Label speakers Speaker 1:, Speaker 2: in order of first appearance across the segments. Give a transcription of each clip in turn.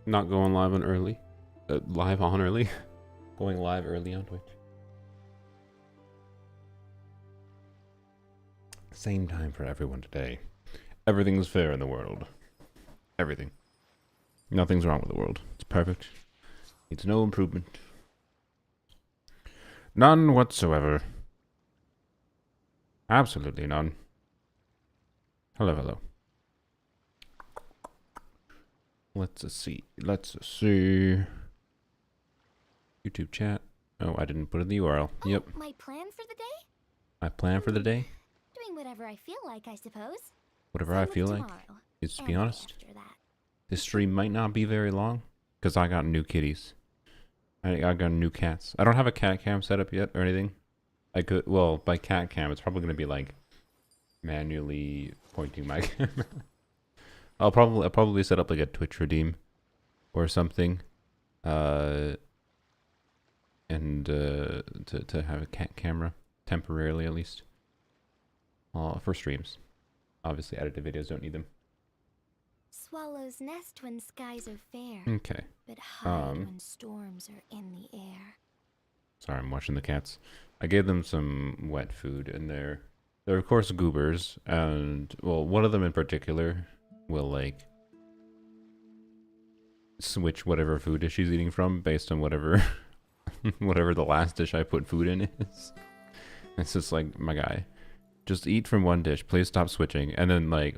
Speaker 1: Not going live on early. Live on early. Going live early on Twitch. Same time for everyone today. Everything's fair in the world. Everything. Nothing's wrong with the world. It's perfect. It's no improvement. None whatsoever. Absolutely none. Hello, hello. Let's see. YouTube chat. Oh, I didn't put in the URL.
Speaker 2: Oh,
Speaker 1: yep.
Speaker 2: My plan for the day?
Speaker 1: My plan for the day?
Speaker 2: Doing whatever I feel like, I suppose.
Speaker 1: Whatever
Speaker 2: Same
Speaker 1: I
Speaker 2: with
Speaker 1: feel like.
Speaker 2: tomorrow.
Speaker 1: Is to
Speaker 2: And
Speaker 1: be
Speaker 2: the day
Speaker 1: honest,
Speaker 2: after that.
Speaker 1: this stream might not be very long because I got new kitties. I got new cats. I don't have a cat cam set up yet or anything. I could, well, by cat cam, it's probably going to be like manually pointing my camera. I'll probably set up like a Twitch redeem or something. To have a cat camera temporarily at least. For streams. Obviously edited videos don't need them.
Speaker 2: Swallows nest when skies are fair.
Speaker 1: Okay.
Speaker 2: But hide when storms are in the air.
Speaker 1: Sorry, I'm watching the cats. I gave them some wet food and they're of course goobers, and well, one of them in particular will like switch whatever food dish she's eating from based on whatever whatever the last dish I put food in is. It's just like, my guy, just eat from one dish, please stop switching. And then like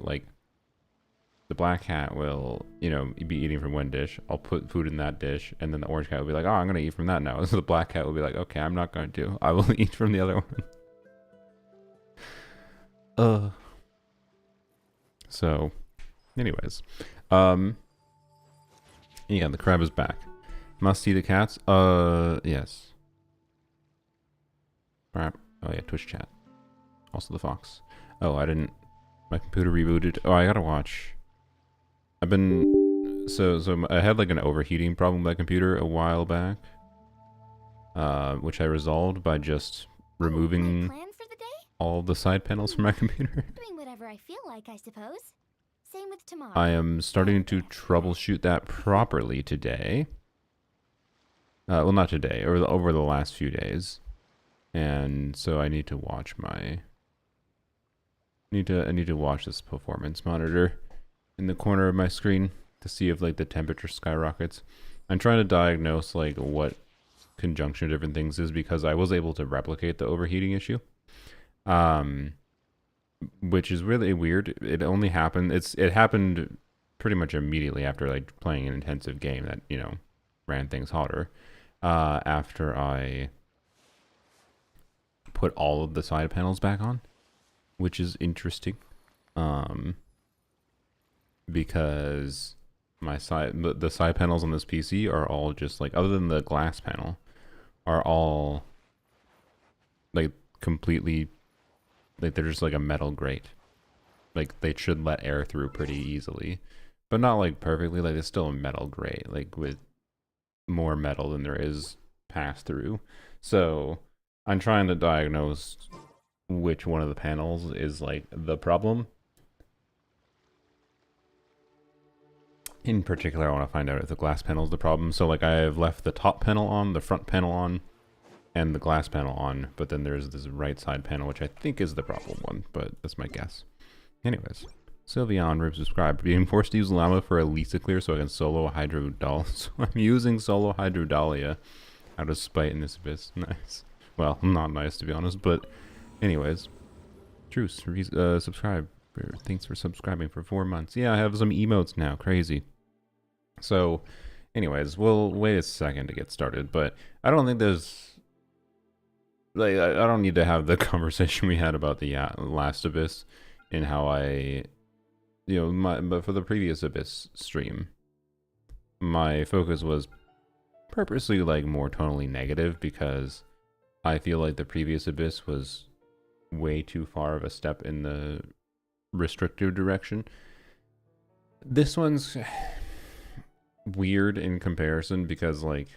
Speaker 1: the black cat will, you know, be eating from one dish. I'll put food in that dish, and then the orange cat will be like, oh, I'm gonna eat from that now. So the black cat will be like, okay, I'm not going to. I will eat from the other one. So, anyways, yeah, the crab is back. Must see the cats. Yes. Crap. Oh yeah, Twitch chat. Also the fox. Oh, I didn't. My computer rebooted. Oh, I gotta watch. I've been so I had like an overheating problem with my computer a while back, which I resolved by just removing all the side panels from my computer.
Speaker 2: Doing whatever I feel like, I suppose. Same with tomorrow.
Speaker 1: I am starting to troubleshoot that properly today. Well, not today, or over the last few days, and so I need to watch my. I need to watch this performance monitor in the corner of my screen to see if like the temperature skyrockets. I'm trying to diagnose like what conjunction of different things is, because I was able to replicate the overheating issue, which is really weird. It only happened. It happened pretty much immediately after like playing an intensive game that, you know, ran things hotter. After I put all of the side panels back on, which is interesting, because the side panels on this PC are all just like, other than the glass panel, are all like completely like they're just like a metal grate. Like they should let air through pretty easily, but not like perfectly. Like it's still a metal grate, like with more metal than there is pass through. So I'm trying to diagnose which one of the panels is like the problem. In particular, I want to find out if the glass panel is the problem. So like I have left the top panel on, the front panel on, and the glass panel on, but then there's this right side panel, which I think is the problem one, but that's my guess. Anyways, Sylveon, rib subscribe. Being forced to use Llama for Elisa Clear so I can solo Hydrodol. So I'm using solo Hydrodalia out of spite in this abyss. Nice. Well, not nice to be honest, but anyways. Truce, subscribe. Thanks for subscribing for 4 months. Yeah, I have some emotes now. Crazy. So, anyways, we'll wait a second to get started, but I don't think there's... like, I don't need to have the conversation we had about the last Abyss and how I... you know, but for the previous Abyss stream, my focus was purposely, like, more tonally negative, because I feel like the previous Abyss was way too far of a step in the restrictive direction. This one's weird in comparison, because, like,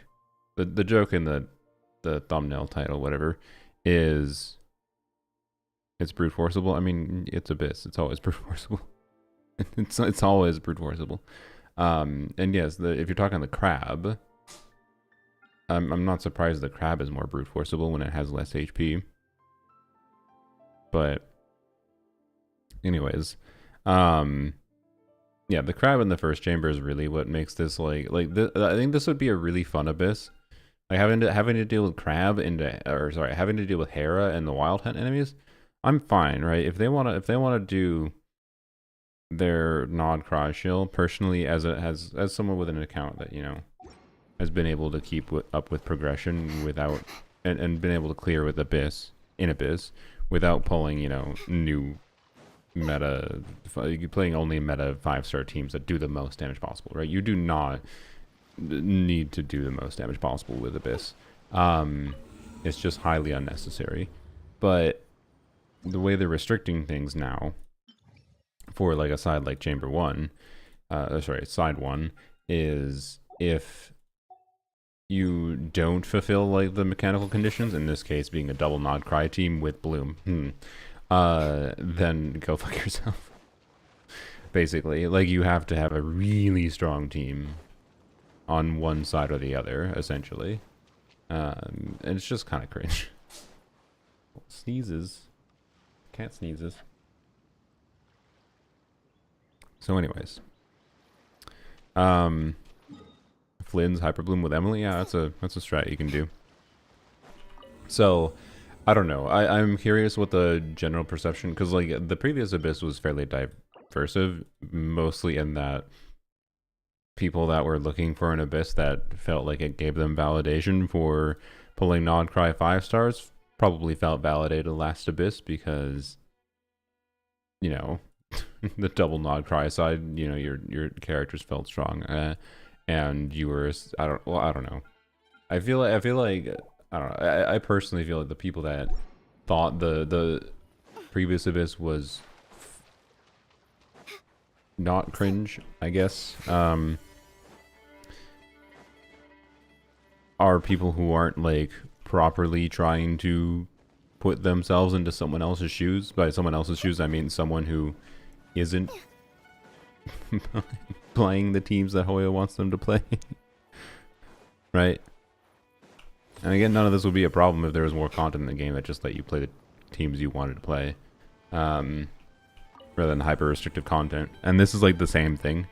Speaker 1: the joke in the thumbnail title, whatever, is it's brute forcible. I mean, it's Abyss. It's always brute forcible. it's always brute forcible. And yes, if you're talking the crab, I'm not surprised the crab is more brute forceable when it has less HP. But anyways, yeah, the crab in the first chamber is really what makes this I think this would be a really fun abyss. Like having to deal with crab having to deal with Hera and the wild hunt enemies. I'm fine, right? If they wanna do their Nod Cry shill, personally, as someone with an account that, you know, has been able to keep up with progression without and been able to clear with Abyss without pulling, you know, new meta, playing only meta 5-star teams that do the most damage possible, right? You do not need to do the most damage possible with Abyss. It's just highly unnecessary. But the way they're restricting things now for like a side like Chamber 1, side 1, is if you don't fulfill like the mechanical conditions, in this case being a double Nod Cry team with Bloom, then go fuck yourself. Basically, like, you have to have a really strong team on one side or the other, essentially. And it's just kind of cringe. Sneezes. Cat sneezes. So anyways. Flynn's Hyperbloom with Emily, yeah, that's a strat you can do. So, I don't know. I'm curious what the general perception, because like the previous Abyss was fairly diversive, mostly in that people that were looking for an Abyss that felt like it gave them validation for pulling Nod Cry 5 stars probably felt validated last Abyss because, you know, the double Nod Cry side, you know, your characters felt strong, and you were, I don't know. I feel like I don't know. I personally feel like the people that thought the previous Abyss was not cringe, I guess, are people who aren't like properly trying to put themselves into someone else's shoes. By someone else's shoes, I mean someone who isn't playing the teams that Hoya wants them to play. Right? And again, none of this would be a problem if there was more content in the game that just let you play the teams you wanted to play, rather than hyper restrictive content. And this is like the same thing,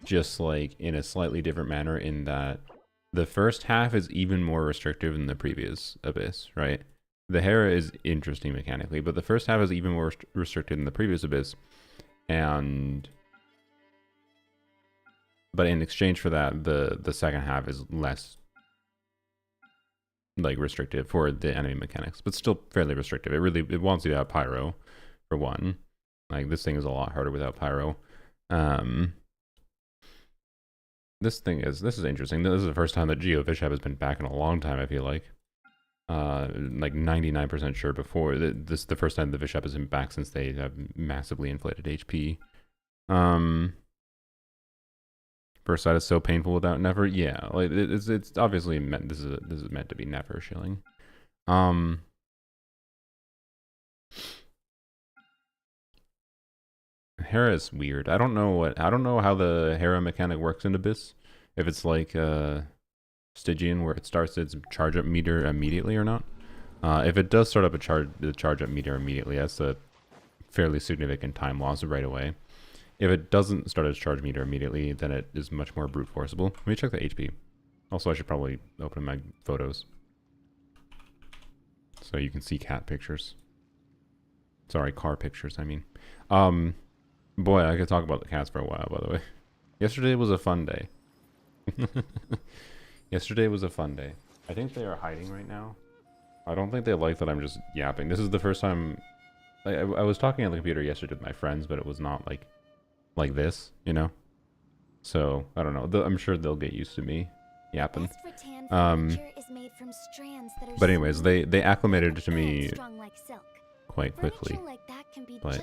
Speaker 1: just like in a slightly different manner, in that the first half is even more restrictive than the previous Abyss, right? The Hera is interesting mechanically, but the first half is even more restricted than the previous Abyss. But in exchange for that, the second half is less like restrictive for the enemy mechanics, but still fairly restrictive. It wants you to have pyro, for one. Like, this thing is a lot harder without pyro. This is interesting. This is the first time that Geo Bishop has been back in a long time, I feel like. Like 99% sure before. This is the first time the Bishop has been back since they have massively inflated HP. First side is so painful without never. Yeah, like it's obviously meant. This is meant to be never shilling. Hera is weird. I don't know how the Hera mechanic works in Abyss. If it's like Stygian, where it starts its charge up meter immediately or not. If it does start up the charge up meter immediately, that's a fairly significant time loss right away. If it doesn't start its charge meter immediately, then it is much more brute forceable. Let me check the HP. Also, I should probably open my photos so you can see cat pictures. Sorry, car pictures, I mean. Boy, I could talk about the cats for a while, by the way. Yesterday was a fun day. Yesterday was a fun day. I think they are hiding right now. I don't think they like that I'm just yapping. This is the first time... I was talking on the computer yesterday with my friends, but it was not like this, you know? So, I don't know. I'm sure they'll get used to me yapping. But anyways, they acclimated to me quite quickly. But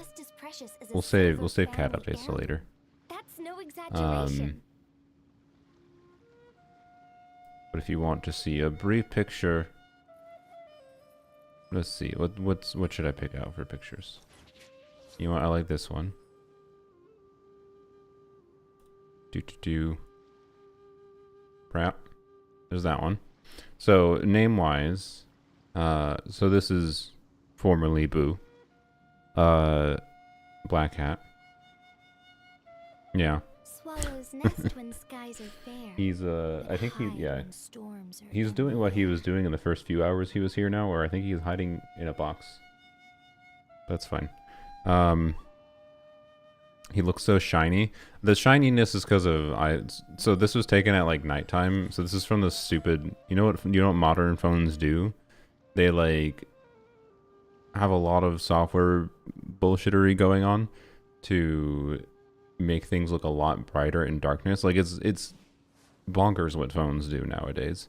Speaker 1: we'll save cat updates till later.
Speaker 2: That's no exaggeration.
Speaker 1: But if you want to see a brief picture, let's see, what should I pick out for pictures? I like this one. Prap. There's that one. So name-wise, so this is formerly Boo. Black Hat. Yeah.
Speaker 2: Swallows nest when skies are fair.
Speaker 1: He's I think
Speaker 2: yeah.
Speaker 1: he's doing what he was doing in the first few hours he was here now, or I think he's hiding in a box. That's fine. He looks so shiny. The shininess is because of so this was taken at like nighttime. So this is from the stupid. You know what modern phones do? They like have a lot of software bullshittery going on to make things look a lot brighter in darkness. Like it's bonkers what phones do nowadays.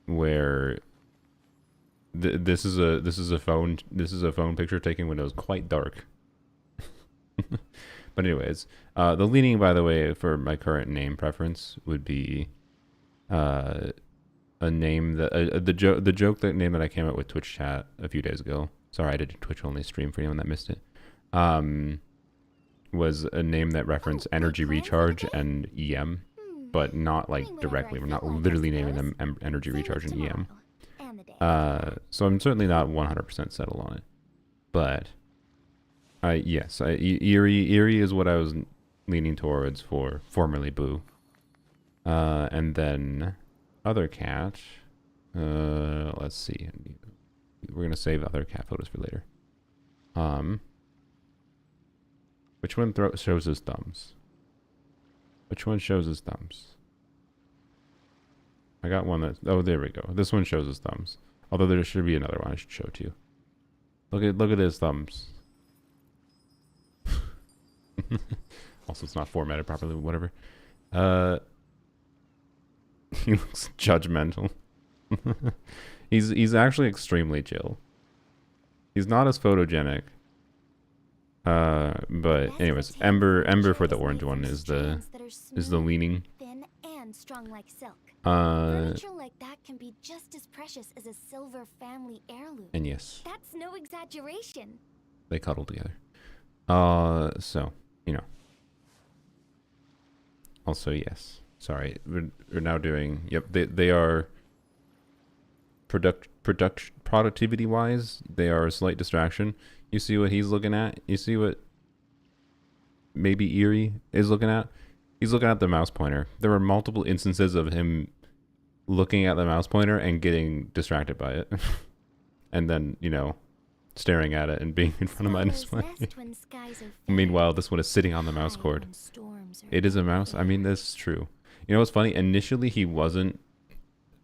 Speaker 1: Where this is a phone picture taken when it was quite dark. But anyways, the leaning, by the way, for my current name preference would be a name that the joke name that I came up with Twitch chat a few days ago. Sorry, I did a Twitch only stream for anyone that missed it. Was a name that referenced energy recharge and EM, but not like directly. We're not literally naming them energy recharge and EM. So I'm certainly not 100% settled on it, but yes, Eerie is what I was leaning towards for formerly Boo. And then other cat. Let's see. We're gonna save other cat photos for later. Which one shows his thumbs? Which one shows his thumbs? I got one that. Oh, there we go. This one shows his thumbs. Although there should be another one I should show to you. Look at his thumbs. Also, it's not formatted properly. Whatever. He looks judgmental. He's actually extremely chill. He's not as photogenic. But anyways, Ember for the orange one is the leaning.
Speaker 2: Thin and strong like silk.
Speaker 1: Furniture
Speaker 2: like that can be just as precious as a silver family heirloom.
Speaker 1: And yes,
Speaker 2: that's no exaggeration.
Speaker 1: They cuddle together. So you know. Also, yes. Sorry, we're now doing. Yep, they are. Productivity wise, they are a slight distraction. You see what he's looking at? You see what maybe Eerie is looking at? He's looking at the mouse pointer. There were multiple instances of him looking at the mouse pointer and getting distracted by it. And then, you know, staring at it and being in front of my display. Meanwhile, this one is sitting on the mouse cord. It is a mouse? I mean, this is true. You know what's funny? Initially, he wasn't...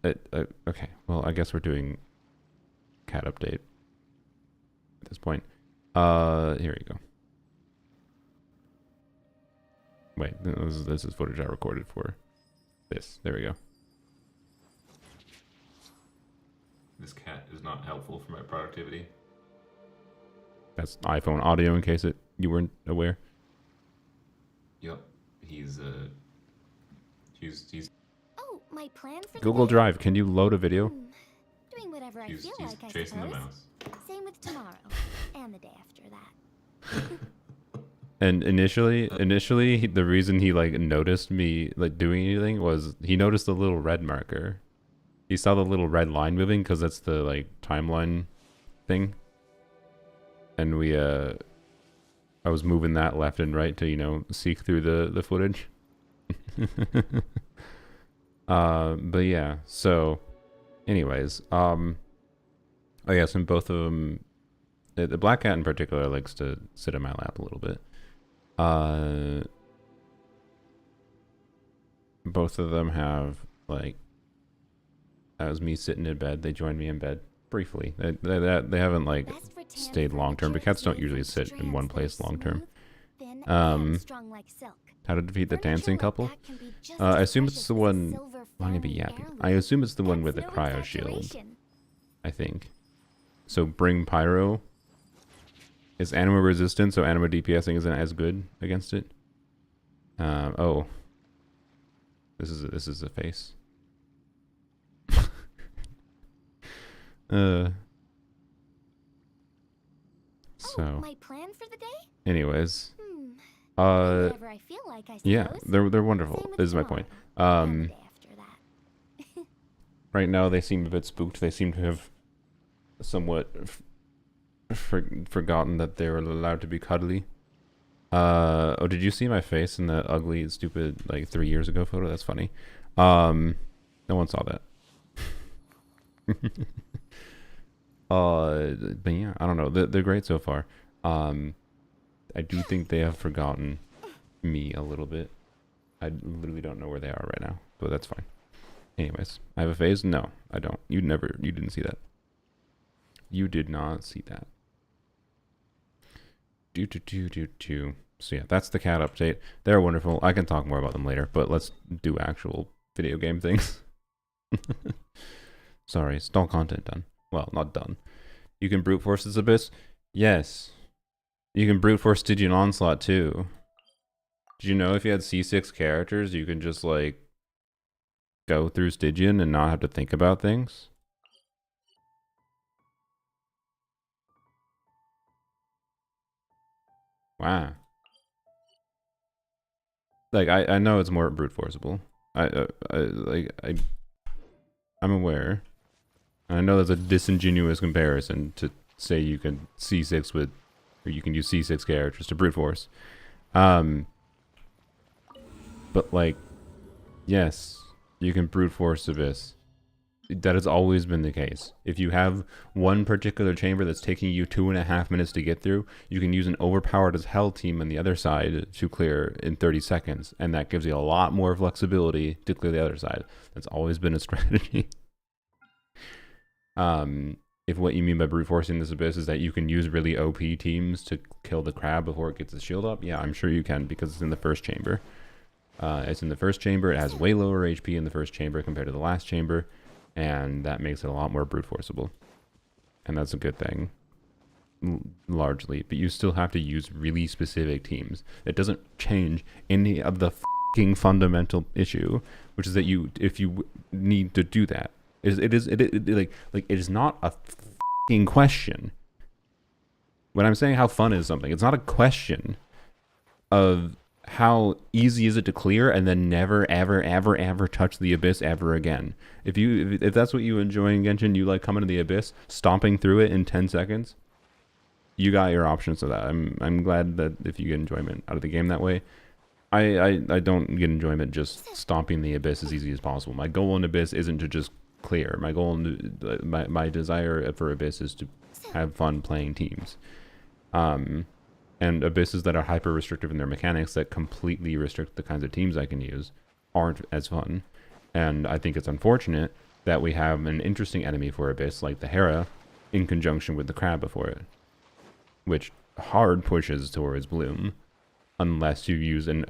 Speaker 1: okay, well, I guess we're doing cat update at this point. Here we go. Wait, this is footage I recorded for this. There we go. This cat is not helpful for my productivity. That's iPhone audio in case you weren't aware. Yep, he's
Speaker 2: Oh, my plan for
Speaker 1: Google Drive. Can you load a video?
Speaker 2: Doing whatever I feel like, I
Speaker 1: chasing
Speaker 2: suppose.
Speaker 1: the mouse.
Speaker 2: Same with tomorrow and the day after that.
Speaker 1: And initially, the reason he like noticed me like doing anything was he noticed the little red marker. He saw the little red line moving because that's the like timeline thing. And I was moving that left and right to, you know, seek through the footage. But yeah, so anyways, oh yes, and both of them, the black cat in particular likes to sit in my lap a little bit. Both of them have like, as me sitting in bed, they joined me in bed briefly. They haven't like stayed long term, but cats don't usually sit in one place long term. How to defeat the dancing couple? I assume it's the one. I'm gonna be yapping. I assume it's the one with the cryo shield. I think. So bring pyro. Is anima resistant, so anima DPSing isn't as good against it. Oh. This is a face. So.
Speaker 2: My plan for the day?
Speaker 1: Anyways.
Speaker 2: Whenever I feel like, I
Speaker 1: Yeah,
Speaker 2: suppose.
Speaker 1: they're wonderful.
Speaker 2: Same with
Speaker 1: Is my point.
Speaker 2: tomorrow, and the day after that.
Speaker 1: Right now they seem a bit spooked. They seem to have somewhat forgotten that they're allowed to be cuddly. Oh, did you see my face in that ugly, stupid, like 3 years ago photo? That's funny. No one saw that. But yeah, I don't know. They're great so far. I do think they have forgotten me a little bit. I literally don't know where they are right now, but that's fine. Anyways, I have a phase? No, I don't. You didn't see that. You did not see that. So yeah, that's the cat update. They're wonderful. I can talk more about them later, but let's do actual video game things. Sorry, stall content done. Well, not done. You can brute force this abyss? Yes. You can brute force Stygian Onslaught too. Did you know if you had C6 characters, you can just like go through Stygian and not have to think about things? Wow. Like I know it's more brute forceable. I'm aware. I know that's a disingenuous comparison to say you can C6 with, or you can use C6 characters to brute force. But like, yes, you can brute force Abyss. That has always been the case. If you have one particular chamber that's taking you 2.5 minutes to get through, you can use an overpowered as hell team on the other side to clear in 30 seconds. And that gives you a lot more flexibility to clear the other side. That's always been a strategy. If what you mean by brute forcing this abyss is that you can use really OP teams to kill the crab before it gets its shield up, yeah, I'm sure you can because it's in the first chamber. It's in the first chamber. It has way lower HP in the first chamber compared to the last chamber. And that makes it a lot more brute forceable. And that's a good thing, largely. But you still have to use really specific teams. It doesn't change any of the fucking fundamental issue, which is that if you need to do that, it is not a fucking question. When I'm saying how fun is something, it's not a question of how easy is it to clear and then never ever touch the abyss ever again. If that's what you enjoy in Genshin, you like coming to the abyss, stomping through it in 10 seconds, you got your options of that. I'm glad that if you get enjoyment out of the game that way. I don't get enjoyment just stomping the abyss as easy as possible. My goal in abyss isn't to just clear. My goal my desire for abyss is to have fun playing teams. And abysses that are hyper restrictive in their mechanics that completely restrict the kinds of teams I can use aren't as fun. And I think it's unfortunate that we have an interesting enemy for abyss like the Hera in conjunction with the crab before it, which hard pushes towards Bloom unless you use an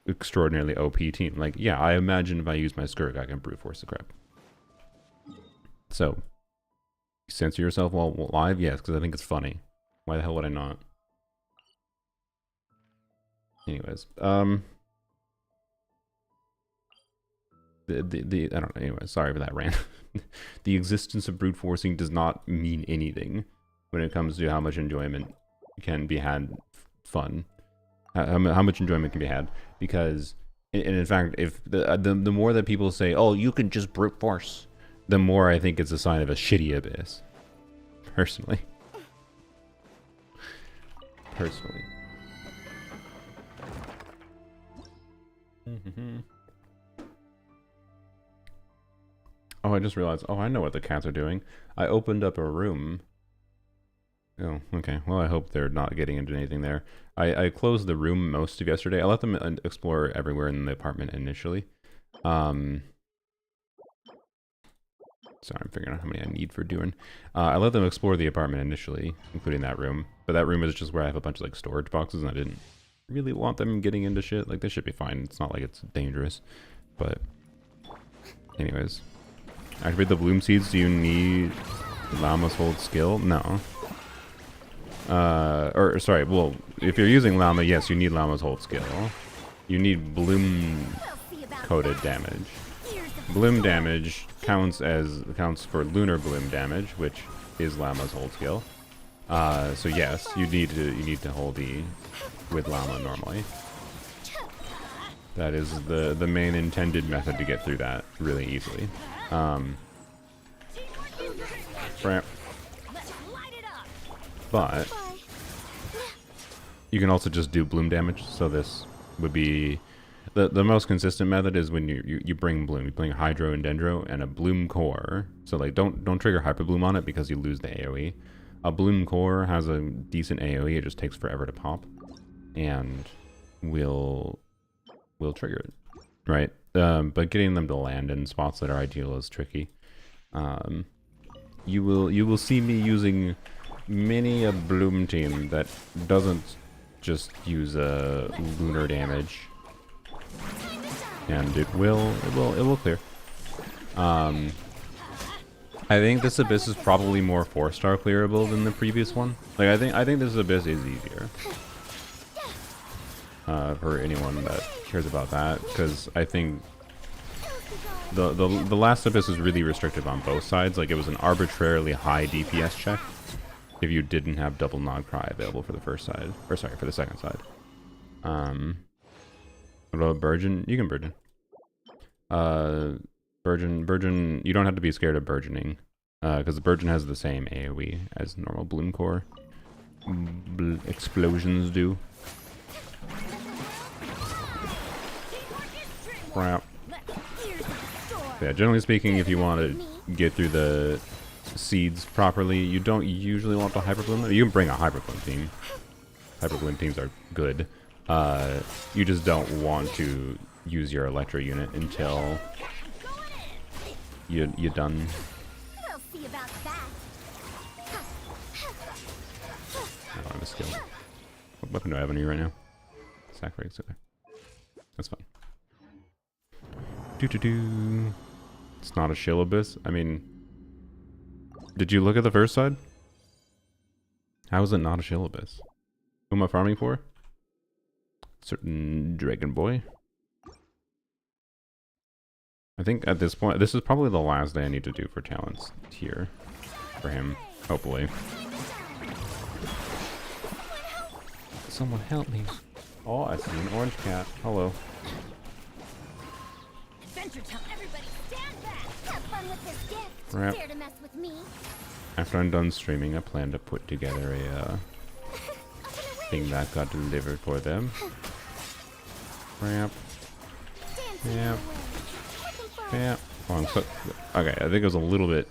Speaker 1: extraordinarily OP team. Like, yeah, I imagine if I use my Skirk, I can brute force the crab. So, censor yourself while live? Yes, because I think it's funny. Why the hell would I not? Anyways, I don't know. Anyway, sorry for that rant. The existence of brute forcing does not mean anything when it comes to how much enjoyment can be had. Fun, how much enjoyment can be had, because, and in fact, if the more that people say, "Oh, you can just brute force," the more I think it's a sign of a shitty abyss. Personally. Oh, I just realized. Oh, I know what the cats are doing. I opened up a room. Oh, okay. Well, I hope they're not getting into anything there. I closed the room most of yesterday. I let them explore everywhere in the apartment initially. Sorry, I'm figuring out how many I need for doing. I let them explore the apartment initially, including that room. But that room is just where I have a bunch of like storage boxes, and I didn't really want them getting into shit. Like, this should be fine. It's not like it's dangerous. But anyways, activate the bloom seeds. Do you need Llama's hold skill? No. Or sorry, well, if you're using Llama, yes, you need Llama's hold skill. You need bloom coded damage. Bloom damage counts for lunar bloom damage, which is Llama's hold skill. So yes, you need to hold E with Llama normally. That is the main intended method to get through that really easily. But you can also just do bloom damage. So this would be the most consistent method is when you bring bloom. You bring hydro and dendro and a bloom core. So like don't trigger hyper bloom on it because you lose the AoE. A bloom core has a decent AoE. It just takes forever to pop, and will trigger it, right? But getting them to land in spots that are ideal is tricky. You will see me using many a bloom team that doesn't just use a lunar damage, and it will clear. I think this abyss is probably more 4-star clearable than the previous one. Like I think this abyss is easier for anyone that cares about that, because I think the last abyss was really restrictive on both sides. Like it was an arbitrarily high DPS check if you didn't have double Nod Cry available for the first side, or sorry, for the second side. What about Burgeon? You can Burgeon. Burgeon, you don't have to be scared of burgeoning, because the Burgeon has the same AoE as normal Bloom Core explosions do. Wow. Yeah, generally speaking, if you want to get through the seeds properly, you don't usually want to Hyper Bloom. You can bring a Hyper Bloom team. Hyper Bloom teams are good. You just don't want to use your Electro unit until you're done.
Speaker 2: We'll see about that.
Speaker 1: I don't have a skill. What weapon do I have on you right now? Sacrade's okay. That's fine. It's not a Shill Abyss. I mean, did you look at the first side? How is it not a Shill Abyss? Who am I farming for? Certain Dragon Boy. I think at this point, this is probably the last day I need to do for talents here. For him, hopefully. Someone help me. Oh, I see an orange cat. Hello.
Speaker 2: Adventure time. Everybody stand back. Have fun with this gift.
Speaker 1: Right.
Speaker 2: Dare to mess with me.
Speaker 1: After I'm done streaming, I plan to put together a thing that got delivered for them. Ramp. Yep. Yeah. Oh, okay, I think it was a little bit.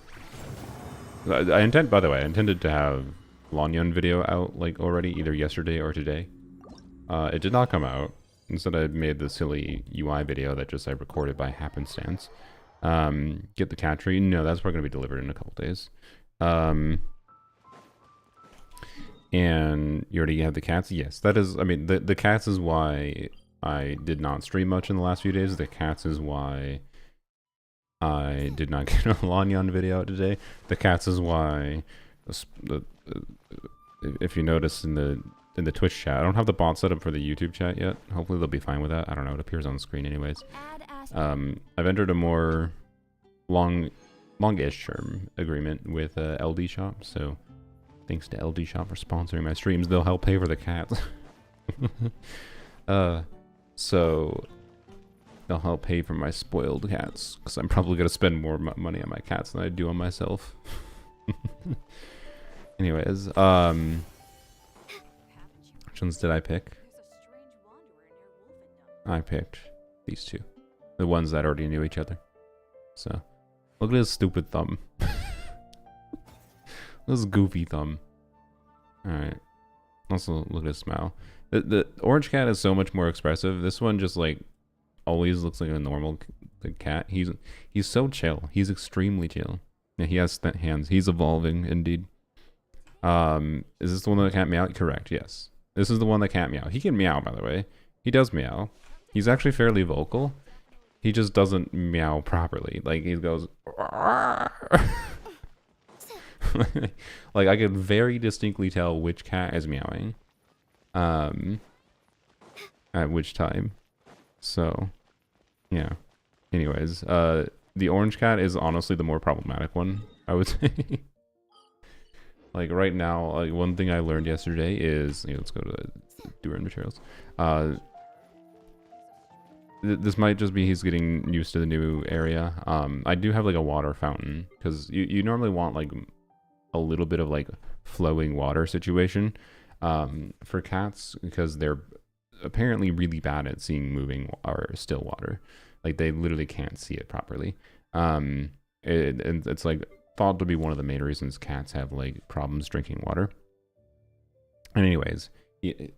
Speaker 1: By the way, I intended to have Lanyan video out like already, either yesterday or today. It did not come out. Instead, I made the silly UI video that just I recorded by happenstance. Get the cat tree. No, that's probably going to be delivered in a couple days. And you already have the cats? Yes, that is, I mean, the cats is why I did not stream much in the last few days. The cats is why I did not get a Lanyan video out today. The cats is why, if you notice in the Twitch chat, I don't have the bot set up for the YouTube chat yet. Hopefully they'll be fine with that. I don't know, it appears on the screen anyways. I've entered a more longish term agreement with LD Shop, so thanks to LD Shop for sponsoring my streams. They'll help pay for the cats. So they'll help pay for my spoiled cats, because I'm probably going to spend more money on my cats than I do on myself. Anyways, which ones did I pick? I picked these two. The ones that already knew each other. So, look at his stupid thumb. This goofy thumb. Alright. Also, look at his smile. The orange cat is so much more expressive. This one just like always looks like a normal cat. He's so chill. He's extremely chill. Yeah, he has hands. He's evolving indeed. Is this the one that can't meow? Correct, yes. This is the one that can't meow. He can meow, by the way. He does meow. He's actually fairly vocal. He just doesn't meow properly. Like, he goes... like, I can very distinctly tell which cat is meowing. At which time. So, yeah. Anyways, the orange cat is honestly the more problematic one, I would say. Like, right now, like, one thing I learned yesterday is... let's go to Duran materials. This might just be he's getting used to the new area. I do have like a water fountain because you normally want like a little bit of like flowing water situation for cats because they're apparently really bad at seeing moving or still water. Like they literally can't see it properly. It's like thought to be one of the main reasons cats have like problems drinking water. And anyways, I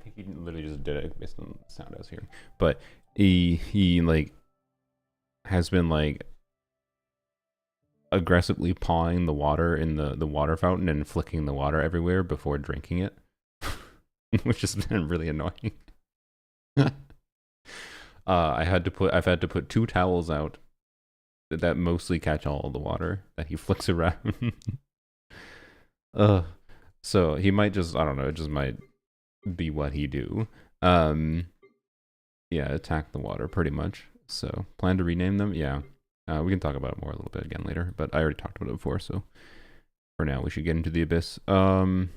Speaker 1: think he literally just did it based on the sound I was hearing. But he like has been like aggressively pawing the water in the water fountain and flicking the water everywhere before drinking it, which has been really annoying. I've had to put 2 towels out that mostly catch all the water that he flicks around. So he might just, I don't know, it just might be what he do. Yeah, attack the water pretty much. So plan to rename them? Yeah. We can talk about it more a little bit again later, but I already talked about it before, so for now we should get into the abyss. Let's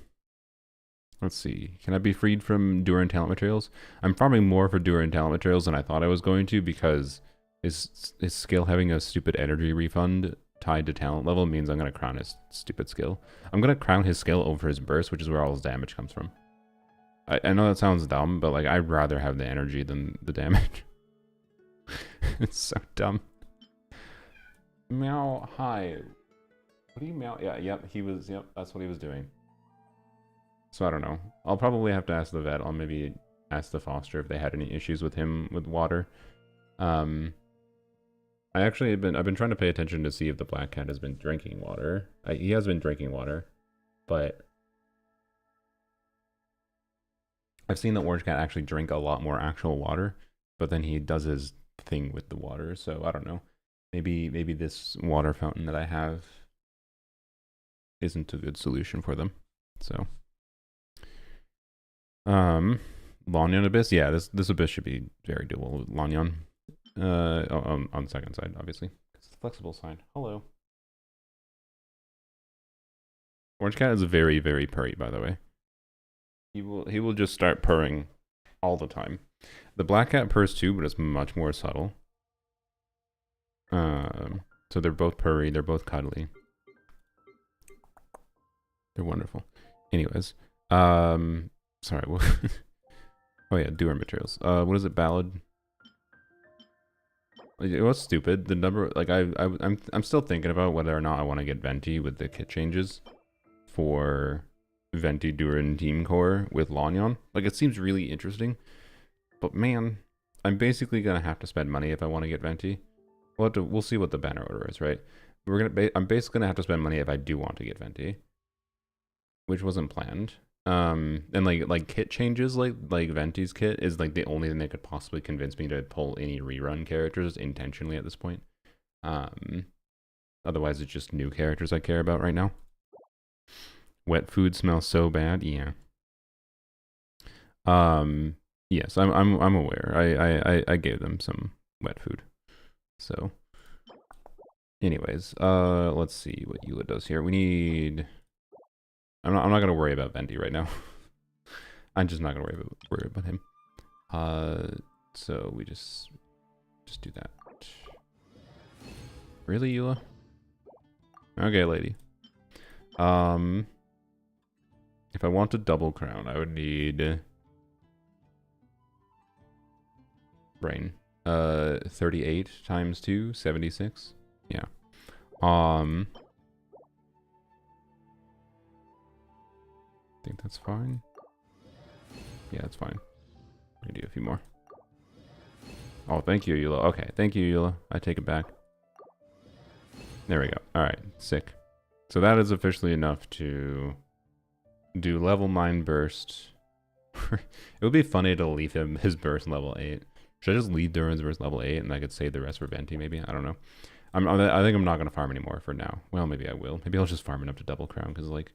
Speaker 1: see. Can I be freed from Durin talent materials? I'm farming more for Durin talent materials than I thought I was going to because his skill having a stupid energy refund tied to talent level means I'm going to crown his stupid skill. I'm going to crown his skill over his burst, which is where all his damage comes from. I know that sounds dumb, but like I'd rather have the energy than the damage. It's so dumb. Meow, hi. What do you meow? Yeah, yep, that's what he was doing. So I don't know. I'll probably have to ask the vet. I'll maybe ask the foster if they had any issues with him with water. I've been trying to pay attention to see if the black cat has been drinking water. He has been drinking water, but I've seen the orange cat actually drink a lot more actual water, but then he does his thing with the water, so I don't know. Maybe this water fountain that I have isn't a good solution for them. So Lanyon Abyss, yeah, this abyss should be very doable with Lanyon. On the second side, obviously. It's the flexible side. Hello. Orange cat is very, very purry, by the way. He will just start purring all the time. The black cat purrs too, but it's much more subtle. So they're both purry, they're both cuddly. They're wonderful. Anyways, sorry. Oh yeah, doer materials. What is it? Ballad. It was stupid. The number, like I'm still thinking about whether or not I want to get Venti with the kit changes for Venti Durin Team Core with Lanyon. Like it seems really interesting, but man, I'm basically gonna have to spend money if I want to get Venti. We'll see what the banner order is, right? I'm basically gonna have to spend money if I do want to get Venti, which wasn't planned. And like kit changes, like Venti's kit is like the only thing that could possibly convince me to pull any rerun characters intentionally at this point. Otherwise it's just new characters I care about right now. Wet food smells so bad, yeah. Yes, I'm aware. I gave them some wet food. So anyways, let's see what Eula does here. We need I'm not gonna worry about Venti right now. I'm just not gonna worry about him. So we just do that. Really, Eula? Okay, lady. If I want to double crown, I would need brain. 38 times 2, 76. Yeah. I think that's fine. Yeah, that's fine. I'm gonna do a few more. Oh, thank you, Eula. Okay, thank you, Eula. I take it back. There we go. Alright, sick. So that is officially enough to do level 9 burst. It would be funny to leave him his burst level 8. Should I just leave Durin's burst level 8 and I could save the rest for Venti maybe? I don't know. I think I'm not going to farm anymore for now. Well, maybe I will. Maybe I'll just farm enough to double crown because like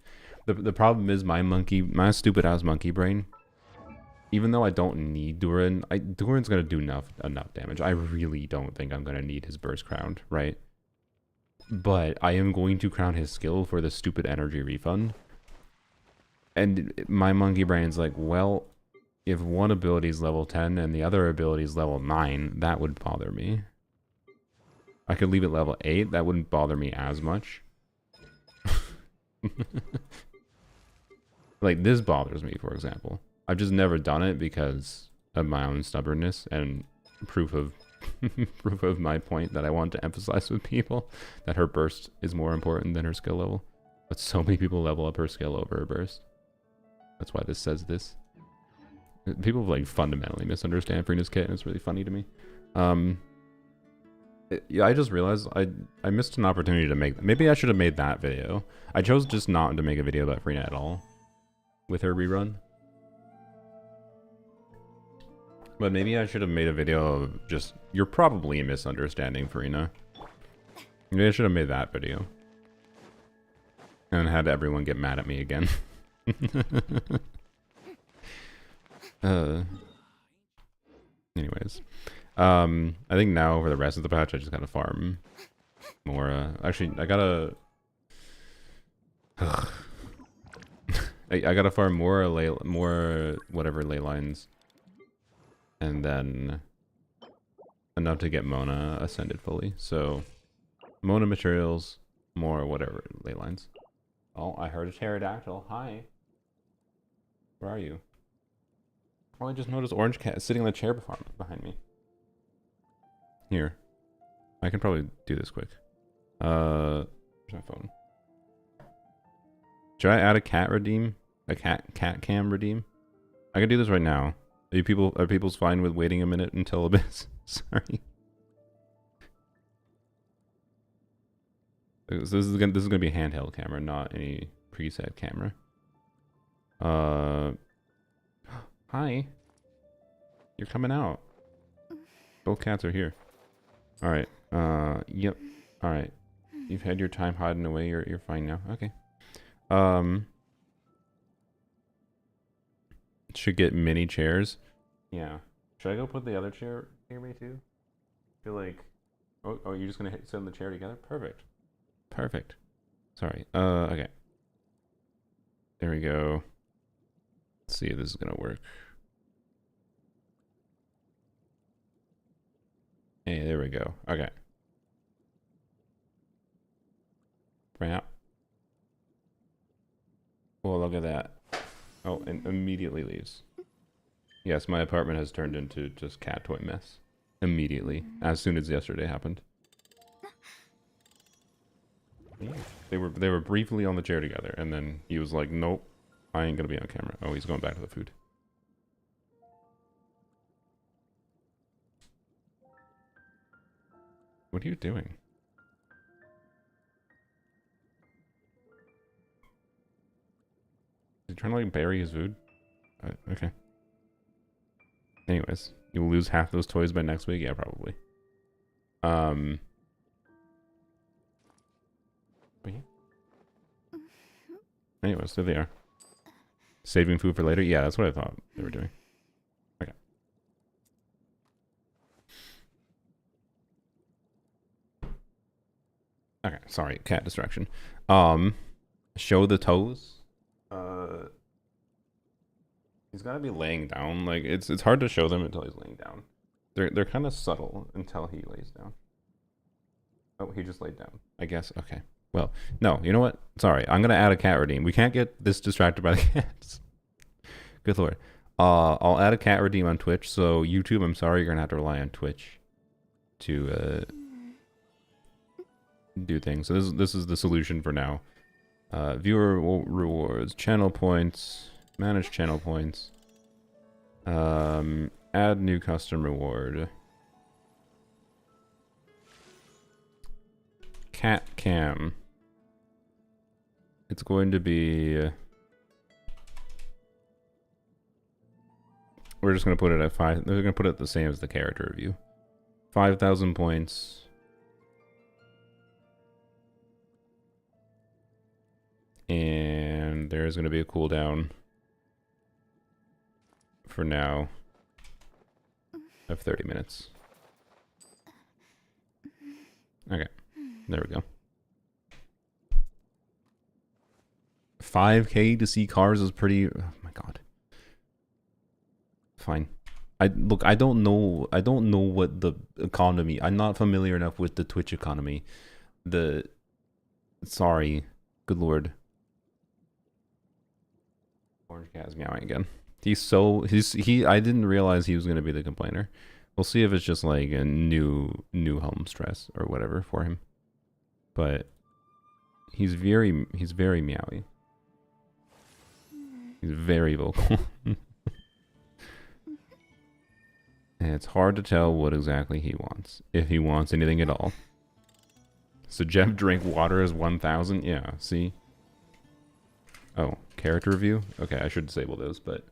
Speaker 1: the problem is my stupid ass monkey brain. Even though I don't need Durin, Durin's going to do enough damage. I really don't think I'm going to need his burst crowned, right? But I am going to crown his skill for the stupid energy refund. And my monkey brain's like, well, if one ability is level 10 and the other ability is level 9, that would bother me. I could leave it level 8, that wouldn't bother me as much. Like, this bothers me, for example. I've just never done it because of my own stubbornness and proof of proof of my point that I want to emphasize with people, that her burst is more important than her skill level. But so many people level up her skill over her burst. That's why this says this. People like fundamentally misunderstand Freena's kit, and it's really funny to me. Yeah, I just realized I missed an opportunity to make. Maybe I should have made that video. I chose just not to make a video about Freena at all with her rerun. But maybe I should have made a video of just, you're probably misunderstanding Freena. Maybe I should have made that video. And had everyone get mad at me again. Anyways. I think now for the rest of the patch I just gotta farm more, actually I gotta... I gotta farm more whatever ley lines. And then enough to get Mona ascended fully. So Mona materials, more whatever ley lines. Oh, I heard a pterodactyl. Hi. Where are you? Oh, I just noticed Orange Cat is sitting on the chair behind me. Here. I can probably do this quick. Where's my phone? Should I add a cat redeem? A cat cam redeem? I can do this right now. Are people's fine with waiting a minute until Abyss? Sorry. So this is gonna be a handheld camera, not any preset camera. Hi. You're coming out. Both cats are here. All right. Yep. All right. You've had your time hiding away. You're fine now. Okay. Should get mini chairs. Yeah. Should I go put the other chair near me too? I feel like. Oh, you're just gonna sit on the chair together? Perfect. Perfect. Sorry. Okay. There we go. Let's see if this is gonna work. Hey, there we go. Okay. Bring up. Oh, look at that. Oh, and immediately leaves. Yes, my apartment has turned into just cat toy mess. Immediately. As soon as yesterday happened. They were briefly on the chair together, and then he was like, nope, I ain't gonna be on camera. Oh, he's going back to the food. What are you doing? Is he trying to like bury his food? Okay. Anyways, you'll lose half those toys by next week? Yeah, probably. But yeah. Anyways, there they are. Saving food for later? Yeah, that's what I thought they were doing. Okay. Okay, sorry, cat distraction. Show the toes. He's gotta be laying down. Like it's hard to show them until he's laying down. They're kind of subtle until he lays down. Oh, he just laid down. I guess. Okay. Well, no. You know what? Sorry, I'm gonna add a cat redeem. We can't get this distracted by the cats. Good lord. I'll add a cat redeem on Twitch. So YouTube, I'm sorry, you're gonna have to rely on Twitch to do things. So this is the solution for now. Viewer rewards, channel points, manage channel points. Add new custom reward. Cat cam. It's going to be. We're just gonna put it at 5. They're gonna put it the same as the character review. 5,000 points. And there's going to be a cooldown for now of 30 minutes. Okay, there we go. 5K to see cars is pretty... Oh my god. Fine. I don't know what the economy. I'm not familiar enough with the Twitch economy. Sorry. Good lord. Orange cat is meowing again. I didn't realize he was gonna be the complainer. We'll see if it's just like a new home stress or whatever for him. But he's very meowy. He's very vocal. And it's hard to tell what exactly he wants, if he wants anything at all. So Jeff drink water is 1,000? Yeah, see? Oh, character review? Okay, I should disable those, but...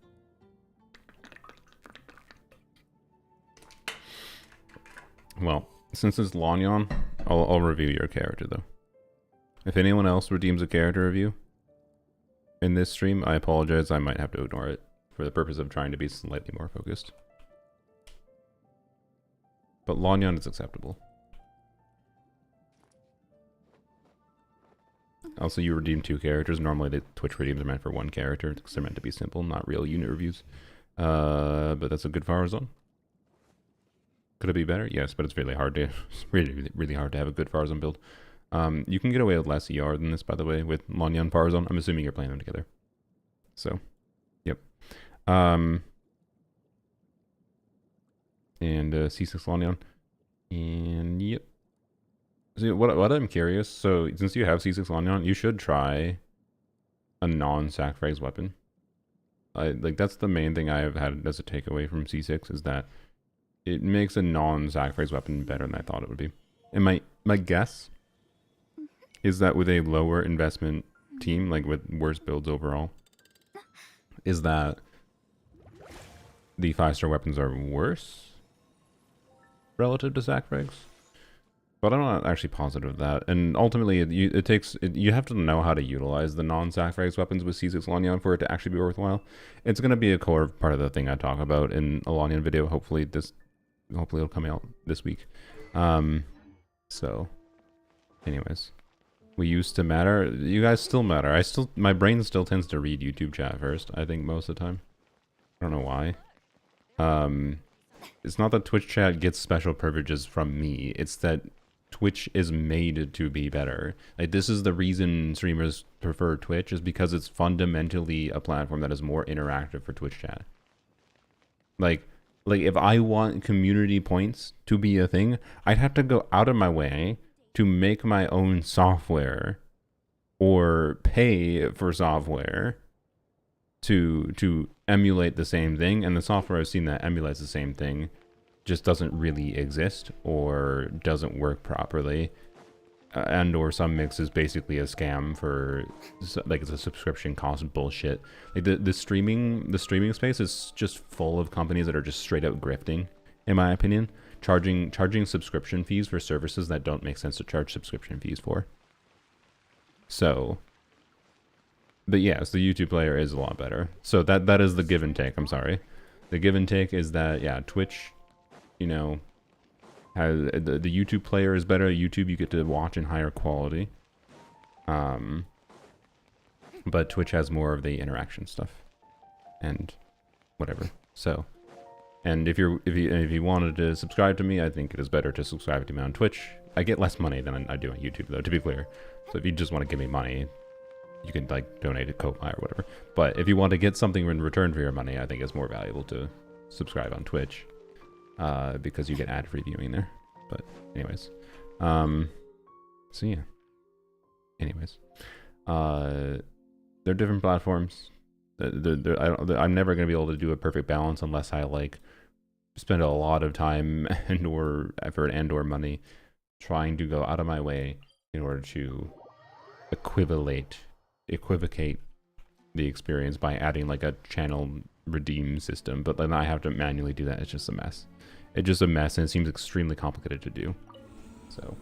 Speaker 1: Well, since it's Lanyon, I'll review your character, though. If anyone else redeems a character review in this stream, I apologize, I might have to ignore it for the purpose of trying to be slightly more focused. But Lanyon is acceptable. Also, you redeem 2 characters. Normally, the Twitch redeems are meant for 1 character because they're meant to be simple, not real unit reviews. But that's a good fire zone. Could it be better? Yes, but it's really hard to, it's really hard to have a good fire zone build. You can get away with less ER than this, by the way, with Lanyon fire zone. I'm assuming you're playing them together. So, yep. And C6 Lanyon. And yep. See, what I'm curious, so since you have C6 Lanyon, you should try a non-sacrifice weapon. Like that's the main thing I've had as a takeaway from C6 is that it makes a non-sacrifice weapon better than I thought it would be. And my guess is that with a lower investment team, like with worse builds overall, is that the 5-star weapons are worse relative to sacrifice. But I'm not actually positive of that. And ultimately, you have to know how to utilize the non-sacrifice weapons with C6 Lanyon for it to actually be worthwhile. It's going to be a core part of the thing I talk about in a Lanyon video. Hopefully it'll come out this week. So, anyways, we used to matter. You guys still matter. My brain still tends to read YouTube chat first. I think most of the time. I don't know why. It's not that Twitch chat gets special privileges from me. It's that Twitch is made to be better. Like, this is the reason streamers prefer Twitch, is because it's fundamentally a platform that is more interactive for Twitch chat. Like if I want community points to be a thing, I'd have to go out of my way to make my own software or pay for software to emulate the same thing, and the software I've seen that emulates the same thing just doesn't really exist or doesn't work properly, and or some mix is basically a scam for, like, it's a subscription cost bullshit. Like the streaming space is just full of companies that are just straight out grifting, in my opinion, charging subscription fees for services that don't make sense to charge subscription fees for. So, but yes, the YouTube player is a lot better. So that is the give and take. I'm sorry, the give and take is that, yeah, Twitch, you know, has the YouTube player is better. YouTube, you get to watch in higher quality, but Twitch has more of the interaction stuff and whatever. So, and if you wanted to subscribe to me, I think it is better to subscribe to me on Twitch. I get less money than I do on YouTube, though, to be clear. So if you just want to give me money, you can, like, donate to Ko-Fi or whatever. But if you want to get something in return for your money, I think it's more valuable to subscribe on Twitch, because you get ad-free viewing there. But anyways, so yeah. Anyways, they're different platforms. I'm never going to be able to do a perfect balance unless I, like, spend a lot of time and or effort and or money trying to go out of my way in order to equivocate the experience by adding, like, a channel redeem system. But then I have to manually do that. It's just a mess. It's just a mess, and it seems extremely complicated to do. So,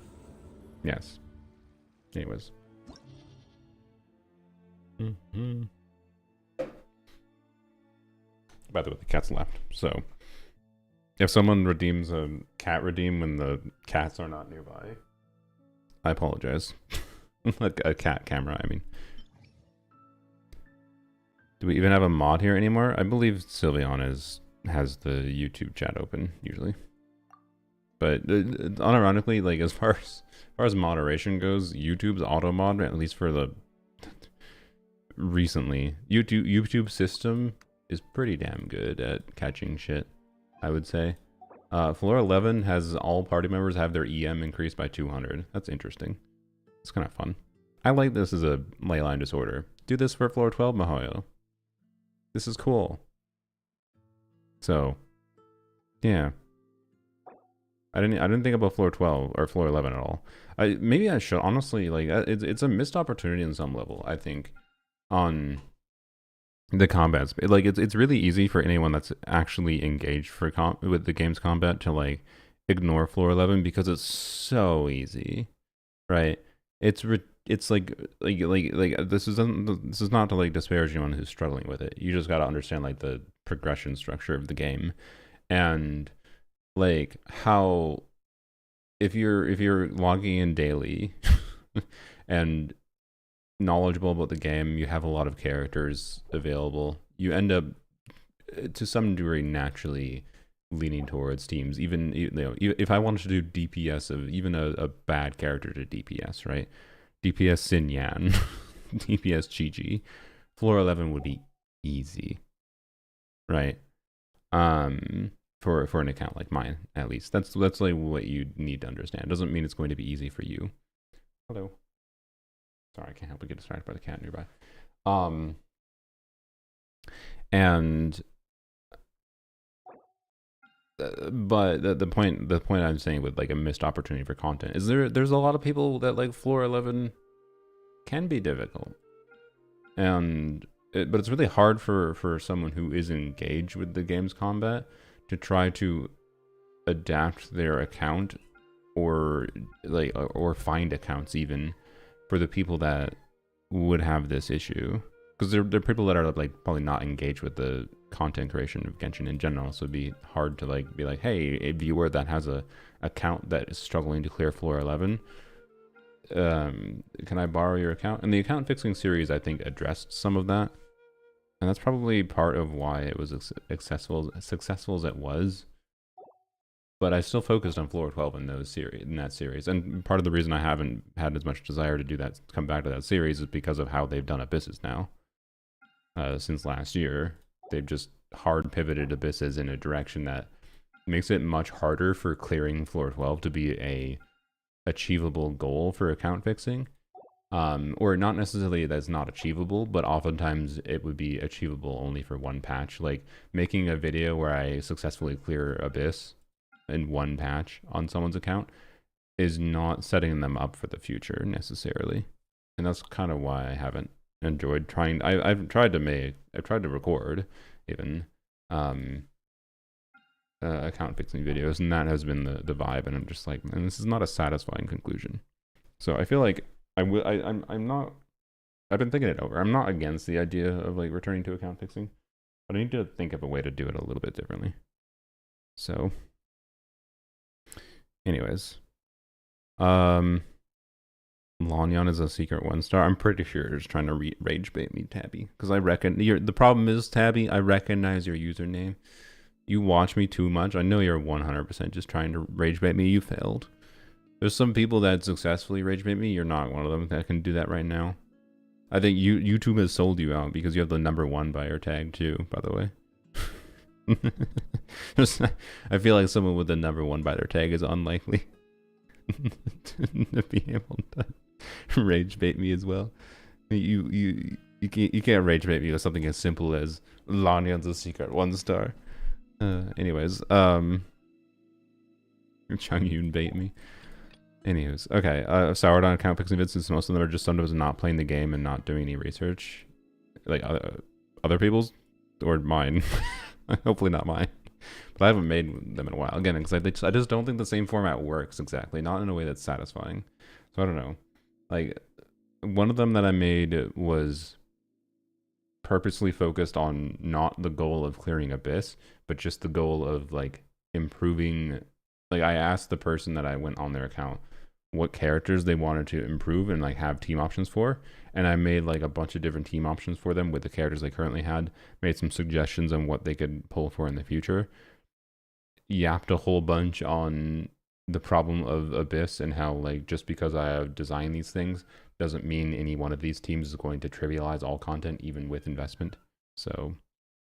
Speaker 1: yes. Anyways. By the way, the cat's left. So, if someone redeems a cat redeem when the cats are not nearby, I apologize. A cat camera, I mean. Do we even have a mod here anymore? I believe Sylveon is has the YouTube chat open usually. But unironically, like as far as moderation goes, YouTube's auto mod, at least for the recently, YouTube system is pretty damn good at catching shit, I would say. Floor 11 has all party members have their EM increased by 200. That's interesting. It's kind of fun. I like this as a leyline disorder. Do this for floor 12, Mahoyo. This is cool. So, yeah. I didn't think about floor 12 or floor 11 at all. Maybe I should honestly, like, it's a missed opportunity in some level, I think, on the combats. Like it's really easy for anyone that's actually engaged with the game's combat to like ignore floor 11 because it's so easy, right? It's like this is not to like disparage anyone who's struggling with it. You just got to understand like the progression structure of the game, and like how if you're logging in daily and knowledgeable about the game, you have a lot of characters available, you end up to some degree naturally leaning towards teams. Even, you know, if I wanted to do DPS of even a bad character to DPS, right? DPS Sin Yan, DPS Chi, floor 11 would be easy, right? For an account like mine, at least. That's like what you need to understand. It doesn't mean it's going to be easy for you. Hello. Sorry, I can't help but get distracted by the cat nearby. And but the point I'm saying with like a missed opportunity for content is there's a lot of people that like floor 11 can be difficult, and but it's really hard for someone who is engaged with the game's combat to try to adapt their account or find accounts even for the people that would have this issue, because they're people that are like probably not engaged with the content creation of Genshin in general, so it'd be hard to like be like, hey, a viewer that has a account that is struggling to clear floor 11, can I borrow your account? And the account fixing series, I think, addressed some of that, and that's probably part of why it was successful as it was. But I still focused on floor 12 in that series, and part of the reason I haven't had as much desire to do that, come back to that series, is because of how they've done Abysses now. Since last year, they've just hard pivoted Abysses in a direction that makes it much harder for clearing floor 12 to be a achievable goal for account fixing, or not necessarily that's not achievable, but oftentimes it would be achievable only for one patch. Like making a video where I successfully clear Abyss in one patch on someone's account is not setting them up for the future necessarily, and that's kind of why I haven't enjoyed trying. I've tried to record even account fixing videos, and that has been the vibe, and I'm just like, man, this is not a satisfying conclusion. So I feel like I'm not, I've been thinking it over. I'm not against the idea of like returning to account fixing, but I need to think of a way to do it a little bit differently. So anyways, Lanyan is a secret 1-star. I'm pretty sure you're just trying to rage bait me, Tabby, because I reckon the problem is, Tabby, I recognize your username. You watch me too much. I know you're 100% just trying to rage bait me. You failed. There's some people that successfully rage bait me. You're not one of them that can do that right now. I think YouTube has sold you out because you have the #1 buyer tag too, by the way. I feel like someone with the #1 buyer tag is unlikely to be able to rage bait me as well. You can't rage bait me with something as simple as Lanyan's a secret 1-star. Anyways, Changyun bait me. Anyways, okay. Soured on account fixing vids, since most of them are just sometimes not playing the game and not doing any research, like other people's or mine. Hopefully not mine, but I haven't made them in a while. Again, because I just don't think the same format works exactly, not in a way that's satisfying. So I don't know. Like one of them that I made was purposely focused on not the goal of clearing Abyss, but just the goal of like improving. Like I asked the person that I went on their account, what characters they wanted to improve and like have team options for. And I made like a bunch of different team options for them with the characters they currently had. Made some suggestions on what they could pull for in the future. Yapped a whole bunch on the problem of Abyss and how like just because I have designed these things doesn't mean any one of these teams is going to trivialize all content even with investment. So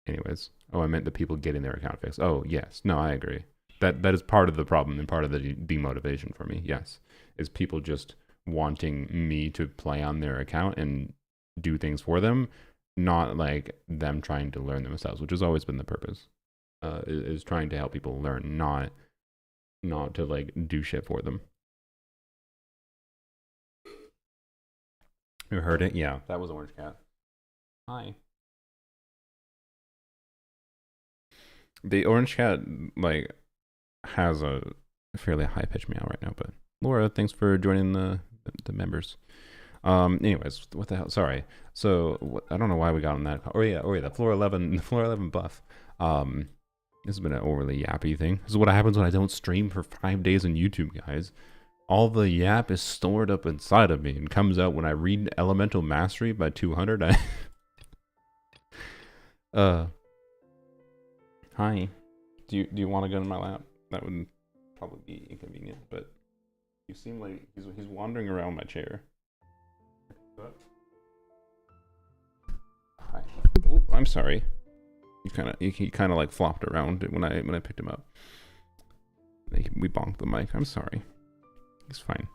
Speaker 1: anyways, I meant the people getting their account fixed. Oh yes, no, I agree. That is part of the problem and part of the demotivation for me. Yes, is people just wanting me to play on their account and do things for them, not like them trying to learn themselves, which has always been the purpose. Is trying to help people learn, not to like do shit for them. You heard it? Yeah, that was Orange Cat. Hi. The Orange Cat like has a fairly high pitched meow right now, but Laura, thanks for joining the members. Anyways, what the hell? Sorry. So I don't know why we got on that. Oh yeah, the floor 11 buff. This has been an overly yappy thing. This is what happens when I don't stream for 5 days on YouTube, guys. All the yap is stored up inside of me and comes out when I read Elemental Mastery by 200. Hi. Do you want to get in my lap? That would probably be inconvenient, but you seem like he's wandering around my chair. Hi. Oh, I'm sorry. He kind of like flopped around when I picked him up. We bonked the mic. I'm sorry. He's fine.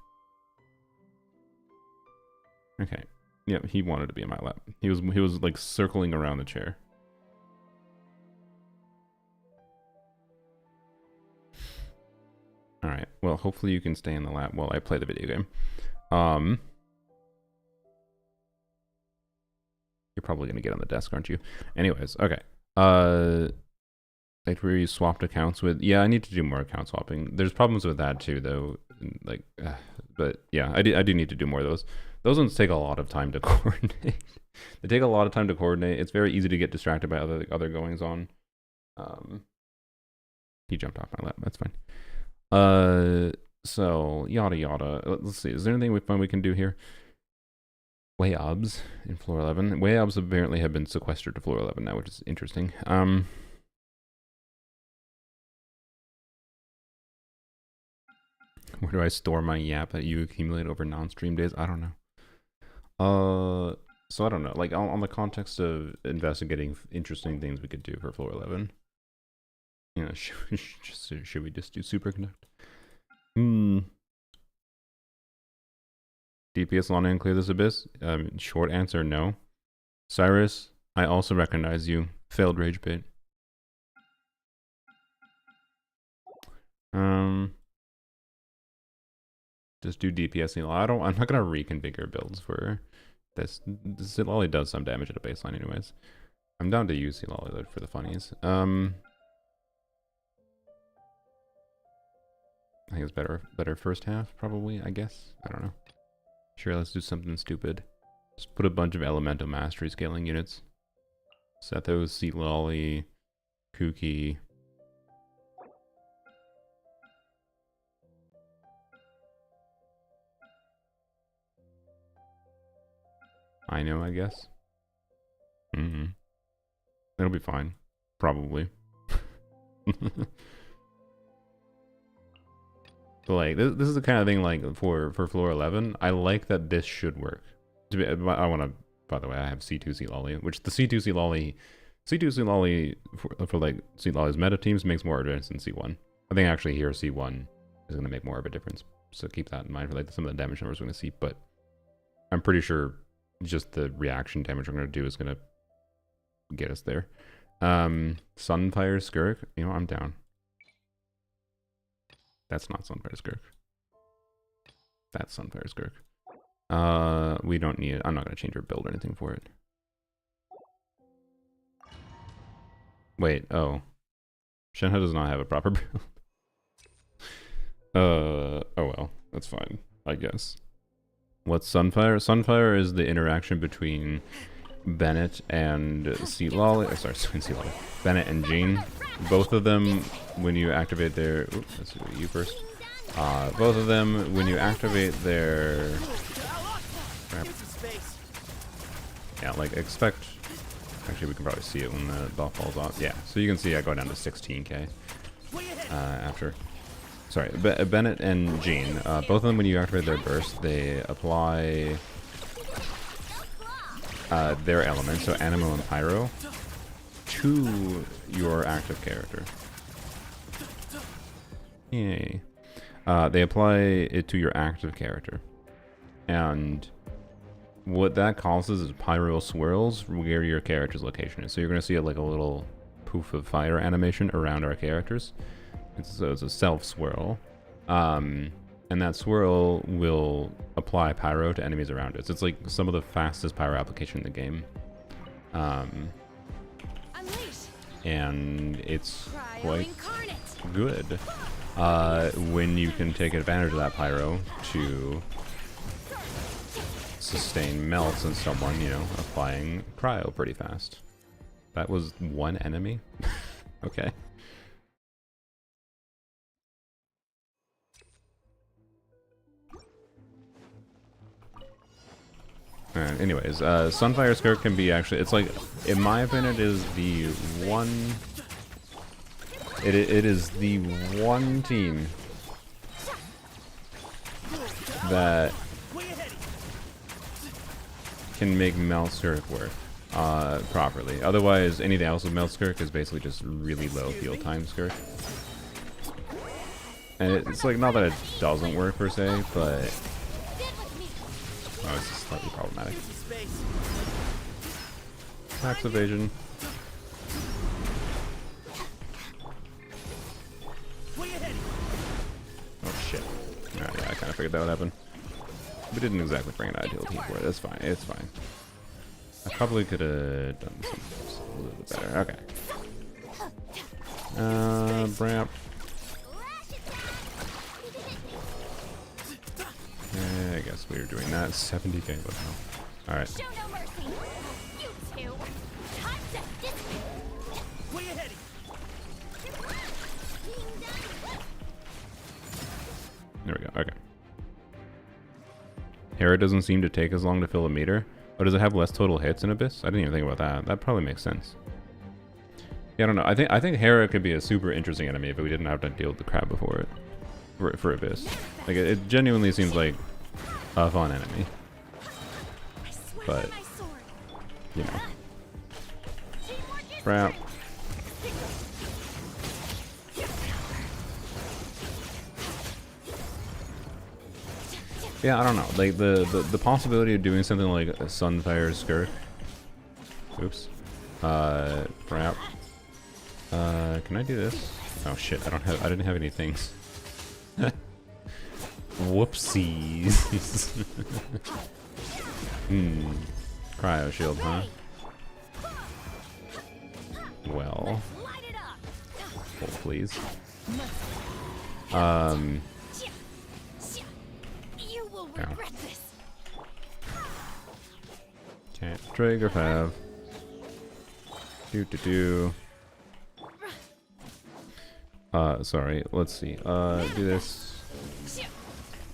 Speaker 1: Okay. Yep, he wanted to be in my lap. He was like circling around the chair. All right. Well, hopefully you can stay in the lap while I play the video game. You're probably gonna get on the desk, aren't you? Anyways, okay. Like where you swapped accounts with. Yeah, I need to do more account swapping. There's problems with that too, though. Like, but yeah, I do need to do more of those. Those ones take a lot of time to coordinate. They take a lot of time to coordinate. It's very easy to get distracted by other goings on. He jumped off my lap. That's fine. So yada yada. Let's see. Is there anything fun we can do here? Way-obs in floor 11. Way-obs apparently have been sequestered to floor 11 now, which is interesting. Where do I store my yap that you accumulate over non-stream days? I don't know. So I don't know. Like on the context of investigating interesting things we could do for floor 11. You know, should we just do superconduct? DPS long and clear this abyss? Short answer, no. Cyrus, I also recognize you. Failed rage bait. Just do DPS. I'm not gonna reconfigure builds for this. Silali does some damage at a baseline anyways. I'm down to use Silali for the funnies. I think it's better first half, probably, I guess. I don't know. Sure, let's do something stupid. Just put a bunch of Elemental Mastery scaling units. Sethos, Silali, Kuki. I know, I guess. It'll be fine. Probably. But like this is the kind of thing like for floor 11. I like that this should work. I want to. By the way, I have C2 Silali, which the C2 Silali for like Silali's meta teams makes more difference than C1. I think actually here C1 is going to make more of a difference. So keep that in mind for like some of the damage numbers we're going to see. But I'm pretty sure just the reaction damage we're going to do is going to get us there. Sunfire Skirk, you know, I'm down. That's not Sunfire Skirk. That's Sunfire Skirk. We don't need it. I'm not going to change our build or anything for it. Wait, oh. Shenhe does not have a proper build. Oh well, that's fine, I guess. What's Sunfire? Sunfire is the interaction between Bennett and Silali. Sorry, Silali. Bennett and Jean. Both of them, when you activate their... Oops, let's do you first. Both of them, when you activate their... Yeah, like expect... Actually, we can probably see it when the ball falls off. Yeah, so you can see I go down to 16k after. Sorry, Bennett and Jean, both of them when you activate their burst, they apply their elements, so Animo and Pyro, to your active character. Yay. They apply it to your active character. And what that causes is pyro swirls where your character's location is. So you're going to see like a little poof of fire animation around our characters. So it's a self swirl. And that swirl will apply pyro to enemies around it. So it's like some of the fastest pyro application in the game. And it's quite good when you can take advantage of that pyro to sustain melts on someone, you know, applying cryo pretty fast. That was one enemy? Okay. Anyways, Sunfire Skirt can be actually, it's like, in my opinion, it is the one... It is the one team that can make Melskirk work properly. Otherwise, anything else with Melskirk is basically just really low field time Skirk. And it's like, not that it doesn't work per se, but... Oh, it's slightly problematic. Tax evasion. Oh shit. Alright, yeah, I kind of figured that would happen. We didn't exactly bring an ideal team for it. That's fine. It's fine. I probably could have done something a little bit better. Okay. Bramp. I guess we were doing that. 70k. Alright. There we go. Okay. Hera doesn't seem to take as long to fill a meter. Oh, does it have less total hits in Abyss? I didn't even think about that. That probably makes sense. Yeah, I don't know. I think Hera could be a super interesting enemy if we didn't have to deal with the crab before it. For Abyss. Like, it genuinely seems like a fun enemy. But, you know. Crap. Yeah, I don't know. Like, the possibility of doing something like a Sunfire Skirt. Oops. Crap. Can I do this? Oh shit, I didn't have any things. Whoopsies. Cryo shield, huh? Well. Hold, please. Yeah. Can't trigger Fav. Do. Sorry, let's see. Do this.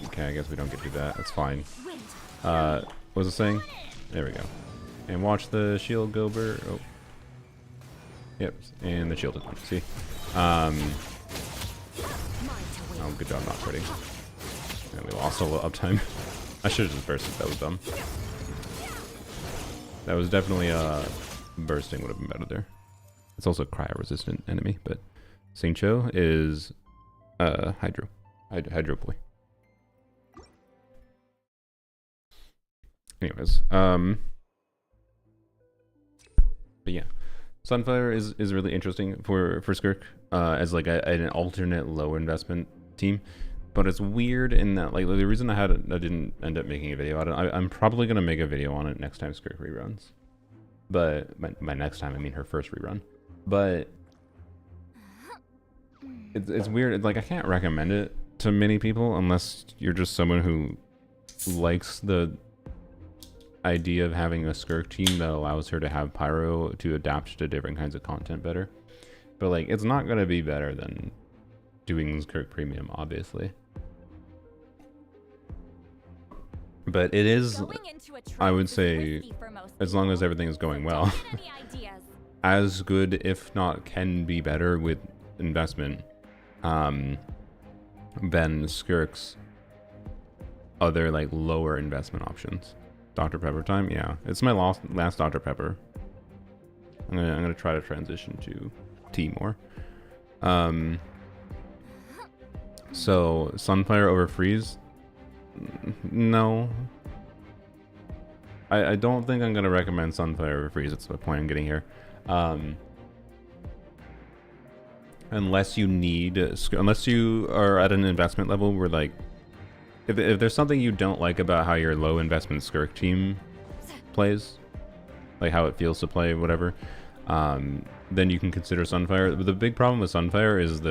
Speaker 1: Okay, I guess we don't get to do that. That's fine. What was it saying? There we go. And watch the shield go Oh. Yep, and the shield is on. See? Oh, good job not quitting. And we lost a little uptime. I should have just bursted. That was dumb. That was definitely, bursting would have been better there. It's also a cryo-resistant enemy, but Singcho is, Hydro Boy. Anyways, but yeah, Sunfire is really interesting for Skirk as like an alternate low investment team, but it's weird in that like the reason I didn't end up making a video on it. I'm probably gonna make a video on it next time Skirk reruns, but by next time I mean her first rerun. But it's weird. Like I can't recommend it to many people unless you're just someone who likes the idea of having a Skirk team that allows her to have pyro to adapt to different kinds of content better. But like it's not gonna be better than doing Skirk premium, obviously. But it is,
Speaker 3: Going into a
Speaker 1: I would
Speaker 3: trance is
Speaker 1: say,
Speaker 3: risky for most
Speaker 1: as long
Speaker 3: people,
Speaker 1: as everything is going
Speaker 3: so
Speaker 1: well,
Speaker 3: don't get any ideas.
Speaker 1: as good, if not can be better with investment, than Skirk's other like lower investment options. Dr. Pepper time? Yeah. It's my last Dr. Pepper. I'm gonna try to transition to tea more. So Sunfire over Freeze? No. I don't think I'm gonna recommend Sunfire over Freeze. That's the point I'm getting here. Unless you need, unless you are at an investment level where like, if there's something you don't like about how your low investment Skirk team plays, like how it feels to play, whatever, then you can consider Sunfire. But the big problem with Sunfire is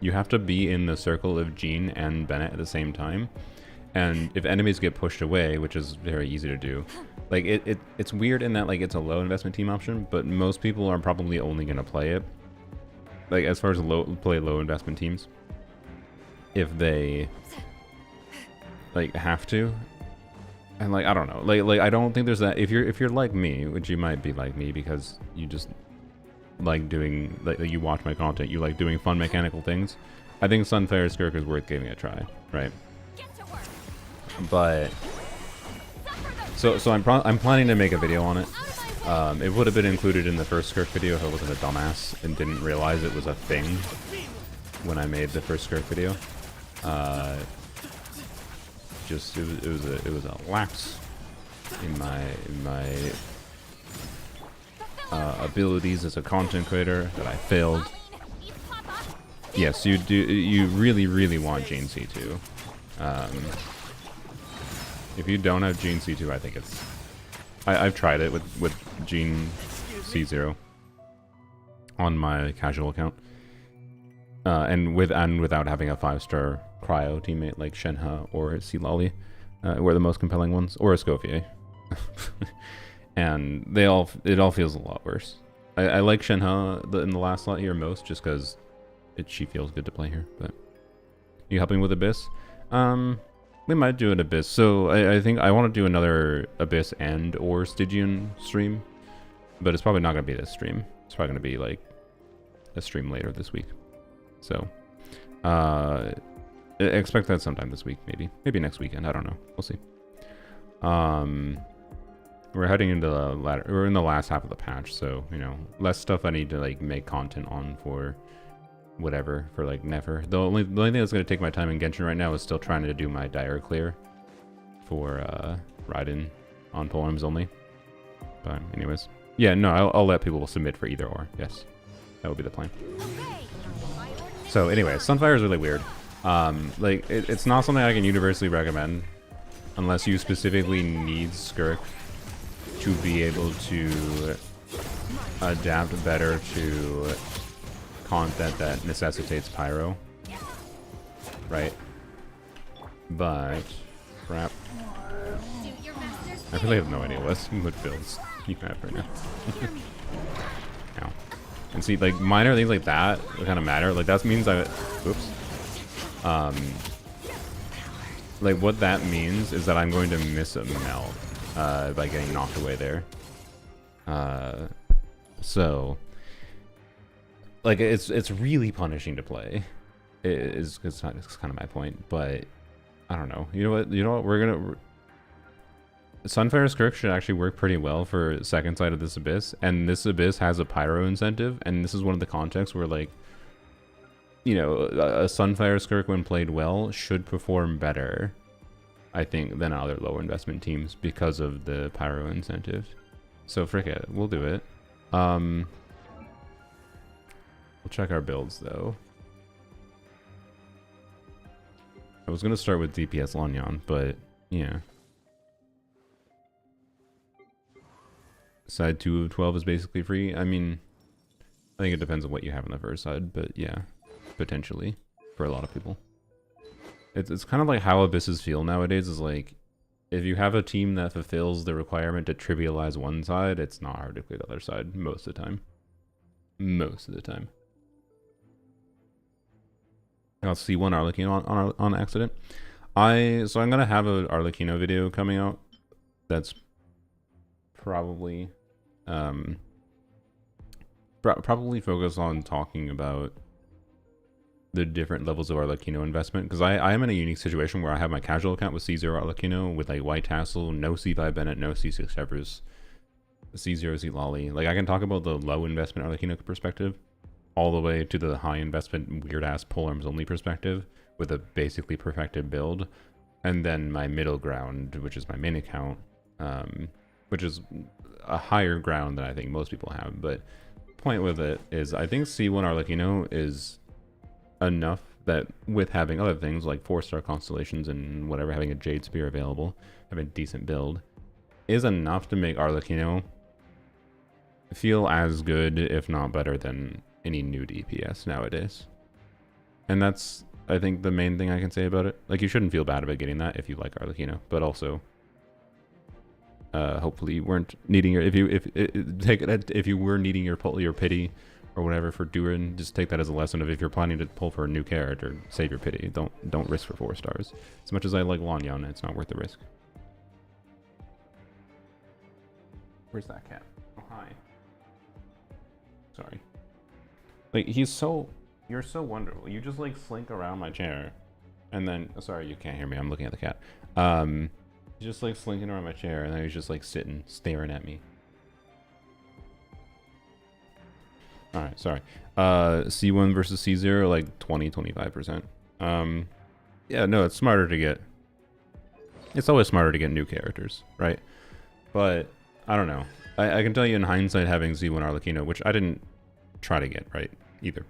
Speaker 1: you have to be in the circle of Jean and Bennett at the same time. And if enemies get pushed away, which is very easy to do, like it's weird in that like it's a low investment team option, but most people are probably only gonna play it, like as far as play low investment teams, if they like have to. And like I don't know, like I don't think there's that. If you're like me, which you might be like me because you just like doing, like you watch my content, you like doing fun mechanical things, I think Sunfire Skirk is worth giving it a try, right? But so I'm planning to make a video on it. It would have been included in the first Skirk video if I wasn't a dumbass and didn't realize it was a thing when I made the first Skirk video. Just it was a lapse in my abilities as a content creator that I failed. Yes, you really want Gene C2. If you don't have Gene C2, I think it's... I've tried it with Gene C0 on my casual account. And without having a 5-star cryo teammate like Shenhe or Silali, were the most compelling ones, or Escoffier. And it all feels a lot worse. I like Shenhe in the last slot here most, just because she feels good to play here. But you helping with Abyss? We might do an Abyss. So I think I want to do another Abyss and or Stygian stream, but it's probably not going to be this stream. It's probably going to be like a stream later this week. So expect that sometime this week, maybe next weekend. I don't know. We'll see. We're heading into we're in the last half of the patch, so you know, less stuff I need to like make content on for whatever, for like never. The only thing that's going to take my time in Genshin right now is still trying to do my dire clear for Raiden on poems only. But anyways, yeah, no, I'll let people submit for either or. Yes, that would be the plan. So anyways, Sunfire is really weird. Like it's not something I can universally recommend unless you specifically need Skirk to be able to adapt better to content that necessitates pyro, right? But crap, I really have no idea what builds you have right now. Ow. And see, like minor things like that kind of matter. Like that means oops. Like what that means is that I'm going to miss a melt by getting knocked away there. So like it's really punishing to play. It's kind of my point, but I don't know. You know what? We're gonna Sunfire Skirk should actually work pretty well for second side of this Abyss, and this Abyss has a pyro incentive, and this is one of the contexts where like, you know, a Sunfire Skirk when played well should perform better, I think, than other lower investment teams because of the pyro incentive. So frick it, we'll do it. We'll check our builds though. I was gonna start with DPS Lanyan, but yeah. Side 2 of 12 is basically free. I mean, I think it depends on what you have on the first side, but yeah, potentially for a lot of people. It's kind of like how Abysses feel nowadays, is like, if you have a team that fulfills the requirement to trivialize one side, it's not hard to clear the other side most of the time. Most of the time. I'll see one Arlequin on accident. So I'm gonna have a Arlecchino video coming out. That's probably probably focus on talking about the different levels of Arlecchino investment, because I am in a unique situation where I have my casual account with C0 Arlecchino with like White Tassel, no C5 Bennett, no C6 Shepherds, C0 Z Lolly. Like I can talk about the low investment Arlecchino perspective all the way to the high investment weird ass polearms only perspective with a basically perfected build, and then my middle ground, which is my main account, which is a higher ground than I think most people have. But point with it is I think C1 Arlecchino is enough that with having other things like 4-star constellations and whatever, having a Jade Spear available, having a decent build, is enough to make Arlecchino feel as good, if not better, than any new DPS nowadays. And that's, I think, the main thing I can say about it. Like, you shouldn't feel bad about getting that if you like Arlecchino, but also hopefully you weren't needing your, if you were needing your pity or whatever for doing, just take that as a lesson of if you're planning to pull for a new character, save your pity. Don't risk for 4 stars. As much as I like Lanyon, it's not worth the risk. Where's that cat? Oh, hi. Sorry. Like, you're so wonderful. You just like slink around my chair and then, oh, sorry, you can't hear me. I'm looking at the cat. He's just like slinking around my chair and then he's just like sitting, staring at me. Alright, sorry. C1 versus C0, like 20-25%. Yeah, no, it's smarter to get... It's always smarter to get new characters, right? But, I don't know. I can tell you in hindsight, having Z1 Arlecchino, which I didn't try to get, right, either.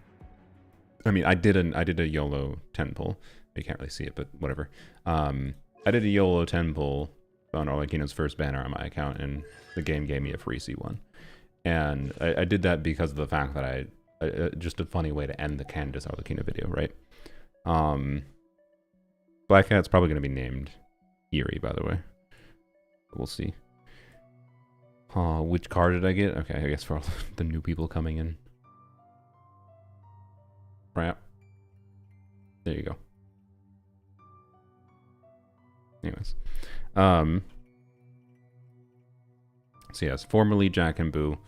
Speaker 1: I mean, I did a YOLO 10 pull. You can't really see it, but whatever. I did a YOLO 10 pull on Arlecchino's first banner on my account, and the game gave me a free C1. And I did that because of the fact that just a funny way to end the Candace Arlecchino video, right? Black Cat's probably going to be named Eerie, by the way. We'll see. Which card did I get? Okay, I guess for all the new people coming in. Right. There you go. Anyways. So yes, formerly Jack and Boo,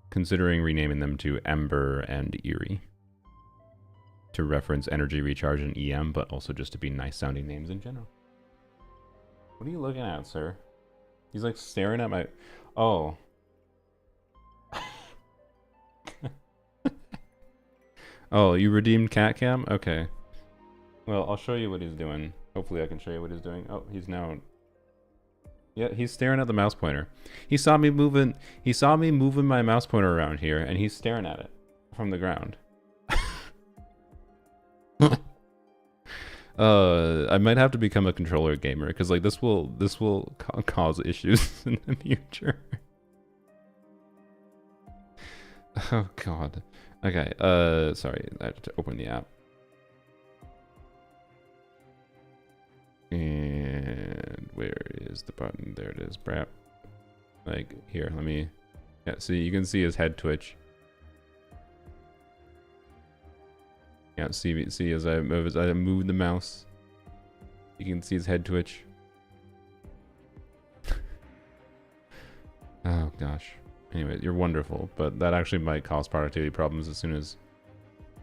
Speaker 1: considering renaming them to Ember and Eerie to reference energy recharge and EM, but also just to be nice sounding names in general. What are you looking at, sir? He's like staring at my... Oh. Oh, you redeemed Cat Cam? Okay. Well, I'll show you what he's doing. Hopefully I can show you what he's doing. Oh, he's now... Yeah, he's staring at the mouse pointer. He saw me moving my mouse pointer around here, and he's staring at it from the ground. I might have to become a controller gamer, because like this will cause issues in the future. Oh god. Okay, sorry, I have to open the app. And where is the button? There it is, brap. Like, here, let me... Yeah, see, you can see his head twitch. Yeah, see as I move the mouse, you can see his head twitch. Oh, gosh. Anyway, you're wonderful, but that actually might cause productivity problems as soon as,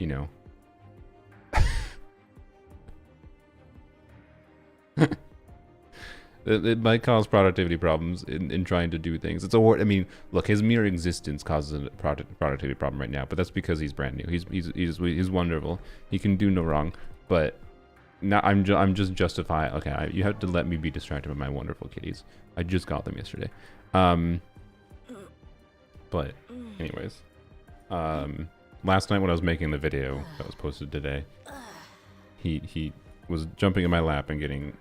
Speaker 1: you know... It might cause productivity problems in trying to do things. It's a I mean, look, his mere existence causes a productivity problem right now, but that's because he's brand new. He's wonderful. He can do no wrong. But now I'm just justifying. Okay, you have to let me be distracted by my wonderful kitties. I just got them yesterday. But anyways, last night when I was making the video that was posted today, he was jumping in my lap and getting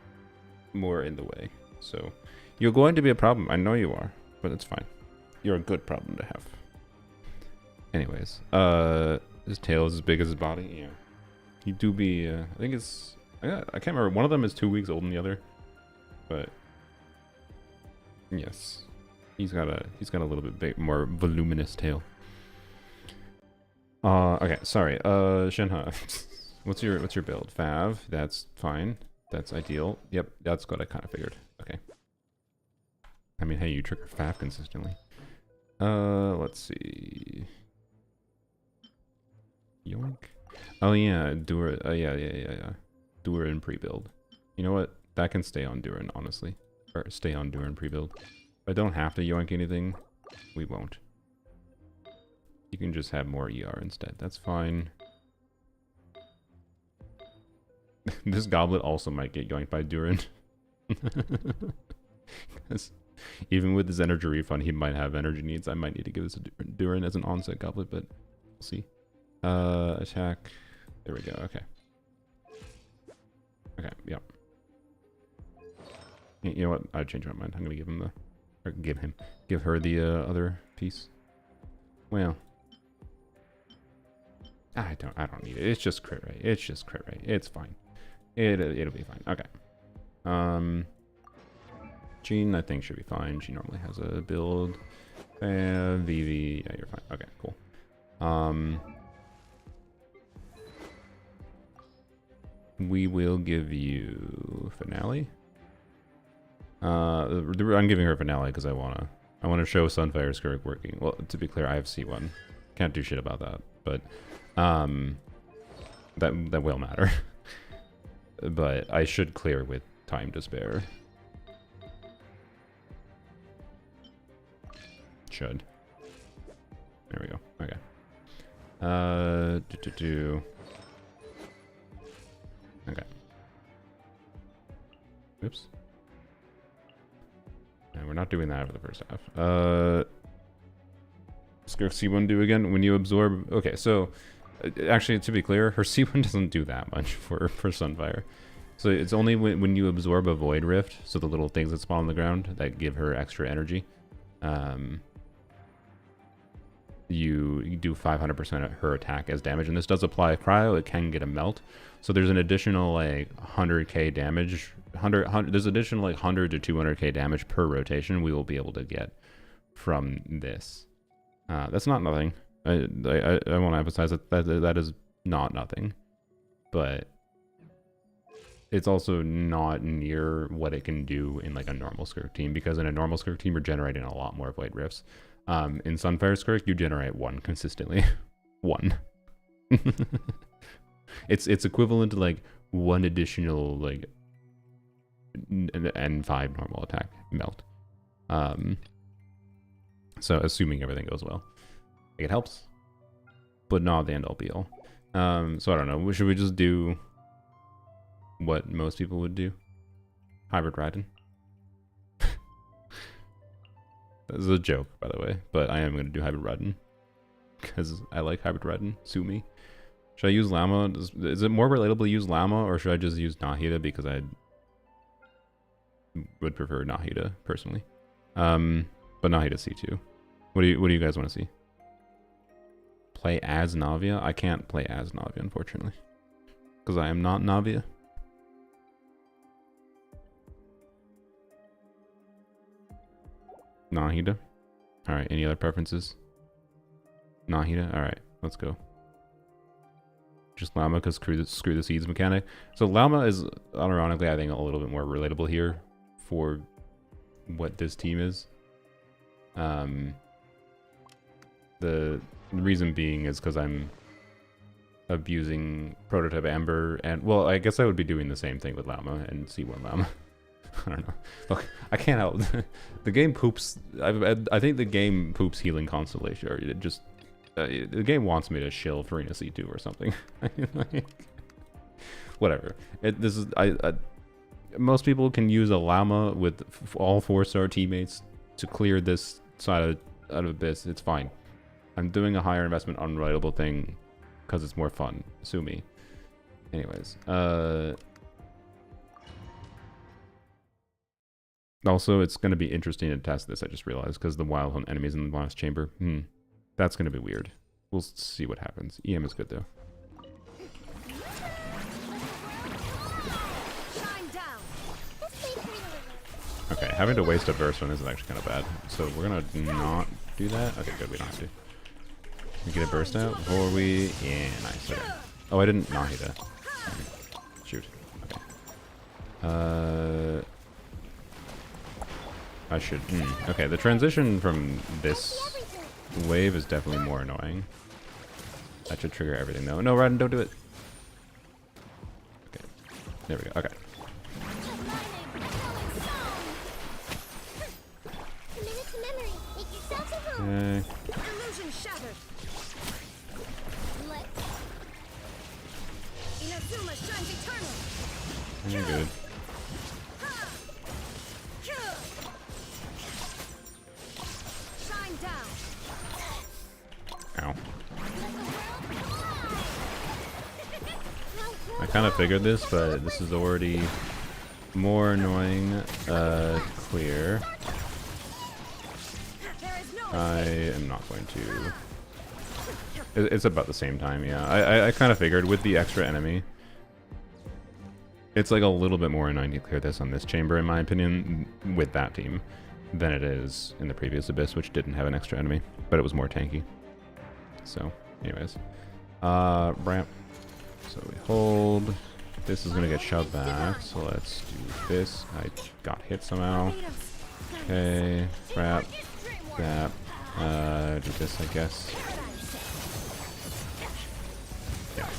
Speaker 1: more in the way. So you're going to be a problem. I know you are, but it's fine. You're a good problem to have. Anyways, his tail is as big as his body. Yeah, he do be. I think it's. I can't remember. One of them is 2 weeks older than the other, but yes, he's got a little bit more voluminous tail. Okay, sorry. Shenhe, what's your build? Fav, that's fine. That's ideal. Yep, that's what I kind of figured. Okay. I mean, hey, you trigger FAP consistently. Let's see. Yoink. Oh yeah, Dura. Yeah. Durin pre-build. You know what? That can stay on Durin, honestly. Or stay on Durin pre-build. If I don't have to yoink anything, we won't. You can just have more ER instead. That's fine. This goblet also might get yoinked by Durin. Even with his energy refund, he might have energy needs. I might need to give this a Durin as an onset goblet, but we'll see. Attack. There we go. Okay. Okay, yep. You know what? I'd change my mind. I'm gonna give him the... Or give her the other piece. Well... I don't need it. It's just crit rate. It's just crit rate. It's fine. It'll be fine. Okay. Jean, I think should be fine. She normally has a build. Vivi, yeah, you're fine. Okay, cool. We will give you Finale. I'm giving her Finale because I wanna show Sunfire Skirk working. Well, to be clear, I have C1. Can't do shit about that, but that will matter. But I should clear with time to spare. Should. There we go. Okay. Okay. Oops. And we're not doing that for the first half. Skirk C1 do again when you absorb. Okay, so actually, to be clear, her C1 doesn't do that much for Sunfire. So it's only when you absorb a Void Rift, so the little things that spawn on the ground that give her extra energy. You do 500% of her attack as damage, and this does apply cryo. It can get a melt, so there's an additional like 100k damage. There's additional like 100 to 200k damage per rotation we will be able to get from this. That's not nothing. I want to emphasize that is not nothing, but it's also not near what it can do in like a normal Skirk team, because in a normal Skirk team you're generating a lot more Void Rifts. In Sunfire Skirk you generate one consistently. One. It's equivalent to like one additional like N5 normal attack melt. So assuming everything goes well, like, it helps, but not the end all be all. So I don't know. Should we just do what most people would do? Hybrid Raiden. This is a joke, by the way, but I am going to do Hybrid Raiden because I like Hybrid Raiden. Sue me. Should I use Llama? Is it more relatable to use Llama, or should I just use Nahida, because I would prefer Nahida personally? But Nahida C2. What do you guys want to see? Play as Navia? I can't play as Navia, unfortunately, because I am not Navia. Nahida. Alright, any other preferences? Nahida? Alright, let's go. Just Llama because screw the seeds mechanic. So Llama is, unironically, I think a little bit more relatable here for what this team is. The reason being is because I'm abusing Prototype Amber, and, well, I guess I would be doing the same thing with Llama and C1 Llama. I don't know. Look, I can't help. The game poops. I think the game poops Healing Constellation, or it just the game wants me to shill Farina C2 or something. Like, whatever. This is most people can use a Llama with all 4-star teammates to clear this side out of Abyss. It's fine. I'm doing a higher investment unrelatable thing because it's more fun. Sue me. Anyways, also, it's going to be interesting to test this, I just realized, because the Wild Hunt enemies in the last chamber. That's going to be weird. We'll see what happens. EM is good, though. Okay, having to waste a burst one is actually kind of bad. So we're going to not do that. Okay, good, we don't have to. We get a burst out before we... Yeah, nice. Okay. Oh, I didn't Nahida. Shoot. Okay. I should... okay, the transition from this wave is definitely more annoying. That should trigger everything, though. No, Raiden, don't do it. Okay, there we go. Okay. Okay.
Speaker 2: Illusion shattered. Inazuma shines eternal.
Speaker 1: You're good.
Speaker 2: Shine down.
Speaker 1: Ow. I kind of figured this, but this is already more annoying. Clear. I am not going to. It's about the same time, yeah. I kind of figured with the extra enemy. It's like a little bit more annoying to clear this on this chamber, in my opinion, with that team, than it is in the previous Abyss, which didn't have an extra enemy, but it was more tanky. So, anyways. Ramp. So we hold. This is going to get shoved back, so let's do this. I got hit somehow. Okay, wrap. That. Do this, I guess. Yeah.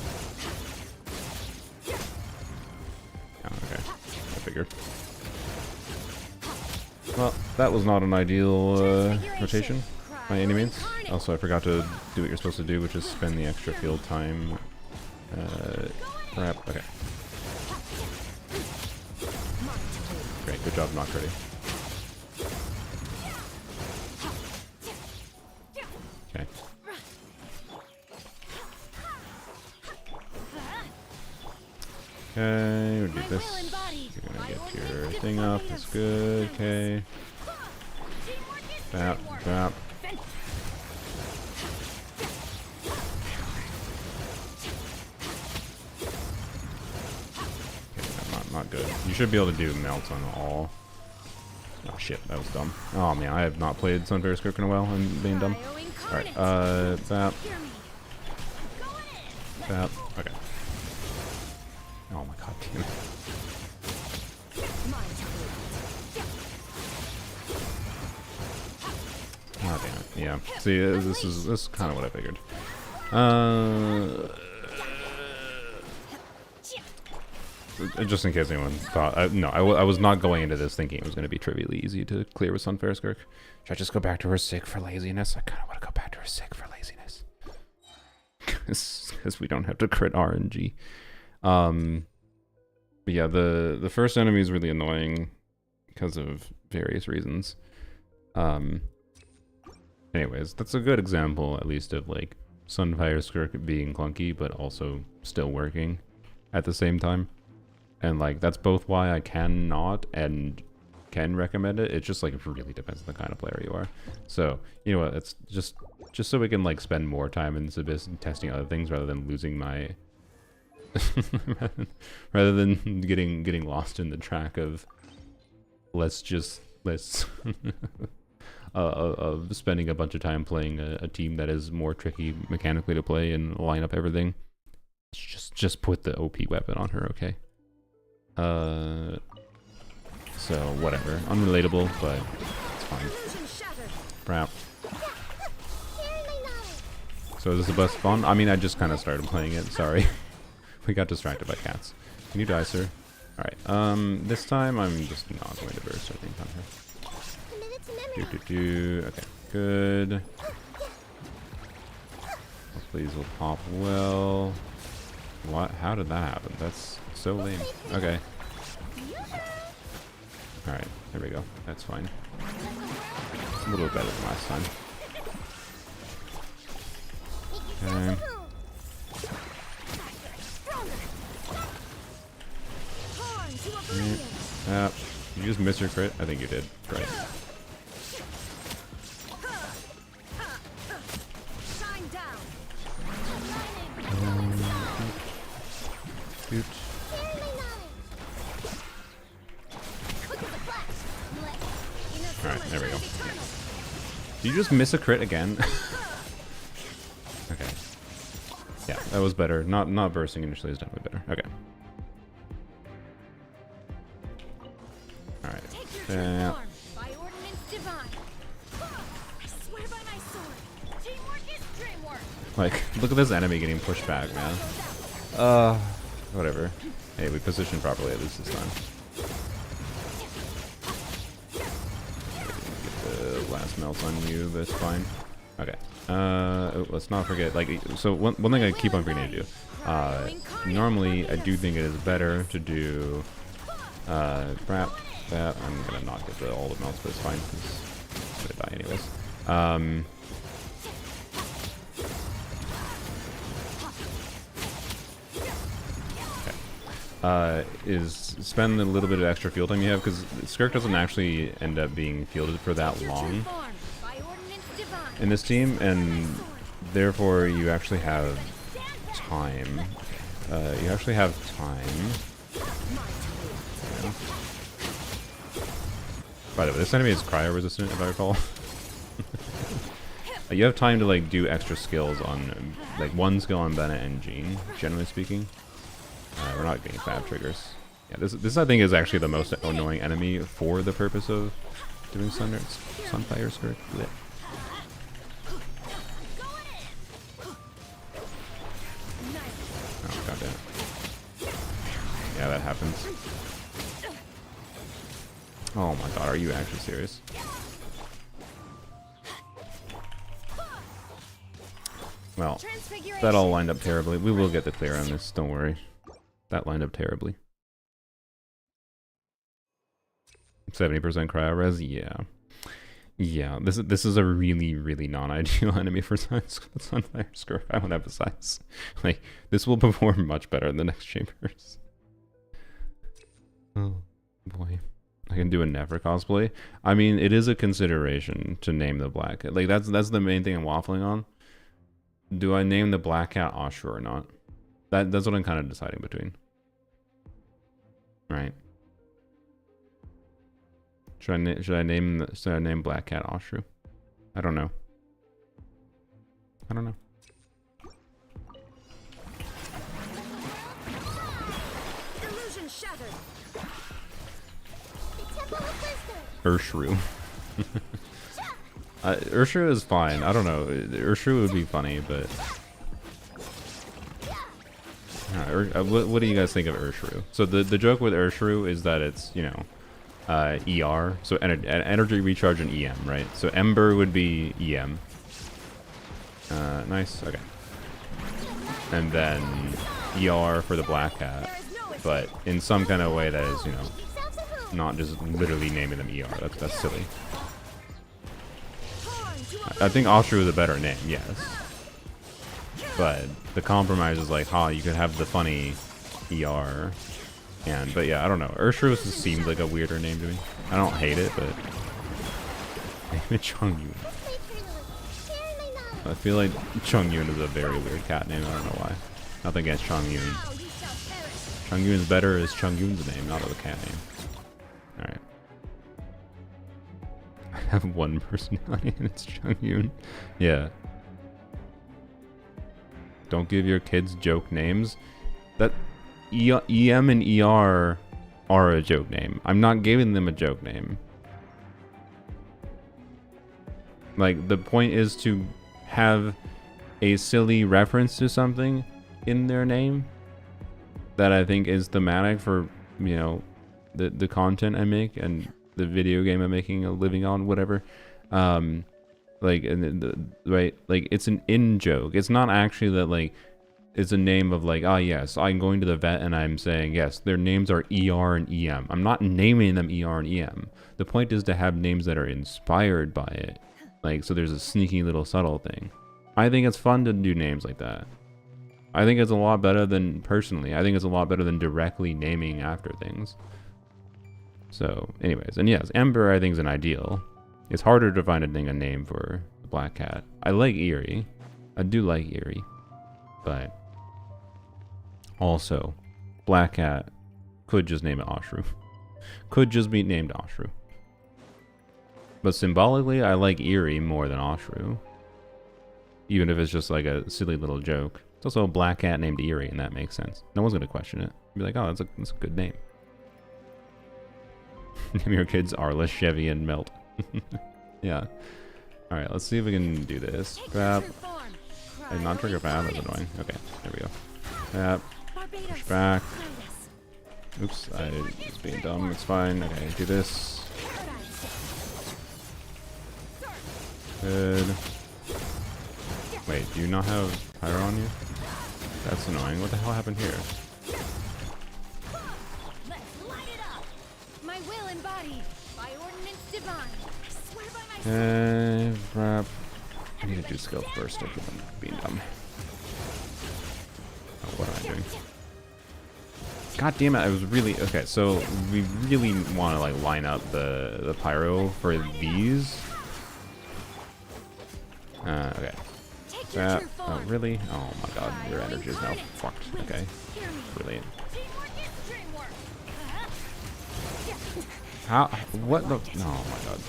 Speaker 1: Oh, okay. I figured. Well, that was not an ideal rotation by any means. Also, I forgot to do what you're supposed to do, which is spend the extra field time. Wrap. Okay. Great. Good job, not ready. Okay. Okay, we'll do this. You're gonna get your thing up. That's good. Okay. Bap, bap. Not good. You should be able to do melt on all. Oh shit, that was dumb. Oh man, I have not played Sunfair Skirk in a while. I'm being dumb. Alright, bap. Bap. Okay. Oh my god, damn it. Oh damn it. Yeah. See, this is kind of what I figured. Just in case anyone thought, no, I was not going into this thinking it was going to be trivially easy to clear with Sunfair Skirk. Should I just go back to her sick for laziness? I kind of want to go back to her sick for laziness. Because we don't have to crit RNG. But yeah, the first enemy is really annoying because of various reasons. Anyways, that's a good example, at least, of like Sunfire Skirk being clunky, but also still working at the same time. And like that's both why I cannot and can recommend it. It just like it really depends on the kind of player you are. So you know what? It's just so we can like spend more time in this Abyss and testing other things rather than losing my rather than getting lost in the track of let's of spending a bunch of time playing a team that is more tricky mechanically to play and line up everything. Just put the OP weapon on her, okay? So whatever, unrelatable, but it's fine. Crap. So is this a bus spawn? I mean, I just kind of started playing it. Sorry, we got distracted by cats. Can you die, sir? All right. This time I'm just not going to burst. I think on her. Okay, good. Hopefully these will pop well. What? How did that happen? That's so lame. Okay. Alright, there we go. That's fine. A little bit better than last time. Okay. Did you just miss your crit? I think you did. Right. Shoot. Alright, there we go. Did you just miss a crit again? Okay. Yeah, that was better. Not bursting initially is definitely better. Okay. Alright.
Speaker 3: Take your true form by ordinance divine. I swear by my sword. Teamwork is dreamwork.
Speaker 1: Like, look at this enemy getting pushed back, man. Whatever. Hey, we positioned properly at least this time. Get the last melt on you, but it's fine. Okay. Let's not forget, like, so one thing I keep on forgetting to do. Normally, I do think it is better to do, crap, that. I'm gonna not get all the melts, but it's fine, because I'm gonna die anyways. Is spend a little bit of extra field time you have, because Skirk doesn't actually end up being fielded for that long in this team, and therefore you actually have time. You actually have time. Yeah. By the way, this enemy is cryo resistant, if I recall. You have time to like do extra skills on like one skill on Bennett and Jean, generally speaking. We're not getting fab triggers. Yeah, this I think is actually the most annoying enemy for the purpose of doing Sunfire Skirk. Blech. Oh, goddamn. Yeah, that happens. Oh my god, are you actually serious? Well, that all lined up terribly. We will get the clear on this, don't worry. That lined up terribly. 70% cryo res, yeah. Yeah, this is a really, really non-ideal enemy for Sunfire Skirk, I would emphasize. Like, this will perform much better in the next chambers. Oh, boy. I can do a Never cosplay. I mean, it is a consideration to name the Black Cat. Like, that's the main thing I'm waffling on. Do I name the Black Cat Ashura or not? That's what I'm kind of deciding between. Right. Should I name Black Cat Ashura? I don't know. I don't know.
Speaker 3: Illusion shattered.
Speaker 1: Urshru. Urshru is fine. I don't know. Urshru would be funny, but what do you guys think of Urshru? So the joke with Urshru is that it's, you know, ER, so energy recharge and EM, right? So Ember would be EM. Nice. Okay. And then ER for the Black Cat, but in some kind of way that is, you know, not just literally naming them ER. That's silly. I think Ashura is a better name, yes. But the compromise is like, you could have the funny ER. But yeah, I don't know. Urshru seems like a weirder name to me. I don't hate it, but name it Chongyun. I feel like Chongyun is a very weird cat name. I don't know why. Nothing against Chongyun. Chongyun's better is Chongyun's name, not the cat name. Alright. I have one personality and it's Chongyun. Yeah. Don't give your kids joke names. That EM and ER are a joke name. I'm not giving them a joke name. Like, the point is to have a silly reference to something in their name that I think is thematic for, you know, the content I make and the video game I'm making a living on, whatever. Like, right, like, it's an in joke. It's not actually that, like, it's a name of like, yes, I'm going to the vet and I'm saying, yes, their names are ER and EM. I'm not naming them ER and EM. The point is to have names that are inspired by it. Like, so there's a sneaky little subtle thing. I think it's fun to do names like that. I think it's a lot better than, personally, I think it's a lot better than directly naming after things. So, anyways, and yes, Ember I think is an ideal. It's harder to find a name for the Black Cat. I like Eerie. I do like Eerie. But also, Black Cat could just name it Ashru. Could just be named Ashru. But symbolically, I like Eerie more than Ashru. Even if it's just like a silly little joke. It's also a Black Cat named Eerie, and that makes sense. No one's going to question it. Be like, oh, that's a good name. Name your kids Arliss, Chevy, and Melt. Yeah. Alright, let's see if we can do this. Grab. Hey, not trigger fab, that's annoying. Okay, there we go. Grab. Push back. Oops, I was being dumb. It's fine. Okay, do this. Good. Wait, do you not have pyro on you? That's annoying. What the hell happened here?
Speaker 3: My will embodied by ordinance divine. Swear by my
Speaker 1: Crap. I need to do skill first. I keep on being dumb. Oh, what am I doing? God damn it! I was really okay. So we really want to like line up the pyro for these. Okay. That. Oh really? Oh my God! Your energy is now fucked. Okay. Brilliant. How? What the? Oh my God.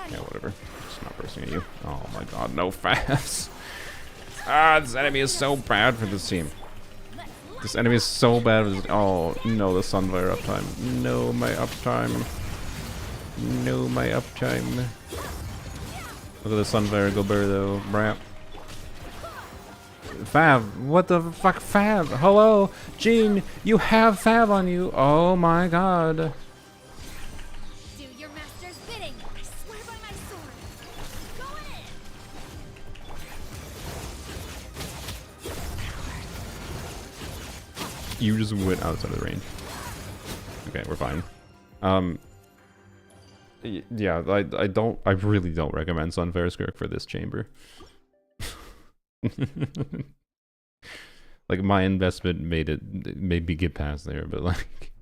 Speaker 1: Yeah, whatever. Just not bursting at you. Oh my God, no fast. Ah, this enemy is so bad for this team. This enemy is so bad for this. Oh no, the Sunfire uptime. No, my uptime. No, my uptime. Look at the Sunfire go burr though. Brap. Fab, what the fuck, Fab? Hello, Gene, you have Fab on you. Oh my God. You just went outside of the range. Okay, we're fine. Yeah, I really don't recommend Sunfire Skirk for this chamber. Like my investment made me get past there, but like,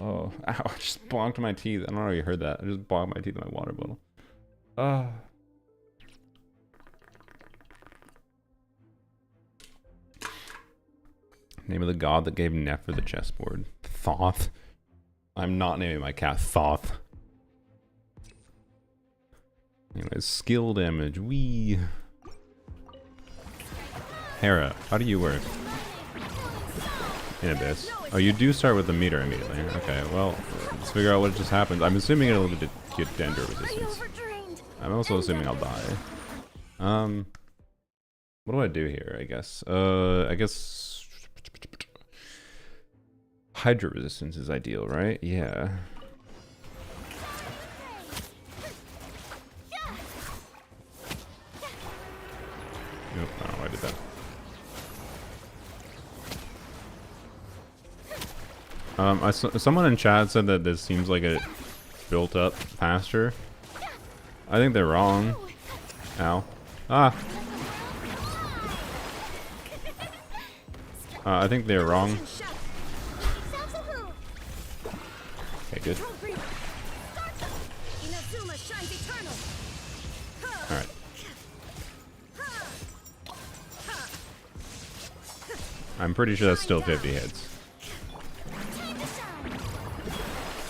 Speaker 1: oh, ow! I just bonked my teeth. I don't know if you heard that. I just bonked my teeth in my water bottle. Name of the god that gave Nefer the chessboard. Thoth. I'm not naming my cat Thoth. Anyways, skill damage. Wee. Hera, how do you work? In Abyss. Oh, you do start with the meter immediately. Okay, well, let's figure out what just happened. I'm assuming it'll get Dender resistance. I'm also assuming I'll die. What do I do here, I guess? I guess Hydra resistance is ideal, right? Yeah. Nope, I don't know why I did that. Someone in chat said that this seems like it built up faster. I think they're wrong. Ow. Ah! I think they're wrong. Okay, good. Alright. I'm pretty sure that's still 50 hits.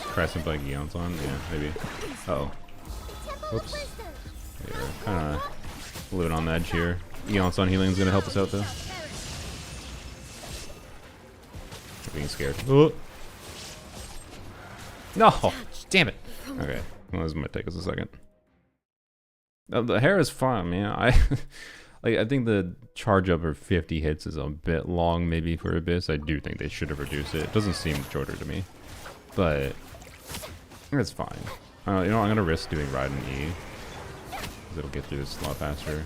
Speaker 1: Crescent by Geon's on? Yeah, maybe. Uh-oh. Whoops. Yeah, we're kinda living on the edge here. Eon's on healing is gonna help us out though. I'm being scared. Oh. No! Damn it! Okay. Well, this might take us a second. The hair is fun, man. I think the charge up for 50 hits is a bit long, maybe for Abyss. I do think they should have reduced it. It doesn't seem shorter to me, but it's fine. You know, I'm gonna risk doing Ride and E, because it'll get through this a lot faster.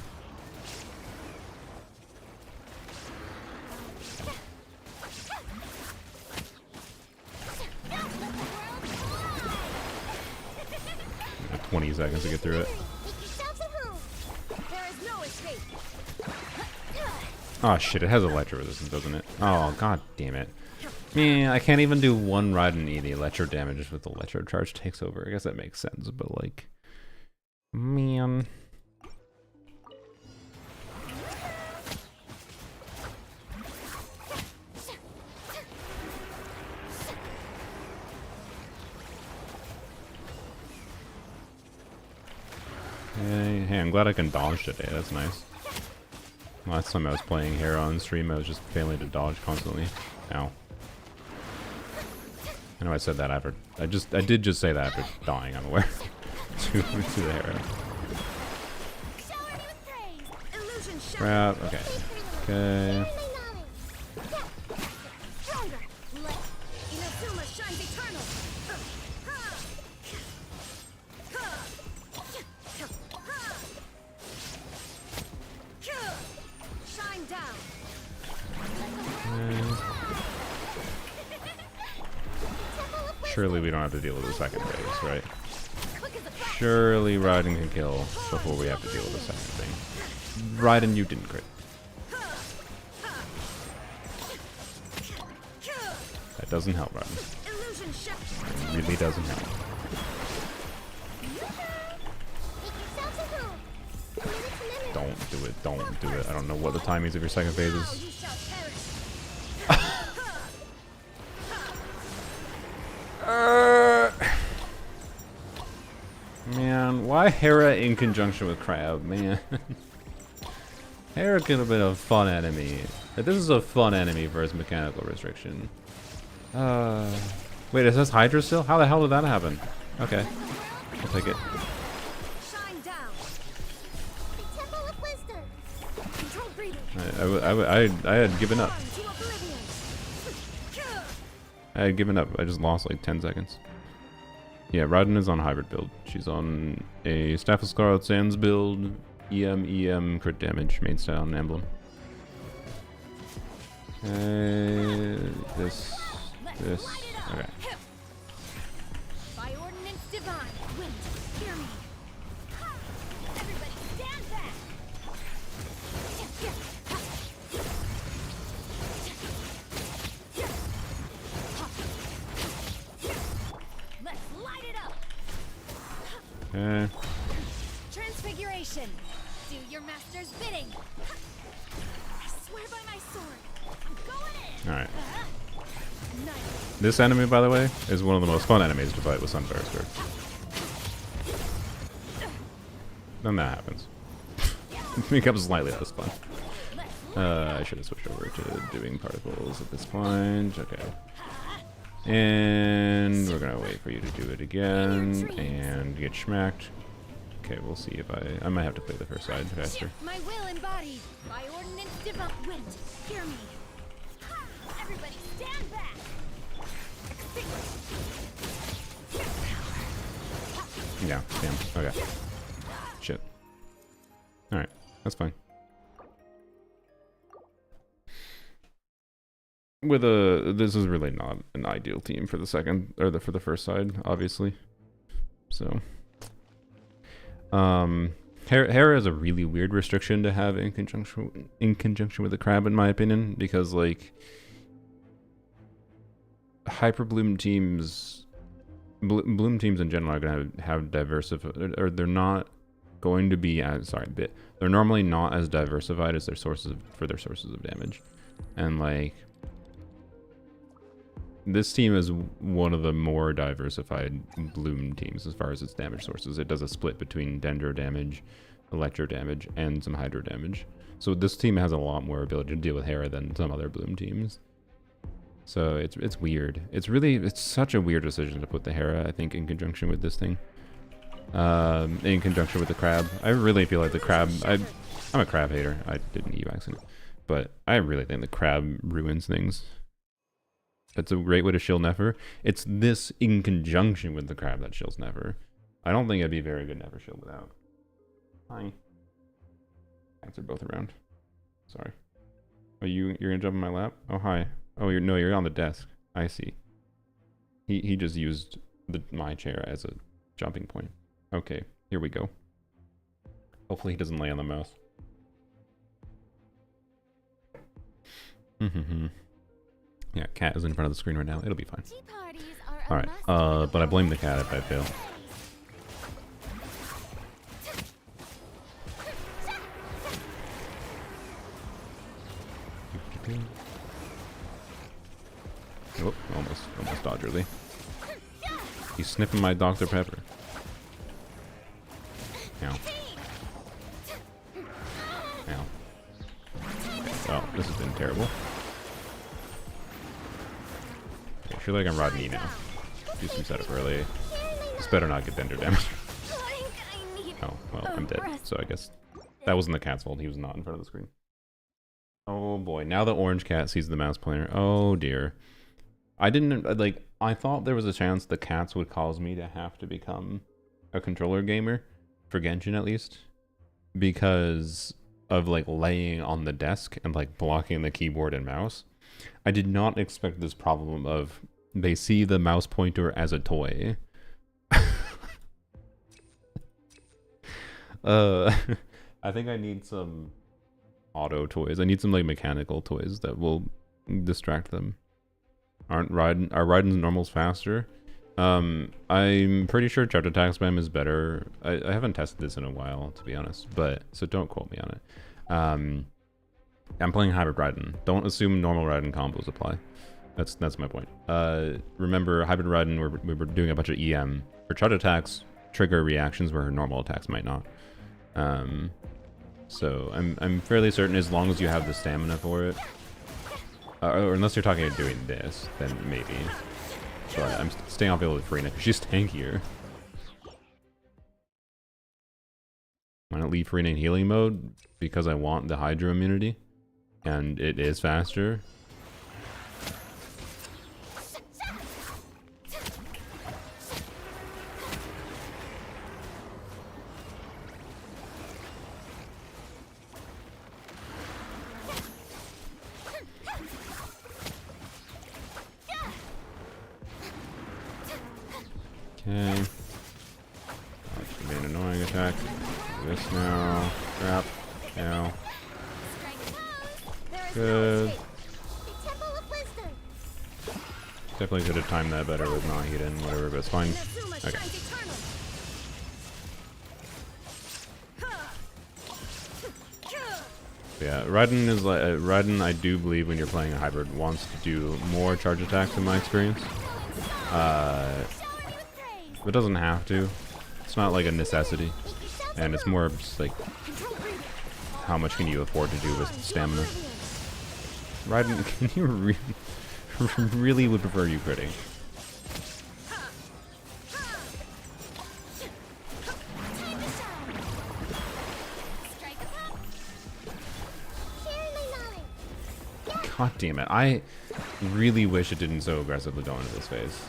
Speaker 1: You know, 20 seconds to get through it. Oh shit, it has electro resistance, doesn't it? Oh, god damn it. Man, I can't even do one ride and E. The electro damage just with the electro charge takes over. I guess that makes sense, but like, man. Hey, I'm glad I can dodge today. That's nice. Last time I was playing Hera on stream, I was just failing to dodge constantly. Ow. I know I said that after. I did just say that after dying, I'm aware. to the Hera. Crap. Okay. Okay. Surely we don't have to deal with the second phase, right? Surely Raiden can kill before we have to deal with the second thing. Raiden, you didn't crit. That doesn't help, Raiden. It really doesn't help. Don't do it, don't do it. I don't know what the timings of your second phase is. Man, why Hera in conjunction with Crab, man? Hera could have been a fun enemy. This is a fun enemy versus mechanical restriction. Wait, is this Hydra still? How the hell did that happen? Okay, I'll take it. I had given up. I had given up. I just lost like 10 seconds. Yeah, Raiden is on hybrid build. She's on a Staff of Scarlet Sands build. EM, crit damage, main style and emblem. This. Okay.
Speaker 3: By ordinance divine, wind, hear me. Everybody stand back. Let's light it up.
Speaker 1: Okay.
Speaker 3: Transfiguration. Do your master's bidding. I swear by my sword. I'm going in.
Speaker 1: Alright.
Speaker 3: Nice.
Speaker 1: This enemy, by the way, is one of the most fun enemies to fight with Sunfire Skirt. Then that happens. It becomes slightly less fun. I should have switched over to doing particles at this point. Okay. And we're gonna wait for you to do it again and get schmacked. Okay, we'll see if I might have to play the first side faster.
Speaker 3: My will embodied by ordinance divine. Wind, hear me. Everybody stand back.
Speaker 1: Yeah, damn. Okay. Shit. Alright, that's fine. This is really not an ideal team for the second, or for the first side, obviously. So. Hera is a really weird restriction to have in conjunction with the Crab, in my opinion, because like Hyper Bloom teams, Bloom teams in general are gonna have diversified, or they're not going to be as they're normally not as diversified as their sources of damage, and like this team is one of the more diversified Bloom teams as far as its damage sources. It does a split between Dendro damage, Electro damage, and some Hydro damage. So this team has a lot more ability to deal with Hera than some other Bloom teams. So it's weird. It's such a weird decision to put the Hera, I think, in conjunction with this thing. In conjunction with the Crab. I really feel like the Crab... I'm a Crab hater. I didn't evac it. But I really think the Crab ruins things. It's a great way to shield Nefer. It's this in conjunction with the Crab that shields Nefer. I don't think it'd be a very good Nefer shield without. Hi. Thanks, are both around. Sorry. Oh, you're gonna jump in my lap? Oh, hi. Oh, you're on the desk. I see. He just used my chair as a jumping point. Okay, here we go. Hopefully he doesn't lay on the mouse. Yeah, cat is in front of the screen right now. It'll be fine. Alright, but I blame the cat if I fail. Oh, almost dodgerly. He's sniffing my Dr. Pepper. Now. This has been terrible. Okay, I feel like I'm Rod E now. Do some setup early. This better not get Dender damage. Oh, well, I'm dead. So I guess that wasn't the cat's fault. He was not in front of the screen. Oh boy, now the orange cat sees the mouse pointer. Oh dear. I didn't, like, I thought there was a chance the cats would cause me to have to become a controller gamer, for Genshin at least, because of, like, laying on the desk and, like, blocking the keyboard and mouse. I did not expect this problem of they see the mouse pointer as a toy. I think I need some auto toys. I need some like mechanical toys that will distract them. Are Raiden's normals faster? I'm pretty sure charge attack spam is better. I haven't tested this in a while, to be honest, but so don't quote me on it. I'm playing hybrid Raiden. Don't assume normal Raiden combos apply. That's my point. Remember, hybrid Raiden, we were doing a bunch of EM. For charge attacks, trigger reactions where her normal attacks might not. So I'm fairly certain as long as you have the stamina for it, or unless you're talking about doing this, then maybe. But I'm staying off with Frina because she's tankier. Why not leave Frina in healing mode? Because I want the Hydro immunity, and it is faster. Okay. That's gonna be an annoying attack. Do this now. Crap. Now. Good. Definitely could have timed that better with not heating, whatever, but it's fine. Okay. Yeah, Raiden is like Raiden. I do believe when you're playing a hybrid wants to do more charge attacks in my experience. It doesn't have to. It's not like a necessity, and it's more just like how much can you afford to do with stamina. Raiden, can you really would prefer you critting. God damn it. I really wish it didn't so aggressively go into this phase.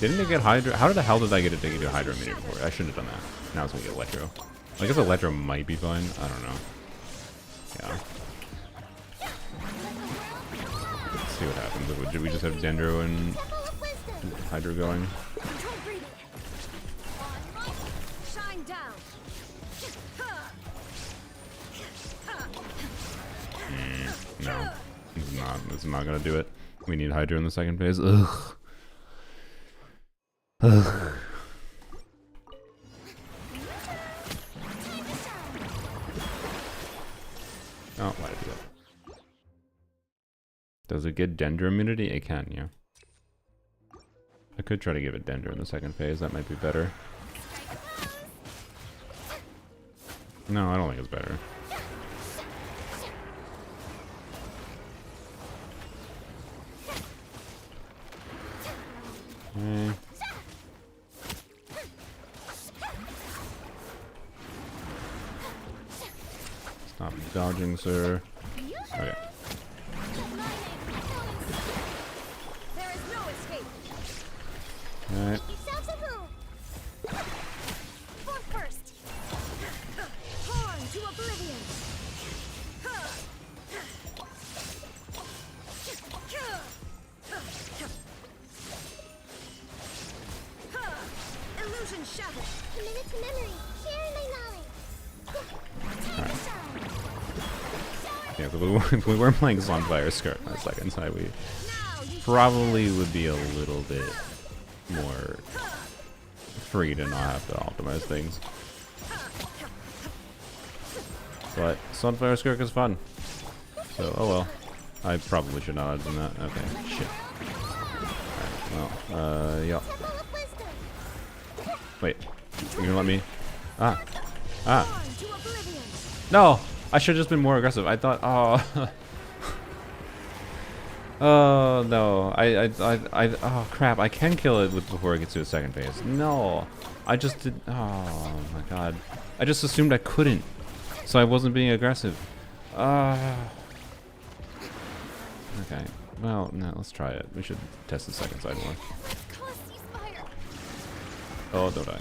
Speaker 1: Didn't it get Hydro? How the hell did I get it to get Hydro immunity before? I shouldn't have done that. Now it's gonna get Electro. I guess Electro might be fine. I don't know. Yeah. Let's see what happens. Did we just have Dendro and Hydro going? No. This is not gonna do it. We need Hydro in the second phase. Ugh. Ugh. Oh, why did I do that? Does it get Dendro immunity? It can, yeah. I could try to give it Dendro in the second phase. That might be better. No, I don't think it's better. Okay. Stop dodging, sir. Okay.
Speaker 3: There is no escape.
Speaker 1: Alright.
Speaker 3: For first. Horn to oblivion. Illusion shattered.
Speaker 2: Committed to memory. Sharing my knowledge.
Speaker 1: Yeah, if we weren't playing Sunfire Skirt in a second side, we probably would be a little bit more free to not have to optimize things. But Sunfire Skirt is fun. So, oh well. I probably should not have done that. Okay, shit. Alright, well, yeah. Wait, you gonna let me? Ah. No! I should have just been more aggressive. I thought, oh. Oh no, oh crap, I can kill it before it gets to a second phase. No, I just did, oh my god. I just assumed I couldn't, so I wasn't being aggressive. Okay, well, no, let's try it. We should test the second side more. Oh, don't die.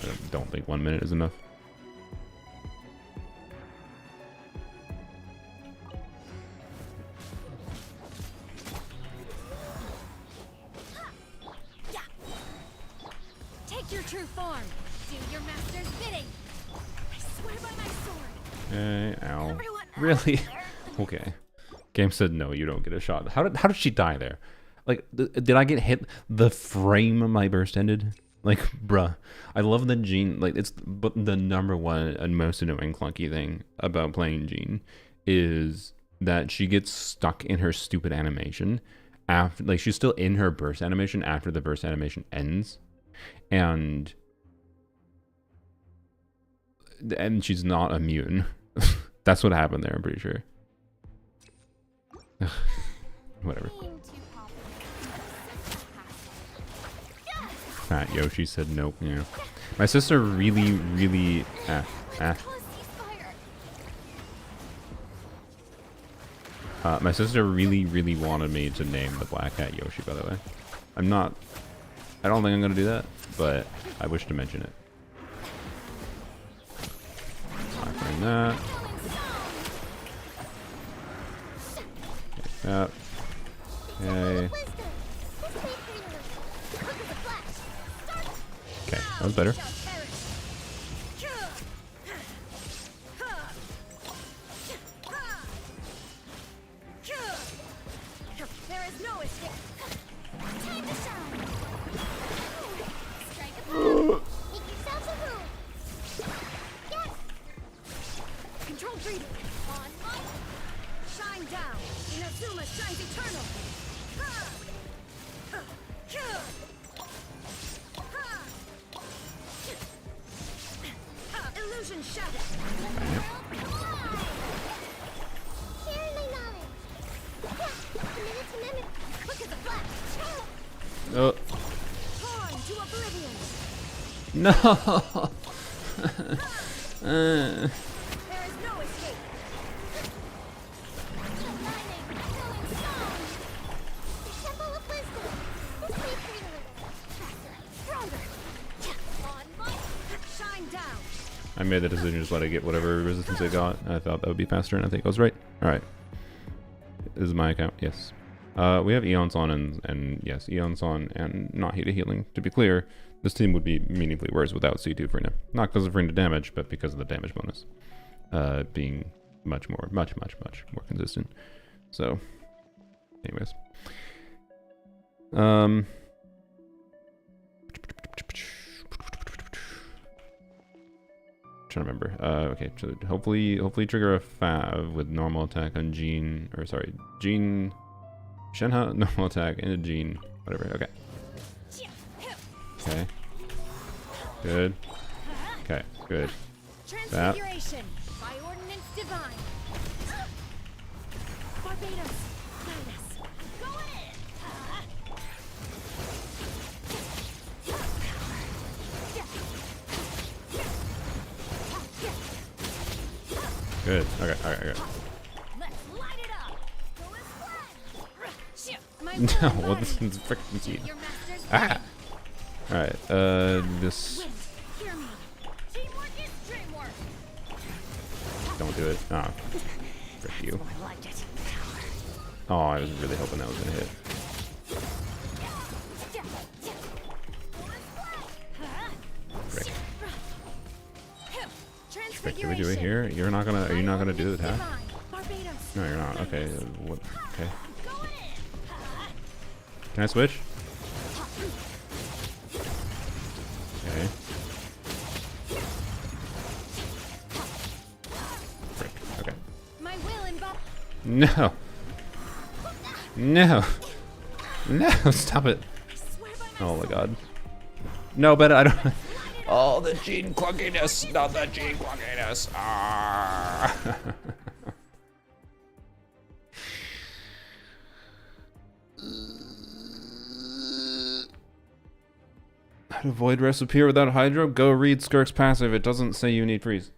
Speaker 1: I don't think 1 minute is enough.
Speaker 3: Take your true form. Do your master's bidding. I swear by my sword.
Speaker 1: Okay, ow. Really? Okay. Game said no, you don't get a shot. How did she die there? Like, did I get hit the frame my burst ended? Like, bruh. I love that Jean, like, it's the number one and most annoying clunky thing about playing Jean is that she gets stuck in her stupid animation after, like, she's still in her burst animation after the burst animation ends, and she's not immune. That's what happened there, I'm pretty sure. Whatever. Fat Yoshi said nope. Yeah. My sister really my sister really wanted me to name the black cat Yoshi, by the way. I don't think I'm gonna do that, but I wish to mention it. I find that. Yep. Okay. Okay, that was better.
Speaker 3: There is no escape. Time to shine. Strike a blow. Make yourselves a move. Yes. Control breathing. On mic. Shine down. Inazuma shines eternal. Illusion shattered. Sharing my knowledge. Look at the flash.
Speaker 1: Oh.
Speaker 3: Torn to oblivion.
Speaker 1: No.
Speaker 3: There is no escape. Lightning, killing stone. The temple of wisdom. This way freedom. Faster, stronger. On mic. Shine down.
Speaker 1: I made the decision to just let it get whatever resistance it got. I thought that would be faster, and I think I was right. All right. This is my account. Yes. We have Eons on and yes, Eons on and not heated healing. To be clear, this team would be meaningfully worse without C2 Frina. Not because of Frina damage, but because of the damage bonus being much more consistent. So, anyways. Trying to remember. Okay, so hopefully trigger a Fav with normal attack on Jean, or sorry, Jean, Shenhe, normal attack into Jean, whatever. Okay. Okay. Good. Okay. Good.
Speaker 3: Transfiguration by ordinance divine. Barbados, guide us. Go in.
Speaker 1: Good. Okay. All right.
Speaker 3: Let's light it up. Go and
Speaker 1: No, well, this is freaking cheat. Ah. All right. This.
Speaker 3: Hear me. Teamwork is dreamwork.
Speaker 1: Don't do it. Ah. Frick you. Oh, I was really hoping that was gonna hit. Frick. Frick, do we do it here? You're not gonna. Are you not gonna do the attack? No, you're not. Okay. What? Okay. Can I switch? Okay. Frick. Okay.
Speaker 3: My will involve.
Speaker 1: No. No. No, stop it. Oh my god. No, but I don't. Oh, the gene clunkiness, not the gene clunkiness. Ah. How to avoid recipe without hydro? Go read Skirk's passive. It doesn't say you need freeze.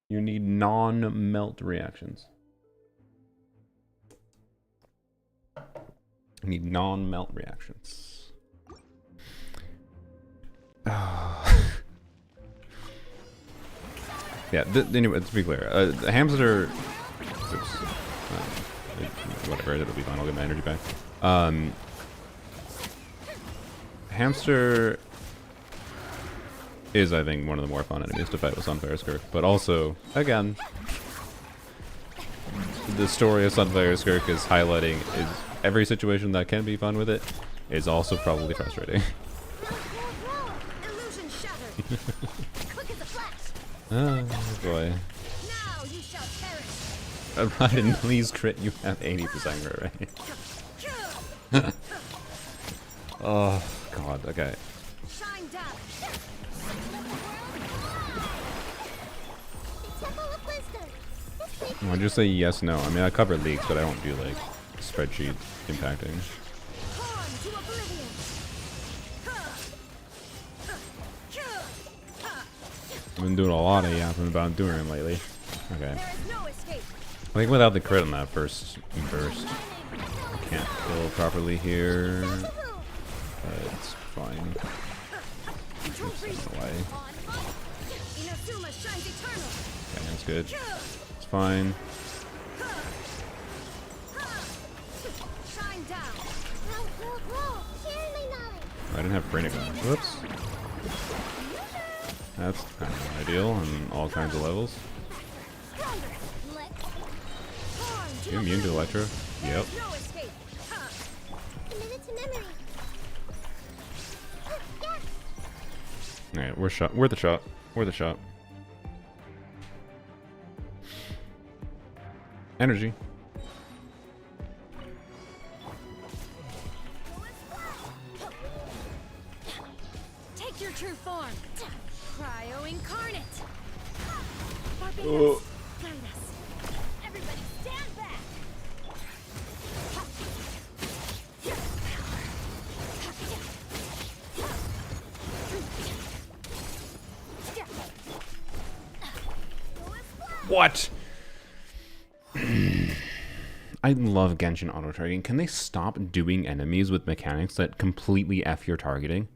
Speaker 1: You need non-melt reactions. You need non-melt reactions. Oh. Yeah, anyway, to be clear, the hamster... Oops. Whatever, it'll be fine. I'll get my energy back. Hamster is, I think, one of the more fun enemies to fight with Sunfire Skirk, but also, again, the story of Sunfire Skirk is highlighting is every situation that can be fun with it is also probably frustrating.
Speaker 3: Illusion shattered. Quick as a flash.
Speaker 1: Oh boy.
Speaker 3: Now you shall perish.
Speaker 1: Ryan, please crit, you have 80% crit rate. Oh god, okay.
Speaker 3: Shine down.
Speaker 1: I'll just say yes, no. I mean, I cover leaks, but I don't do like spreadsheet impacting.
Speaker 3: Torn to oblivion.
Speaker 1: I've been doing a lot of yapping about Enduring lately. Okay.
Speaker 3: There is no escape.
Speaker 1: I think without the crit on that first burst, I can't kill properly here. But it's fine.
Speaker 3: Control
Speaker 1: Oops,
Speaker 3: freeze.
Speaker 1: that's away.
Speaker 3: Inazuma shines eternal.
Speaker 1: Okay, that's good. It's fine.
Speaker 3: Shine down.
Speaker 1: I didn't have Frenigon. Whoops. That's kind of ideal on all kinds of levels. You immune to Electro? Yep.
Speaker 3: No escape.
Speaker 1: Alright, we're shot. We're the shot. We're the shot. Energy.
Speaker 3: Take your true form. Cryo incarnate.
Speaker 1: Oh.
Speaker 3: Guide us. Everybody stand back.
Speaker 1: What? I love Genshin auto-targeting. Can they stop doing enemies with mechanics that completely F your targeting?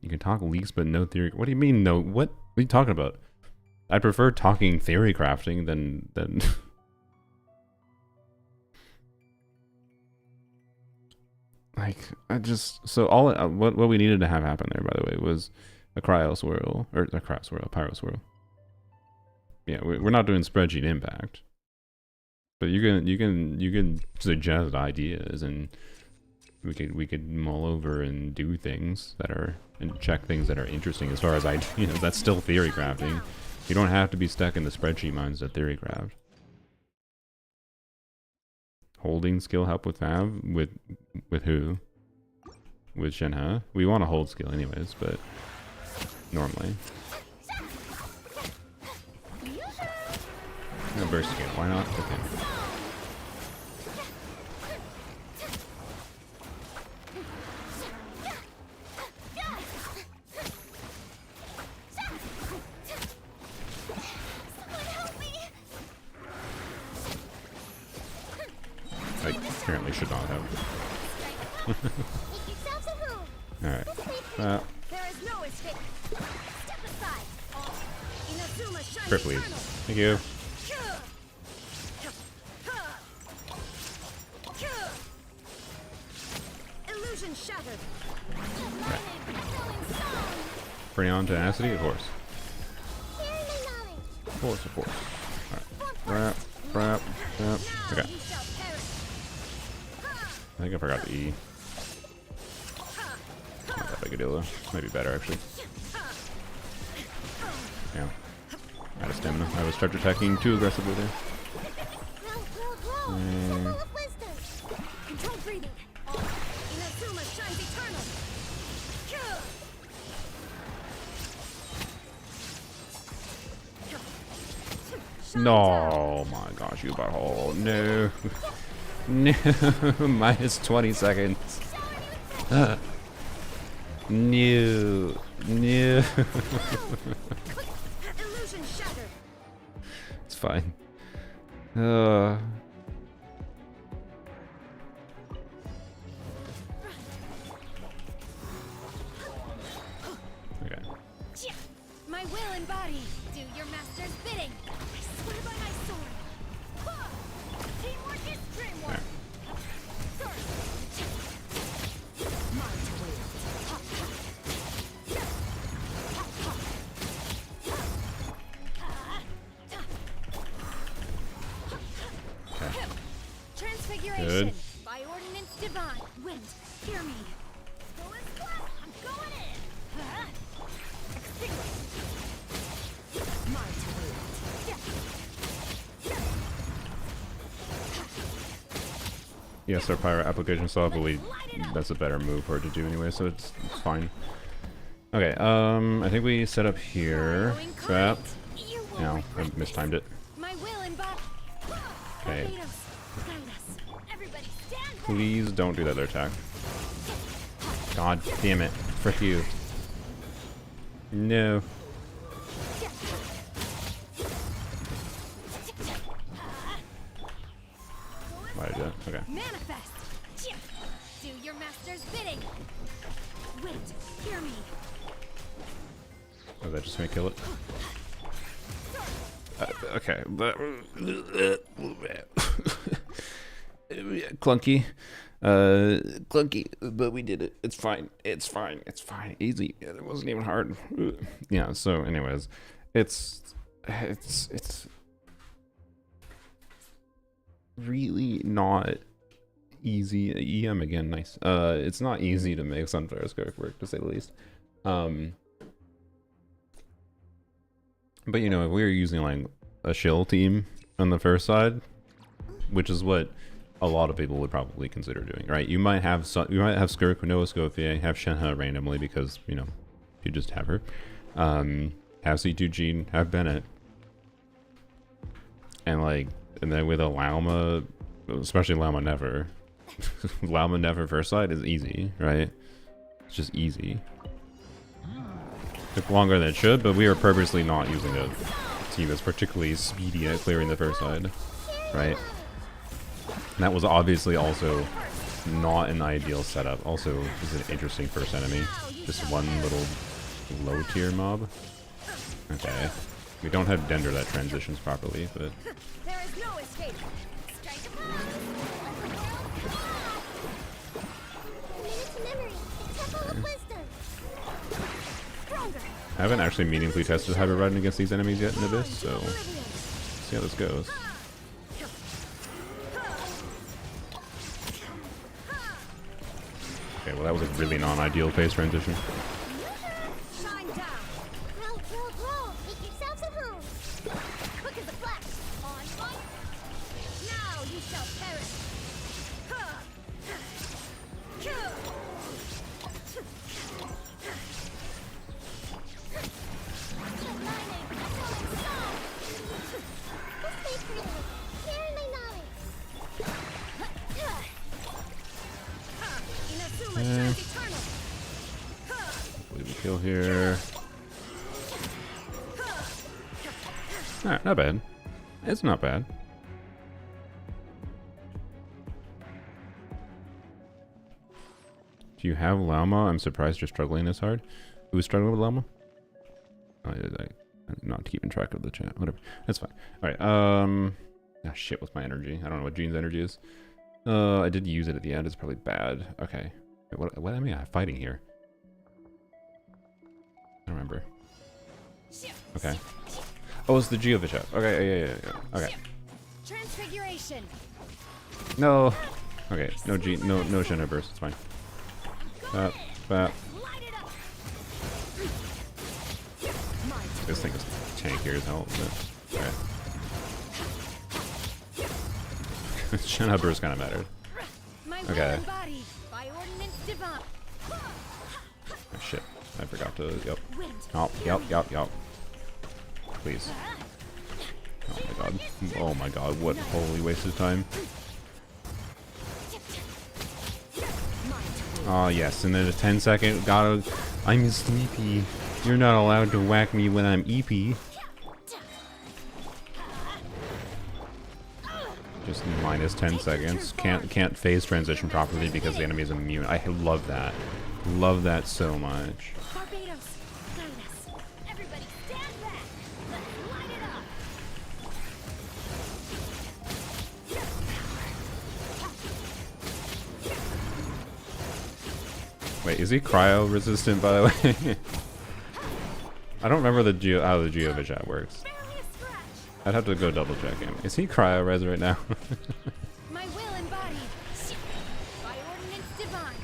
Speaker 1: You can talk leaks, but no theory. What do you mean, no? What are you talking about? I prefer talking theory crafting than... Like, I just... So all... what we needed to have happen there, by the way, was a cryo swirl. Or a cryo swirl, a pyro swirl. Yeah, we're not doing spreadsheet impact. But you can suggest ideas, and we could mull over and do things that are, and check things that are interesting as far as ideas. That's still theory crafting. You don't have to be stuck in the spreadsheet minds of theory craft. Holding skill help with Fab? With who? With Shenhe? We want to hold skill anyways, but normally. No burst again, why not? Okay. I apparently should not have. Alright.
Speaker 3: There is no escape. Step aside. Inazuma shines
Speaker 1: Crit, please.
Speaker 3: eternal.
Speaker 1: Thank you.
Speaker 3: Illusion shattered.
Speaker 1: Freon tenacity, of course. Of course, of course. Alright. Wrap. Yep. Okay.
Speaker 3: You shall perish.
Speaker 1: I think I forgot the E. Not that big a deal though. Maybe better actually. Yeah. Out of stamina. I was charge attacking too aggressively there.
Speaker 3: Symbol of wisdom. Control breathing. Inazuma shines eternal.
Speaker 1: No, oh my gosh, you butthole. No. No. Minus 20 seconds. No. No.
Speaker 3: Illusion shattered.
Speaker 1: It's fine. Okay.
Speaker 3: My will and body, do your master's bidding. I swear by my sword. Teamwork is dreamwork. Mind to wield. Transfiguration.
Speaker 1: Good.
Speaker 3: By ordinance divine. Wind, hear me. Go as well. I'm going in. Extinguish. Mind to wield.
Speaker 1: Yes, our pirate application saw, but that's a better move for it to do anyway, so it's fine. Okay, I think we set up here. Crap. No, I mistimed it.
Speaker 3: My will and body.
Speaker 1: Okay.
Speaker 3: Everybody stand.
Speaker 1: Please don't do that other attack. God damn it. Frick you. No. Why did I do that? Okay.
Speaker 3: Manifest. Do your master's bidding. Wind, hear me.
Speaker 1: Oh, that just gonna kill it? Okay. Clunky. Clunky, but we did it. It's fine. It's fine. It's fine. Easy. It wasn't even hard. Yeah, so anyways, it's really not easy. EM again, nice. It's not easy to make Sunfire Scarf work, to say the least. But you know, if we were using like a shill team on the first side, which is what a lot of people would probably consider doing, right? You might have Skirk with no Escoffier, have Shenhe randomly because, you know, you just have her. Have C2G, have Bennett. And then with a Lauma, especially Lauma Never. Lauma Never first side is easy, right? It's just easy. Took longer than it should, but we were purposely not using a team that's particularly speedy at clearing the first side, right? And that was obviously also not an ideal setup. Also, is an interesting first enemy. Just one little low tier mob. Okay. We don't have Dender that transitions properly, but
Speaker 3: There is no escape. Strike a Minute to memory. Temple of wisdom. Stronger.
Speaker 1: I haven't actually meaningfully tested hybrid riding against these enemies yet in Abyss, so see how this goes. Okay, well that was a really non-ideal phase transition.
Speaker 3: Shine down.
Speaker 2: Roll, roll, roll. Make yourselves at home.
Speaker 3: Quick as a flash. On fire. Now you shall perish.
Speaker 2: Stay free. Share my knowledge.
Speaker 3: Inazuma shines eternal.
Speaker 1: Hopefully we kill here. Alright, not bad. It's not bad. Do you have Lauma? I'm surprised you're struggling this hard. Who's struggling with Lauma? I'm not keeping track of the chat. Whatever. That's fine. Alright, ah shit, what's my energy? I don't know what Jean's energy is. I did use it at the end. It's probably bad. Okay. Wait, what am I fighting here? I don't remember. Okay. Oh, it's the Geovich app. Okay, yeah. Okay.
Speaker 3: Transfiguration.
Speaker 1: No. Okay, no Shenhe burst. It's fine.
Speaker 3: Light it up.
Speaker 1: This thing is tankier as hell, but alright. Shut burst kind of mattered. Okay. Oh, shit. I forgot to. Yep. Yep. Please. Oh my god. Oh my god. What holy waste of time. Oh yes, and then a 10-second. Gotta. I'm sleepy. You're not allowed to whack me when I'm EP. Just minus 10 seconds. Can't phase transition properly because the enemy is immune. I love that. Love that so much.
Speaker 3: Everybody stand back. Let's light it up.
Speaker 1: Wait, is he cryo resistant, by the way? I don't remember how the Geo chat works. I'd have to go double check him. Is he cryo res right now?
Speaker 3: My will embodied. By ordinance divine.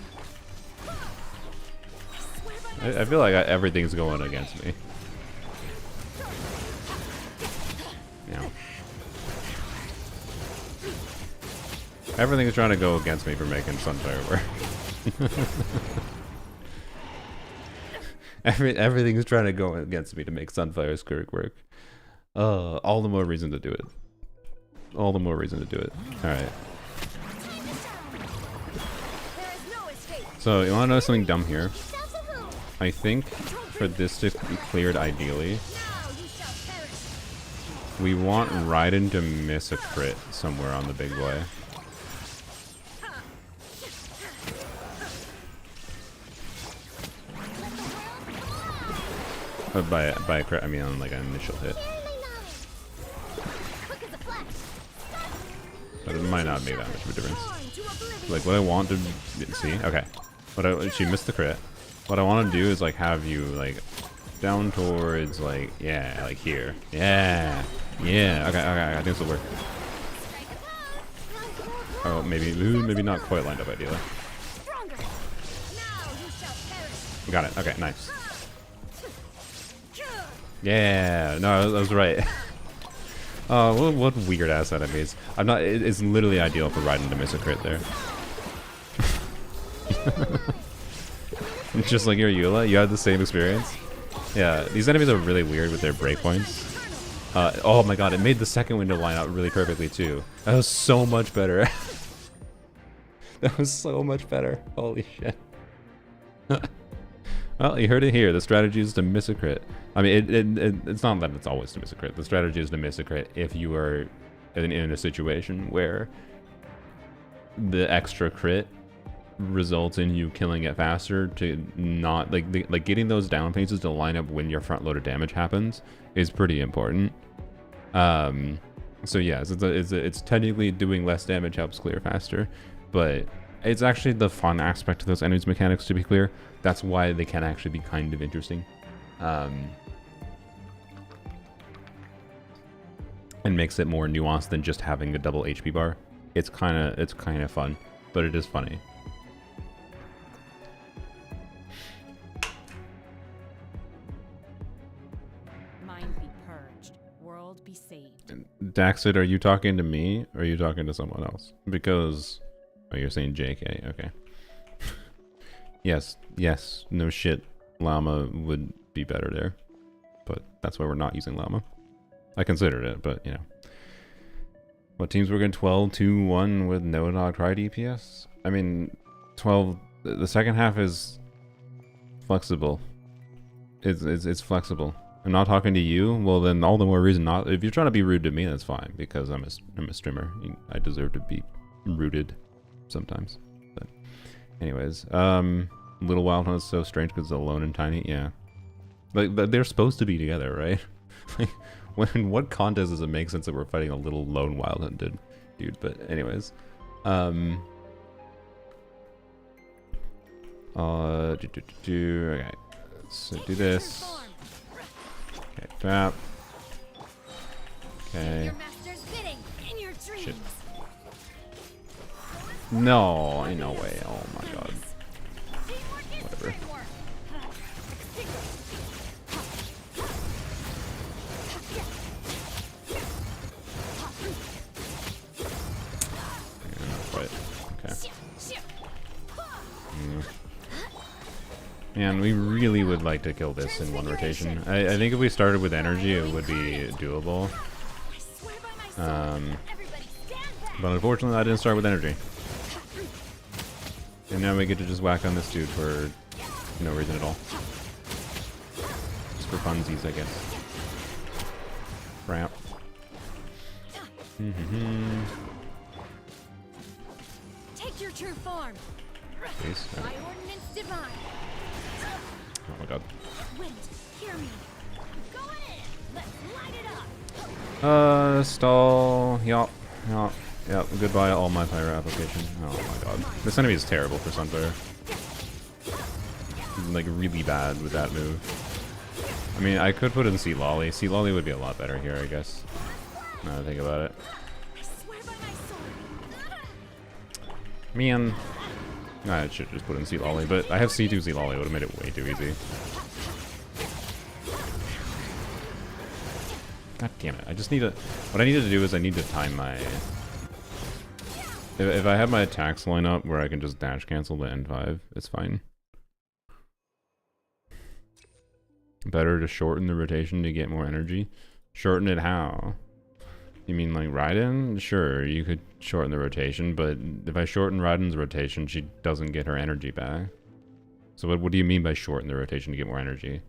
Speaker 1: I feel like everything's going against me. Yeah. Everything's trying to go against me for making Sunfire work. Everything's trying to go against me to make Sunfire's Skirk work. All the more reason to do it. All the more reason to do it. Alright. So, you wanna know something dumb here? I think for this to be cleared ideally, we want Raiden to miss a crit somewhere on the big boy. By a crit, I mean on like an initial hit. But it might not make that much of a difference. Like what I want to see, okay. She missed the crit. What I want to do is like have you like down towards like like here. Yeah. Okay. I think this will work. Oh, maybe not quite lined up ideally. Got it. Okay, nice. Yeah, no, I was right. Oh, what weird ass enemies. I'm not. It's literally ideal for Raiden to miss a crit there. Just like your Eula, you had the same experience. Yeah, these enemies are really weird with their breakpoints. Oh my god, it made the second window line out really perfectly too. That was so much better. That was so much better. Holy shit. Well, you heard it here. The strategy is to miss a crit. I mean, it's not that it's always to miss a crit. The strategy is to miss a crit if you are in a situation where the extra crit results in you killing it faster. To not like getting those down phases to line up when your front loaded damage happens is pretty important. So yes, it's technically doing less damage helps clear faster, but it's actually the fun aspect of those enemies mechanics, to be clear. That's why they can actually be kind of interesting. And makes it more nuanced than just having a double HP bar. It's kind of fun, but it is funny.
Speaker 4: Mind be purged, world be saved.
Speaker 1: Daxit, are you talking to me or are you talking to someone else? Because you're saying JK, okay. Yes, no shit. Llama would be better there, but that's why we're not using Llama. I considered it, but you know. What teams were going 12-2-1 with no dog cry DPS? I mean, 12. The second half is flexible. It's flexible. I'm not talking to you. Well, then all the more reason not. If you're trying to be rude to me, that's fine because I'm a streamer. I deserve to be rooted sometimes. But anyways, Little Wild Hunt is so strange because it's alone and tiny. Yeah, but they're supposed to be together, right? Like, what contest does it make sense that we're fighting a little lone Wild Hunt dude? But anyways, okay, so do this. Okay, tap. Okay. Shit. No, ain't no way. Oh my god. Whatever. And we really would like to kill this in one rotation. I think if we started with energy, it would be doable. But unfortunately, I didn't start with energy. And now we get to just whack on this dude for no reason at all. Just for funsies, I guess. Crap.
Speaker 3: Take your true form.
Speaker 1: Please.
Speaker 3: By ordinance divine.
Speaker 1: Oh my god.
Speaker 3: Wind, hear me. Go in. Let's light it up.
Speaker 1: Stall. Yup. Yup. Yep, goodbye all my pyro application. Oh my god. This enemy is terrible for Sunfire. He's like really bad with that move. I mean, I could put in Sea Lolly. Sea Lolly would be a lot better here, I guess. Now that I think about it. Man. I should just put in Sea Lolly, but I have C2 Sea Lolly. It would have made it way too easy. God damn it. I just need to... What I need to do is I need to time my... If I have my attacks line up where I can just dash cancel the N5, it's fine. Better to shorten the rotation to get more energy. Shorten it how? You mean like Raiden? Sure, you could shorten the rotation, but if I shorten Raiden's rotation, she doesn't get her energy back. So what do you mean by shorten the rotation to get more energy?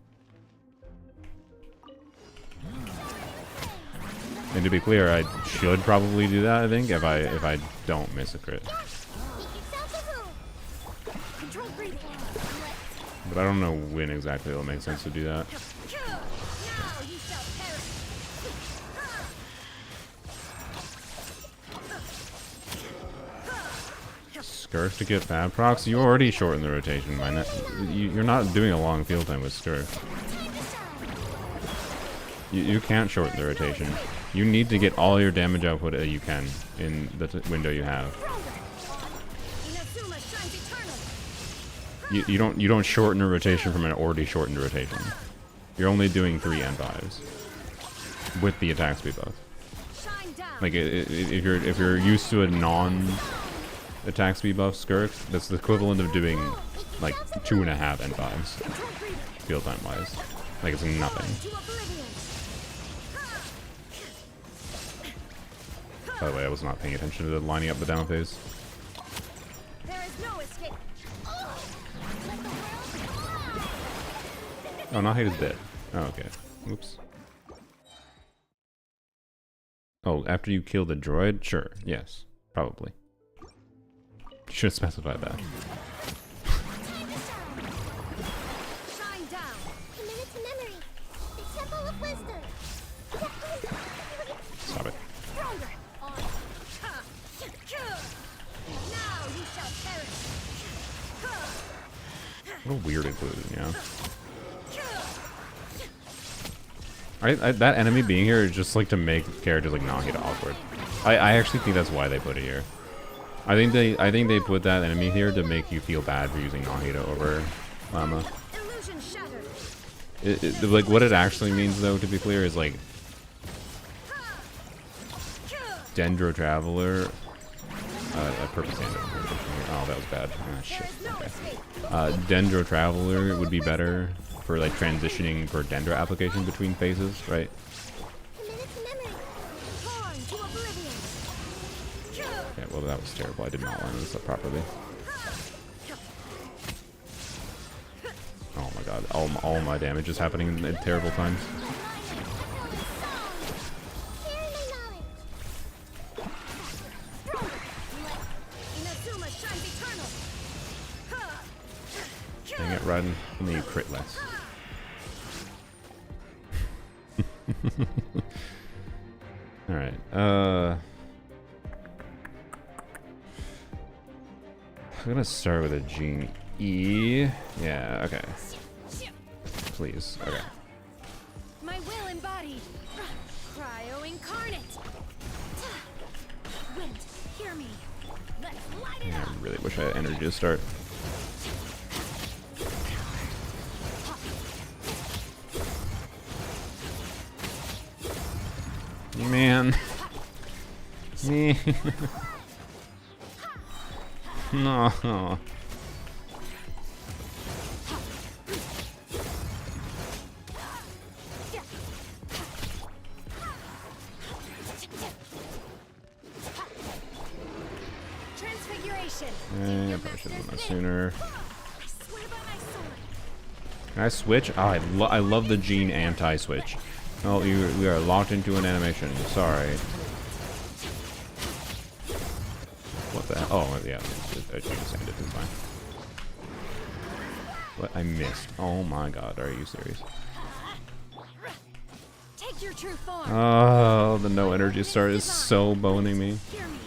Speaker 1: And to be clear, I should probably do that, I think, if I don't miss a crit. But I don't know when exactly it'll make sense to do that. Skirk to get fab procs? You already shortened the rotation, man. You're not doing a long field time with Skirk. You can't shorten the rotation. You need to get all your damage output that you can in the window you have. You don't shorten a rotation from an already shortened rotation. You're only doing 3 N5s with the attack speed buff. Like if you're used to a non-attack speed buff Skirk, that's the equivalent of doing like 2.5 N5s field time wise. Like it's nothing. By the way, I was not paying attention to lining up the down phase. Oh, Nahide is dead. Oh, okay. Oops. Oh, after you kill the droid? Sure. Yes. Probably. Should have specified that. Stop it. What a weird inclusion, yeah. That enemy being here is just like to make characters like Nahida awkward. I actually think that's why they put it here. I think they put that enemy here to make you feel bad for using Nahida over Llama. Like what it actually means though, to be clear, is like Dendro Traveler. A purpose hand. Oh, that was bad. Oh, shit. Okay. Dendro Traveler would be better for like transitioning for Dendro application between phases, right? Yeah, well that was terrible. I did not line this up properly. Oh my god, all my damage is happening at terrible times. Dang it, Raiden. I need crit less. Alright, I'm gonna start with a Gene E. Yeah, okay. Please, okay.
Speaker 3: My will embodied. Cryo incarnate. Wind, hear me. Let's light it up.
Speaker 1: I really wish I had energy to start. Man. Me. No. I probably should have done that sooner.
Speaker 3: I swear by my sword.
Speaker 1: Can I switch? Oh, I love the Gene anti-switch. Oh, we are locked into an animation. Sorry. What the hell? Oh, yeah. I just ended. It's fine. What? I missed. Oh my god. Are you serious?
Speaker 3: Take your true form.
Speaker 1: Oh, the no energy start is so boning me.
Speaker 3: Hear me.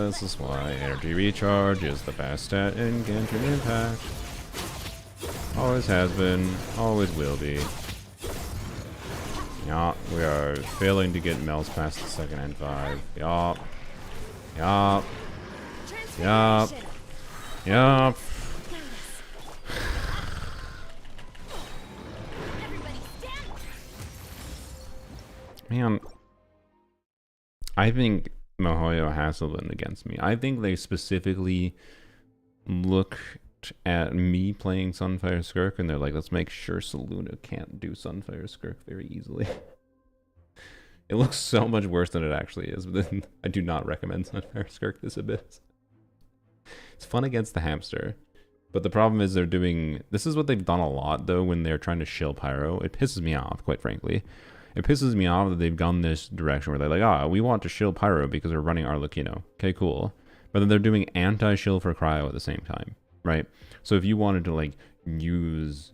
Speaker 1: This is why energy recharge is the best stat in Genshin Impact. Always has been, always will be. Yeah, we are failing to get Mel's past the second N5. Yup. Yup. Yup. Yup. Man, I think Mihoyo has to win against me. I think they specifically looked at me playing Sunfire Skirk and they're like, let's make sure Seluna can't do Sunfire Skirk very easily. It looks so much worse than it actually is, but then I do not recommend Sunfire Skirk this abyss. It's fun against the hamster, but the problem is they're doing... This is what they've done a lot, though, when they're trying to shill Pyro. It pisses me off, quite frankly. It pisses me off that they've gone this direction where they're like, ah, we want to shield Pyro because we're running Arlecchino. Okay, cool. But then they're doing anti-shield for Cryo at the same time, right? So if you wanted to, like, use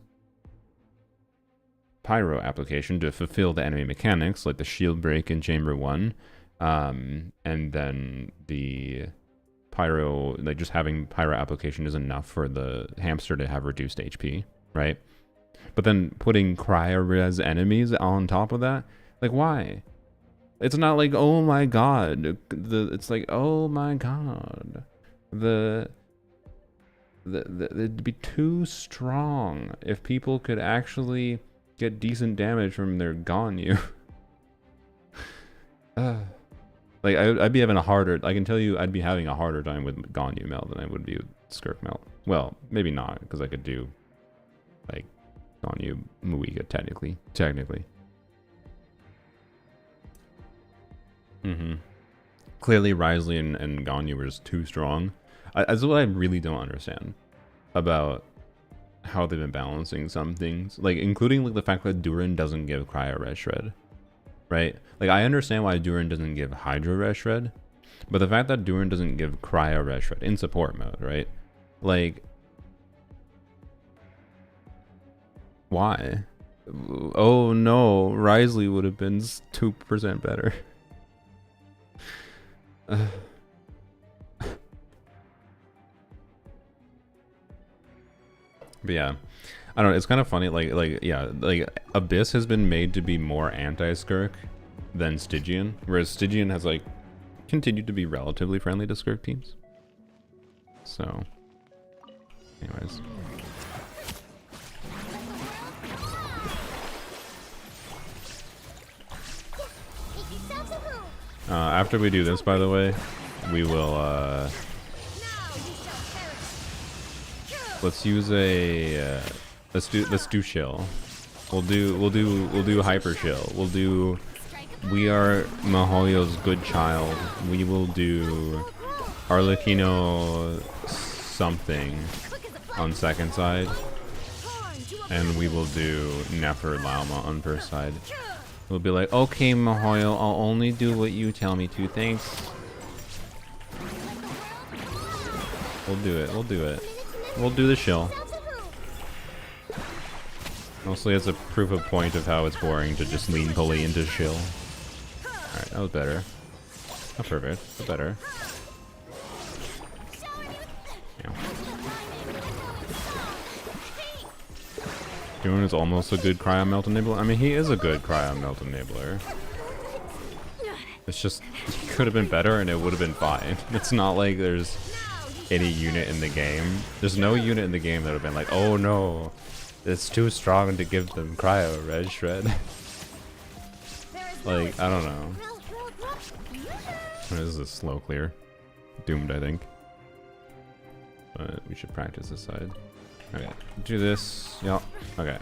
Speaker 1: Pyro application to fulfill the enemy mechanics, like the shield break in Chamber 1, and then the Pyro, like just having Pyro application is enough for the hamster to have reduced HP, right? But then putting cryo-res enemies on top of that, like why? It's not like, oh my god. It's like, oh my god. It'd be too strong if people could actually get decent damage from their Ganyu. Like I'd be having a harder. I can tell you, I'd be having a harder time with Ganyu melt than I would be with Skirk melt. Well, maybe not, because I could do like Ganyu Muiga technically. Clearly, Risley and Ganyu were just too strong. That's what I really don't understand about how they've been balancing some things, like including like the fact that Durin doesn't give Cryo Red Shred, right? Like I understand why Durin doesn't give Hydro Red Shred, but the fact that Durin doesn't give Cryo Red Shred in support mode, right? Like, why? Oh no, Risley would have been 2% better. But yeah, I don't know, it's kind of funny, like Abyss has been made to be more anti-Skirk than Stygian, whereas Stygian has like continued to be relatively friendly to Skirk teams. So anyways, after we do this, by the way, we will let's use a let's do shill. We'll do hyper shill. We are Mihoyo's good child. We will do Arlecchino something on second side, and we will do Nefer Lauma on first side. We'll be like, okay, Mihoyo, I'll only do what you tell me to. Thanks. We'll do it. We'll do the shill. Mostly as a proof of point of how it's boring to just lean pulley into shill. Alright, that was better. Not perfect, but better. Yeah. Durin is almost a good cryo melt enabler. I mean, he is a good cryo melt enabler. It's just, he could have been better and it would have been fine. It's not like there's any unit in the game. There's no unit in the game that would have been like, oh no, it's too strong to give them cryo red shred. Like, I don't know. This is a slow clear. Doomed, I think. But we should practice this side. Okay, do this. Yep. Okay.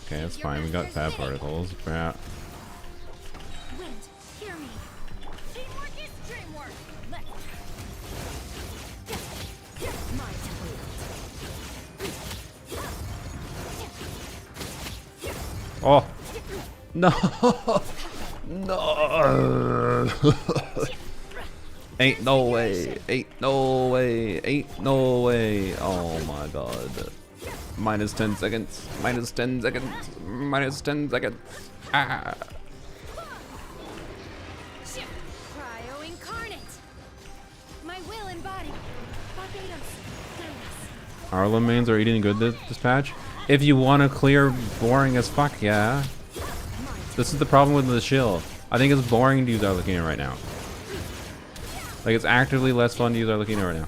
Speaker 1: Okay, that's fine. We got fab particles. Yeah. Oh! No! No! Ain't no way! Ain't no way! Ain't no way! Oh my god. Minus 10 seconds. Minus 10 seconds. Minus 10 seconds. Ah!
Speaker 3: Cryo incarnate. My will embodied. Barbados. Thanos.
Speaker 1: Our mains are eating good this patch. If you want to clear boring as fuck, yeah. This is the problem with the shill. I think it's boring to use Arlecchino right now. Like, it's actively less fun to use Arlecchino right now.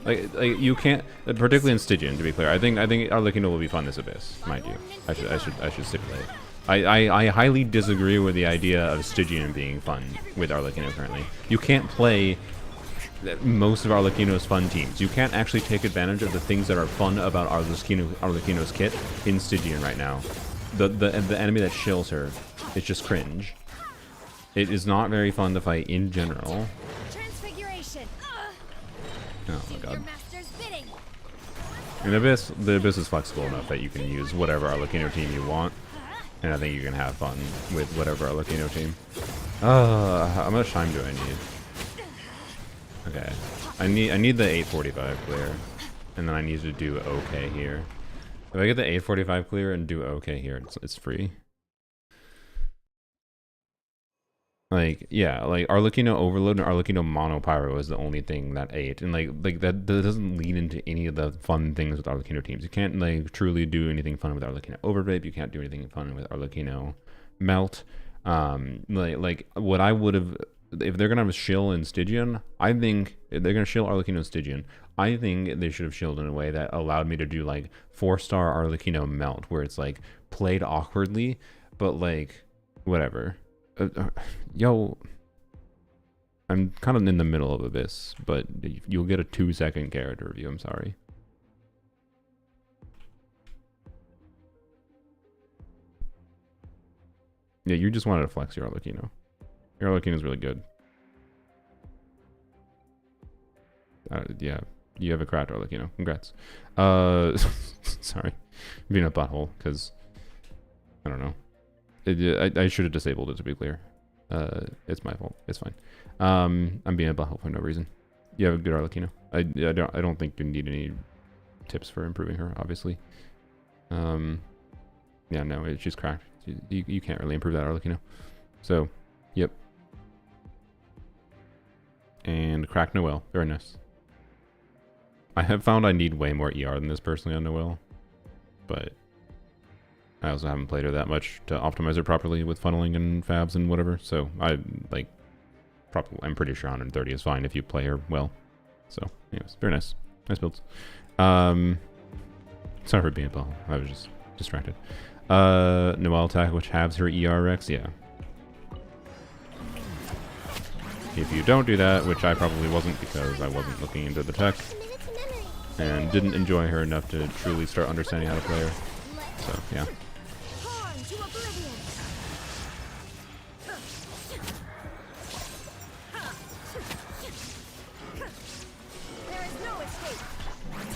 Speaker 1: Like you can't, particularly in Stygian, to be clear. I think Arlecchino will be fun this Abyss, mind you. I should stipulate. I highly disagree with the idea of Stygian being fun with Arlecchino currently. You can't play most of Arlecchino's fun teams. You can't actually take advantage of the things that are fun about Arlecchino's kit in Stygian right now. The enemy that shills her is just cringe. It is not very fun to fight in general.
Speaker 3: Transfiguration.
Speaker 1: Oh my god.
Speaker 3: Your master's bidding.
Speaker 1: In Abyss, the Abyss is flexible enough that you can use whatever Arlecchino team you want. And I think you can have fun with whatever Arlecchino team. How much time do I need? Okay. I need the 845 clear. And then I need to do okay here. If I get the 845 clear and do okay here, it's free. Like, yeah, like Arlecchino Overload and Arlecchino Mono Pyro is the only thing that ate. And like that doesn't lead into any of the fun things with Arlecchino teams. You can't like truly do anything fun with Arlecchino Overvape. You can't do anything fun with Arlecchino Melt. Like what I would have, if they're gonna have a shill in Stygian, I think if they're gonna shill Arlecchino in Stygian, I think they should have shilled in a way that allowed me to do like 4-star Arlecchino Melt, where it's like played awkwardly, but like whatever. Yo, I'm kind of in the middle of Abyss, but you'll get a 2-second character review. I'm sorry. Yeah, you just wanted to flex your Arlecchino. Your Arlecchino is really good. Yeah, you have a cracked Arlecchino. Congrats. Sorry, being a butthole because I don't know. I should have disabled it, to be clear. It's my fault. It's fine. I'm being a butthole for no reason. You have a good Arlecchino. I don't think you need any tips for improving her, obviously. Yeah, no, she's cracked. You can't really improve that Arlecchino. So, yep. And cracked Noelle. Very nice. I have found I need way more ER than this personally on Noelle. But I also haven't played her that much to optimize her properly with funneling and fabs and whatever. So I'm pretty sure 130 is fine if you play her well. So anyways, very nice. Nice builds. Sorry for being a ball. I was just distracted. Noelle attack, which halves her ER Rex. Yeah. If you don't do that, which I probably wasn't because I wasn't looking into the tech and didn't enjoy her enough to truly start understanding how to play her. So yeah.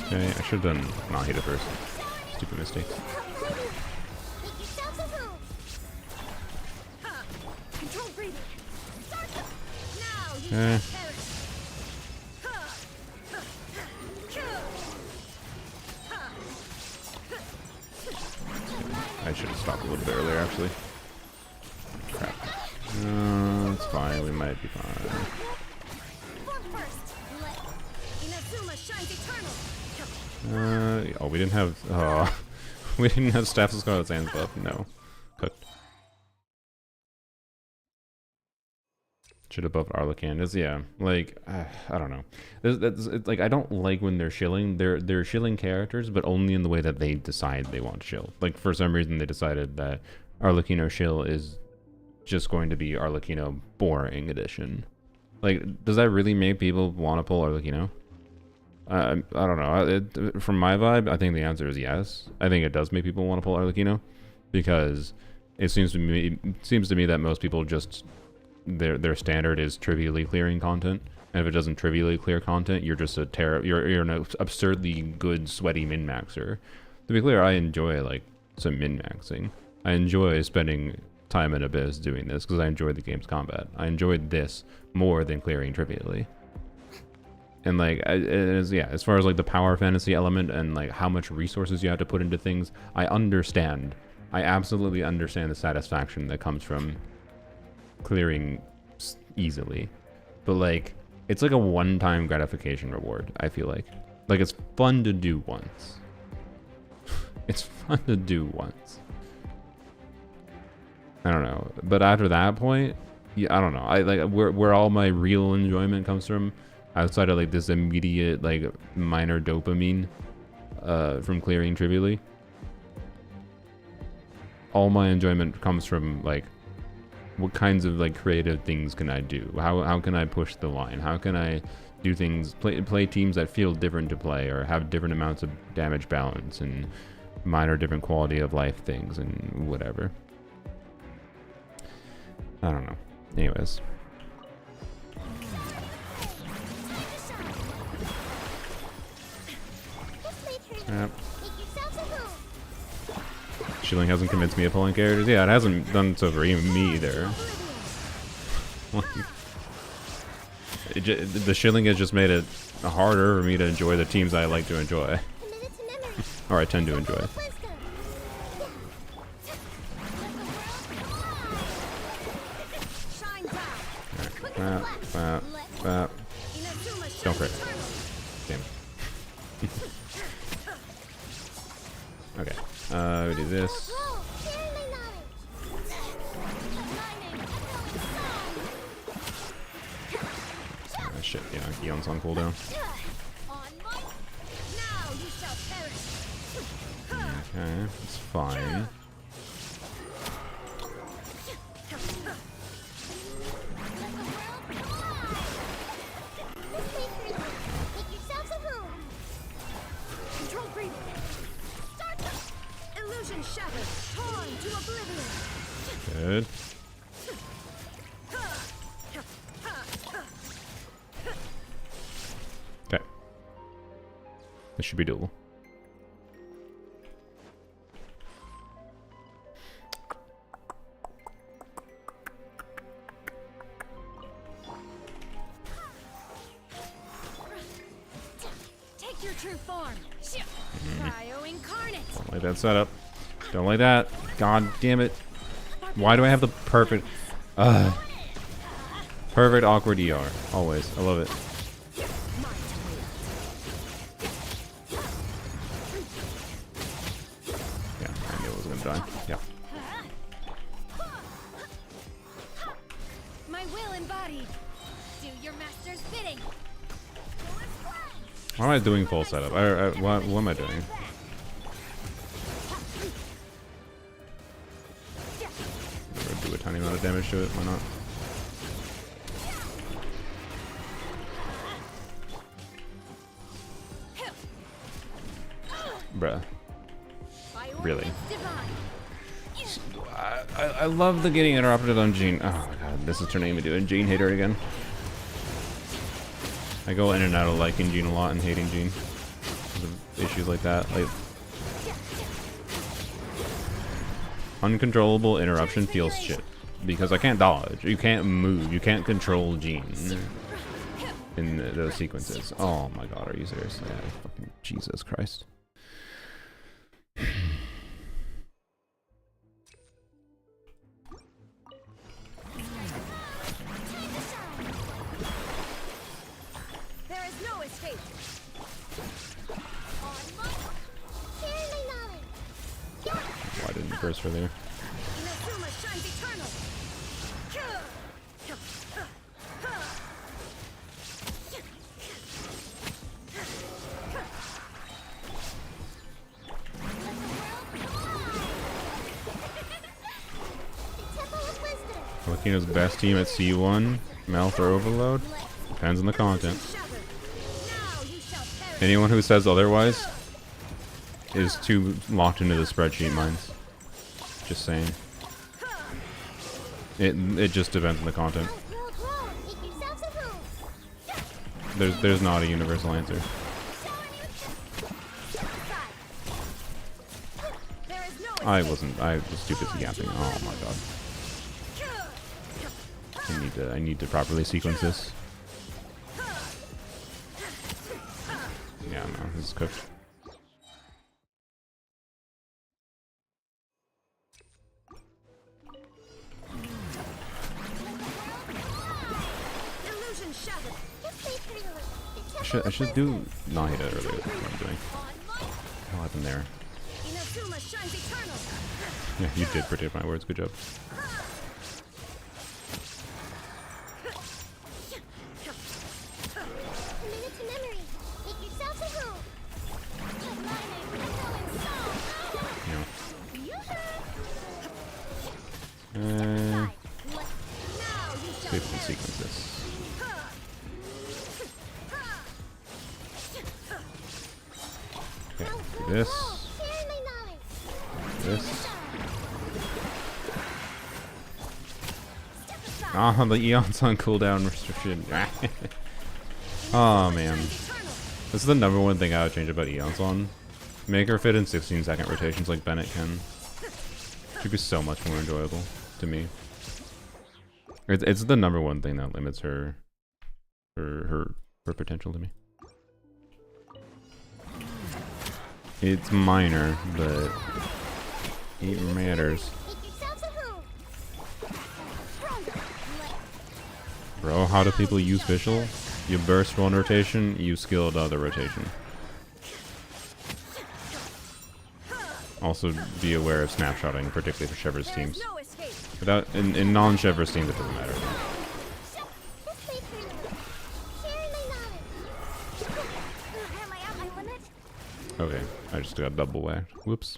Speaker 1: Okay, I should have done not hit it first. Stupid mistake. Okay. I should have stopped a little bit earlier, actually. Crap. It's fine. We might be fine. Oh, we didn't have. Oh, we didn't have Staff of Scarlet Sands buff. No, cooked. Should have buffed Arlecchino. Yeah, like I don't know. It's like I don't like when they're shilling. They're shilling characters, but only in the way that they decide they want to shill. Like for some reason they decided that Arlecchino shill is just going to be Arlecchino boring edition. Like, does that really make people want to pull Arlecchino? I don't know. From my vibe, I think the answer is yes. I think it does make people want to pull Arlecchino because it seems to me that most people just their standard is trivially clearing content, and if it doesn't trivially clear content, you're just you're an absurdly good sweaty min maxer. To be clear, I enjoy like some min-maxing. I enjoy spending time in Abyss doing this because I enjoy the game's combat. I enjoyed this more than clearing trivially. And like, as far as like the power fantasy element and like how much resources you have to put into things, I understand. I absolutely understand the satisfaction that comes from clearing easily. But like, it's like a one-time gratification reward, I feel like. Like, it's fun to do once. It's fun to do once. I don't know. But after that point, yeah, I don't know. I like where all my real enjoyment comes from, outside of like this immediate like minor dopamine from clearing trivially. All my enjoyment comes from like what kinds of like creative things can I do? How can I push the line? How can I do things, play teams that feel different to play or have different amounts of damage balance and minor different quality of life things and whatever. I don't know. Anyways. Yep. Shilling hasn't convinced me of pulling characters. Yeah, it hasn't done so for even me either. The shilling has just made it harder for me to enjoy the teams I like to enjoy. Or I tend to enjoy. Don't crit. Damn. Okay. We do this. Shit, yeah, Gion's on cooldown. Okay, it's fine. Good. Okay. This should be doable.
Speaker 4: Take your true form. Cryo incarnate.
Speaker 1: Don't like that setup. Don't like that. God damn it. Why do I have the perfect perfect awkward ER? Always. I love it. Yeah, I knew it was gonna die. Yeah.
Speaker 3: My will embodied. Do your master's bidding.
Speaker 1: Why am I doing full setup? What am I doing? Do a tiny amount of damage to it, why not? Bruh. Really? I love the getting interrupted on Jean. Oh my god, this is turning me into a Jean hater again. I go in and out of liking Jean a lot and hating Jean. Issues like that. Like, uncontrollable interruption feels shit because I can't dodge, you can't move, you can't control Jean in those sequences. Oh my god, are you serious? Yeah, fucking Jesus Christ.
Speaker 3: There is no escape.
Speaker 1: Why didn't you burst her there? Volcano's best team at C1, Mouth or Overload? Depends on the content. Anyone who says otherwise is too locked into the spreadsheet minds. Just saying. It just depends on the content. There's not a universal answer. I was too busy yapping. Oh my god. I need to properly sequence this. Yeah, no, this is cooked.
Speaker 3: Illusion shattered.
Speaker 1: I should do Nahida earlier. That's what I'm doing. What happened there?
Speaker 3: Inazuma shines eternal.
Speaker 1: Yeah, you did predict my words. Good job.
Speaker 3: A minute to memory. Make yourselves at home.
Speaker 1: See if we can sequence this. Okay, do this. This. Ah, the Eon's on cooldown restriction. Oh man. This is the number one thing I would change about Eon's on. Make her fit in 16-second rotations like Bennett can. Should be so much more enjoyable to me. It's the number one thing that limits her potential to me. It's minor, but it matters. Bro, how do people use Visual? You burst one rotation, you skilled other rotation. Also, be aware of snapshotting, particularly for Shevers teams. Without in non-Shevers teams, it doesn't matter. Okay, I just got double whacked. Whoops.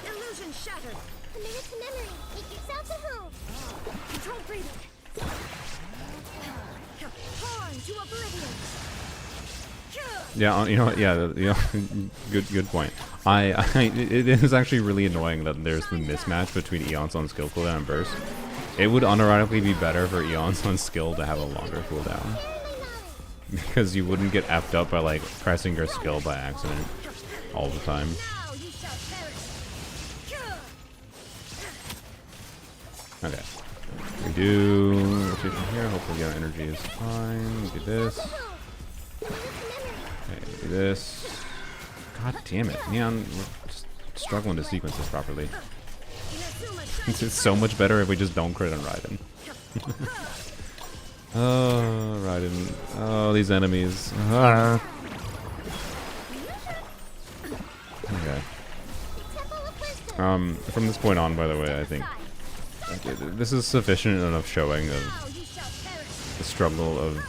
Speaker 3: Illusion shattered. A minute to memory. Make yourselves at home. Control breathing. Horn to oblivion.
Speaker 1: Yeah, you know what? Yeah, you know, good point. It is actually really annoying that there's the mismatch between Eon's skill cooldown and burst. It would unironically be better for Eon's skill to have a longer cooldown, because you wouldn't get effed up by like pressing your skill by accident all the time. Okay, we do rotation here. Hopefully, our energy is fine. We do this. Okay, do this. God damn it, Neon, we're just struggling to sequence this properly. It's so much better if we just don't crit on Raiden. Oh, Raiden. Oh, these enemies. Ah. Okay. From this point on, by the way, I think okay, this is sufficient enough showing of the struggle of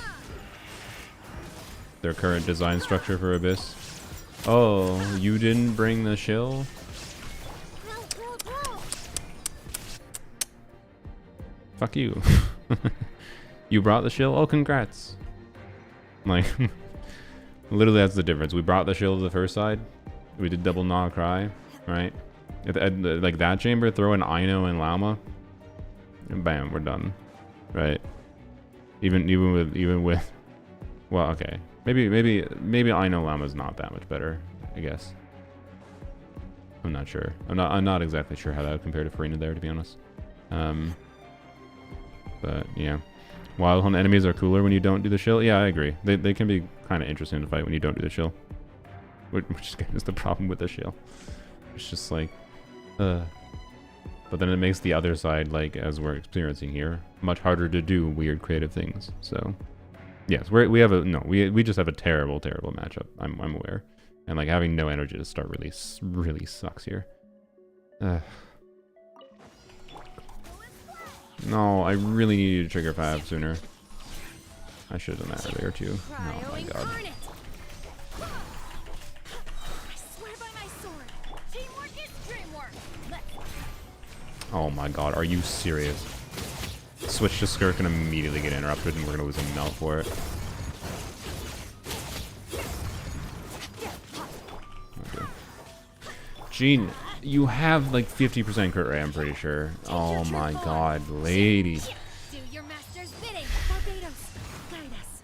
Speaker 1: their current design structure for Abyss. Oh, you didn't bring the shill? Fuck you. You brought the shill? Oh, congrats. Like, literally that's the difference. We brought the shill to the first side. We did double Gnaw Cry, right? Like that chamber, throw in Aino and Llama, and bam, we're done. Right? Even with well, okay. Maybe Aino Llama's not that much better, I guess. I'm not sure. I'm not exactly sure how that would compare to Farina there, to be honest. But yeah, Wild Hunt enemies are cooler when you don't do the shill. Yeah, I agree. They can be kind of interesting to fight when you don't do the shill, which is the problem with the shill. It's just like, but then it makes the other side, like as we're experiencing here, much harder to do weird creative things. So yes, we just have a terrible matchup. I'm aware, and like having no energy to start really sucks here. No, I really needed to trigger 5 sooner. I should have done that earlier too. Oh my god. Oh my god, are you serious? Switch to Skirk and immediately get interrupted and we're gonna lose a melt for it. Okay. Gene, you have like 50% crit rate, I'm pretty sure. Oh my god, lady.
Speaker 3: Do your master's bidding. Barbados, guide us.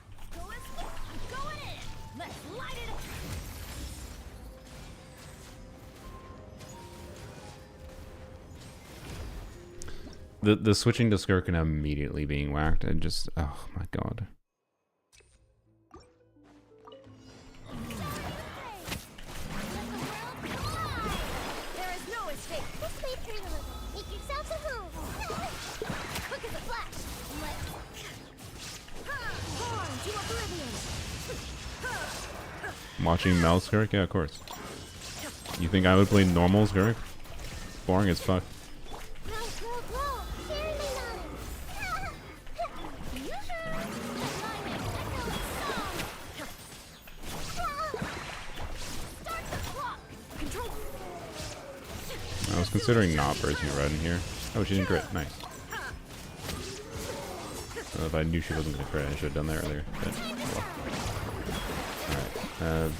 Speaker 1: The switching to Skirk and immediately being whacked, and just, oh my god.
Speaker 3: There is no escape. This way through the river. Make yourselves a move. Quick as a flash. Born to oblivion.
Speaker 1: Watching Mel Skirk? Yeah, of course. You think I would play normal Skirk? Boring as fuck.
Speaker 3: Grow, grow, grow. Sharing my Start the clock. Control.
Speaker 1: I was considering not bursting a red in here. Oh, she didn't crit. Nice. If I knew she wasn't going to crit, I should have done that earlier. But, well. Alright.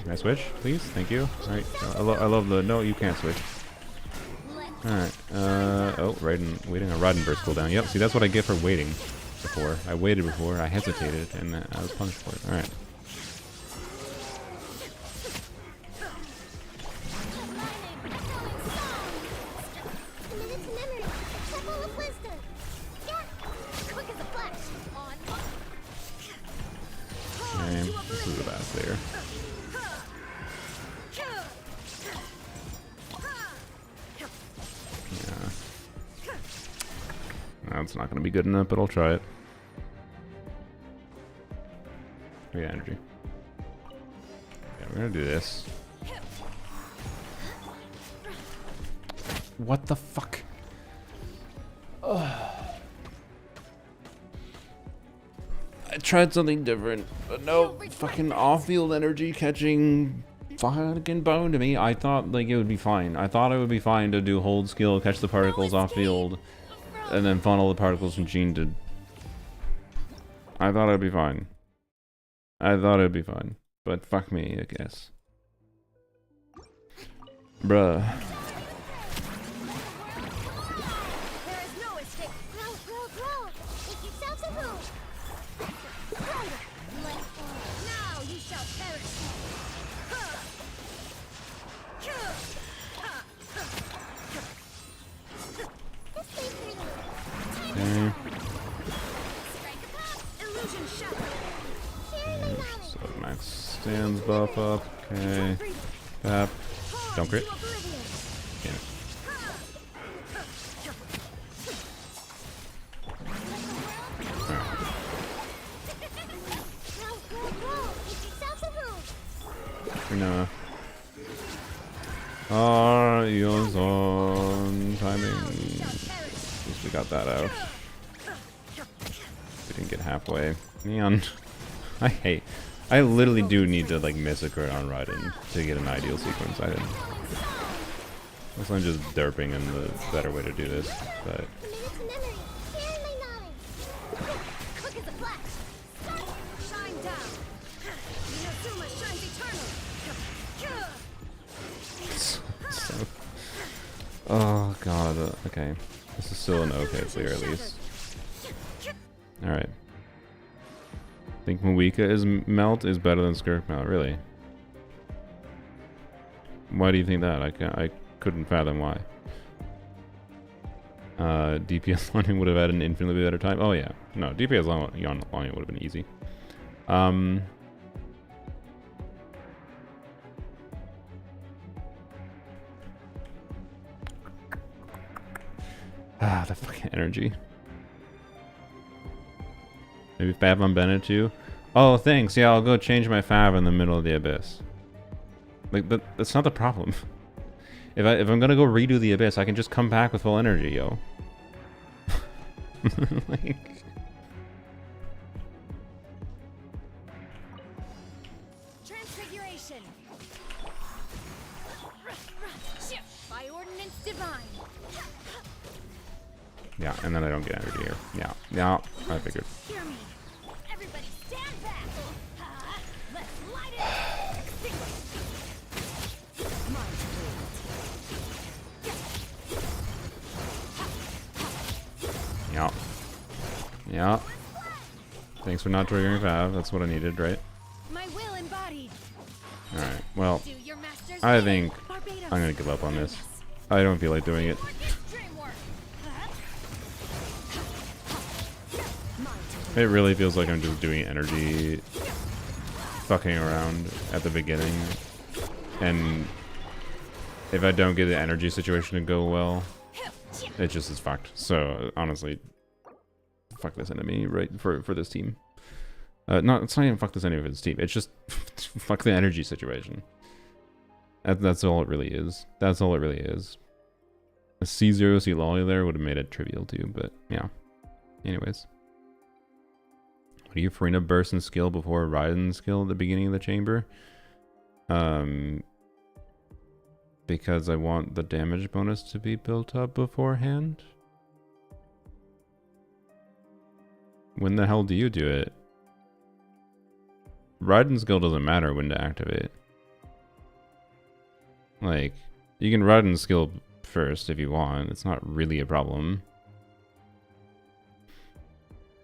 Speaker 1: Can I switch, please? Thank you. Alright. I love the... No, you can't switch. Alright. Oh, waiting on Rodden burst cooldown. Yep, see, that's what I get for waiting before. I waited before, I hesitated, and I was punished for it. Alright. Okay, this is a bad player. Yeah. That's not going to be good enough, but I'll try it. Oh yeah, energy. Yeah, we're going to do this. What the fuck? Ugh. I tried something different, but no, fucking off-field energy catching fucking bone to me. I thought like it would be fine. I thought it would be fine to do hold skill, catch the particles off-field, and then funnel the particles from Gene to... I thought it would be fine. I thought it would be fine. But fuck me, I guess. Bruh. Okay. So max stands buff up. Okay. Tap. Don't crit. Damn it. Alright. Yours on timing. At least we got that out. We didn't get halfway. Neon. I literally do need to like miss a crit on Raiden to get an ideal sequence. I didn't. Unless I'm just derping and the better way to do this, but. Oh god, okay. This is still an okay clear at least. Alright. Think Moika is melt is better than Skirk melt, really? Why do you think that? I couldn't fathom why. DPS launching would have had an infinitely better time. Oh yeah. No, DPS launching would have been easy. The fucking energy. Maybe Fab on Bennett too? Oh, thanks. Yeah, I'll go change my Fab in the middle of the Abyss. Like, that's not the problem. If I'm gonna go redo the Abyss, I can just come back with full energy, yo. Like...
Speaker 3: Transfiguration. By ordinance divine.
Speaker 1: Yeah, and then I don't get energy here. Yeah, yeah, I figured.
Speaker 3: Hear me. Everybody stand back. Let's light it.
Speaker 1: Yeah. Yeah. Thanks for not triggering Fav. That's what I needed, right?
Speaker 3: My will embodied.
Speaker 1: Alright, well,
Speaker 3: Do your master's
Speaker 1: I
Speaker 3: will.
Speaker 1: think
Speaker 3: Barbados.
Speaker 1: I'm gonna give up on this. I don't feel like doing it. It really feels like I'm just doing energy fucking around at the beginning. And if I don't get the energy situation to go well, it just is fucked. So honestly, fuck this enemy right for this team. It's not even fuck this enemy for this team. It's just fuck the energy situation. That's all it really is. That's all it really is. A C0 C lolly there would have made it trivial too, but yeah. Anyways. Do you Farina burst in skill before Raiden skill at the beginning of the chamber? Because I want the damage bonus to be built up beforehand? When the hell do you do it? Raiden skill doesn't matter when to activate. Like, you can Raiden skill first if you want. It's not really a problem.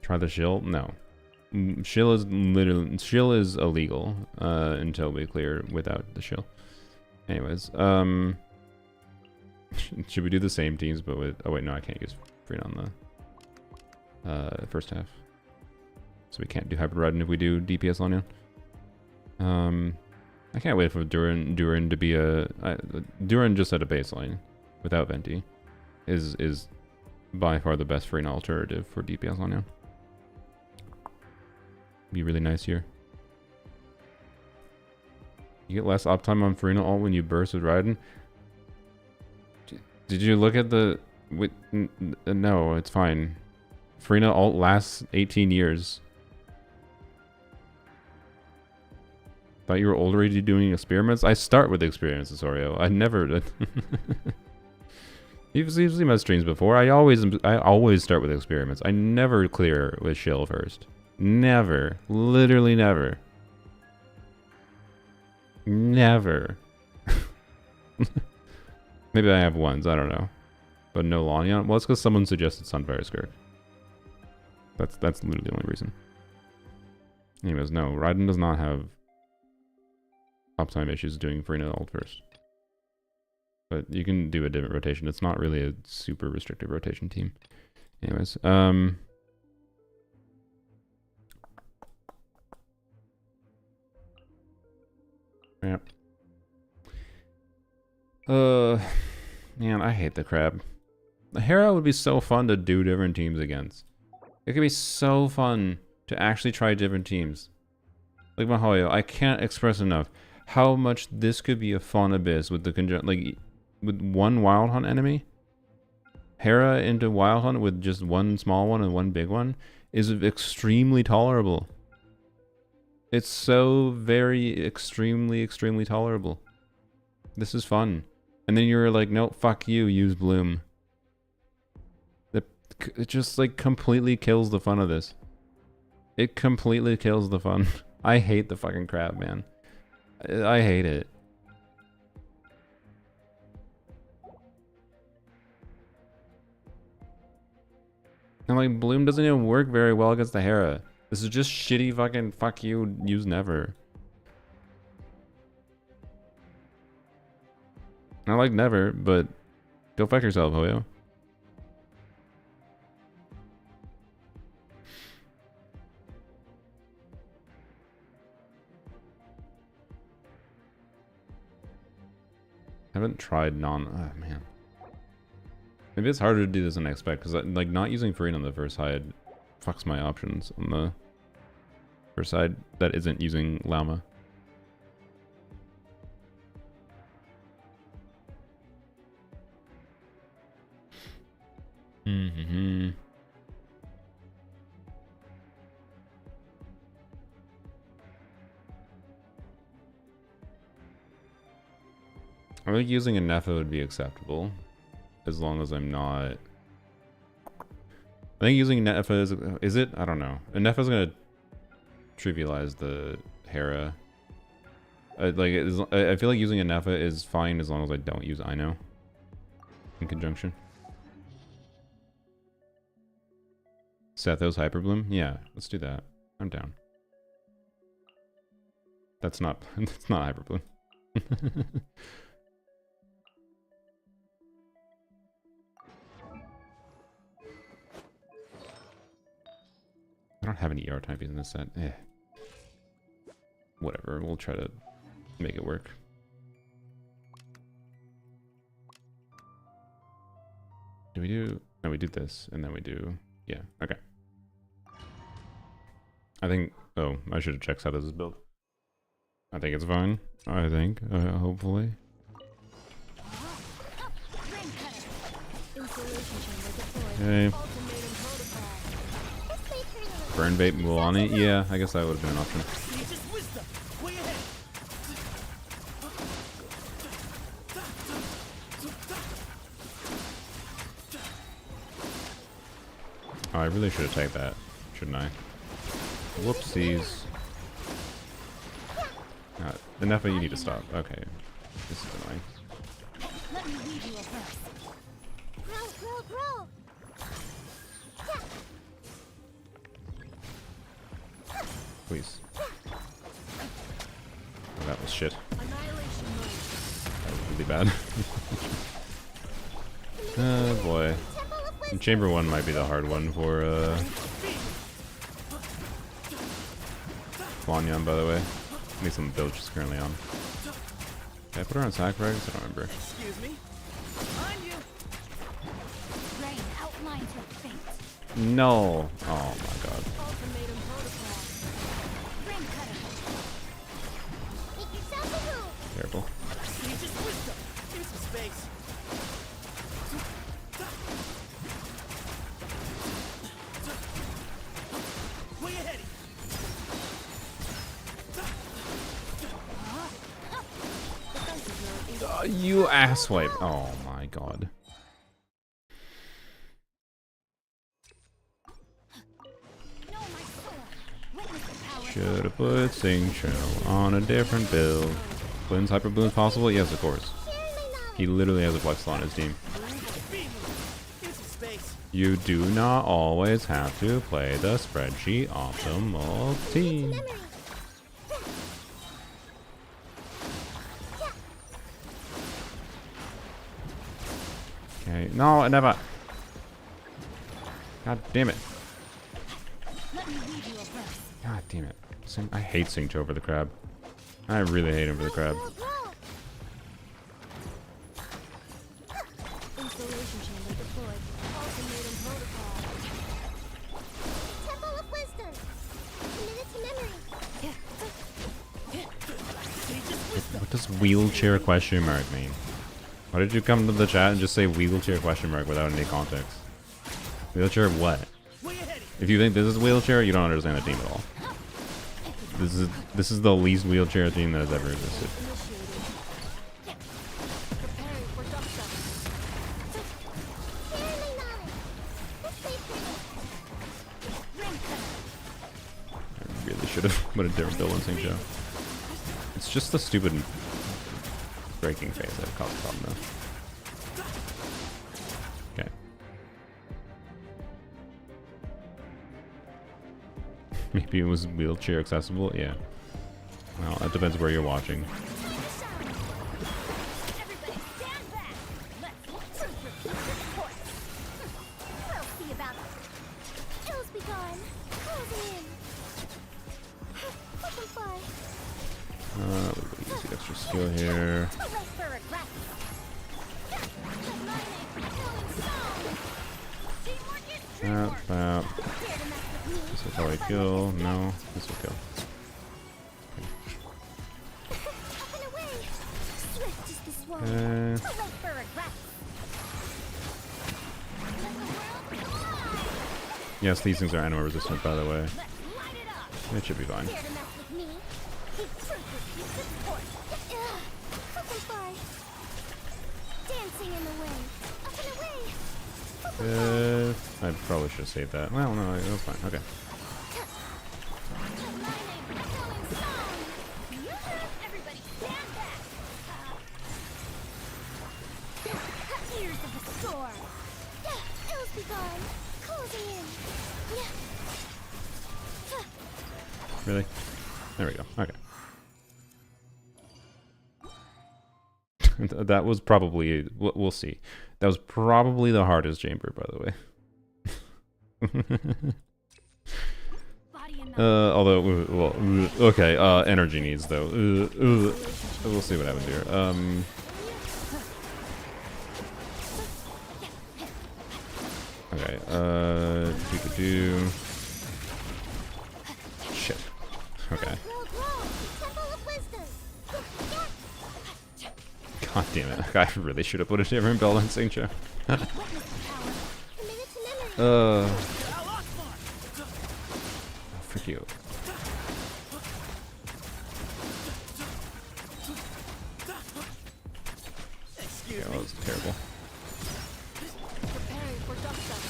Speaker 1: Try the shill? No. Shill is illegal until we clear without the shill. Anyways, should we do the same teams but with... Oh wait, no, I can't use Freen on the first half. So we can't do Hyper Raiden if we do DPS Lanyon. I can't wait for Durin to be a... Durin just at a baseline without Venti is by far the best Freen alternative for DPS Lanyon. Be really nice here. You get less uptime on Farina ult when you burst with Raiden. Did you look at the... No, it's fine. Farina ult lasts 18 years. Thought you were already doing experiments? I start with experiments, Osorio. I never... You've seen my streams before. I always start with experiments. I never clear with shill first. Never. Literally never. Never. Maybe I have ones, I don't know. But no Lanyon. Well, it's because someone suggested Sunfire Skirt. That's literally the only reason. Anyways, no. Raiden does not have uptime issues doing Farina ult first. But you can do a different rotation. It's not really a super restrictive rotation team. Anyways, yeah. Man, I hate the crab. The Hera would be so fun to do different teams against. It could be so fun to actually try different teams. Like Mahoyo, I can't express enough how much this could be a fun abyss with the like with one Wild Hunt enemy. Hera into Wild Hunt with just one small one and one big one is extremely tolerable. It's so very extremely tolerable. This is fun. And then you're like, no, fuck you, use Bloom. It just like completely kills the fun of this. It completely kills the fun. I hate the fucking crab, man. I hate it. And like Bloom doesn't even work very well against the Hera. This is just shitty fucking fuck you, use never. I like never, but go fuck yourself, Hoyo. I haven't tried oh man. Maybe it's harder to do this than I expect, because like not using Farina on the first side fucks my options on the first side that isn't using Llama. Mm-hmm. I think using a Nefa would be acceptable, as long as I'm not... I think using Nefa is it? I don't know. A Nefa is gonna trivialize the Hera. I feel like using a Nefa is fine as long as I don't use Ino in conjunction. Sethos Hyperbloom? Yeah, let's do that. I'm down. That's not Hyperbloom. I don't have any ER types in this set. Whatever, we'll try to make it work. Do we do... No, we do this, and then we do... Yeah, okay. I think... Oh, I should have checked how this is built. I think it's fine. I think, hopefully. Okay. Burn bait Mulan. Yeah, I guess that would have been an option. Oh, I really should have taken that, shouldn't I? Whoopsies. Enough of you need to stop. Okay. This is annoying.
Speaker 3: Let me lead you a verse. Grow, grow, grow.
Speaker 1: Please. Oh, that was shit.
Speaker 3: Annihilation mode.
Speaker 1: That was really bad. Oh boy. And chamber 1 might be the hard one for Wanyan, by the way. At least on the build she's currently on. Did I put her on sack regs? I don't remember.
Speaker 5: Excuse me. Behind you.
Speaker 3: Rain outlines your fate.
Speaker 1: No! Oh my god.
Speaker 3: Ultimatum protocol. Ring cutter. Make yourself a move.
Speaker 1: Terrible.
Speaker 5: Teach's wisdom. Give some space. Way ahead.
Speaker 1: You asswipe. Oh my god.
Speaker 3: Know my sword. Witness the power.
Speaker 1: Should have put Singcho on a different build. Quinn's hyper bloom's possible? Yes, of course.
Speaker 3: Share my knowledge.
Speaker 1: He literally has a flex on his team.
Speaker 5: Give some space.
Speaker 1: You do not always have to play the spreadsheet optimal team.
Speaker 3: Memory.
Speaker 1: Okay, no, I never. God damn it.
Speaker 3: Let me lead you a verse.
Speaker 1: God damn it. I hate Singcho over the crab. I really hate him for the crab.
Speaker 3: Grow, grow. Installation chamber deployed. Ultimatum protocol. Temple of wisdom. Committed to memory.
Speaker 1: What does wheelchair question mark mean? Why did you come to the chat and just say wheelchair question mark without any context? Wheelchair what?
Speaker 5: Way ahead.
Speaker 1: If you think this is wheelchair, you don't understand the team at all. This is the least wheelchair team that has ever existed.
Speaker 3: Preparing for dubstep. Share my knowledge. Let's wait for you. Ring cutter.
Speaker 1: I really should have put a different build on Singcho. It's just the stupid breaking phase that caused the problem though. Okay. Maybe it was wheelchair accessible? Yeah. Well, that depends where you're watching.
Speaker 3: Everybody stand back. Let's repeat this course. We'll see about it. Ills be gone. Closing in. Open fire.
Speaker 1: Easy extra skill here.
Speaker 3: Hooray for regret.
Speaker 1: This will probably kill. No, this will kill.
Speaker 3: Up and away. Swift is the swan.
Speaker 1: Okay.
Speaker 3: Hooray for regret.
Speaker 1: Yes, these things are animal resistant, by the way.
Speaker 3: Let's light it up.
Speaker 1: It should be fine.
Speaker 3: Dare to mess with me? The truth repeats its course. Open fire. Dancing in the wind. Up and away. Open fire.
Speaker 1: I probably should have saved that. Well, no, it was fine. Okay.
Speaker 3: Everybody stand back. Ears of the storm. Ills be gone. Closing in.
Speaker 1: Really? There we go. Okay. That was probably... We'll see. That was probably the hardest chamber, by the way. Although, well, okay, energy needs though. We'll see what happens here. Okay, do. Shit. Okay.
Speaker 3: Grow, grow. Temple of Wisdom.
Speaker 1: God damn it. I really should have put a different belt on St. Joe.
Speaker 3: Committed to memory.
Speaker 1: Frick you. Yeah, that was terrible.
Speaker 3: Preparing for dust-up.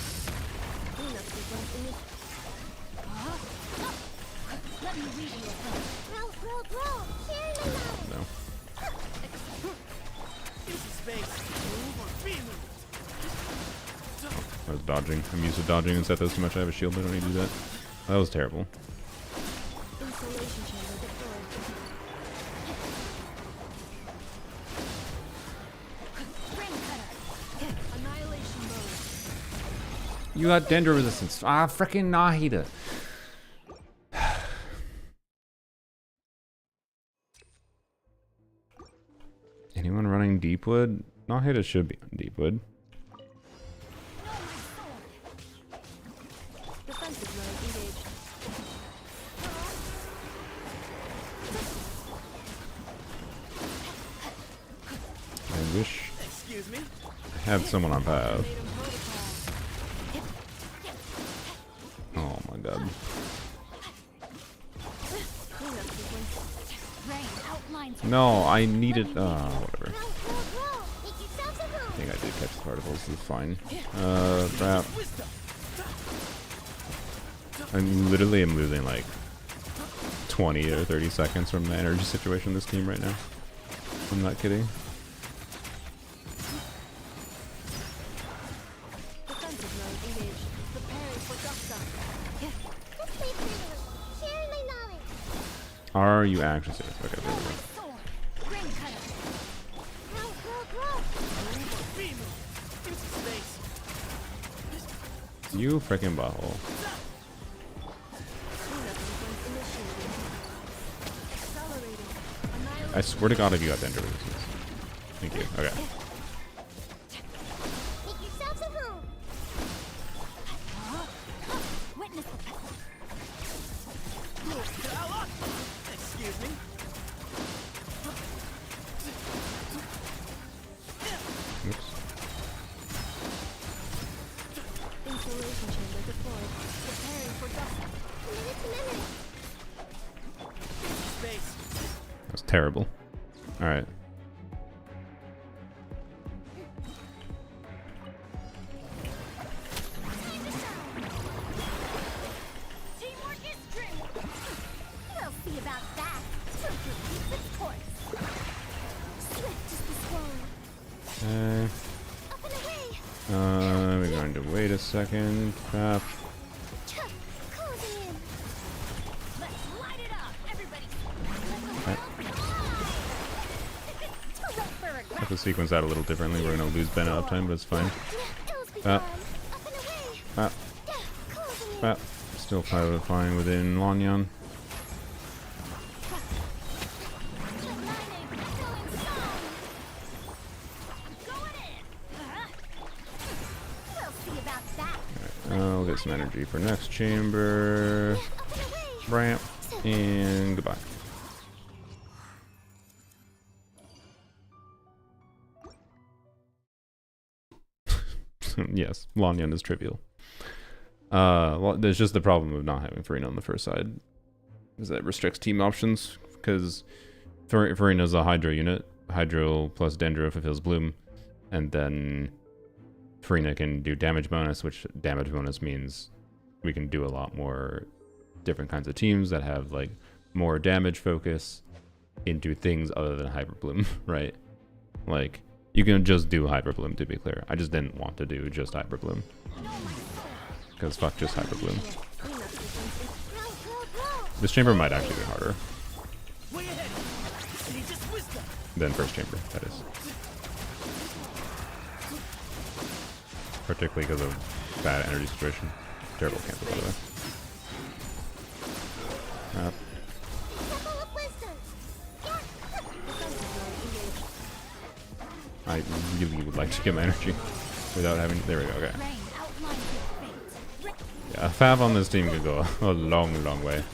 Speaker 3: Cleanup sequence in this. Let me read you a thing. Grow, grow, grow. Sharing my knowledge.
Speaker 1: No.
Speaker 5: Use the space. Move or be moved.
Speaker 1: I was dodging. I'm used to dodging and set those too much. I have a shield, but I don't need to do that. That was terrible.
Speaker 3: Insulation chamber deployed. Ring cutter. Annihilation mode.
Speaker 1: You got Dendro resistance. Ah, freaking Nahida. Anyone running Deepwood? Nahida should be on Deepwood.
Speaker 3: Defensive mode engaged.
Speaker 1: I wish
Speaker 5: Excuse me.
Speaker 1: I had someone on path. Oh my god.
Speaker 3: Cleanup sequence. Rain outlines.
Speaker 1: No, I needed. Whatever.
Speaker 3: Grow, grow, grow. Make yourselves a
Speaker 1: I
Speaker 3: home.
Speaker 1: think I did catch the particles. This is fine. Crap.
Speaker 5: Wisdom.
Speaker 1: I literally am losing like 20 or 30 seconds from the energy situation in this team right now. I'm not kidding.
Speaker 3: Defensive mode engaged. Preparing for dust-up. Just wait for you. Sharing my knowledge.
Speaker 1: Are you actually serious? Okay, there we go.
Speaker 3: Sword. Ring cutter. Grow, grow, grow.
Speaker 5: Move or be moved. Use the space.
Speaker 1: You freaking butthole.
Speaker 3: Cleanup sequence initiated. Accelerating. Annihilation.
Speaker 1: I swear to God if you got Dendro resistance. Thank you. Okay.
Speaker 3: Make yourselves a home. Witness
Speaker 5: Excuse me.
Speaker 1: Oops.
Speaker 3: Insulation chamber deployed. Preparing for dust. Committed to memory.
Speaker 5: Space.
Speaker 1: That was terrible. Alright.
Speaker 3: Teamwork is strength. We'll see about that. Truth keeps its course. Swift is the swallow.
Speaker 1: Okay.
Speaker 3: Up and away.
Speaker 1: We're going to wait a second. Crap.
Speaker 3: Chuck, closing in. Let's light it up, everybody.
Speaker 1: I have to sequence that a little differently. We're going to lose Bennett uptime, but it's fine.
Speaker 3: Up and away.
Speaker 1: Ah,
Speaker 3: Closing in.
Speaker 1: ah. Still flying within Lanyan.
Speaker 3: Aligning. Going strong. Going in. We'll see about that.
Speaker 1: I'll get some energy for next chamber.
Speaker 3: Up and away.
Speaker 1: Ramp. And goodbye. Yes, Lanyan is trivial. Well, there's just the problem of not having Farina on the first side. Is that it restricts team options, because Farina's a Hydro unit. Hydro plus Dendro fulfills Bloom, and then Farina can do damage bonus, which damage bonus means we can do a lot more different kinds of teams that have like more damage focus into things other than Hyper Bloom, right? Like, you can just do Hyper Bloom, to be clear. I just didn't want to do just Hyper Bloom. Because fuck just Hyper Bloom. This chamber might actually be harder
Speaker 5: Way ahead. Need just wisdom.
Speaker 1: than first chamber, that is. Particularly because of bad energy situation. Terrible cancel, by the way.
Speaker 3: Temple of Wisdom.
Speaker 1: I really would like to get my energy without having. There we go. Okay.
Speaker 2: Rain outlines your fate.
Speaker 1: Yeah, a Fav on this team could go a long, long way.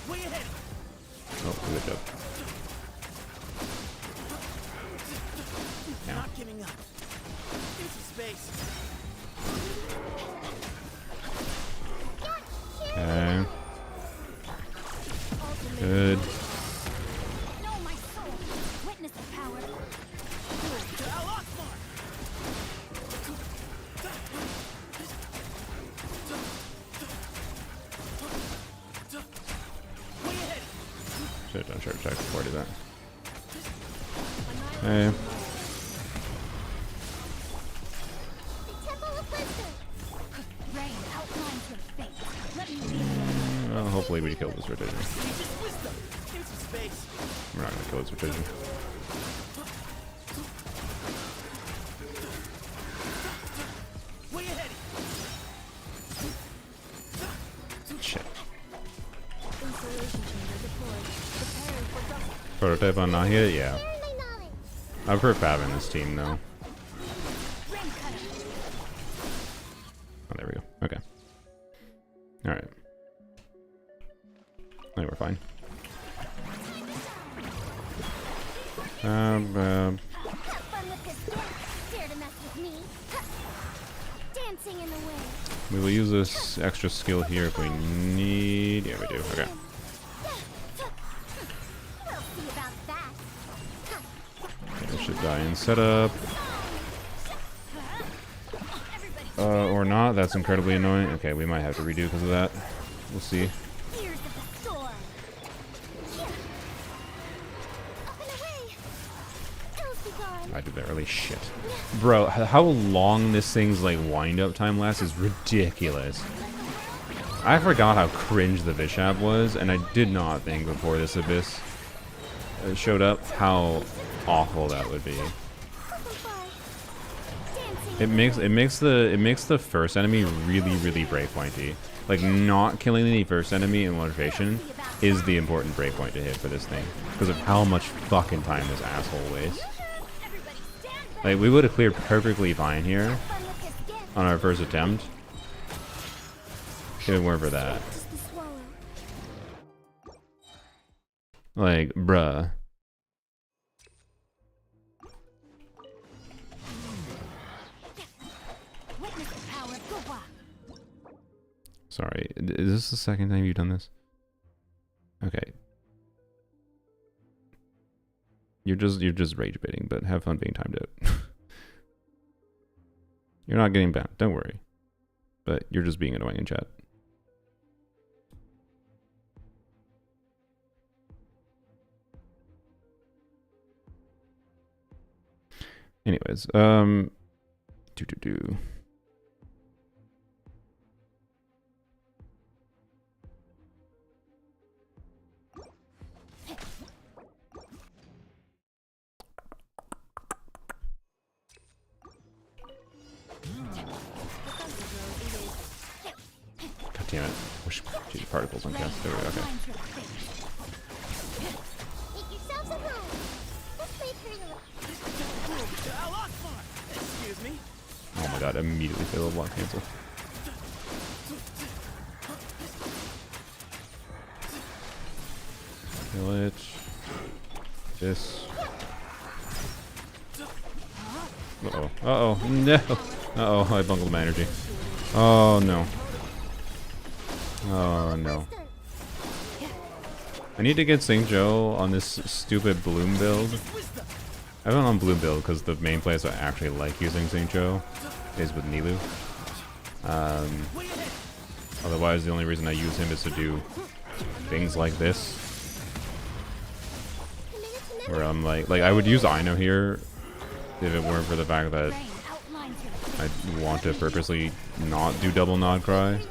Speaker 5: Way ahead.
Speaker 1: Oh, good job. Yeah.
Speaker 5: Not giving up. Into space.
Speaker 1: Okay. Good.
Speaker 2: Know my soul. Witness the power.
Speaker 5: Way ahead.
Speaker 1: Should have done short attack before I did that. Hey.
Speaker 3: Temple of Wisdom.
Speaker 2: Rain outlines your fate. Let me lead.
Speaker 1: Well, hopefully we kill this rotation.
Speaker 5: Just wisdom. Into space.
Speaker 1: We're not gonna kill this rotation.
Speaker 5: Way ahead.
Speaker 1: Shit.
Speaker 3: Installation chamber deployed. Preparing for double.
Speaker 1: Prototype on not hit? Yeah.
Speaker 3: Apparently knowledge.
Speaker 1: I prefer Fav in this team though.
Speaker 2: Rain cutter.
Speaker 1: Oh, there we go. Okay. Alright. I think we're fine.
Speaker 3: Have fun with this dance. Dare to mess with me. Dancing in the way.
Speaker 1: We will use this extra skill here if we need. Yeah, we do. Okay.
Speaker 3: We'll see about that.
Speaker 1: We should die in setup. Or not. That's incredibly annoying. Okay, we might have to redo because of that. We'll see.
Speaker 3: Ears of the storm. Up and away. Ills be gone.
Speaker 1: I did that early. Shit. Bro, how long this thing's like wind-up time lasts is ridiculous. I forgot how cringe the Vishap was, and I did not think before this Abyss showed up how awful that would be.
Speaker 3: Dancing.
Speaker 1: It makes the first enemy really breakpointy. Like not killing the first enemy in one rotation is the important breakpoint to hit for this thing because of how much fucking time this asshole wastes.
Speaker 3: Everybody stand back.
Speaker 1: Like we would have cleared perfectly fine here
Speaker 3: Fun with this gift.
Speaker 1: on our first attempt if it weren't for that.
Speaker 3: Just the swallow.
Speaker 1: Like, bruh.
Speaker 2: Witness the power of Gowa.
Speaker 1: Sorry, is this the second time you've done this? Okay. You're just rage baiting, but have fun being timed out. You're not getting banned, don't worry. But you're just being annoying in chat. Anyways, do. God damn it. Wish geez, particles on cast. There we go, okay.
Speaker 2: Outlines your fate.
Speaker 3: Make yourselves at home. Let's play through the
Speaker 5: Excuse me.
Speaker 1: Oh my god, immediately fail a block cancel. Kill it. This. Uh-oh. Uh-oh. No. Uh-oh, I bungled my energy. Oh no. Oh no. I need to get St. Joe on this stupid Bloom build. I haven't on Bloom build because the main place I actually like using St. Joe is with Nilu. Otherwise, the only reason I use him is to do things like this. Where I'm like I would use Ino here if it weren't for the fact that
Speaker 2: Rain outlines your fate.
Speaker 1: I want to purposely not do double nod cry.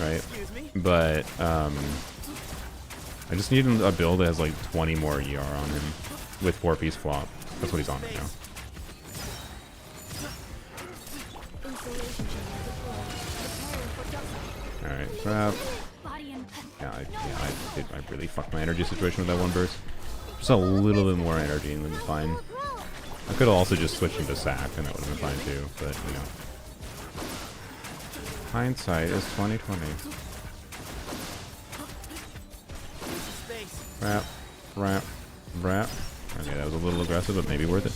Speaker 1: Right? But, I just need a build that has like 20 more ER on him with 4-piece flop. That's what he's on right now.
Speaker 3: installation chamber deployed. Preparing for
Speaker 1: Alright, crap.
Speaker 2: Body and
Speaker 1: I really fucked my energy situation with that one burst. Just a little bit more energy and then fine. I could have also just switched into sack and that would have been fine too, but you know. Hindsight is 2020. Rap, rap, rap. Okay, that was a little aggressive, but maybe worth it.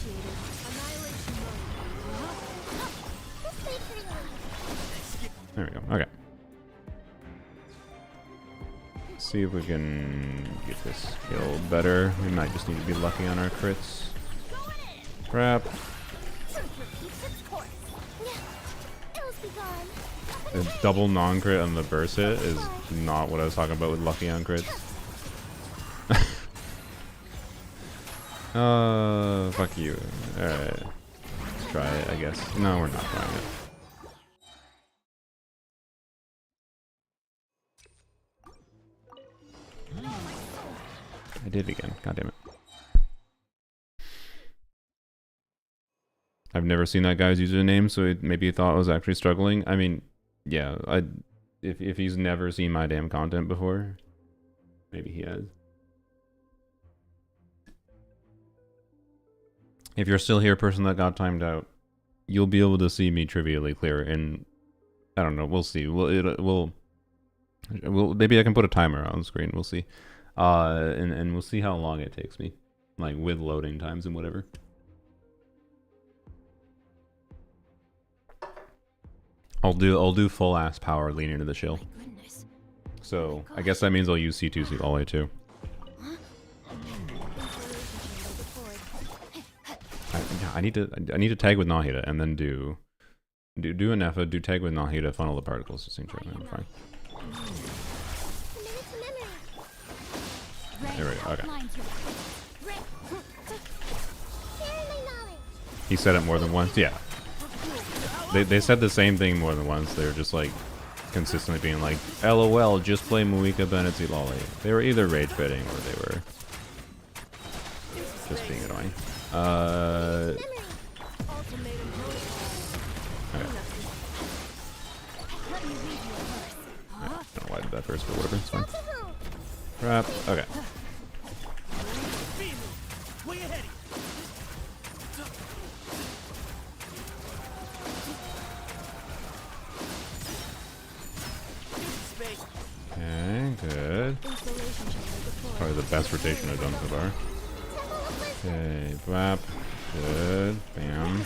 Speaker 1: There we go. Okay. Let's see if we can get this kill better. We might just need to be lucky on our crits. Crap. A double non-crit on the burst hit is not what I was talking about with lucky on crits. Fuck you. Alright. Let's try it, I guess. No, we're not trying it. I did it again. God damn it. I've never seen that guy's username, so maybe he thought I was actually struggling. I mean, yeah, if he's never seen my damn content before, maybe he has. If you're still here, person that got timed out, you'll be able to see me trivially clear, and I don't know, we'll see. We'll maybe I can put a timer on the screen, we'll see. And we'll see how long it takes me, like with loading times and whatever. I'll do full ass power lean into the shield. So I guess that means I'll use C2 all the way too. I need to tag with Nahida and then do an Efa, do tag with Nahida, funnel the particles to same turn, and I'm fine. There we go. Okay. He said it more than once. Yeah. They said the same thing more than once. They were just like consistently being like, "LOL, just play Muika Benetzi Lolly." They were either rage baiting or they were just being annoying. Okay. I don't know why I did that first, but whatever, it's fine. Crap. Okay. Okay, good. Probably the best rotation I've done so far. Okay, blap. Good. Bam.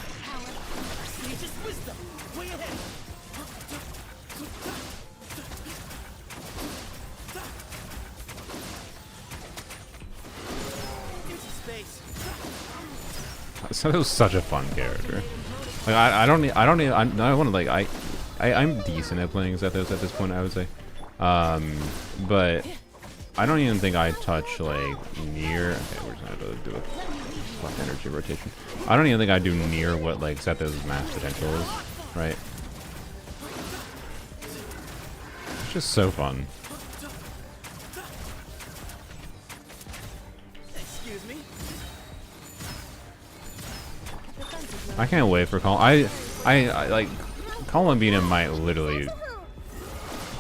Speaker 1: So it was such a fun character. Like I'm decent at playing Zethos at this point, I would say. But I don't even think I touch like near. Okay, we're just gonna do a fuck energy rotation. I don't even think I do near what like Zethos' max potential is, right? It's just so fun. I can't wait for I like Columbina might literally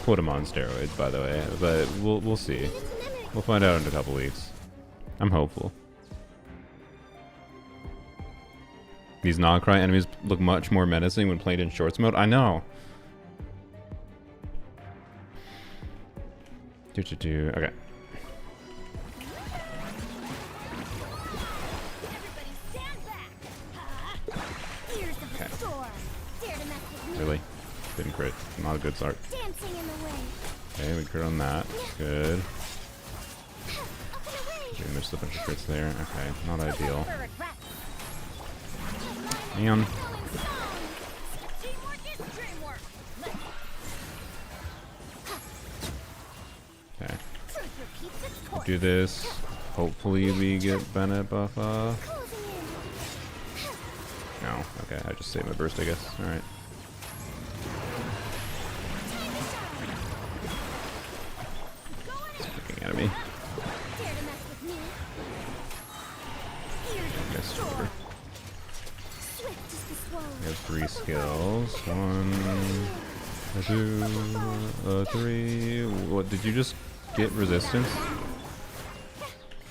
Speaker 1: put him on steroids, by the way, but we'll see. We'll find out in a couple weeks. I'm hopeful. These non-cry enemies look much more menacing when played in shorts mode. I know. Okay. Really? Didn't crit. Not a good start. Okay, we crit on that. Good. We missed a bunch of crits there. Okay, not ideal. Man. Okay. Do this. Hopefully we get Bennett buff off. No. Okay, I just saved my burst, I guess. Alright. At me. Guess whatever. I have 3 skills. 1, 2, 3. What did you just get resistance?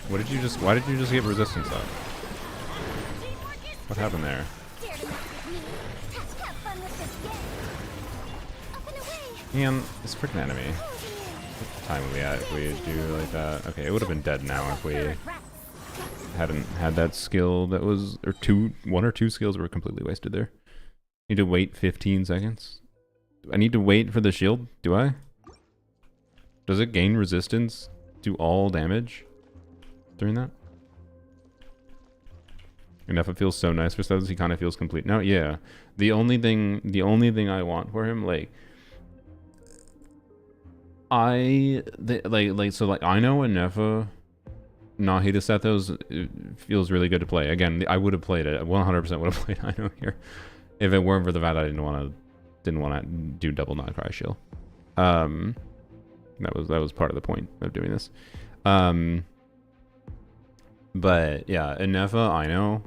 Speaker 1: What did you just? Why did you just get resistance up? What happened there?
Speaker 3: Dare to mess with me? Have fun with this game. Up and away.
Speaker 1: Man, this freaking enemy.
Speaker 3: Closing in.
Speaker 1: What time are we at if we do like that? Okay, it would have been dead now if we hadn't had that skill that was, or one or two skills were completely wasted there. Need to wait 15 seconds. Do I need to wait for the shield? Do I? Does it gain resistance to all damage during that? Enough, it feels so nice for Sethos. He kind of feels complete now. Yeah, the only thing I want for him, like, I know Nefa Nahida Sethos feels really good to play. Again, I would have played it. 100% would have played I know here if it weren't for the fact I didn't want to do double not cry shield. That was part of the point of doing this. But yeah, Nefa I know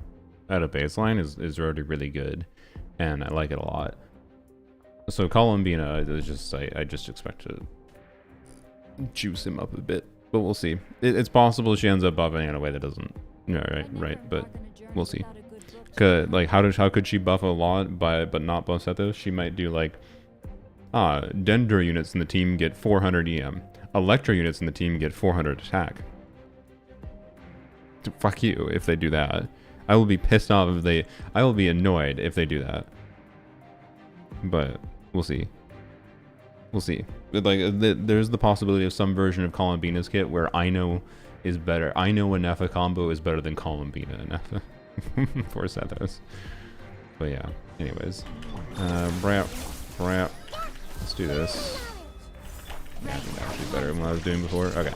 Speaker 1: at a baseline is already really good, and I like it a lot. So Columbina is just I just expect to juice him up a bit, but we'll see. It's possible she ends up buffing in a way that doesn't. No, right, but we'll see. Like how could she buff a lot but not buff Sethos? She might do like Dendro units in the team get 400 EM. Electro units in the team get 400 attack. Fuck you if they do that. I will be pissed off if they. I will be annoyed if they do that. But we'll see. We'll see. Like there's the possibility of some version of Columbina's kit where I know is better. I know a Nefa combo is better than Columbina and Nefa for Sethos. But yeah. Anyways, brap. Let's do this. Yeah, I think that actually better than what I was doing before. Okay.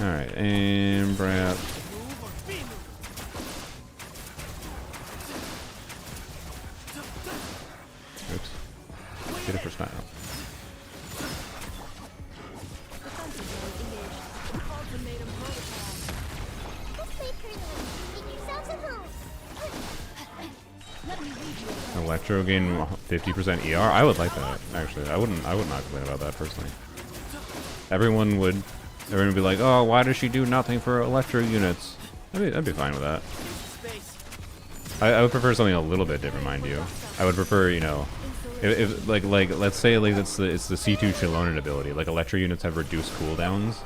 Speaker 1: All right, and brap. Oops. Get it for style. Electro gain 50% ER. I would like that actually. I would not complain about that personally. Everyone would be like, oh, why does she do nothing for Electro units? I'd be fine with that. I would prefer something a little bit different, mind you. I would prefer, you know, if like let's say like it's the C2 Chilonan ability. Like Electro units have reduced cooldowns,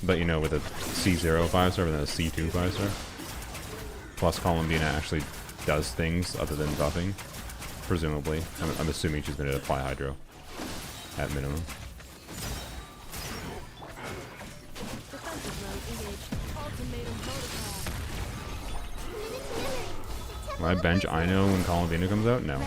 Speaker 1: but you know with a C0 5-star and a C2 5-star. Plus Columbina actually does things other than buffing, presumably. I'm assuming she's going to apply Hydro at minimum. Will I bench Ino when Columbina comes out? No.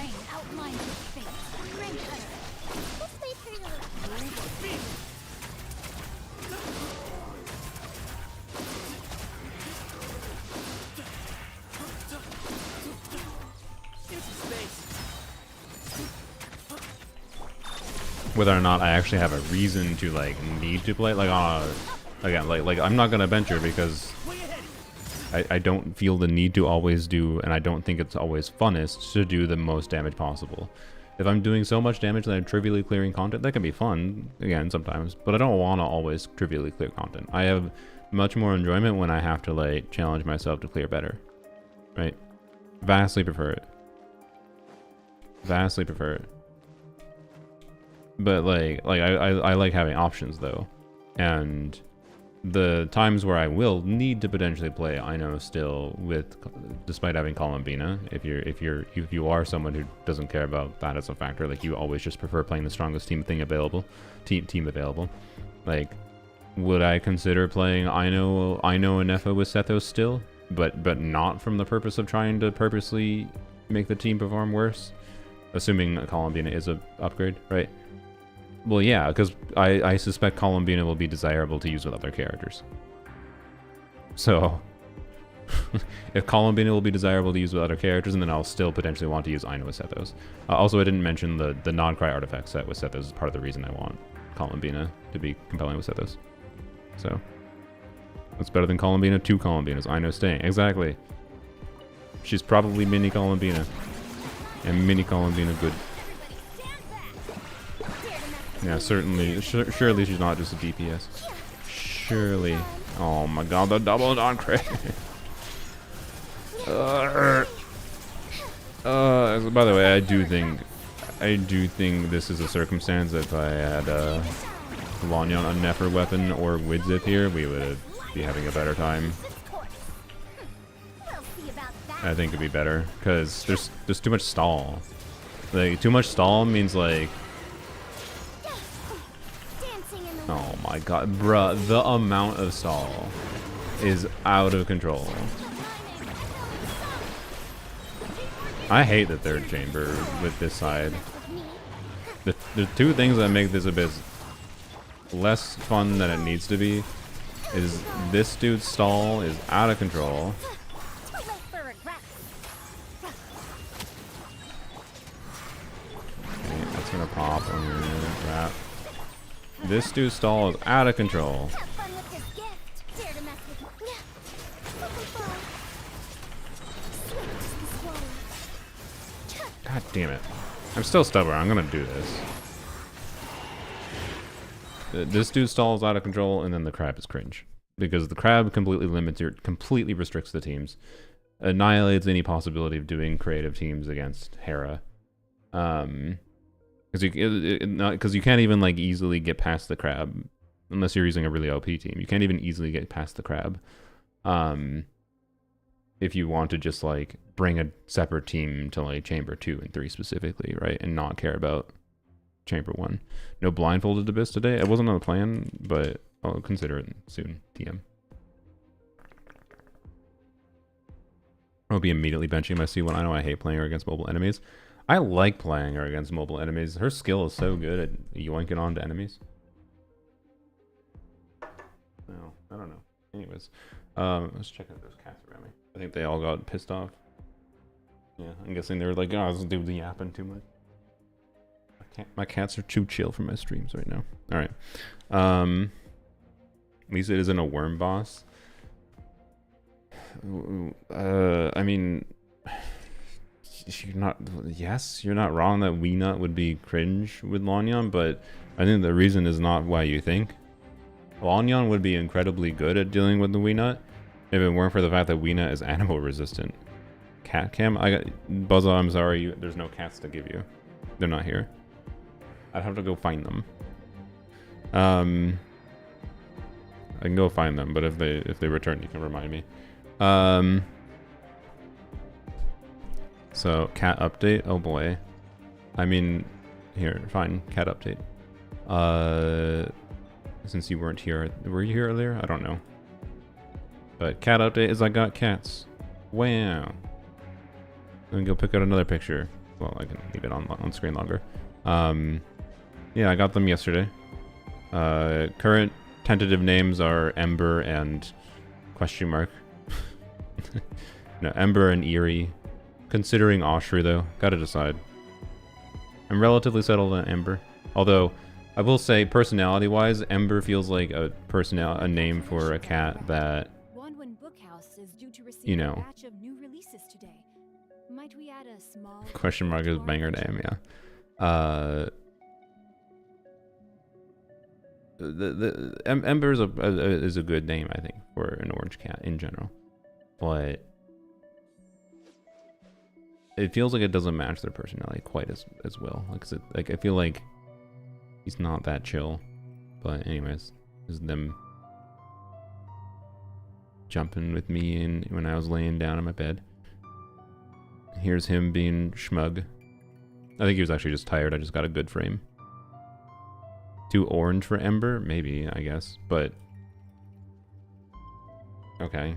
Speaker 1: Whether or not I actually have a reason to like need to play, like again, like I'm not gonna bench her because I don't feel the need to always do, and I don't think it's always funnest to do the most damage possible. If I'm doing so much damage that I'm trivially clearing content, that can be fun again sometimes, but I don't want to always trivially clear content. I have much more enjoyment when I have to like challenge myself to clear better, right? Vastly prefer it. Vastly prefer it. But like I like having options though, and the times where I will need to potentially play Ino still with, despite having Columbina, if you are someone who doesn't care about that as a factor, like you always just prefer playing the strongest team available, like would I consider playing Ino and Nefa with Sethos still, but not from the purpose of trying to purposely make the team perform worse, assuming Columbina is a upgrade, right? Well, yeah, because I suspect Columbina will be desirable to use with other characters. So, if Columbina will be desirable to use with other characters, and then I'll still potentially want to use Ino with Sethos. Also, I didn't mention the non-cry artifact set with Sethos is part of the reason I want Columbina to be compelling with Sethos. So, what's better than Columbina? 2 Columbinas. Ino staying. Exactly. She's probably mini Columbina. And mini Columbina good. Yeah, certainly. Surely she's not just a DPS. Surely. Oh my god, the double on crit. By the way, I do think this is a circumstance. If I had Lanyon on Nefer weapon or Widzip here, we would be having a better time. I think it'd be better because there's too much stall. Like too much stall means like, oh my god, bruh, the amount of stall is out of control. I hate the third chamber with this side. The two things that make this a bit less fun than it needs to be is this dude's stall is out of control. Okay, that's gonna pop. Crap. This dude's stall is out of control. God damn it. I'm still stubborn. I'm gonna do this. This dude's stall is out of control, and then the crab is cringe. Because the crab completely restricts the teams. Annihilates any possibility of doing creative teams against Hera. Because you can't even like easily get past the crab unless you're using a really OP team. You can't even easily get past the crab. If you want to just like bring a separate team to like chamber 2 and 3 specifically, right, and not care about chamber 1. No blindfolded abyss today. It wasn't on the plan, but I'll consider it soon. TM. I'll be immediately benching my C1. I know I hate playing her against mobile enemies. I like playing her against mobile enemies. Her skill is so good at yoinking onto enemies. No, I don't know. Anyways, let's check out those cats around me. I think they all got pissed off. Yeah, I'm guessing they were like, oh, this dude's yapping too much. My cats are too chill for my streams right now. All right. Lisa isn't a worm boss. I mean, you're not. Yes, you're not wrong that Weenut would be cringe with Lanyon, but I think the reason is not why you think. Lanyon would be incredibly good at dealing with the Weenut if it weren't for the fact that Weenut is animal resistant. Cat cam? Buzzo, I'm sorry, there's no cats to give you. They're not here. I'd have to go find them. I can go find them, but if they return, you can remind me. So cat update. Oh boy. I mean, here, fine. Cat update. Since you weren't here, were you here earlier? I don't know. But cat update is I got cats. Wow. Let me go pick out another picture. Well, I can leave it on screen longer. Yeah, I got them yesterday. Current tentative names are Ember and question mark. No, Ember and Eerie. Considering Oshri though, gotta decide. I'm relatively settled on Ember. Although, I will say, personality-wise, Ember feels like a name for a cat that, you know. Question mark is banger name, yeah. Ember is a good name, I think, for an orange cat in general, but it feels like it doesn't match their personality quite as well. Like I feel like he's not that chill. But anyways, this is them jumping with me in when I was laying down in my bed. Here's him being schmug. I think he was actually just tired. I just got a good frame. Too orange for Ember? Maybe, I guess. But okay.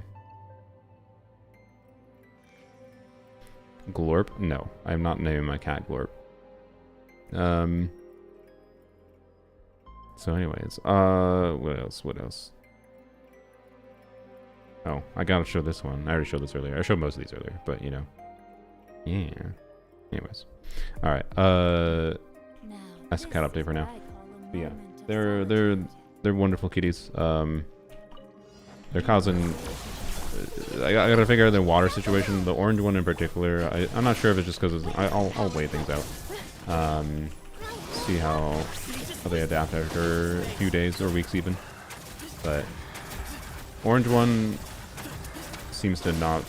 Speaker 1: Glorp? No, I'm not naming my cat Glorp. So anyways, what else? Oh, I gotta show this one. I already showed this earlier. I showed most of these earlier, but you know. Yeah. Anyways. Alright, that's a cat update for now. But yeah. They're wonderful kitties. They're causing I gotta figure out the water situation. The orange one in particular, I'm not sure if it's just because I'll weigh things out. See how how they adapt after a few days or weeks even. But orange one seems to not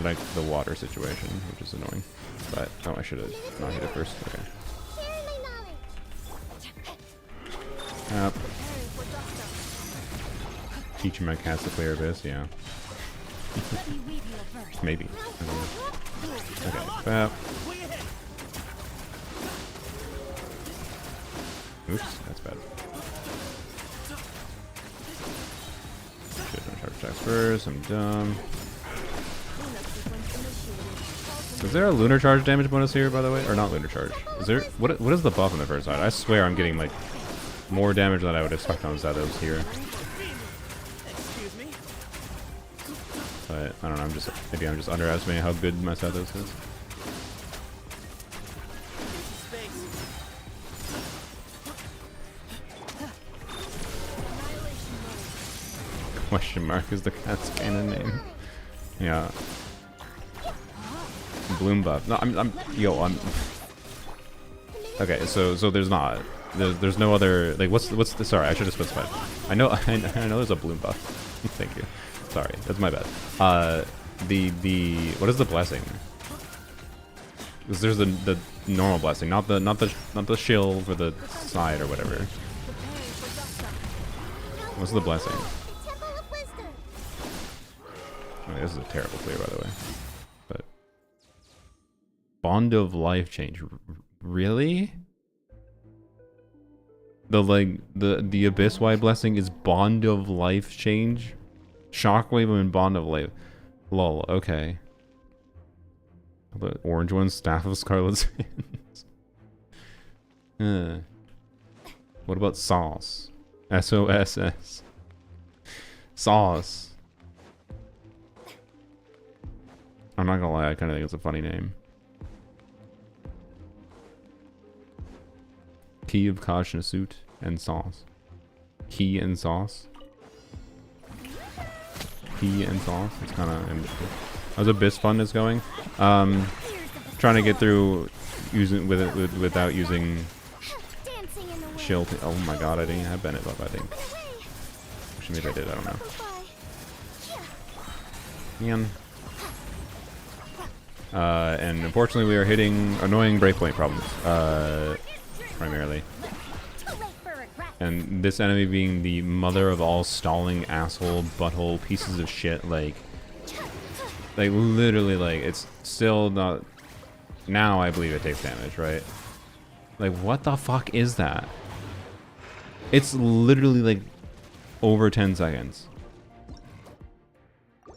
Speaker 1: like the water situation, which is annoying. But oh, I should have not hit it first. Okay.
Speaker 3: Share my knowledge.
Speaker 1: Up. Teaching my cats to play Abyss, yeah.
Speaker 2: Let me weave you a verse.
Speaker 1: Maybe. I don't know. Okay. Bap. Oops, that's bad. Should have done charge attacks first. I'm dumb. Is there a lunar charge damage bonus here, by the way, or not lunar charge? Is there? What is the buff on the first side? I swear I'm getting like more damage than I would expect on Zados here.
Speaker 5: Excuse me.
Speaker 1: But I don't know. Maybe I'm just underestimating how good my Zados is. Question mark is the cat's canon name. Yeah. Bloom buff. No, I'm. Okay, so there's not. There's no other. Like, what's the? Sorry, I should have specified. I know there's a bloom buff. Thank you. Sorry, that's my bad. The what is the blessing? Because there's the normal blessing, not the shill for the side or whatever. What's the blessing? Oh, this is a terrible clear, by the way. But bond of life change, really? The abyss wide blessing is bond of life change, shockwave and bond of life. Lol. Okay. The orange one, staff of Scarlet's hands. What about sauce? SOSS. Sauce. I'm not gonna lie, I kind of think it's a funny name. Key of caution suit and sauce. Key and sauce. Key and sauce. It's kind of. How's Abyss Fun is going? Trying to get through using without using shield. Oh my god, I didn't have Bennett up. I think. Actually, maybe I did. I don't know. Man. And unfortunately we are hitting annoying breakpoint problems, primarily. And this enemy being the mother of all stalling asshole butthole pieces of shit, like literally, like, it's still not, now I believe it takes damage, right? Like, what the fuck is that? It's literally like over 10 seconds.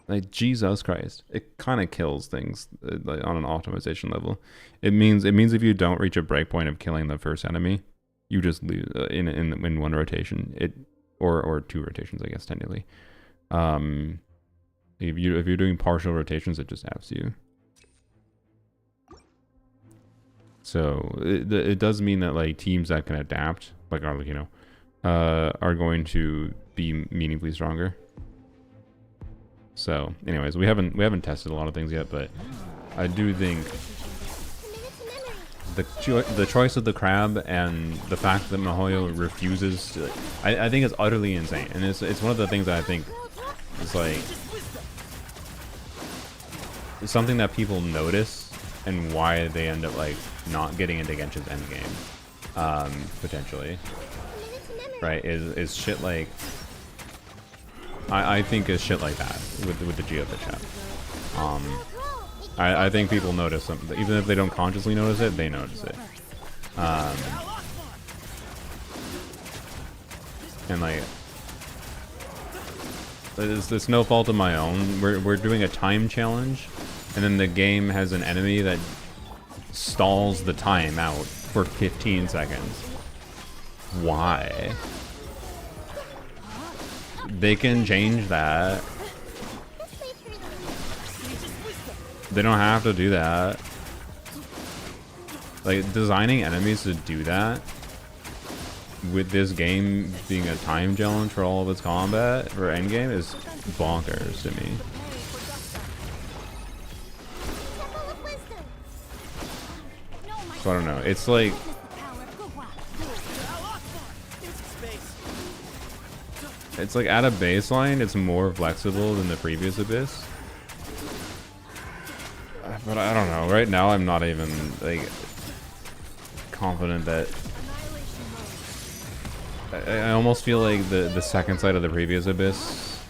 Speaker 1: Like, Jesus Christ, it kind of kills things like on an optimization level. It means if you don't reach a breakpoint of killing the first enemy, you just lose in one rotation. Or two rotations, I guess, technically. If you're doing partial rotations, it just Fs you. So it does mean that, like, teams that can adapt, like, are going to be meaningfully stronger. So, anyways, we haven't tested a lot of things yet, but I do think the choice of the crab and the fact that Mihoyo refuses to, I think it's utterly insane, and it's one of the things that I think is like it's something that people notice and why they end up like not getting into Genshin's endgame, potentially, right? Is shit like. I think is shit like that with the Geoda chat. I think people notice something, even if they don't consciously notice it, they notice it. And like, it's no fault of my own. We're doing a time challenge, and then the game has an enemy that stalls the time out for 15 seconds. Why? They can change that. They don't have to do that. Like, designing enemies to do that with this game being a time challenge for all of its combat for endgame is bonkers to me. So I don't know. It's like it's like at a baseline, it's more flexible than the previous Abyss. But I don't know. Right now, I'm not even like confident that. I almost feel like the second side of the previous Abyss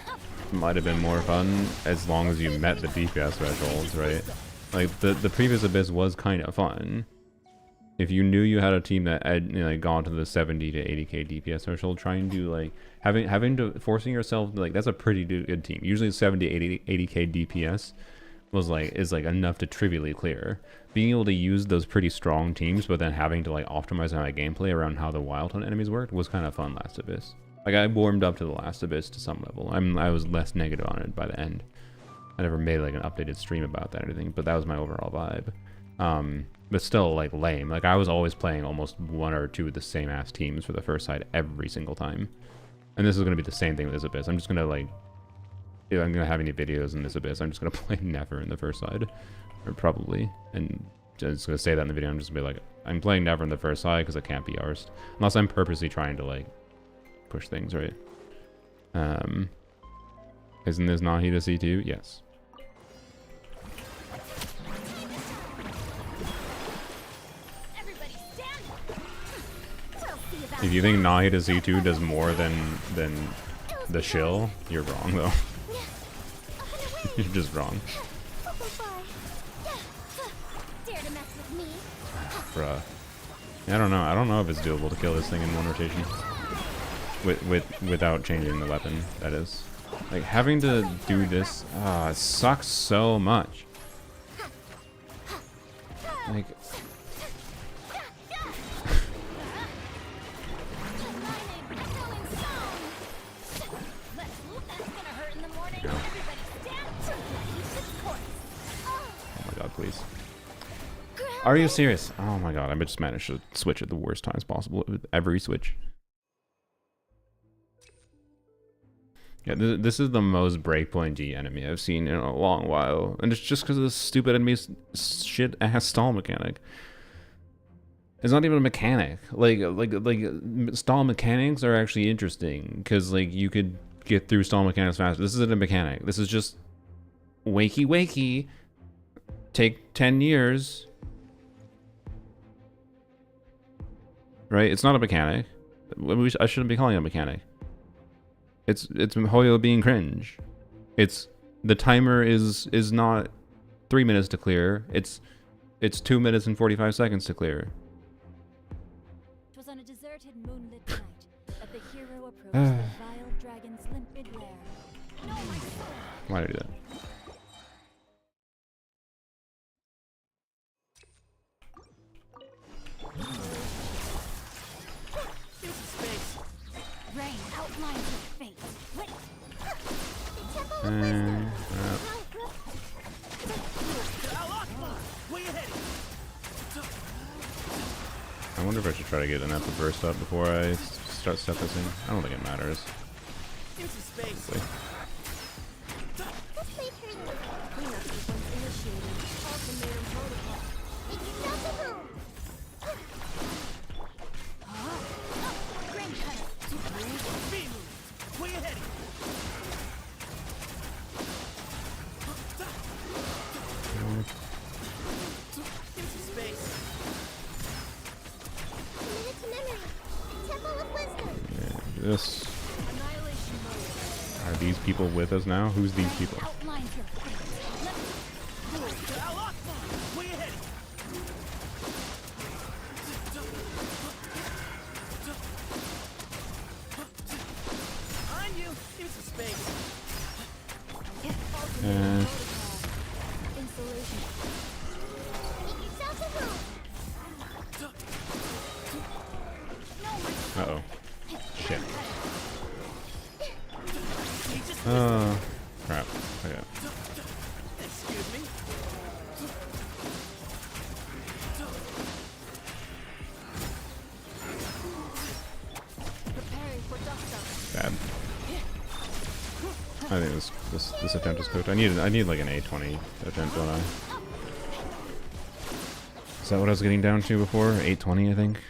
Speaker 1: might have been more fun as long as you met the DPS thresholds, right? Like the previous Abyss was kind of fun. If you knew you had a team that had, you know, like gone to the 70 to 80k DPS threshold, trying to like forcing yourself to, like, that's a pretty good team. Usually 70 80k DPS is like enough to trivially clear. Being able to use those pretty strong teams, but then having to like optimize my gameplay around how the wild hunt enemies worked was kind of fun last Abyss. Like I warmed up to the last Abyss to some level. I was less negative on it by the end. I never made like an updated stream about that or anything, but that was my overall vibe. But still like lame. Like I was always playing almost one or two of the same ass teams for the first side every single time. And this is going to be the same thing with this Abyss. I'm just going to like, if I'm going to have any videos in this Abyss, I'm just going to play Never in the first side. Or probably. And just going to say that in the video. I'm just going to be like, I'm playing Never in the first side because I can't be arsed. Unless I'm purposely trying to like push things, right? Isn't this Nahida C2? Yes. If you think Nahida Z2 does more than the shill, you're wrong though. You're just wrong. Bruh. I don't know. I don't know if it's doable to kill this thing in one rotation. Without changing the weapon, that is. Like having to do this, it sucks so much. Like please. Are you serious? Oh my god, I just managed to switch at the worst times possible with every switch. Yeah, this is the most breakpointy enemy I've seen in a long while. And it's just because of this stupid enemy's shit ass stall mechanic. It's not even a mechanic. Like stall mechanics are actually interesting because like you could get through stall mechanics faster. This isn't a mechanic. This is just wakey. Take 10 years. Right? It's not a mechanic. I shouldn't be calling it a mechanic. It's Hoyo being cringe. It's the timer is not 3 minutes to clear. It's 2 minutes and 45 seconds to clear.
Speaker 2: It was on a deserted moonlit night that the hero approached the vile dragon's limpid lair. No, my soul.
Speaker 1: Why did I do that?
Speaker 2: Rain outlines your fate. Wait.
Speaker 1: I wonder if I should try to get enough to burst up before I start stuff this thing. I don't think it matters. Hopefully. This. Are these people with us now? Who's these people? Uh-oh. Shit. Oh, crap. Okay.
Speaker 5: Excuse me.
Speaker 1: Bad. I think this attempt is cooked. I need like an A20 attempt, don't I? Is that what I was getting down to before? 820, I think.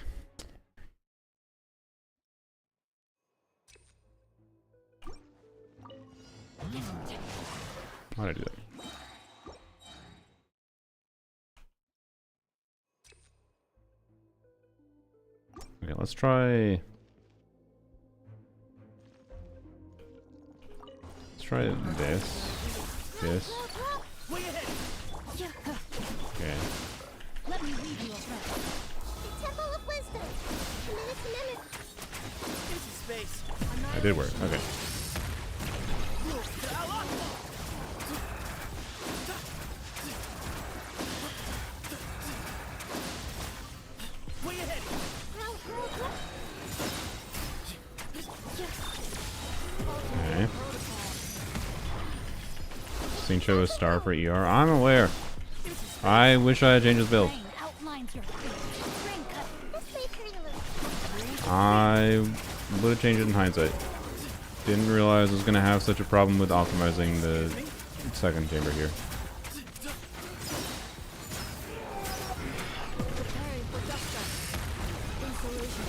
Speaker 1: Okay, let's try. Let's try this. This.
Speaker 5: Way ahead.
Speaker 1: Okay.
Speaker 2: Let me read you a verse.
Speaker 3: The Temple of Wisdom. Minute.
Speaker 5: Give some space.
Speaker 1: That did work. Okay.
Speaker 5: Way ahead.
Speaker 1: Okay. Cincho is star for ER. I'm aware. I wish I had changed his build.
Speaker 2: Rain outlines your face. Rain cut.
Speaker 3: This may hurt a little.
Speaker 1: I would have changed it in hindsight. Didn't realize I was going to have such a problem with optimizing the second chamber here.
Speaker 2: Preparing for dust up. Insulation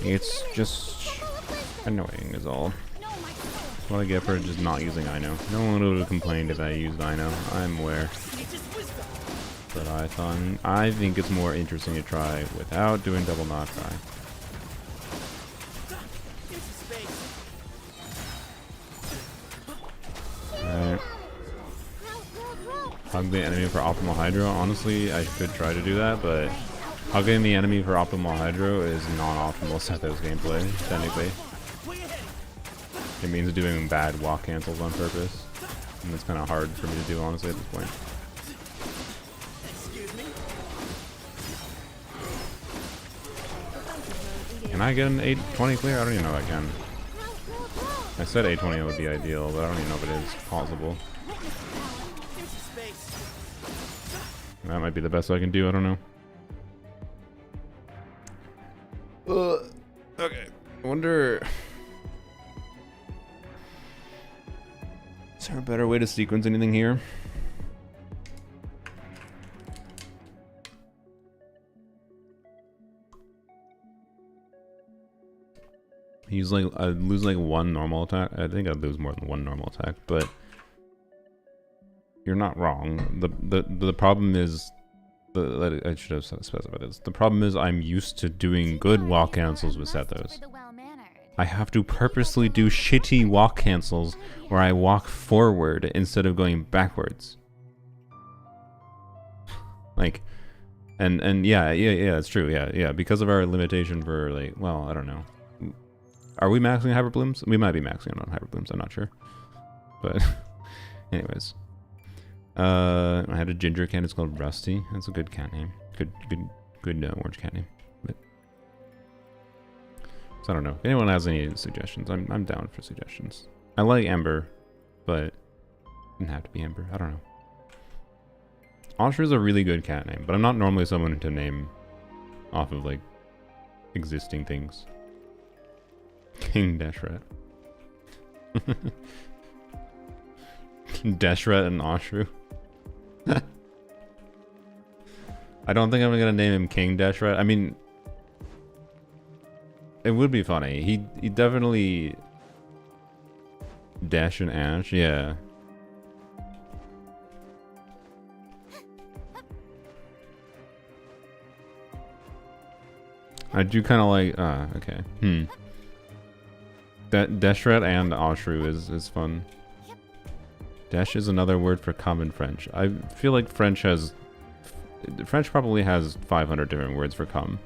Speaker 2: chamber.
Speaker 1: It's just annoying is all.
Speaker 2: No, my soul.
Speaker 1: What I get for just not using Ino. No one would have complained if I used Ino. I'm aware.
Speaker 5: Nature's wisdom.
Speaker 1: But I think it's more interesting to try without doing double knock try.
Speaker 5: Give some space.
Speaker 1: Alright. Hug the enemy for optimal hydro. Honestly, I could try to do that, but hugging the enemy for optimal hydro is non-optimal Sethos gameplay, technically.
Speaker 5: Way ahead.
Speaker 1: It means doing bad walk cancels on purpose. And it's kind of hard for me to do, honestly, at this point.
Speaker 5: Excuse me.
Speaker 1: Can I get an 820 clear? I don't even know if I can. I said 820 would be ideal, but I don't even know if it is possible.
Speaker 5: Give some space.
Speaker 1: That might be the best I can do, I don't know. Okay. I wonder... Is there a better way to sequence anything here? He's like, I'd lose like one normal attack. I think I'd lose more than one normal attack, but you're not wrong. The problem is, I should have specified this. The problem is I'm used to doing good walk cancels with Sethos. I have to purposely do shitty walk cancels where I walk forward instead of going backwards. Like, and yeah, it's true. Yeah, because of our limitation for like, well, I don't know. Are we maxing hyperblooms? We might be maxing on hyperblooms. I'm not sure. But, anyways, I had a ginger cat. It's called Rusty. That's a good cat name. Good orange cat name. But, so I don't know. If anyone has any suggestions, I'm down for suggestions. I like Ember, but it doesn't have to be Ember. I don't know. Oshra is a really good cat name, but I'm not normally someone to name off of like existing things. King Deshret. Deshret and Oshru. I don't think I'm gonna name him King Deshret. I mean, it would be funny. He definitely Dash and Ash, yeah. I do kind of like. Okay. Deshret and Oshru is fun. Desh is another word for common French. I feel like French probably has 500 different words for come.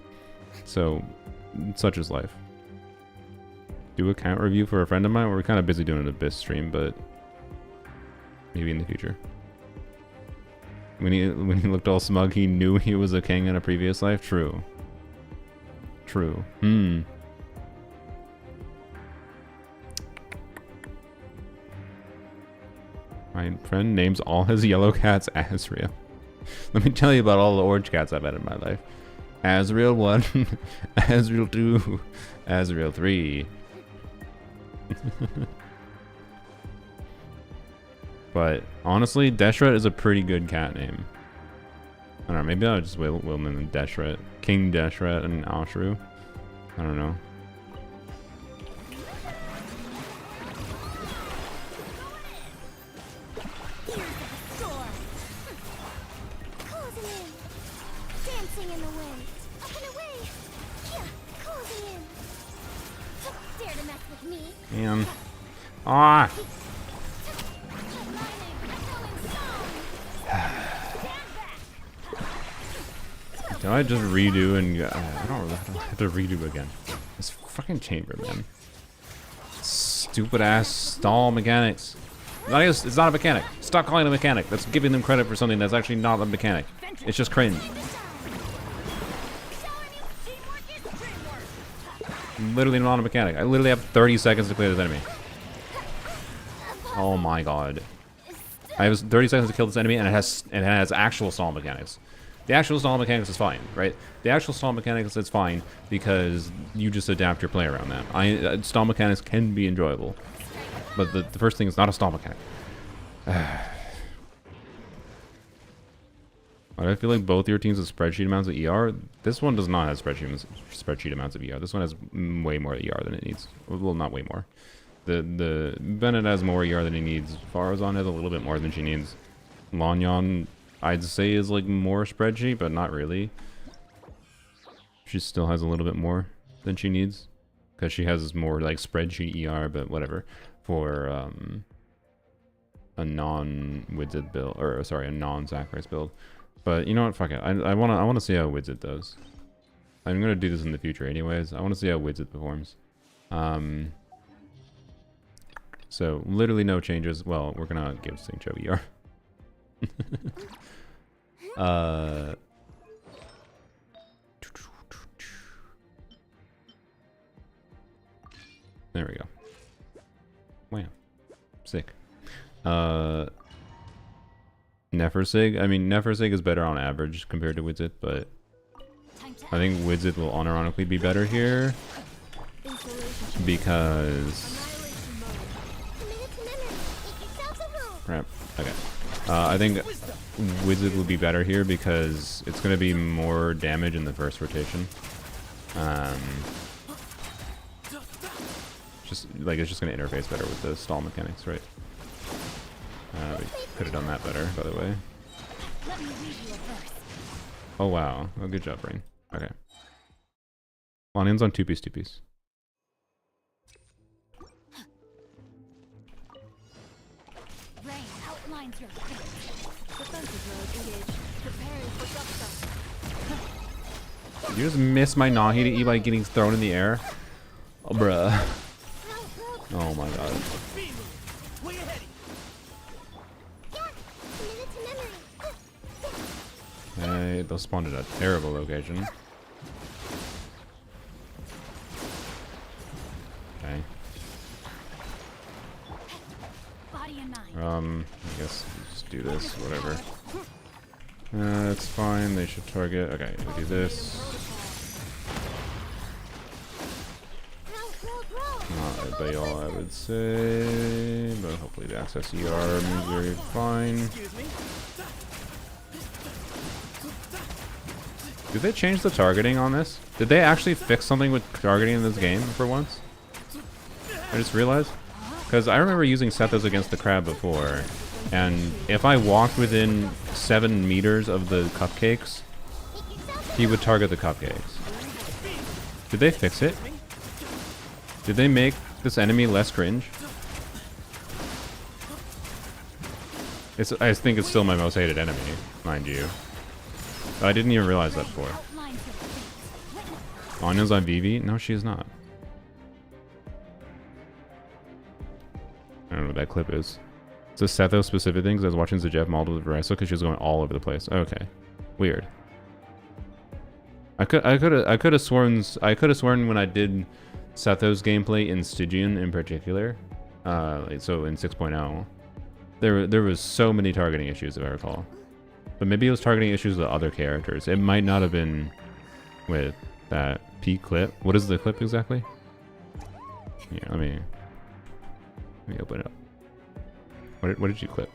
Speaker 1: So, such is life. Do a count review for a friend of mine. We're kind of busy doing an Abyss stream, but maybe in the future. When he looked all smug, he knew he was a king in a previous life. True. True. My friend names all his yellow cats Azrael. Let me tell you about all the orange cats I've had in my life. Azrael 1, Azrael 2, Azrael 3. But honestly, Deshret is a pretty good cat name. I don't know, maybe I'll just will name him Deshret. King Deshret and Oshru. I don't know. Man. Ah! Do I just redo and I don't have to redo again. This fucking chamber, man. Stupid ass stall mechanics. It's not a mechanic. Stop calling it a mechanic. That's giving them credit for something that's actually not a mechanic. It's just cringe. Literally not a mechanic. I literally have 30 seconds to clear this enemy. Oh my god. I have 30 seconds to kill this enemy, and it has actual stall mechanics. The actual stall mechanics is fine, right? The actual stall mechanics is fine because you just adapt your play around that. Stall mechanics can be enjoyable, but the first thing is not a stall mechanic. I feel like both your teams have spreadsheet amounts of ER. This one does not have spreadsheet amounts of ER. This one has way more ER than it needs. Well, not way more. The Bennett has more ER than he needs. Farazan has a little bit more than she needs. Lanyon, I'd say, is like more spreadsheet, but not really. She still has a little bit more than she needs because she has more like spreadsheet ER, but whatever. For a non-Widzit build, or sorry, a non-Zacharias build. But you know what? Fuck it. I wanna see how Widzit does. I'm gonna do this in the future, anyways. I want to see how Widzit performs. So literally no changes. Well, we're gonna give Singcho ER. There we go. Wow. Sick. Nefersig. I mean, Nefersig is better on average compared to Widzit, but I think Widzit will unironically be better here because... Crap. Okay. I think Widzit will be better here because it's going to be more damage in the first rotation. Just like it's just going to interface better with the stall mechanics, right? We could have done that better, by the way. Oh wow! Oh, good job, Brain. Okay. Lanyon's on two-piece, two-piece.
Speaker 2: Rain outlines your fate. Defensive mode engaged. Preparing for gusto.
Speaker 1: Did you just miss my Nahi to E by getting thrown in the air? Oh, bruh. Oh my god. Hey, they'll spawn at a terrible location. Okay. I guess just do this, whatever. It's fine, they should target. Okay, we do this. Not a bail, I would say, but hopefully the access ER means very fine. Did they change the targeting on this? Did they actually fix something with targeting in this game for once? I just realized. Because I remember using Sethos against the crab before, and if I walked within 7 meters of the cupcakes, he would target the cupcakes. Did they fix it? Did they make this enemy less cringe? I think it's still my most hated enemy, mind you. I didn't even realize that before. Anya's on Vivi? No, she is not. I don't know what that clip is. It's a Sethos specific thing because I was watching Zajev model with Varisa because she was going all over the place. Okay. Weird. I could have sworn when I did Sethos gameplay in Stygian in particular. So in 6.0. There was so many targeting issues if I recall. But maybe it was targeting issues with other characters. It might not have been with that P clip. What is the clip exactly? Yeah, let me open it up. What did you clip?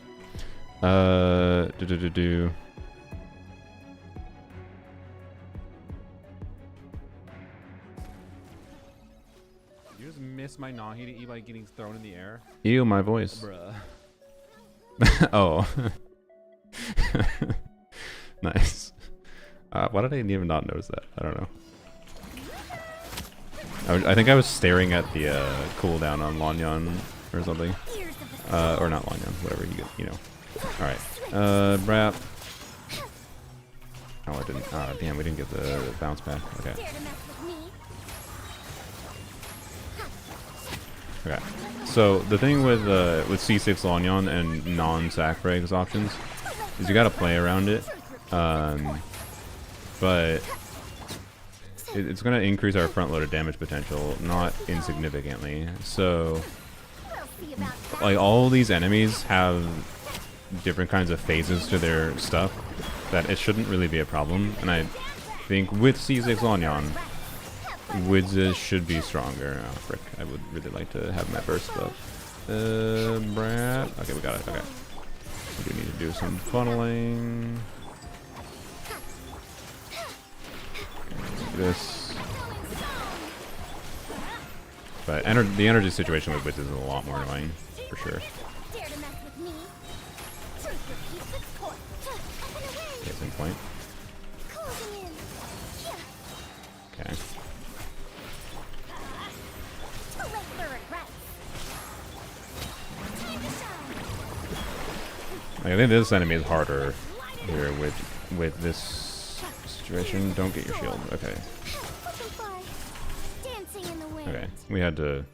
Speaker 1: You just miss my Nahi to E by getting thrown in the air? Ew, my voice. Bruh. Oh. Nice. Why did I even not notice that? I don't know. I think I was staring at the cooldown on Lanyan or something. Or not Lanyan, whatever you know. Alright. Brap. Oh, I didn't. Damn, we didn't get the bounce back. Okay. Okay. So the thing with C6 Lanyan and non-sac frags options is you gotta play around it. But it's gonna increase our front-loaded damage potential, not insignificantly. So, like, all these enemies have different kinds of phases to their stuff that it shouldn't really be a problem. And I think with C6 Lanyan, Wids should be stronger. Oh, frick. I would really like to have my burst up. Brad. Okay, we got it. Okay. We do need to do some funneling. This. But the energy situation with Wids is a lot more annoying, for sure. Case in point. Okay. I think this enemy is harder here with this situation. Don't get your shield. Okay. Okay. We had to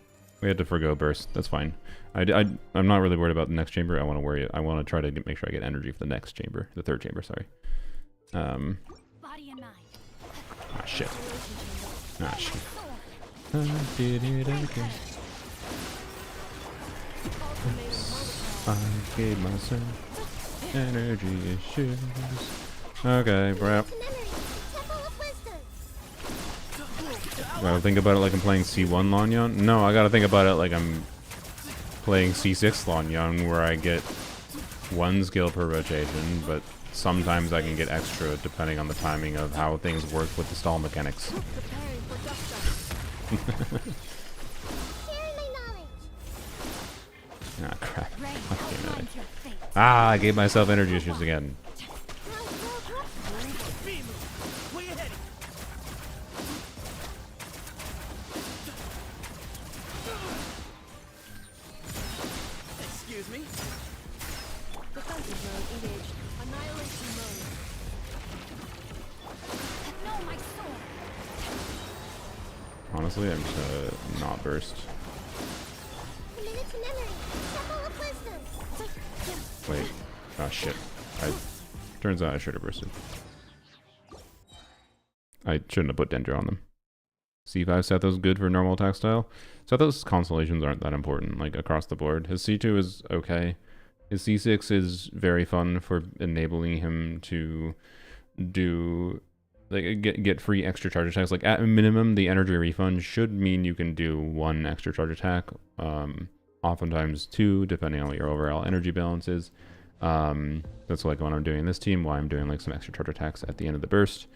Speaker 1: forgo burst. That's fine. I'm not really worried about the next chamber. I want to try to make sure I get energy for the next chamber, the third chamber. Sorry. Ah shit. Ah shit. I did it again. I gave myself energy issues. Okay, brap. Gotta think about it like I'm playing C1 Lanyan? No, I gotta think about it like I'm playing C6 Lanyan, where I get 1 skill per rotation, but sometimes I can get extra depending on the timing of how things work with the stall mechanics. Ah, crap. Ah, I gave myself energy issues again.
Speaker 5: Excuse me. Defensive mode engaged. Annihilation mode. No, my sword.
Speaker 1: Honestly, I'm just gonna not burst. Wait. Oh shit. Turns out I should have bursted. I shouldn't have put Dendro on them. C5 Sethos good for normal attack style. Sethos constellations aren't that important, like across the board. His C2 is okay. His C6 is very fun for enabling him to do like get free extra charge attacks. Like at minimum, the energy refund should mean you can do 1 extra charge attack. Oftentimes 2, depending on what your overall energy balance is. That's like when I'm doing this team, why I'm doing like some extra charge attacks at the end of the burst.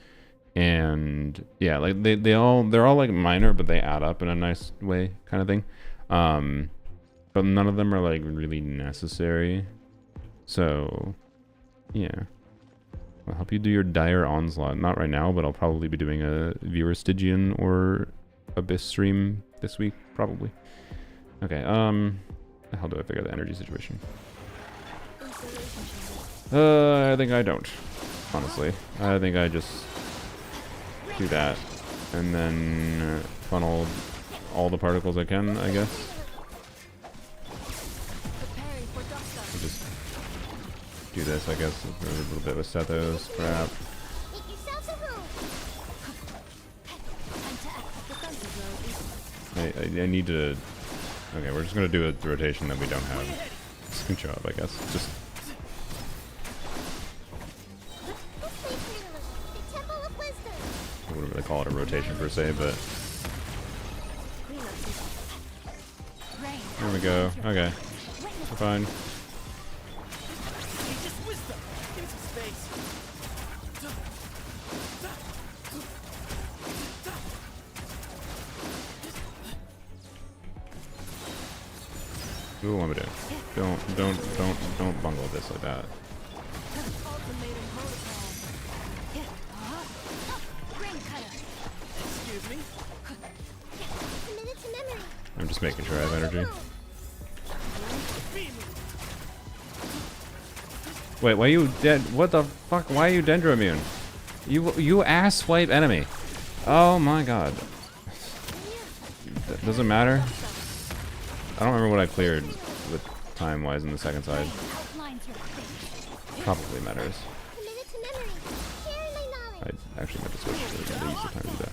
Speaker 1: And yeah, like they're all like minor, but they add up in a nice way, kind of thing. But none of them are like really necessary. So yeah, I'll help you do your dire onslaught. Not right now, but I'll probably be doing a viewer Stygian or Abyss stream this week, probably. Okay, how do I figure the energy situation? I think I don't, honestly. I think I just do that, and then funnel all the particles I can, I guess. I'll just do this, I guess, for a little bit with Sethos, crap. I need to... Okay, we're just gonna do a rotation that we don't have. Good job, I guess. Just... I wouldn't really call it a rotation per se, but... There we go. Okay. We're fine. Ooh, what am I doing? Don't bungle this like that.
Speaker 5: Excuse me.
Speaker 1: I'm just making sure I have energy. Wait, why you dead? What the fuck? Why are you Dendro immune? You ass swipe enemy. Oh my god. That doesn't matter. I don't remember what I cleared with time wise in the second side. Probably matters. I actually meant to switch to the use the time to do that.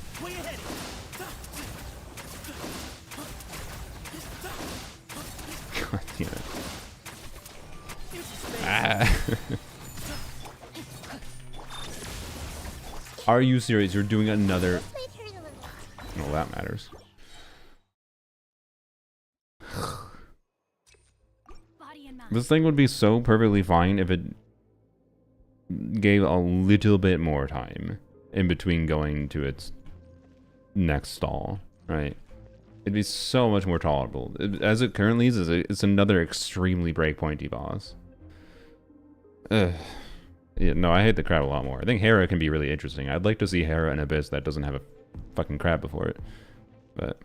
Speaker 1: God damn it. Ah. Are you serious? You're doing another... Well, that matters. This thing would be so perfectly fine if it gave a little bit more time in between going to its next stall, right? It'd be so much more tolerable. As it currently is, it's another extremely breakpointy boss. Ugh. Yeah, no, I hate the crab a lot more. I think Hera can be really interesting. I'd like to see Hera in Abyss that doesn't have a fucking crab before it. But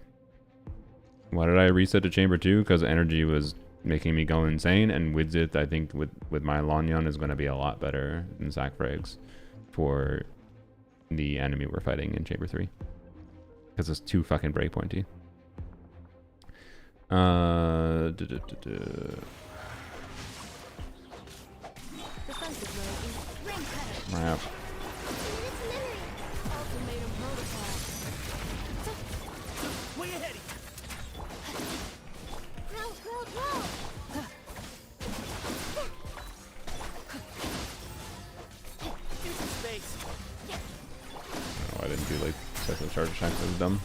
Speaker 1: why did I reset to Chamber 2? Because energy was making me go insane, and Widzith, I think, with my Lanyon is going to be a lot better than Zac Frags for the enemy we're fighting in Chamber 3. Because it's too fucking breakpointy. Right. Oh, I didn't do like second charge attack. That was dumb.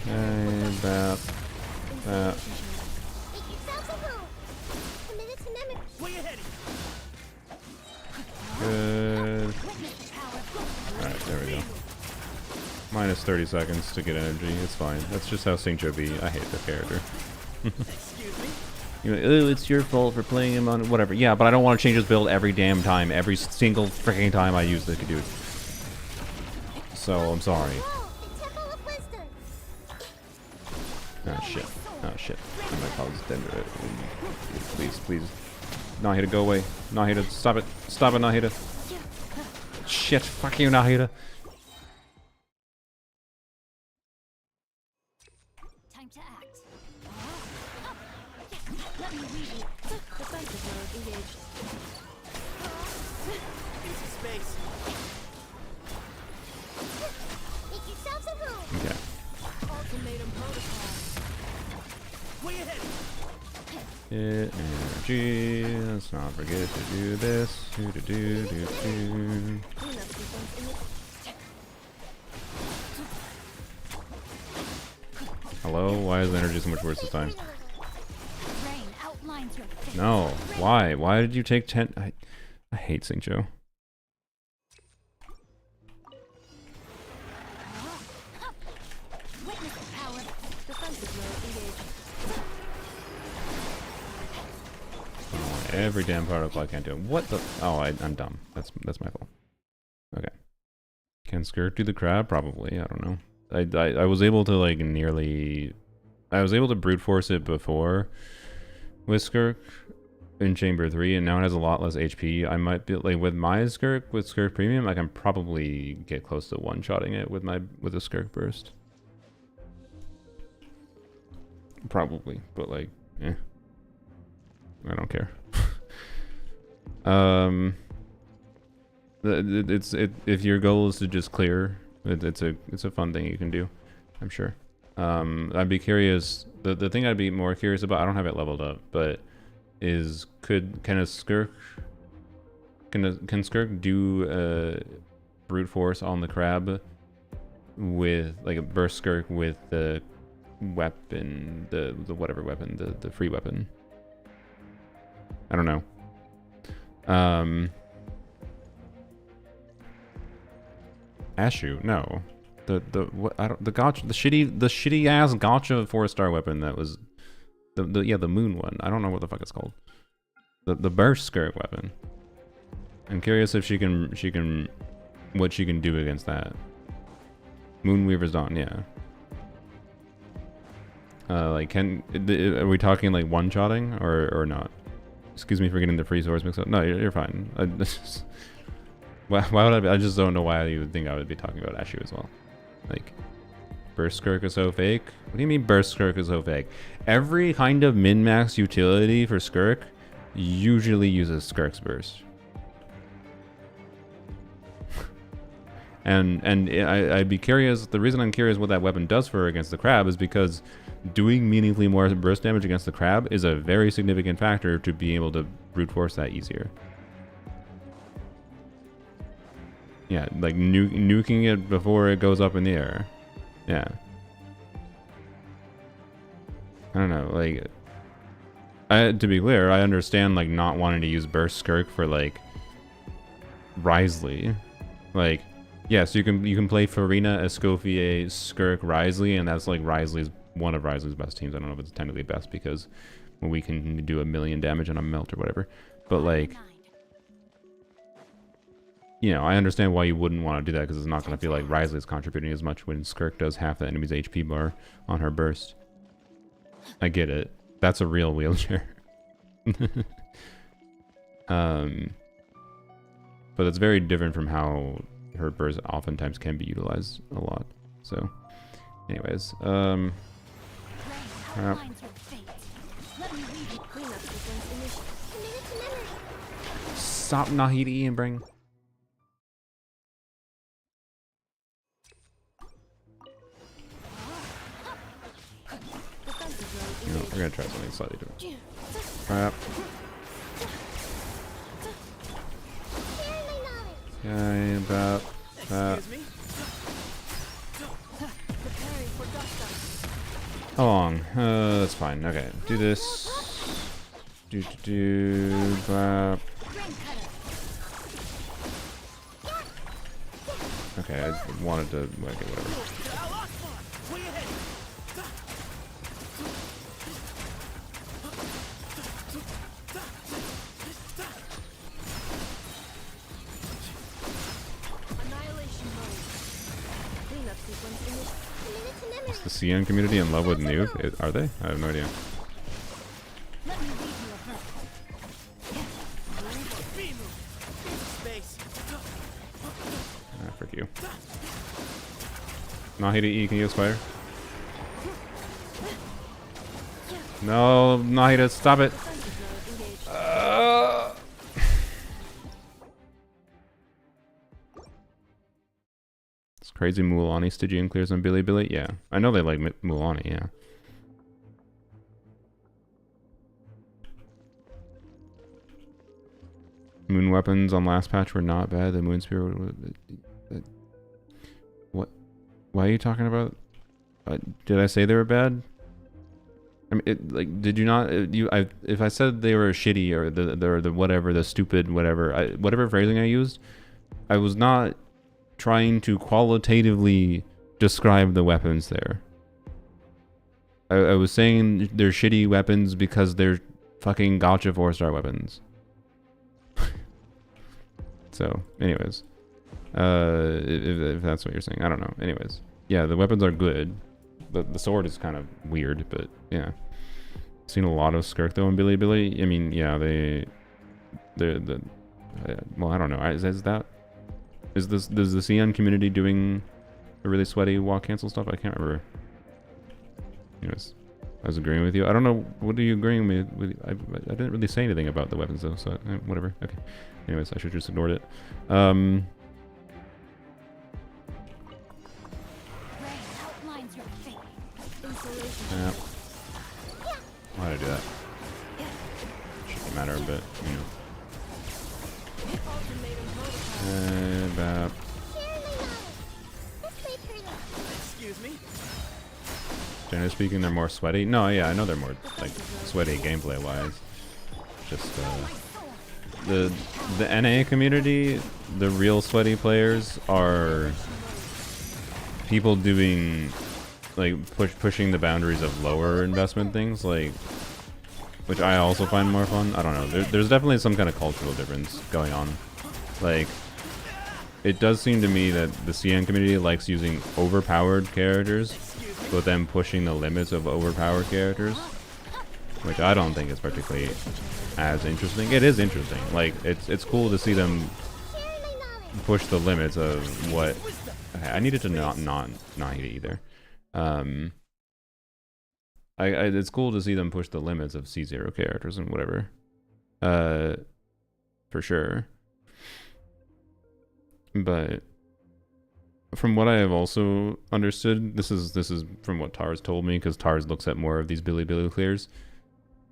Speaker 1: Okay, that. Good. Alright, there we go. Minus 30 seconds to get energy. It's fine. That's just how Xingqiu be. I hate the character. You're like, oh, it's your fault for playing him on whatever. Yeah, but I don't want to change his build every damn time. Every single freaking time I use the dude. So, I'm sorry. Oh shit. Oh shit. I might cause Dendro. Please, please. Nahida, go away. Nahida, stop it. Stop it, Nahida. Shit, fuck you, Nahida.
Speaker 2: Time to act. Let me read you.
Speaker 5: Defensive mode engaged. Into space.
Speaker 3: Make yourselves at home.
Speaker 1: Okay.
Speaker 5: Ultimatum protocol. Way ahead.
Speaker 1: Get energy. Let's not forget to do this. Hello? Why is the energy so much worse this time?
Speaker 2: Rain outlines your face.
Speaker 1: No. Why? Why did you take 10? I hate Xingqiu.
Speaker 2: Witness the power.
Speaker 5: Defensive mode engaged.
Speaker 1: Oh, every damn protocol I can't do. What the? Oh, I'm dumb. That's my fault. Okay. Can Skirk do the crab? Probably. I don't know. I was able to like nearly. I was able to brute force it before with Skirk in Chamber 3, and now it has a lot less HP. I might be like with my Skirk with Skirk Premium. I can probably get close to one-shotting it with a Skirk burst. Probably, but like, eh. I don't care. If your goal is to just clear, it's a fun thing you can do, I'm sure. I'd be curious. The thing I'd be more curious about, I don't have it leveled up, but is can Skirk do brute force on the crab with like a burst Skirk with the weapon, the whatever weapon, the free weapon? I don't know. Ashu, no. The gotcha, the shitty ass gotcha 4-star weapon that was the moon one. I don't know what the fuck it's called. The burst skirt weapon. I'm curious if she can what she can do against that. Moonweaver's Dawn, yeah. Like, are we talking like one-shotting or not? Excuse me for getting the free swords mixed up. No, you're fine. Why would I just don't know why you would think I would be talking about Ashu as well. Like, burst skirk is so fake? What do you mean burst skirk is so fake? Every kind of min-max utility for skirk usually uses skirk's burst. and I'd be curious. The reason I'm curious what that weapon does for her against the crab is because doing meaningfully more burst damage against the crab is a very significant factor to be able to brute force that easier. Yeah, like nuking it before it goes up in the air. Yeah. I don't know, like, to be clear, I understand like not wanting to use burst skirk for like Risley. Like, yes, you can play Farina, Escoffier, Skirk, Risley, and that's like one of Risley's best teams. I don't know if it's technically best because we can do 1,000,000 damage on a melt or whatever. But like, you know, I understand why you wouldn't want to do that because it's not going to feel like Risley's contributing as much when Skirk does half the enemy's HP bar on her burst. I get it. That's a real wheelchair. But it's very different from how her burst oftentimes can be utilized a lot. So, anyways, stop Nahidi and bring. You know, we're gonna try something slightly different. Crap. Okay, about that. How long? That's fine. Okay, do this. Clap. Okay, I wanted to. Okay, whatever. Is the CN community in love with Noob? Are they? I have no idea. Ah, frick you. Nahida E, can you aspire? No, Nahida, stop it! Crazy Mulan Stygian clears on Billy Billy. Yeah, I know they like Mulan. Yeah. Moon weapons on last patch were not bad. The Moon Spear. What? Why are you talking about? Did I say they were bad? I mean, did you not? If I said they were shitty or the whatever, the stupid whatever, whatever phrasing I used, I was not trying to qualitatively describe the weapons there. I was saying they're shitty weapons because they're fucking gotcha 4-star weapons. So, anyways. If that's what you're saying. I don't know. Anyways. Yeah, the weapons are good. The sword is kind of weird, but yeah. Seen a lot of Skirk though in Billy Billy. I mean, yeah, well, I don't know. Is the CN community doing a really sweaty walk cancel stuff? I can't remember. Anyways, I was agreeing with you. I don't know. What are you agreeing with? I didn't really say anything about the weapons though, so whatever. Okay. Anyways, I should just ignored it. Yeah. Why did I do that? Shouldn't matter a bit, you know.
Speaker 5: Excuse me?
Speaker 1: Generally speaking, they're more sweaty. No, yeah, I know they're more like sweaty gameplay wise. Just the NA community, the real sweaty players are people doing like pushing the boundaries of lower investment things, like, which I also find more fun. I don't know. There's definitely some kind of cultural difference going on. Like, it does seem to me that the CN community likes using overpowered characters, but then pushing the limits of overpowered characters, which I don't think is particularly as interesting. It is interesting. Like, it's cool to see them push the limits of what. Okay, I needed to not hate it either. It's cool to see them push the limits of C0 characters and whatever. For sure. But from what I have also understood, this is from what Tars told me, because Tars looks at more of these Billy clears.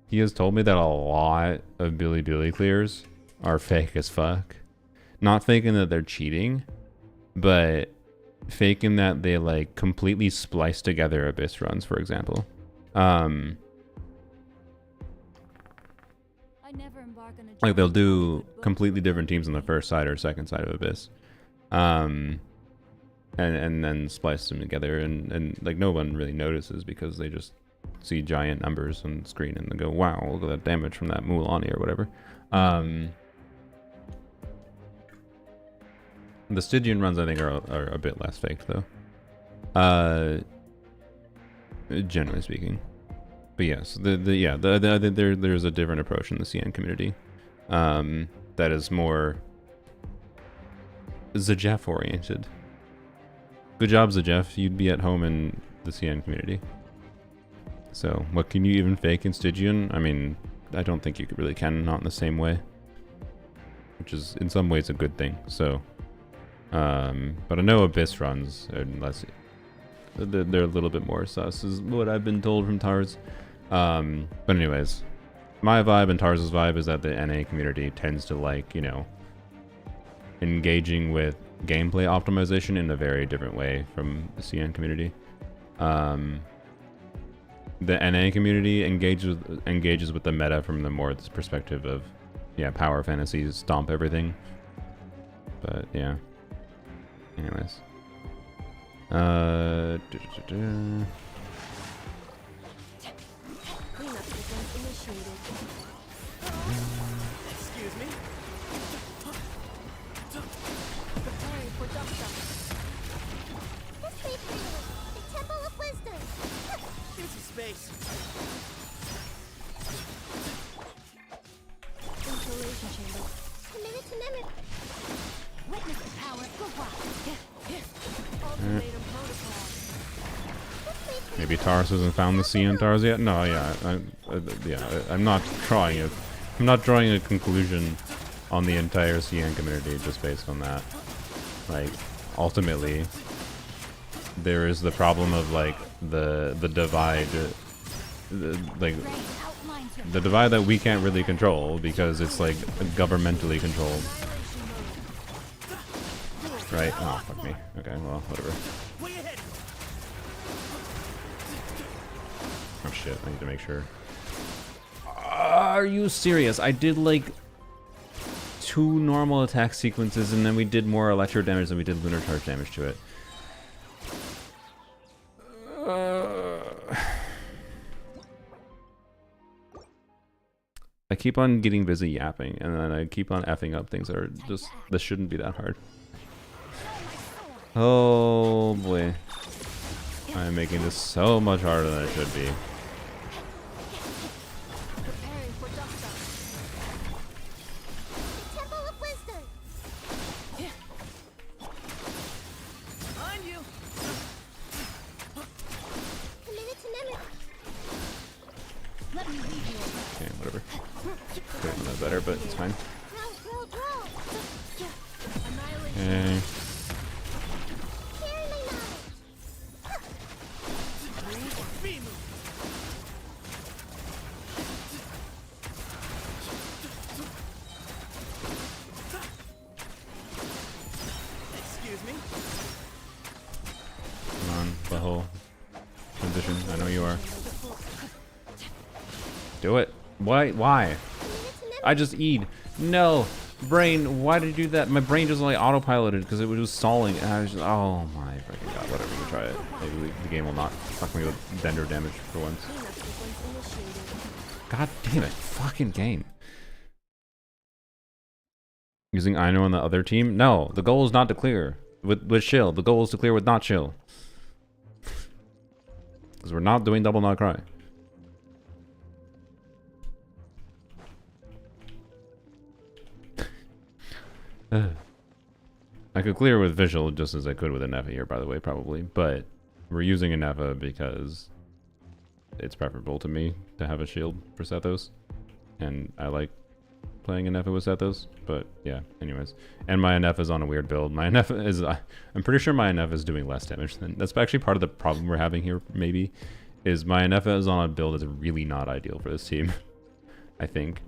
Speaker 1: He has told me that a lot of Billy clears are fake as fuck. Not faking that they're cheating, but faking that they like completely splice together Abyss runs, for example. Like they'll do completely different teams on the first side or second side of Abyss. And then splice them together, and like no one really notices because they just see giant numbers on the screen and they go, wow, look at that damage from that Mulan or whatever. The Stygian runs I think are a bit less faked though. Generally speaking. But yes, there's a different approach in the CN community. That is more Zajef oriented. Good job, Zajef. You'd be at home in the CN community. So, what can you even fake in Stygian? I mean, I don't think you really can, not in the same way. Which is, in some ways, a good thing. So, but I know Abyss runs, unless they're a little bit more sus, is what I've been told from Tars. But anyways, my vibe and Tars's vibe is that the NA community tends to like, you know, engaging with gameplay optimization in a very different way from the CN community. The NA community engages with the meta from the more perspective of, yeah, power fantasies, stomp everything. But yeah. Anyways.
Speaker 5: Excuse me?
Speaker 3: Preparing for dust-up. This way, freely. The Temple of Wisdom.
Speaker 5: Here's some space.
Speaker 3: Installation chamber. Committed to memory. Witness the power of Gugwa. Ultimatum protocol.
Speaker 1: Maybe Tars hasn't found the CN Tars yet? No, yeah. I'm not drawing it. I'm not drawing a conclusion on the entire CN community just based on that. Like, ultimately, there is the problem of like the divide, like the divide that we can't really control because it's like governmentally controlled. Right? Oh, fuck me. Okay, well, whatever. Oh shit, I need to make sure. Are you serious? I did like 2 normal attack sequences and then we did more electro damage than we did lunar charge damage to it. I keep on getting busy yapping and then I keep on effing up things that are just, this shouldn't be that hard. Oh boy. I'm making this so much harder than it should be.
Speaker 3: Preparing for dust-up. The Temple of Wisdom.
Speaker 5: Behind you.
Speaker 3: Committed to memory.
Speaker 4: Let me lead you.
Speaker 1: Okay, whatever. Could have done that better, but it's fine.
Speaker 3: Draw.
Speaker 1: Okay.
Speaker 3: Carry my knowledge.
Speaker 5: Excuse me?
Speaker 1: Come on, butthole. Transition, I know you are. Do it. Why? Why? I just E'd. No! Brain, why did you do that? My brain just like autopiloted because it was just stalling and I was just, oh my freaking god, whatever, you can try it. Maybe the game will not fuck me with bender damage for once. God damn it, fucking game. Using Aino on the other team? No, the goal is not to clear with shield. The goal is to clear with not shield. Because we're not doing double not cry. I could clear with visual just as I could with a Neffa here, by the way, probably. But we're using a Neffa because it's preferable to me to have a shield for Sethos. And I like playing a Neffa with Sethos. But yeah, anyways. And my Neffa is on a weird build. My Neffa is... I'm pretty sure my Neffa is doing less damage than... That's actually part of the problem we're having here, maybe. Is my Neffa is on a build that's really not ideal for this team. I think.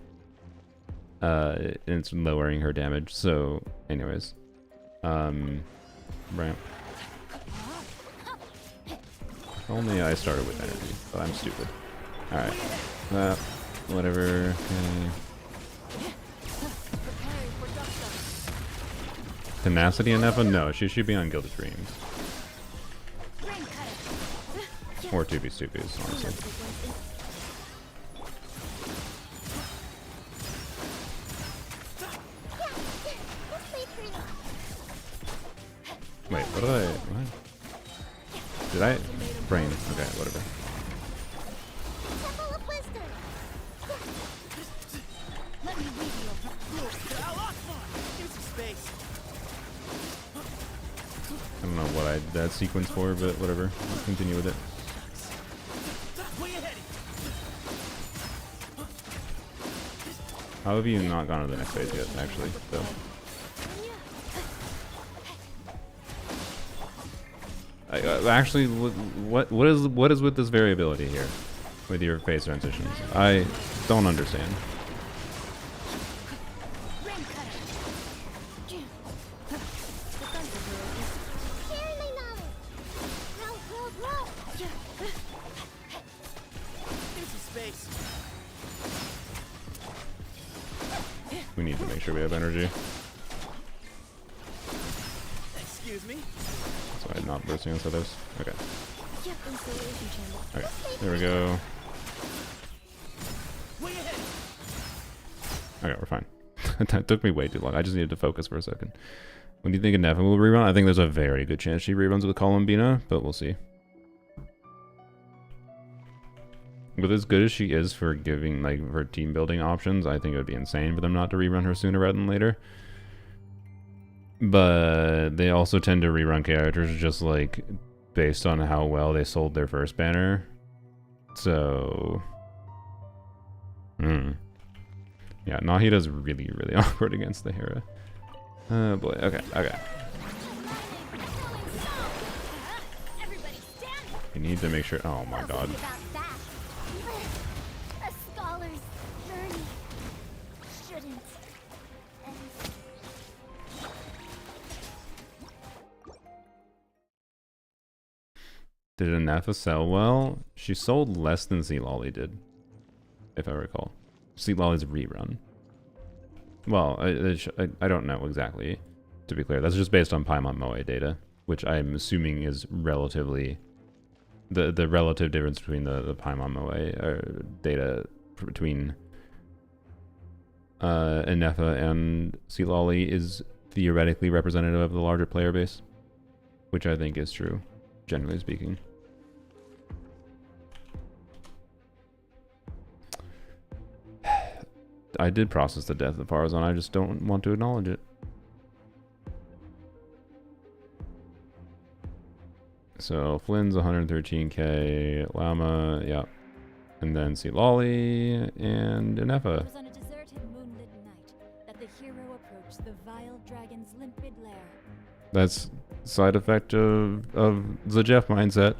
Speaker 1: And it's lowering her damage. So, anyways. Right. If only I started with energy, but I'm stupid. Alright. Whatever. Okay. Tenacity and Neffa? No, she should be on Gilded Dreams. Or 2B Stupids, honestly. Wait, what did I... What? Did I... Brain. Okay, whatever. I don't know what I did that sequence for, but whatever. I'll continue with it. How have you not gone to the next phase yet, actually, though? Actually, what is with this variability here with your phase transitions? I don't understand. We need to make sure we have energy.
Speaker 5: Excuse me.
Speaker 1: So I'm not bursting into this. Okay. Okay. There we go. Okay, we're fine. That took me way too long. I just needed to focus for a second. When do you think Neffa will rerun? I think there's a very good chance she reruns with Columbina, but we'll see. With as good as she is for giving, like, for team building options, I think it would be insane for them not to rerun her sooner rather than later. But they also tend to rerun characters just, like, based on how well they sold their first banner. So... Yeah, Nahida's really, really awkward against the Hera. Oh boy, okay, okay. You need to make sure... Oh my god. Did Neffa sell well? She sold less than Sea Lolly did, if I recall. Sea Lolly's rerun. Well, I don't know exactly, to be clear. That's just based on Paimon Moe data, which I'm assuming is relatively... The relative difference between the Paimon Moe data between Neffa and Sea Lolly is theoretically representative of the larger player base, which I think is true, generally speaking. I did process the death of Farazan, I just don't want to acknowledge it. So Flynn's 113k, Llama, yeah. And then Sea Lolly and Neffa.
Speaker 2: It was on a deserted moonlit night that the hero approached the vile dragon's limpid lair.
Speaker 1: That's side effect of the Jeff mindset.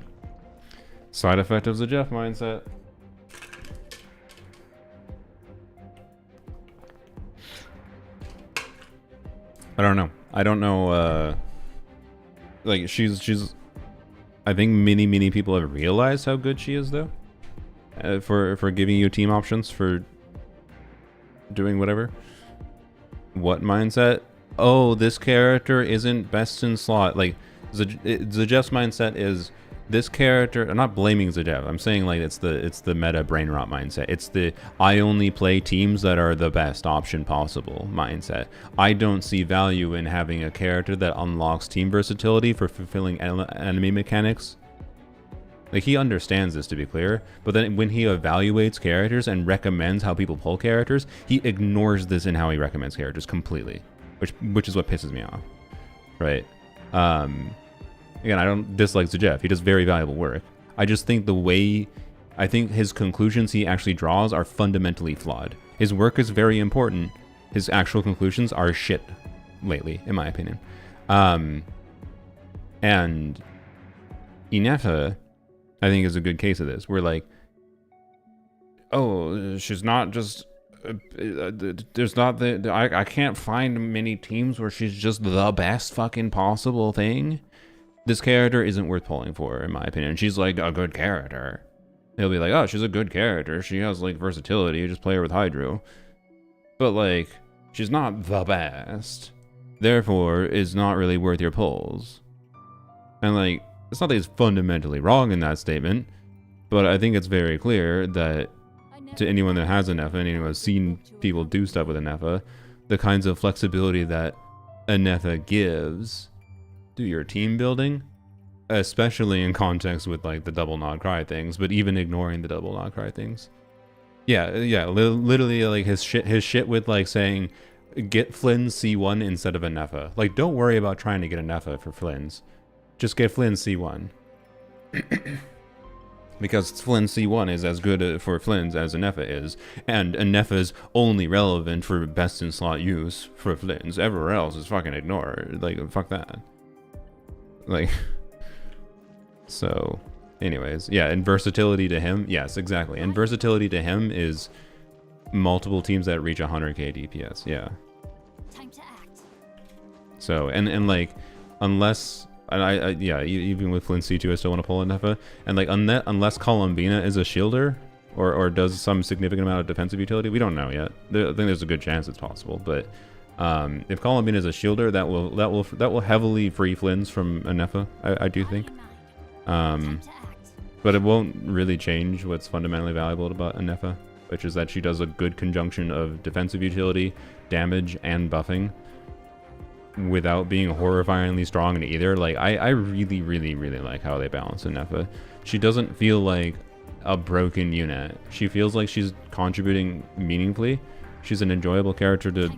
Speaker 1: Side effect of the Jeff mindset. I don't know. I don't know. Like she's. I think many people have realized how good she is, though. For giving you team options for doing whatever. What mindset? Oh, this character isn't best in slot. Like the Jeff's mindset is this character, I'm not blaming Zadev. I'm saying like it's the meta brain rot mindset. It's the I only play teams that are the best option possible mindset. I don't see value in having a character that unlocks team versatility for fulfilling enemy mechanics. Like, he understands this, to be clear, but then when he evaluates characters and recommends how people pull characters, he ignores this in how he recommends characters completely, which is what pisses me off, right? Again, I don't dislike Zajeff. He does very valuable work. I just think I think his conclusions he actually draws are fundamentally flawed. His work is very important. His actual conclusions are shit lately, in my opinion. And Inefa, I think, is a good case of this. Where like, oh, she's not just. There's not I can't find many teams where she's just the best fucking possible thing. This character isn't worth pulling for, in my opinion. She's like a good character. He'll be like, oh, she's a good character. She has like versatility. You just play her with Hydro. But like, she's not the best. Therefore, is not really worth your pulls. And like, it's not that he's fundamentally wrong in that statement, but I think it's very clear that to anyone that has a Nefa and anyone who's seen people do stuff with a Nefa, the kinds of flexibility that a Nefa gives to your team building, especially in context with like the double not cry things, but even ignoring the double not cry things. Yeah, literally like his shit with like saying get Flynn's C1 instead of a Nefa. Like, don't worry about trying to get a Nefa for Flynn's. Just get Flynn's C1. Because Flynn's C1 is as good for Flynn's as a Nefa is, and a Nefa is only relevant for best in slot use for Flynn's. Everywhere else is fucking ignored. Like, fuck that. Like, so, anyways, yeah, and versatility to him, yes, exactly. And versatility to him is multiple teams that reach 100k DPS, yeah.
Speaker 2: Time to act.
Speaker 1: So, and like, unless, yeah, even with Flynn C2, I still want to pull a Nefa. And like, unless Columbina is a shielder, or does some significant amount of defensive utility, we don't know yet. I think there's a good chance it's possible, but if Columbina is a shielder, that will heavily free Flynn's from a Nefa, I do think. But it won't really change what's fundamentally valuable about a Nefa, which is that she does a good conjunction of defensive utility, damage, and buffing without being horrifyingly strong in either. Like, I really, really, really like how they balance a Nefa. She doesn't feel like a broken unit. She feels like she's contributing meaningfully. She's an enjoyable character to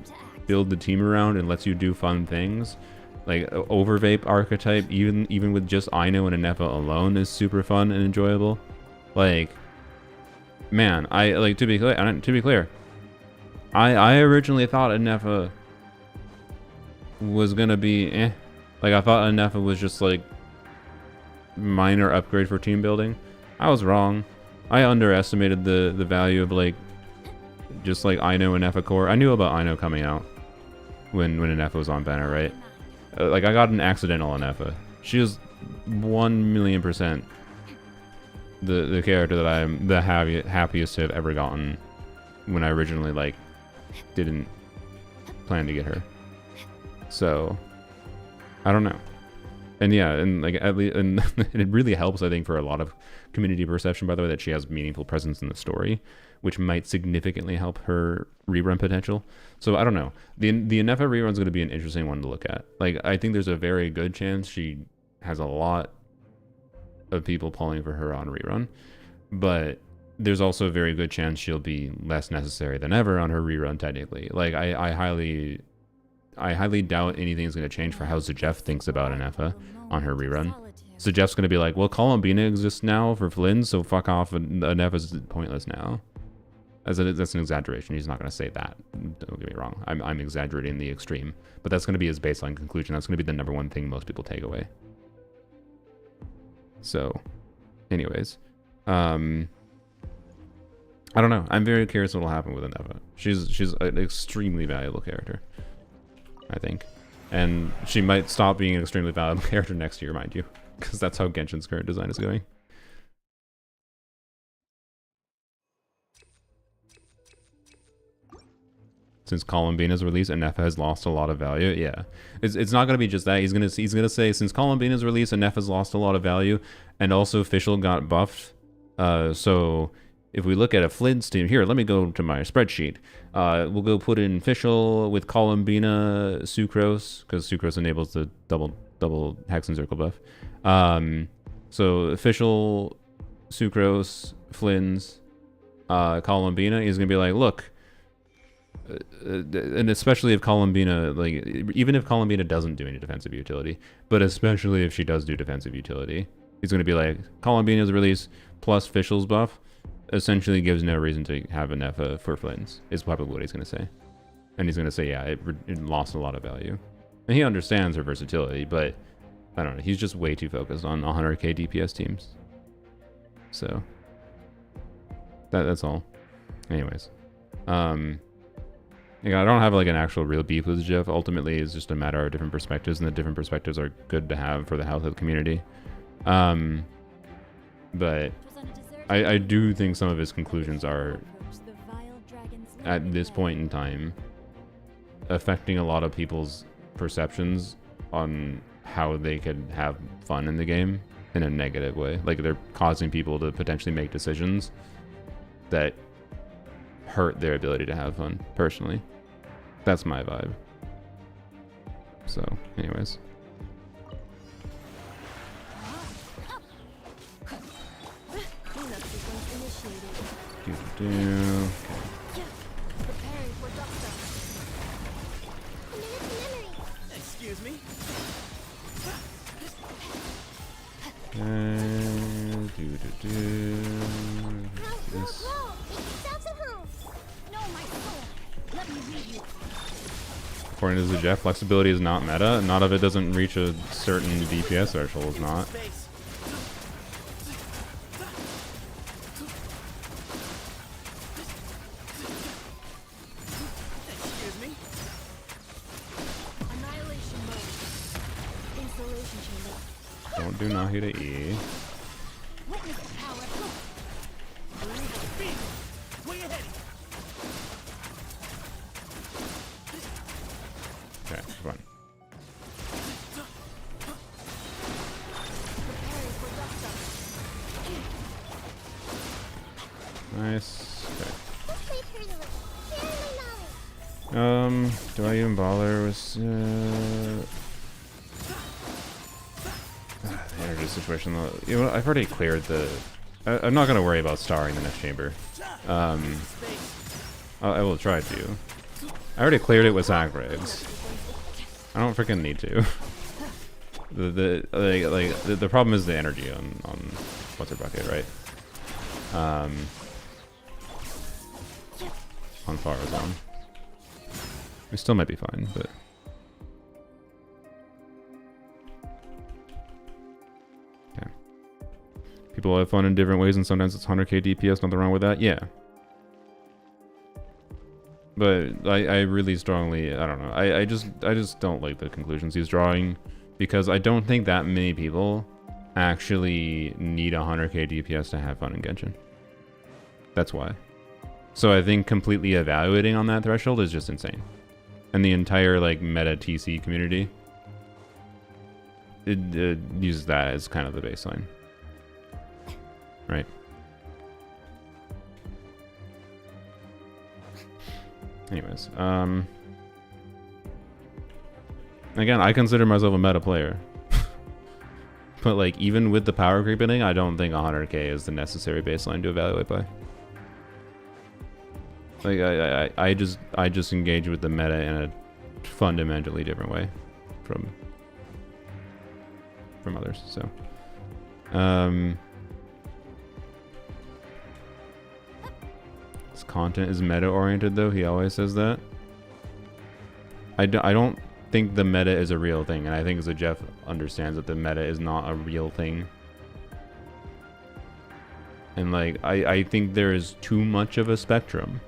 Speaker 1: build the team around and lets you do fun things. Like, Overvape archetype, even with just Ino and a Nefa alone, is super fun and enjoyable. Like, man, to be clear, I originally thought a Nefa was gonna be like, I thought a Nefa was just like minor upgrade for team building. I was wrong. I underestimated the value of like just like Ino and Nefa core. I knew about Ino coming out when a Nefa was on banner, right? Like, I got an accidental Nefa. She was 1,000,000% the character that I'm the happiest to have ever gotten when I originally like didn't plan to get her. So I don't know. And yeah, and like at least, and it really helps, I think, for a lot of community perception, by the way, that she has meaningful presence in the story, which might significantly help her rerun potential. So I don't know. The Nefa rerun is going to be an interesting one to look at. Like, I think there's a very good chance she has a lot of people pulling for her on rerun, but there's also a very good chance she'll be less necessary than ever on her rerun, technically. Like, I highly doubt anything is going to change for how Zajeff thinks about Nefa on her rerun. Zajeff's going to be like, well, Columbina exists now for Flynn, so fuck off, and Nefa's pointless now. That's an exaggeration. He's not going to say that. Don't get me wrong. I'm exaggerating the extreme, but that's going to be his baseline conclusion. That's going to be the number one thing most people take away. So, anyways, I don't know. I'm very curious what will happen with Nefa. She's an extremely valuable character, I think, and she might stop being an extremely valuable character next year, mind you, because that's how Genshin's current design is going. since Columbina's release, Anefa has lost a lot of value. Yeah, it's not gonna be just that. He's gonna say since Columbina's release, Anefa has lost a lot of value, and also Fischl got buffed. So if we look at a Flint's team here, let me go to my spreadsheet. We'll go put in Fischl with Columbina, Sucrose, because Sucrose enables the double hex and circle buff. So Fischl, Sucrose, Flynn's, Columbina, he's gonna be like, look, and especially if Columbina, like, even if Columbina doesn't do any defensive utility, but especially if she does do defensive utility, he's gonna be like, Columbina's release plus Fischl's buff essentially gives no reason to have Anefa for Flynn's, is probably what he's gonna say. And he's gonna say, yeah, it lost a lot of value. And he understands her versatility, but I don't know, he's just way too focused on 100k DPS teams. So that's all. Anyways, yeah, I don't have like an actual real beef with Jeff. Ultimately, it's just a matter of different perspectives, and the different perspectives are good to have for the health of the community. But I do think some of his conclusions are, at this point in time, affecting a lot of people's perceptions on how they could have fun in the game in a negative way. Like, they're causing people to potentially make decisions that hurt their ability to have fun, personally. That's my vibe. So, anyways. Okay.
Speaker 5: Excuse me.
Speaker 1: This. According to the Jeff, flexibility is not meta. Not if it doesn't reach a certain DPS threshold. It's not.
Speaker 5: Excuse me.
Speaker 2: Annihilation mode. Installation chamber.
Speaker 1: Don't do Nahida E.
Speaker 2: Witness power.
Speaker 5: Way ahead.
Speaker 1: Okay, fine. Nice. Okay. Do I even bother with the energy situation though? You know, I've already cleared the. I'm not gonna worry about starring the next chamber. I will try to. I already cleared it with Zagregs. I don't freaking need to. The problem is the energy on what's her bucket, right? On Farazan. We still might be fine, but okay. People have fun in different ways, and sometimes it's 100k DPS. Nothing wrong with that. Yeah. But I really strongly, I don't know. I just don't like the conclusions he's drawing, because I don't think that many people actually need 100k DPS to have fun in Genshin. That's why. So I think completely evaluating on that threshold is just insane. And the entire like meta TC community, it uses that as kind of the baseline, right? Anyways, again, I consider myself a meta player. But like, even with the power creeping, I don't think 100k is the necessary baseline to evaluate by. Like, I just engage with the meta in a fundamentally different way from others. So, his content is meta oriented, though. He always says that. I don't think the meta is a real thing, and I think Jeff understands that the meta is not a real thing. And like, I think there is too much of a spectrum.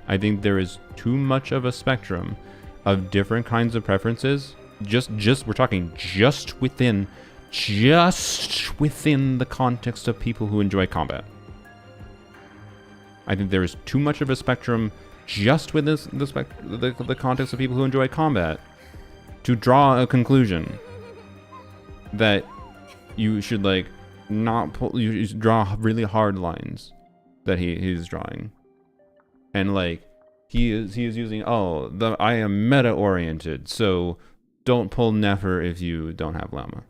Speaker 1: I think there is too much of a spectrum of different kinds of preferences. We're talking just within the context of people who enjoy combat. I think there is too much of a spectrum just within the context of people who enjoy combat, to draw a conclusion that you should like not pull, you should draw really hard lines that he's drawing, and like he is using, oh, I am meta oriented, so don't pull Nefer if you don't have Llama.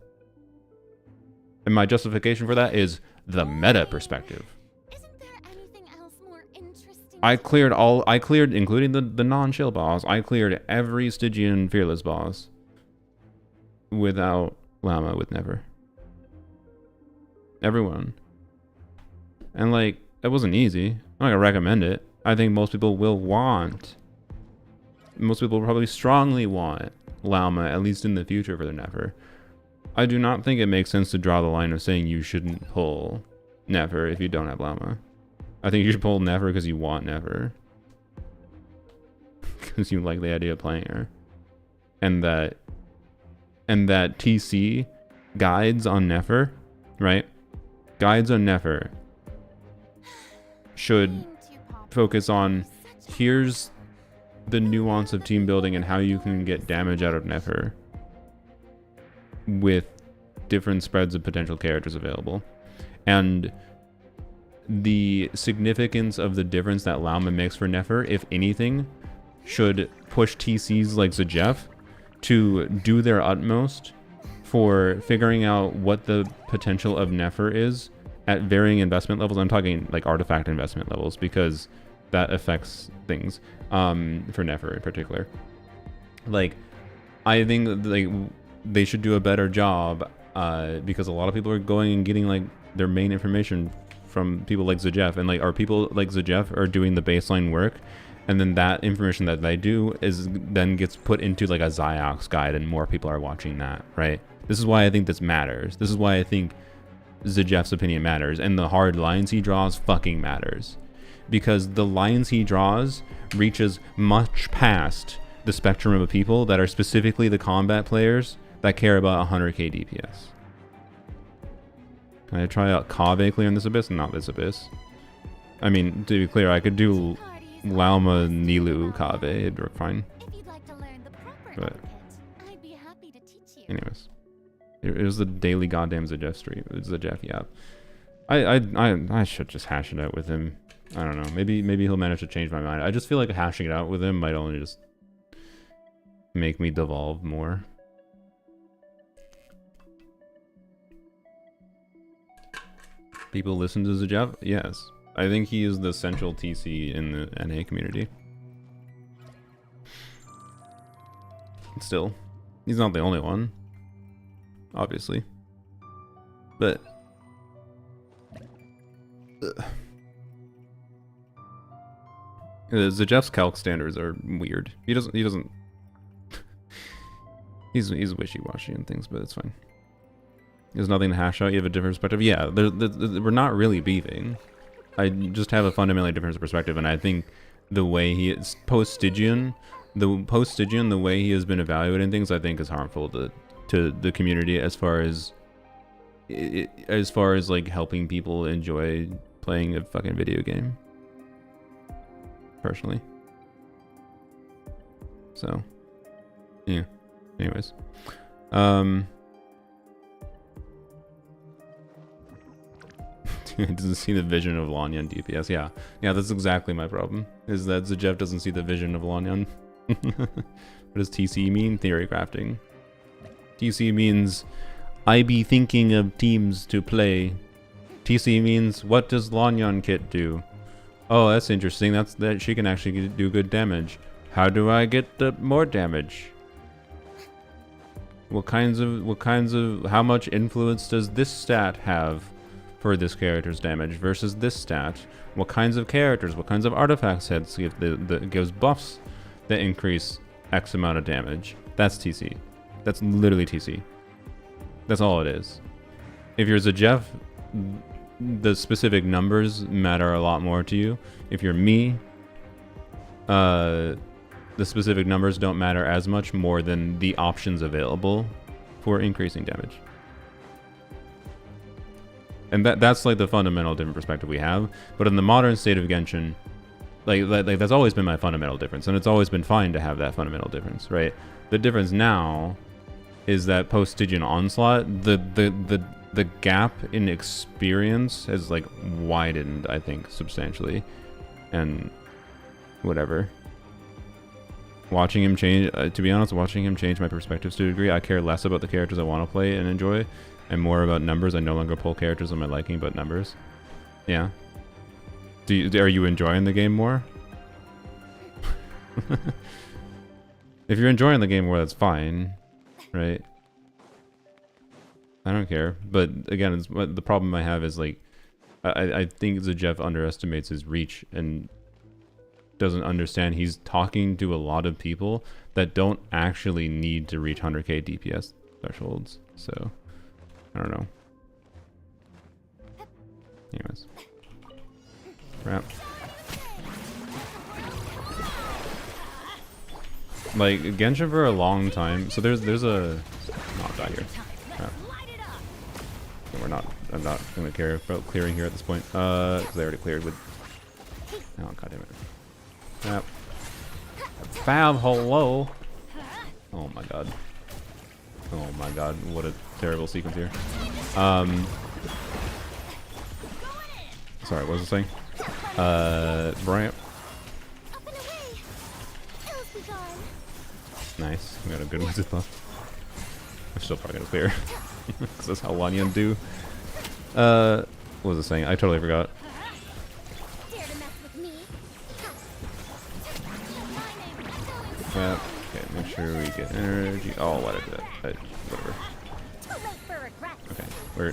Speaker 1: And my justification for that is the meta perspective.
Speaker 3: Isn't there anything else more interesting?
Speaker 1: I cleared, including the non-chill boss, I cleared every Stygian Fearless boss without Llama with Never. Everyone. And like, it wasn't easy. I'm not gonna recommend it. I think most people will probably strongly want Llama, at least in the future, for their Never. I do not think it makes sense to draw the line of saying you shouldn't pull Never if you don't have Llama. I think you should pull Never because you want Never. Because you like the idea of playing her. And that TC guides on Nefer, right? Guides on Nefer should focus on, here's the nuance of team building and how you can get damage out of Nefer with different spreads of potential characters available. And the significance of the difference that Llama makes for Nefer, if anything, should push TCs like Zajef to do their utmost for figuring out what the potential of Nefer is at varying investment levels. I'm talking like artifact investment levels, because that affects things for Nefer in particular. Like, I think like they should do a better job because a lot of people are going and getting like their main information from people like Zajef, and like, our people like Zajef are doing the baseline work, and then that information that they do is then gets put into like a Ziox guide, and more people are watching that, right? This is why I think this matters. This is why I think Zajef's opinion matters, and the hard lines he draws fucking matters, because the lines he draws reaches much past the spectrum of people that are specifically the combat players that care about 100k DPS. Can I try out Kave clearing this abyss? Not this abyss. I mean, to be clear, I could do Llama Nilu Kave, it'd work fine.
Speaker 3: If you'd like to learn the proper
Speaker 1: But
Speaker 3: etiquette, I'd be happy to teach you.
Speaker 1: anyways, it was the daily goddamn Zajef stream. It's Zajef, yeah. I should just hash it out with him. I don't know. Maybe he'll manage to change my mind. I just feel like hashing it out with him might only just make me devolve more. People listen to Zajef? Yes. I think he is the central TC in the NA community. Still, he's not the only one, obviously. But Zajef's calc standards are weird. He doesn't he's wishy-washy and things, but it's fine. There's nothing to hash out. You have a different perspective. Yeah, we're not really beefing. I just have a fundamentally different perspective, and I think the way he is post-Stygian, the way he has been evaluating things, I think is harmful to the community as far as like helping people enjoy playing a fucking video game. Personally. So, yeah. Anyways, doesn't see the vision of Lanyan DPS. Yeah, that's exactly my problem. Is that Zajef doesn't see the vision of Lanyan. What does TC mean? Theory crafting. TC means I be thinking of teams to play. TC means what does Lanyan kit do? Oh, that's interesting. That she can actually do good damage. How do I get more damage? What kinds of how much influence does this stat have for this character's damage versus this stat? What kinds of characters, what kinds of artifact sets gives buffs that increase X amount of damage? That's TC. That's literally TC. That's all it is. If you're Zajef, the specific numbers matter a lot more to you. If you're me, the specific numbers don't matter as much, more than the options available for increasing damage. And that's like the fundamental different perspective we have. But in the modern state of Genshin, Like that's always been my fundamental difference, and it's always been fine to have that fundamental difference, right? The difference now is that post Stygian Onslaught, the gap in experience has like widened, I think, substantially, and whatever. Watching him change, to be honest, watching him change my perspectives to a degree. I care less about the characters I want to play and enjoy, and more about numbers. I no longer pull characters on my liking, but numbers. Yeah. Are you enjoying the game more? If you're enjoying the game more, that's fine, right? I don't care. But again, the problem I have is like, I think Zajev underestimates his reach and doesn't understand he's talking to a lot of people that don't actually need to reach 100k DPS thresholds. So, I don't know. Anyways. Crap. Like, Genshin for a long time. So there's a... Not die here. Crap. I'm not gonna care about clearing here at this point. Because I already cleared with... Oh, goddammit. Yep. Fab, hello. Oh my god. Oh my god, what a terrible sequence here. Sorry, what was I saying? Bryant. Nice, we got a good wizard buff. We're still probably gonna clear. Because that's how Lanyan do. What was I saying? I totally forgot. Okay, make sure we get energy. Oh, why did I do that? Whatever. Okay,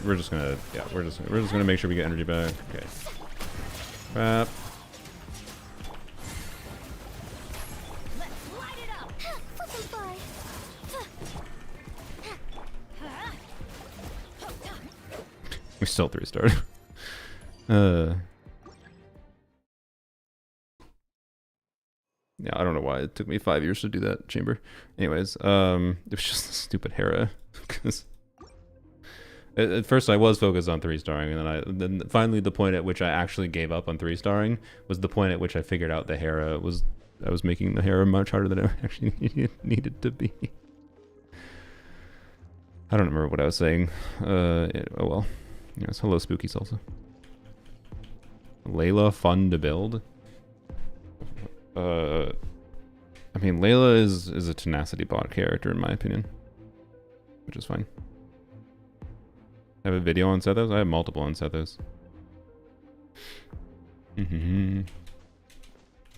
Speaker 1: we're just gonna we're just gonna make sure we get energy back. Okay. We still 3-starred. Yeah, I don't know why it took me 5 years to do that chamber. Anyways, it was just a stupid Hera. Because at first I was focused on 3-starring, and then finally the point at which I actually gave up on 3-starring was the point at which I figured out the Hera was... I was making the Hera much harder than it actually needed to be. I don't remember what I was saying. Oh well. Yes, hello Spooky Salsa. Layla fun to build? I mean, Layla is a tenacity bot character in my opinion, which is fine. I have a video on Sethos. I have multiple on Sethos.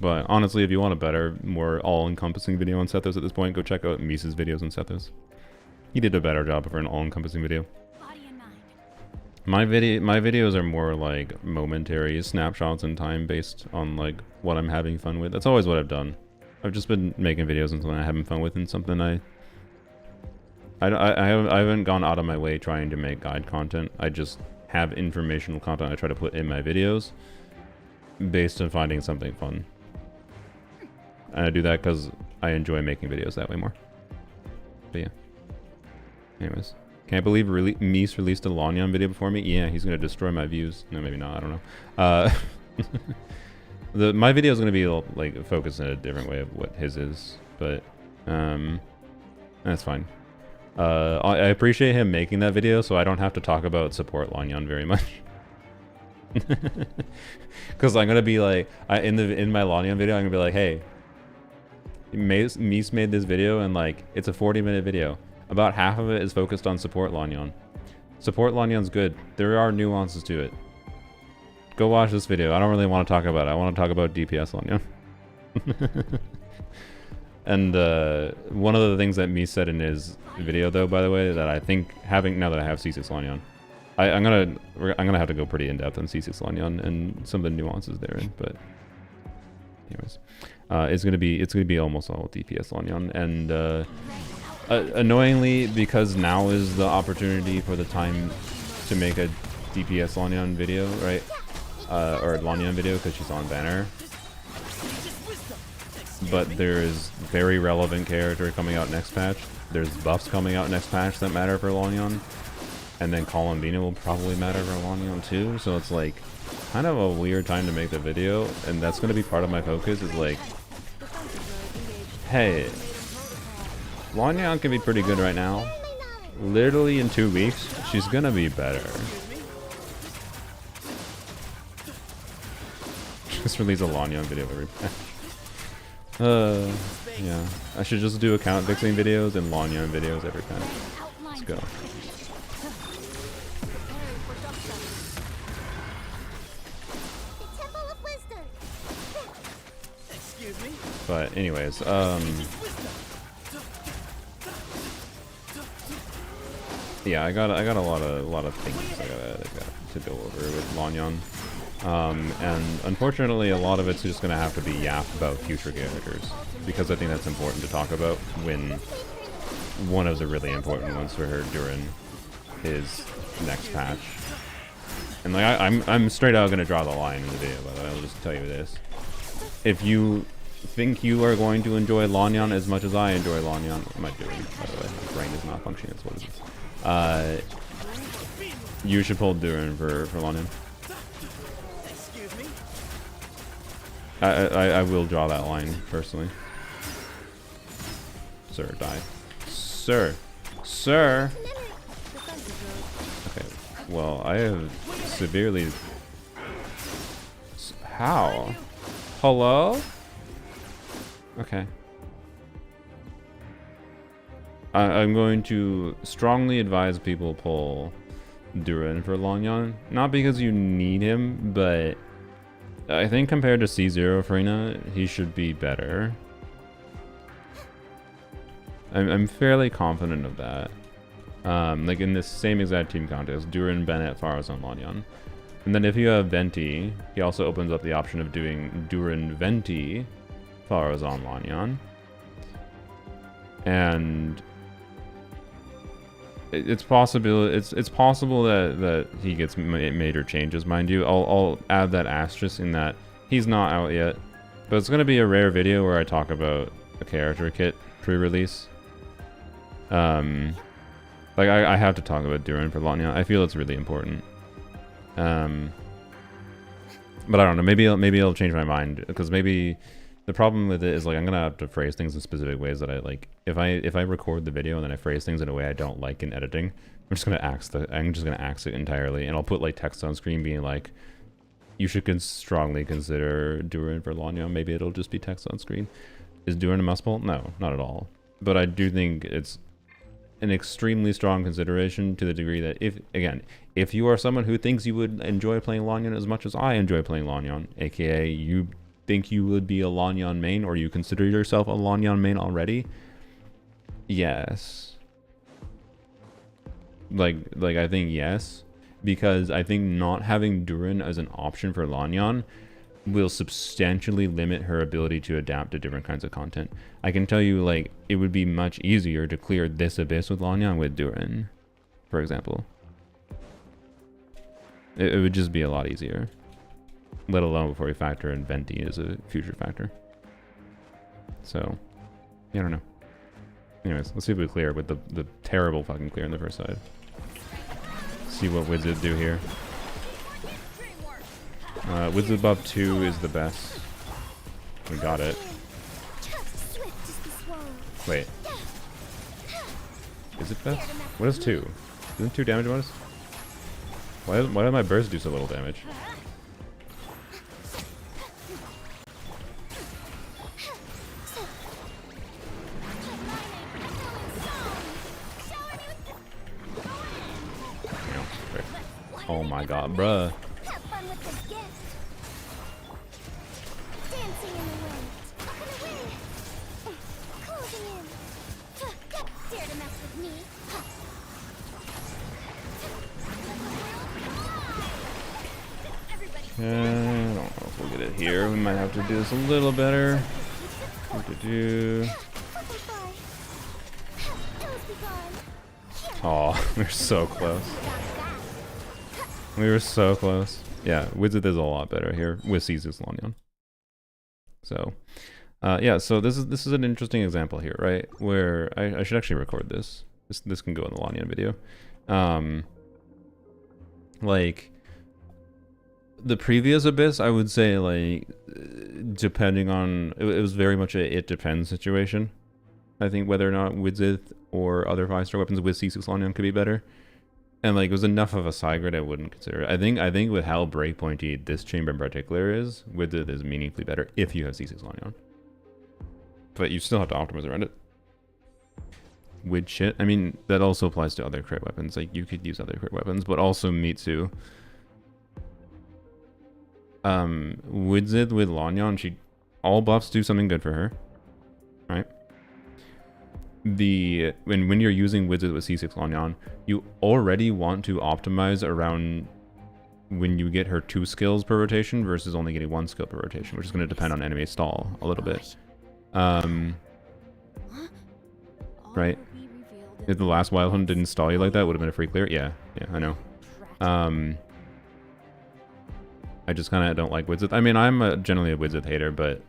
Speaker 1: But honestly, if you want a better, more all-encompassing video on Sethos at this point, go check out Misa's videos on Sethos. He did a better job for an all-encompassing video. My videos are more like momentary snapshots in time based on like what I'm having fun with. That's always what I've done. I've just been making videos on something I'm having fun with and something I haven't gone out of my way trying to make guide content. I just have informational content I try to put in my videos based on finding something fun. And I do that because I enjoy making videos that way more. But yeah. Anyways. Can't believe Mies released a Lanyan video before me. Yeah, he's gonna destroy my views. No, maybe not. I don't know. My video is gonna be like focused in a different way of what his is, but that's fine. I appreciate him making that video, so I don't have to talk about support Lanyan very much. Because I'm gonna be like, in my Lanyan video, I'm gonna be like, hey, Mies made this video, and like it's a 40-minute video. About half of it is focused on support Lanyan. Support Lanyan's good. There are nuances to it. Go watch this video. I don't really want to talk about it. I want to talk about DPS Lanyan. And one of the things that Mies said in his video, though, by the way, that I think now that I have C6 Lanyan, I'm gonna have to go pretty in depth on C6 Lanyan and some of the nuances therein. But anyways, it's gonna be almost all DPS Lanyan, and annoyingly, because now is the opportunity for the time to make a DPS Lanyan video, right? Or Lanyan video because she's on banner. But there is very relevant character coming out next patch. There's buffs coming out next patch that matter for Lanyan. and then Columbina will probably matter for Lanyon too. So it's like kind of a weird time to make the video, and that's going to be part of my focus. Is like, hey, Lanyon can be pretty good right now. Literally in 2 weeks, she's gonna be better. Just release a Lanyon video every patch. Yeah. I should just do account fixing videos and Lanyon videos every patch. Let's go. But anyways, yeah, I got a lot of things I got to go over with Lanyon. And unfortunately, a lot of it's just gonna have to be yap about future characters, because I think that's important to talk about when one of the really important ones for her during his next patch. And like I'm straight out gonna draw the line in the video, by the way. I'll just tell you this: if you think you are going to enjoy Lanyon as much as I enjoy Lanyon, what am I doing? By the way, my brain is not functioning. That's what it is. You should pull Durin for Lanyon. I will draw that line personally. Sir, die. Sir. Sir! Okay, well, I have severely... How? Hello? Okay. I'm going to strongly advise people pull Durin for Lanyon. Not because you need him, but I think compared to C0 Frina, he should be better. I'm fairly confident of that. Like in this same exact team contest, Durin, Bennett, Farazan, Lanyon. And then if you have Venti, he also opens up the option of doing Durin, Venti, Farazan, Lanyon. And it's possible that he gets major changes, mind you. I'll add that asterisk in that he's not out yet, but it's gonna be a rare video where I talk about a character kit pre-release. Like I have to talk about Durin for Lanyon. I feel it's really important. But I don't know. Maybe I'll change my mind, because maybe the problem with it is like I'm gonna have to phrase things in specific ways that I like. If I record the video and then I phrase things in a way I don't like in editing, I'm just gonna axe it entirely, and I'll put like text on screen being like, you should strongly consider Durin for Lanyon. Maybe it'll just be text on screen. Is Durin a must pull? No, not at all. But I do think it's an extremely strong consideration, to the degree that if you are someone who thinks you would enjoy playing Lanyon as much as I enjoy playing Lanyon, aka you think you would be a Lanyon main, or you consider yourself a Lanyon main already, yes. Like I think yes, because I think not having Durin as an option for Lanyon will substantially limit her ability to adapt to different kinds of content. I can tell you, like, it would be much easier to clear this abyss with Lanyon with Durin, for example. It would just be a lot easier. Let alone before we factor in Venti as a future factor. So, I don't know. Anyways, let's see if we clear with the terrible fucking clear on the first side. See what Wizard do here. Wizard buff 2 is the best. We got it. Wait. Is it best? What is 2? Isn't 2 damage bonus? Why did my burst do so little damage? Oh my god, bruh.
Speaker 3: Have fun with this gift. Dancing in the wind. Up and away. Closing in. Dare to mess with me.
Speaker 1: I don't know if we'll get it here. We might have to do this a little better. Oh, we're so close. We were so close. Yeah, Wizard is a lot better here with Caesar's Lanyon. So, yeah. So this is an interesting example here, right? Where I should actually record this. This can go in the Lanyon video. Like, the previous Abyss, I would say, like, depending on... It was very much a it depends situation. I think whether or not Widzith or other 5-star weapons with C6 Lanyon could be better. And, like, it was enough of a side grade I wouldn't consider it. I think with how breakpointy this chamber in particular is, Widzith is meaningfully better if you have C6 Lanyon. But you still have to optimize around it. With shit, I mean, that also applies to other crit weapons. Like, you could use other crit weapons, but also Mitsu. Widzith with Lanyon, all buffs do something good for her, right? When you're using Widzith with C6 Lanyon, you already want to optimize around when you get her 2 skills per rotation versus only getting 1 skill per rotation, which is going to depend on enemy stall a little bit. Right? If the last Wild Hunt didn't stall you like that, would have been a free clear. Yeah, I know. I just kind of don't like Widzith. I mean, I'm generally a Widzith hater, but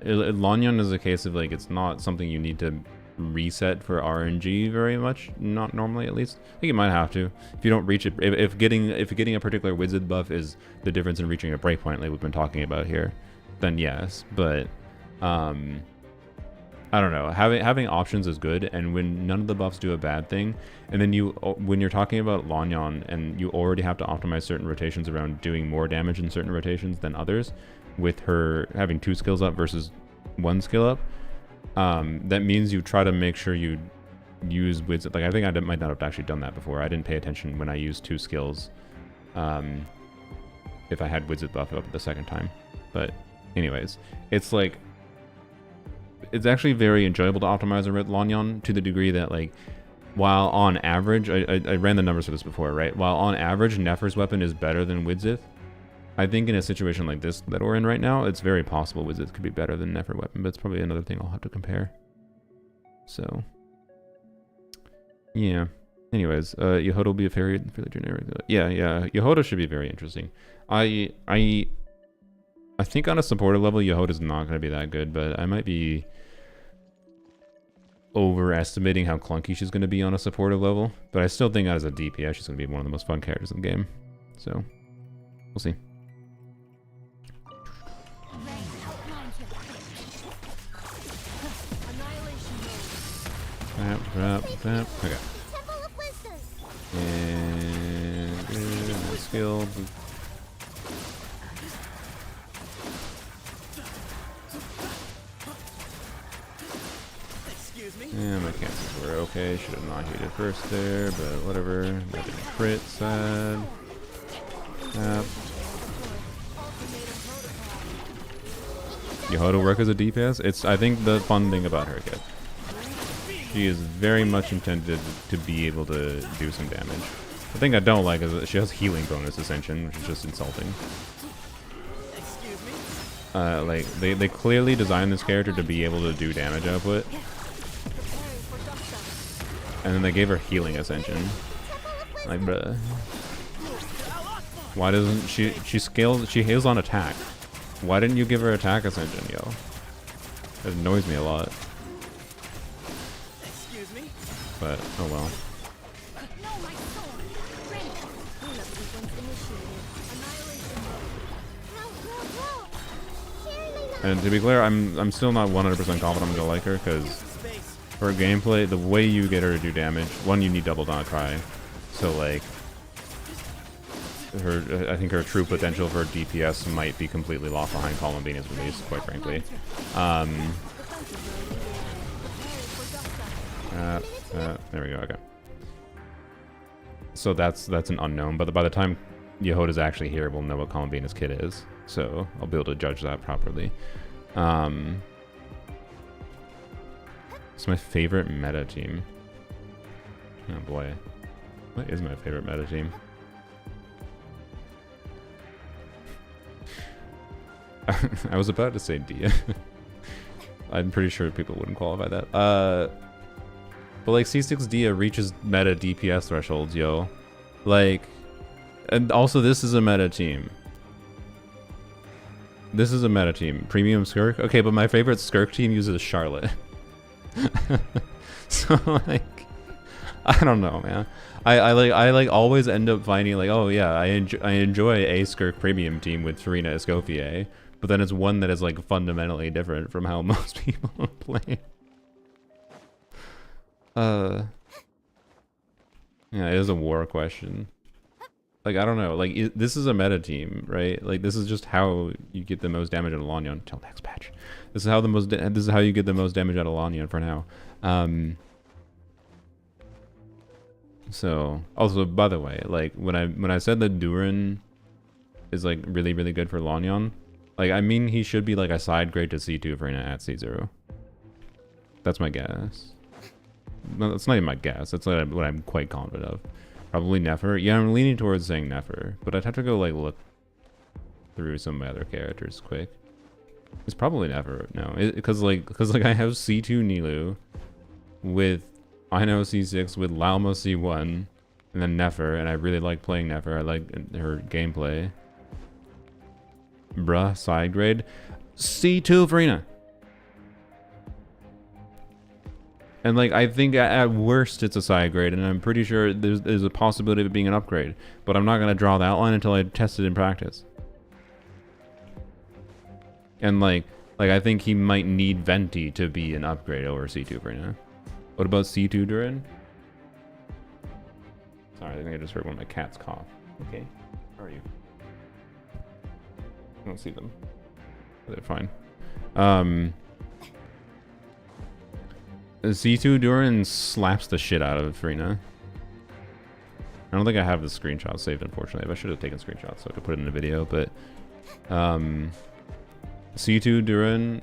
Speaker 1: Lanyon is a case of, like, it's not something you need to reset for RNG very much. Not normally, at least. I think you might have to. If you don't reach it, if getting a particular Widzith buff is the difference in reaching a breakpoint, like we've been talking about here, then yes. But I don't know. Having options is good, and when none of the buffs do a bad thing, and then when you're talking about Lanyon and you already have to optimize certain rotations around doing more damage in certain rotations than others, with her having 2 skills up versus 1 skill up, that means you try to make sure you use Widzith. Like, I think I might not have actually done that before. I didn't pay attention when I used 2 skills, if I had Widzith buff up the second time. But anyways, it's like, it's actually very enjoyable to optimize a Lanyon to the degree that, like, while on average, I ran the numbers for this before, right? While on average, Nefer's weapon is better than Widzith, I think in a situation like this that we're in right now, it's very possible Widzith could be better than Nefer weapon, but it's probably another thing I'll have to compare. So, yeah. Anyways, Yehoda will be a fairly generic. Yeah, Yehoda should be very interesting. I think on a supportive level, Yehoda's not going to be that good, but I might be overestimating how clunky she's going to be on a supportive level. But I still think as a DPS, she's going to be one of the most fun characters in the game. So, we'll see. Okay. And skill. Yeah, my cancels were okay. Should have not hit it first there, but whatever. That didn't crit, sad. Yep. Yehoda work as a DPS? It's, I think, the fun thing about her, kid. She is very much intended to be able to do some damage. The thing I don't like is that she has healing bonus ascension, which is just insulting. Like, they clearly designed this character to be able to do damage output. And then they gave her healing ascension. Like, bruh. Why doesn't she heals on attack. Why didn't you give her attack ascension, yo? It annoys me a lot. But, oh well. And to be clear, I'm still not 100% confident I'm gonna like her, because her gameplay, the way you get her to do damage, one, you need double Dawn Cry. So, like, I think her true potential for DPS might be completely lost behind Columbina's release, quite frankly. There we go, okay. So that's an unknown, but by the time Yehoda's actually here, we'll know what Columbina's kit is. So I'll be able to judge that properly. It's my favorite meta team. Oh boy. What is my favorite meta team? I was about to say Dia. I'm pretty sure people wouldn't qualify that. But like C6 Dia reaches meta DPS thresholds, yo. Like, and also this is a meta team. This is a meta team. Premium Skirk? Okay, but my favorite Skirk team uses Charlotte. So like, I don't know, man. I always end up finding like, oh yeah, I enjoy a Skirk premium team with Farina Escoffier, but then it's one that is like fundamentally different from how most people play. Yeah, it is a war question. Like, I don't know. Like, this is a meta team, right? Like, this is just how you get the most damage out of Lanyon until next patch. This is how this is how you get the most damage out of Lanyon for now. So, also, by the way, like, when I said that Durin is like really good for Lanyon, like, I mean he should be like a side grade to C2 for at C0. That's my guess. No, that's not even my guess. That's what I'm quite confident of. Probably Nefer. Yeah, I'm leaning towards saying Nefer, but I'd have to go like look through some of my other characters quick. It's probably Nefer. No, because like I have C2 Nilu with Ino C6 with Lalma C1 and then Nefer, and I really like playing Nefer. I like her gameplay. Bruh, side grade. C2 Farina. And like, I think at worst it's a side grade, and I'm pretty sure there's a possibility of it being an upgrade. But I'm not going to draw that line until I test it in practice. And like I think he might need Venti to be an upgrade over C2 for now. What about C2 Durin? Sorry, I think I just heard one of my cats cough. Okay, how are you? I don't see them. They're fine. C2 Durin slaps the shit out of Farina. I don't think I have the screenshot saved, unfortunately. I should have taken screenshots so I could put it in a video, but C2 Durin,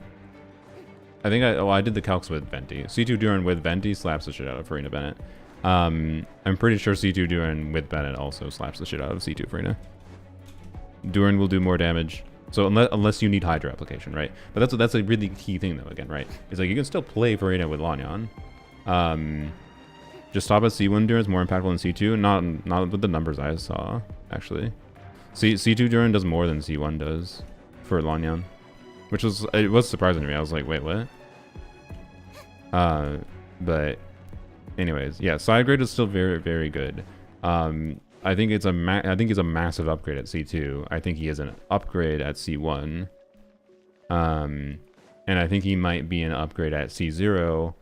Speaker 1: I think I did the calcs with Venti. C2 Durin with Venti slaps the shit out of Farina Bennett. I'm pretty sure C2 Durin with Bennett also slaps the shit out of C2 Farina. Durin will do more damage. So unless you need Hydra application, right? But that's a really key thing though, again, right? It's like you can still play Farina with Lanyon. Just stop at C1 Durin is more impactful than C2. Not with the numbers I saw, actually. C2 Durin does more than C1 does for Lanyon. Which was surprising to me. I was like, wait, what? But anyways, yeah, side grade is still very good. I think it's a massive upgrade at C2. I think he is an upgrade at C1. And I think he might be an upgrade at C0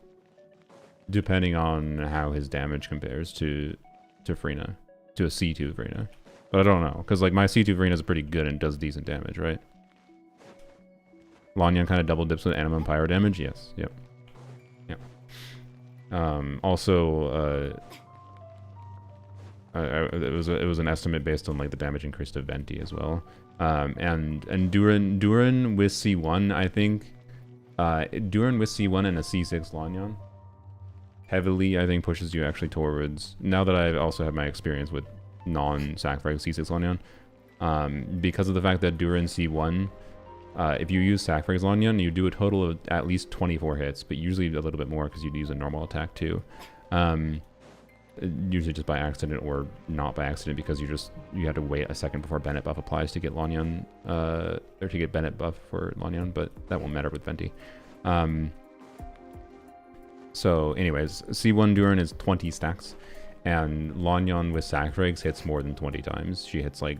Speaker 1: depending on how his damage compares to Farina, to a C2 Farina. But I don't know, because like my C2 Farina is pretty good and does decent damage, right? Lanyon kind of double dips with Anima and Pyro damage. Yes. Yep. Also, it was an estimate based on like the damage increase to Venti as well. And Durin with C1, I think Durin with C1 and a C6 Lanyon heavily, I think, pushes you actually towards, now that I also have my experience with non-sacrifice C6 Lanyon, because of the fact that Durin C1, if you use sacrifice Lanyon, you do a total of at least 24 hits, but usually a little bit more because you'd use a normal attack too. Usually just by accident or not by accident, because you had to wait a second before Bennett buff applies to get Lanyon, or to get Bennett buff for Lanyon, but that won't matter with Venti. So anyways, C1 Durin is 20 stacks, and Lanyon with sacrifice hits more than 20 times. She hits like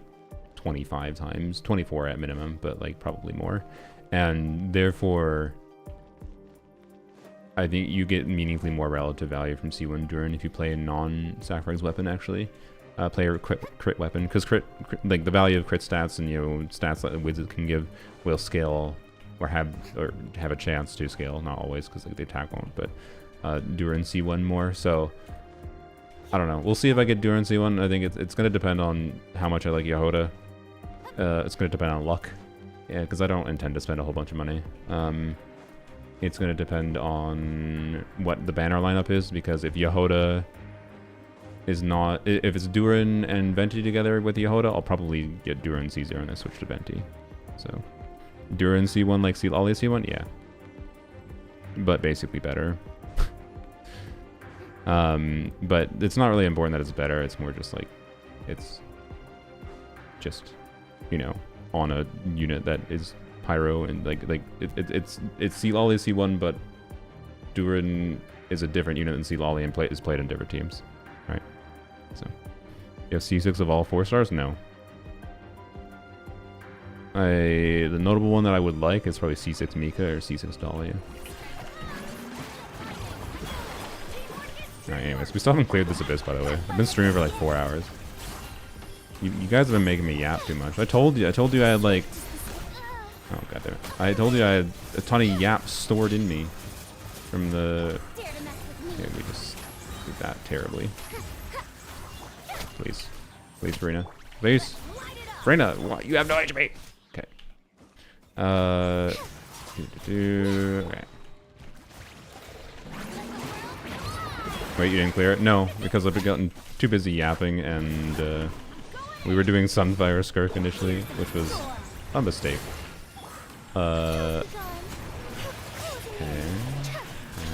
Speaker 1: 25 times, 24 at minimum, but like probably more. And therefore, I think you get meaningfully more relative value from C1 Durin if you play a non-sacrifice weapon, actually. Play a crit weapon, because crit, like the value of crit stats and, you know, stats that Wizard can give will scale or have a chance to scale, not always because like, the attack won't, but Durin C1 more. So I don't know. We'll see if I get Durin C1. I think it's going to depend on how much I like Yehoda. It's going to depend on luck. Yeah, because I don't intend to spend a whole bunch of money. It's going to depend on what the banner lineup is, because if Yehoda is not... If it's Durin and Venti together with Yehoda, I'll probably get Durin C0 and I switch to Venti. So, Durin C1 like Ollie C1? Yeah. But basically better. But it's not really important that it's better. It's more just like... It's just, you know, on a unit that is Pyro, and it's Ollie C1, but Durin is a different unit than Sea Lolly and is played in different teams. Right. So you have C6 of all 4 stars? No. The notable one that I would like is probably C6 Mika or C6 Dahlia. Alright, anyways, we still haven't cleared this abyss, by the way. I've been streaming for like 4 hours. You guys have been making me yap too much. I told you I had like... Oh, goddammit. I told you I had a ton of yaps stored in me from the... Okay, we just did that terribly. Please. Please, Farina. Please. Farina, what? You have no HP! Okay. Okay. Wait, you didn't clear it? No, because I've gotten too busy yapping, and we were doing Sunfire Skirk initially, which was a mistake. Okay.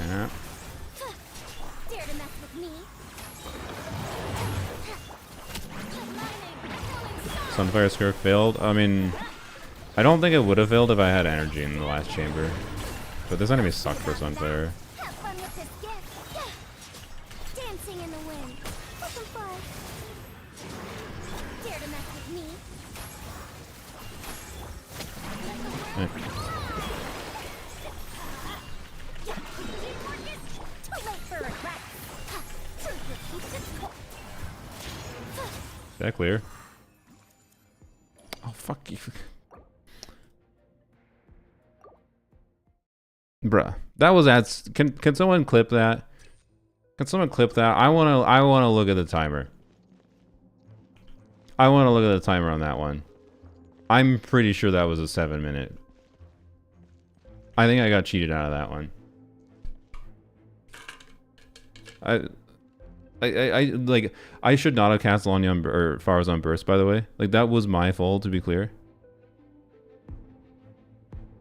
Speaker 1: Yeah. Sunfire Skirk failed. I mean, I don't think it would have failed if I had energy in the last chamber. But this enemy sucked for Sunfire. Is that clear? Oh, fuck you. Bruh. That was at... Can someone clip that? Can someone clip that? I wanna look at the timer. I wanna look at the timer on that one. I'm pretty sure that was a 7-minute. I think I got cheated out of that one. Like, I should not have cast Lanya or Farazan Burst, by the way. Like, that was my fault, to be clear.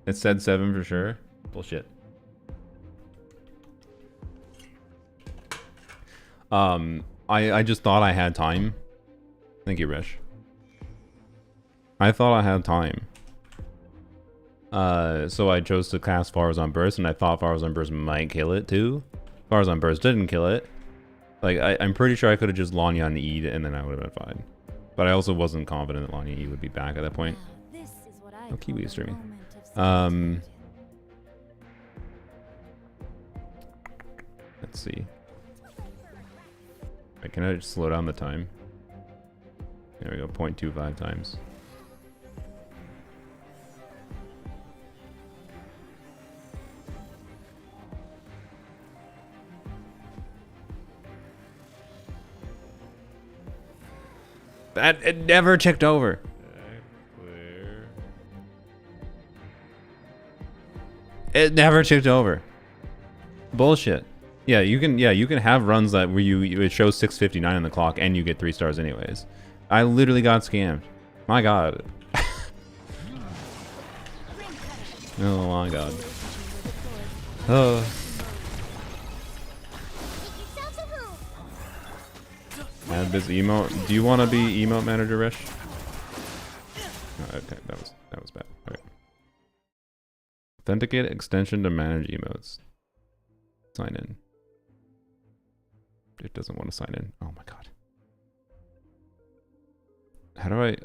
Speaker 1: It said 7 for sure. Bullshit. I just thought I had time. Thank you, Rish. I thought I had time. So I chose to cast Farazan Burst, and I thought Farazan Burst might kill it too. Farazan Burst didn't kill it. Like, I'm pretty sure I could have just Lanya and E'd, and then I would have been fine. But I also wasn't confident that Lanya E would be back at that point. Oh, Kiwi is streaming. Let's see. Wait, can I just slow down the time? There we go, 0.25 times. That it never checked over. Clear. It never checked over. Bullshit. Yeah, you can have runs that where it shows 6:59 on the clock and you get 3 stars anyways. I literally got scammed. My god. Oh my god. Oh. Add this emote. Do you want to be emote manager, Rish? Oh, okay, that was bad. Okay. Authenticate extension to manage emotes. Sign in. It doesn't want to sign in. Oh my god. How do I...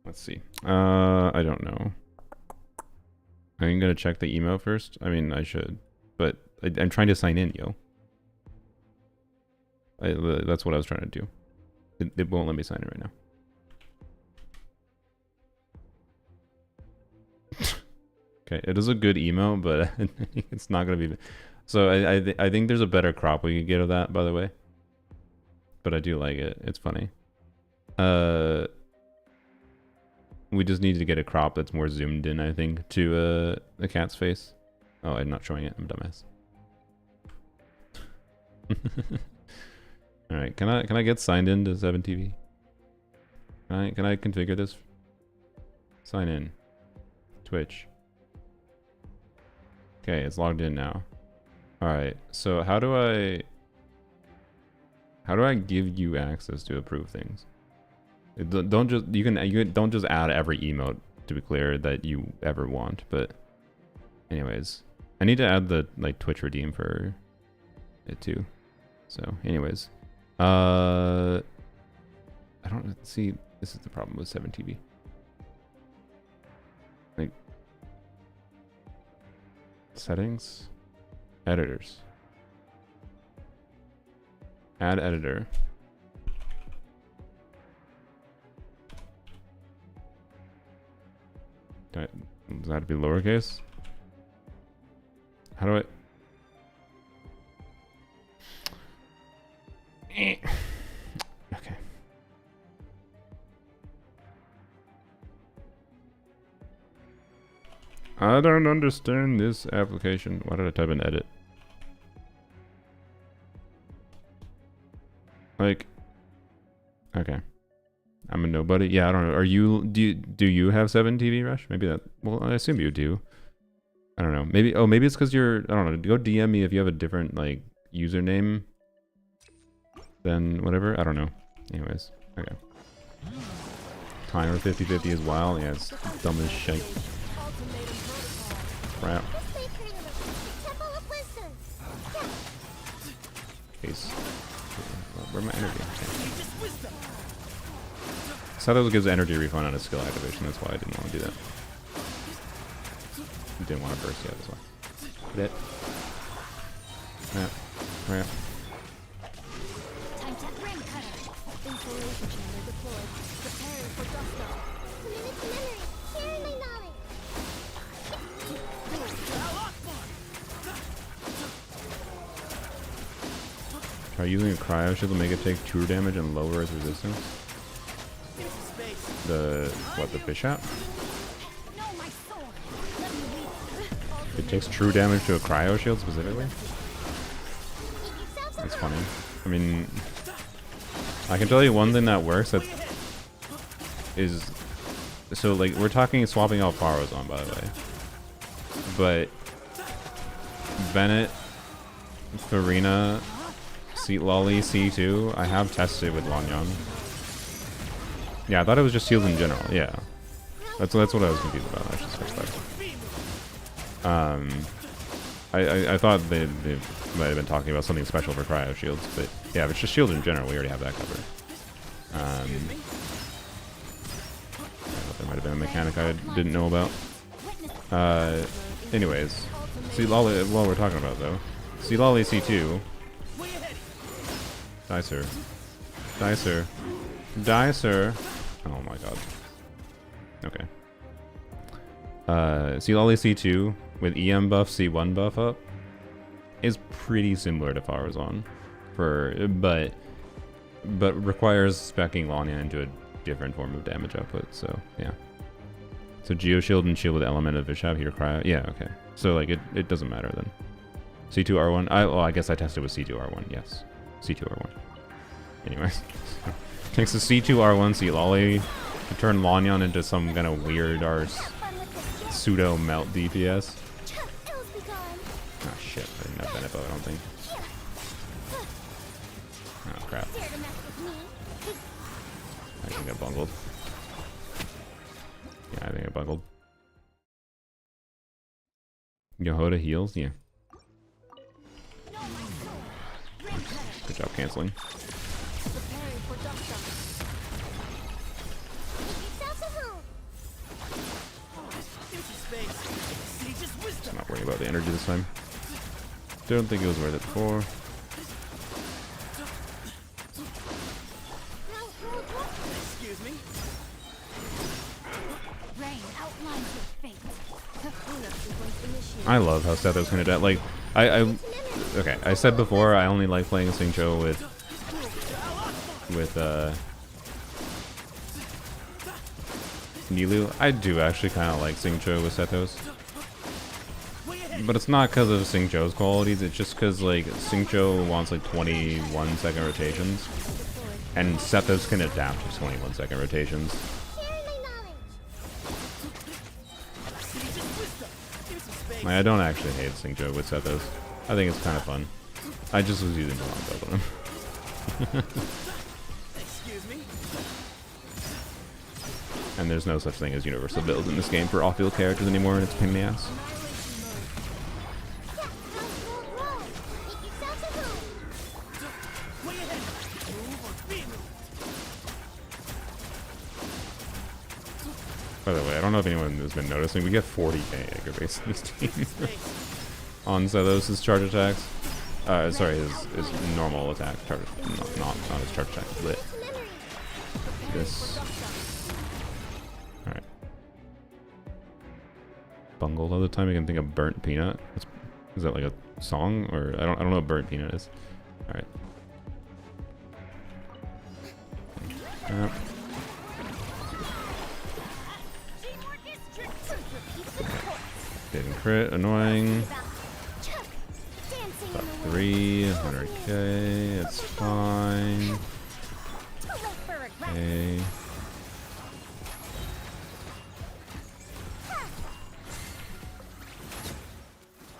Speaker 1: Let's see. I don't know. I'm gonna check the email first. I mean, I should, but I'm trying to sign in, yo. That's what I was trying to do. It won't let me sign in right now. Okay, it is a good email, but it's not gonna be. So I think there's a better crop we could get of that, by the way. But I do like it. It's funny. We just need to get a crop that's more zoomed in, I think, to the cat's face. Oh, I'm not showing it. I'm a dumbass. All right, can I get signed in to 7TV? Can I configure this? Sign in. Twitch. Okay, it's logged in now. All right, so how do I give you access to approve things? Don't just you don't just add every emote, to be clear, that you ever want. But anyways, I need to add the like Twitch redeem for it too. So anyways, I don't see. This is the problem with 7TV. Like settings, editors, add editor. Does that have to be lowercase? How do I? Okay. I don't understand this application. Why did I type in edit? Like, okay. I'm a nobody. Yeah, I don't know. Are you? Do you have 7TV Rush? Maybe that. Well, I assume you do. I don't know. Maybe. Oh, maybe it's because you're. I don't know. Go DM me if you have a different like username. Then whatever. I don't know. Anyways. Okay. Timer 50/50 is wild. Yeah, it's dumb as shit. Crap. Case. Where's my energy? Okay. Sato gives energy refund on a skill activation, that's why I didn't want to do that. Didn't want to burst yet, that's why. Hit it. Yeah.
Speaker 3: Time to rim cutter. Insulation chamber deployed. Preparing for dust up. Community memory. Sharing my knowledge.
Speaker 1: Try using a cryo shield to make it take true damage and lower its resistance. The bishop? It takes true damage to a cryo shield specifically? That's funny. I mean, I can tell you one thing that works that is, so like we're talking swapping out Faros on, by the way, but Bennett, Farina, Lolly, C2, I have tested with Lanyan. Yeah, I thought it was just shields in general. Yeah, that's what I was confused about. I should fix that. I thought they might have been talking about something special for cryo shields, but yeah, if it's just shields in general, we already have that covered. Yeah, there might have been a mechanic I didn't know about. Anyways, Lolly, while we're talking about though, Lolly C2. Dicer. Dicer. Dicer. Oh my god. Okay. Lolly C2 with EM buff, C1 buff up is pretty similar to Farazan, but requires speccing Lanyan into a different form of damage output. So yeah. So Geo Shield and Shield with Element of Vishab here cryo. Yeah, okay. So like it doesn't matter then. C2R1. I guess I tested with C2R1. Yes. C2R1. Anyways, takes the C2R1 Lolly to turn Lanyan into some kind of weird pseudo melt DPS. Oh shit, I didn't have Benefo, I don't think. Oh crap. I think I bungled. Yeah, I think I bungled. Yehoda heals? Yeah. Good job canceling. I'm not worrying about the energy this time. Don't think it was worth it before.
Speaker 5: Excuse me.
Speaker 1: I love how Setho's gonna die. Like, okay, I said before I only like playing Xingqiu with Nilou. I do actually kind of like Xingqiu with Sethos. But it's not because of Xingqiu's qualities, it's just because like Xingqiu wants like 21-second rotations, and Sethos can adapt to 21-second rotations. Like, I don't actually hate Xingqiu with Sethos. I think it's kind of fun. I just was using the wrong build on him.
Speaker 5: Excuse me.
Speaker 1: And there's no such thing as universal builds in this game for off-field characters anymore, and it's a pain in the ass. By the way, I don't know if anyone has been noticing, we get 40k aggro base in this team. On Zelos' charge attacks. Sorry, his normal attack. Charge, not his charge attack. Lit. This. Alright. Bungled all the time. I can think of burnt peanut. Is that like a song? Or I don't know what burnt peanut is. Alright. Didn't crit, annoying. About 300k, it's fine. Okay.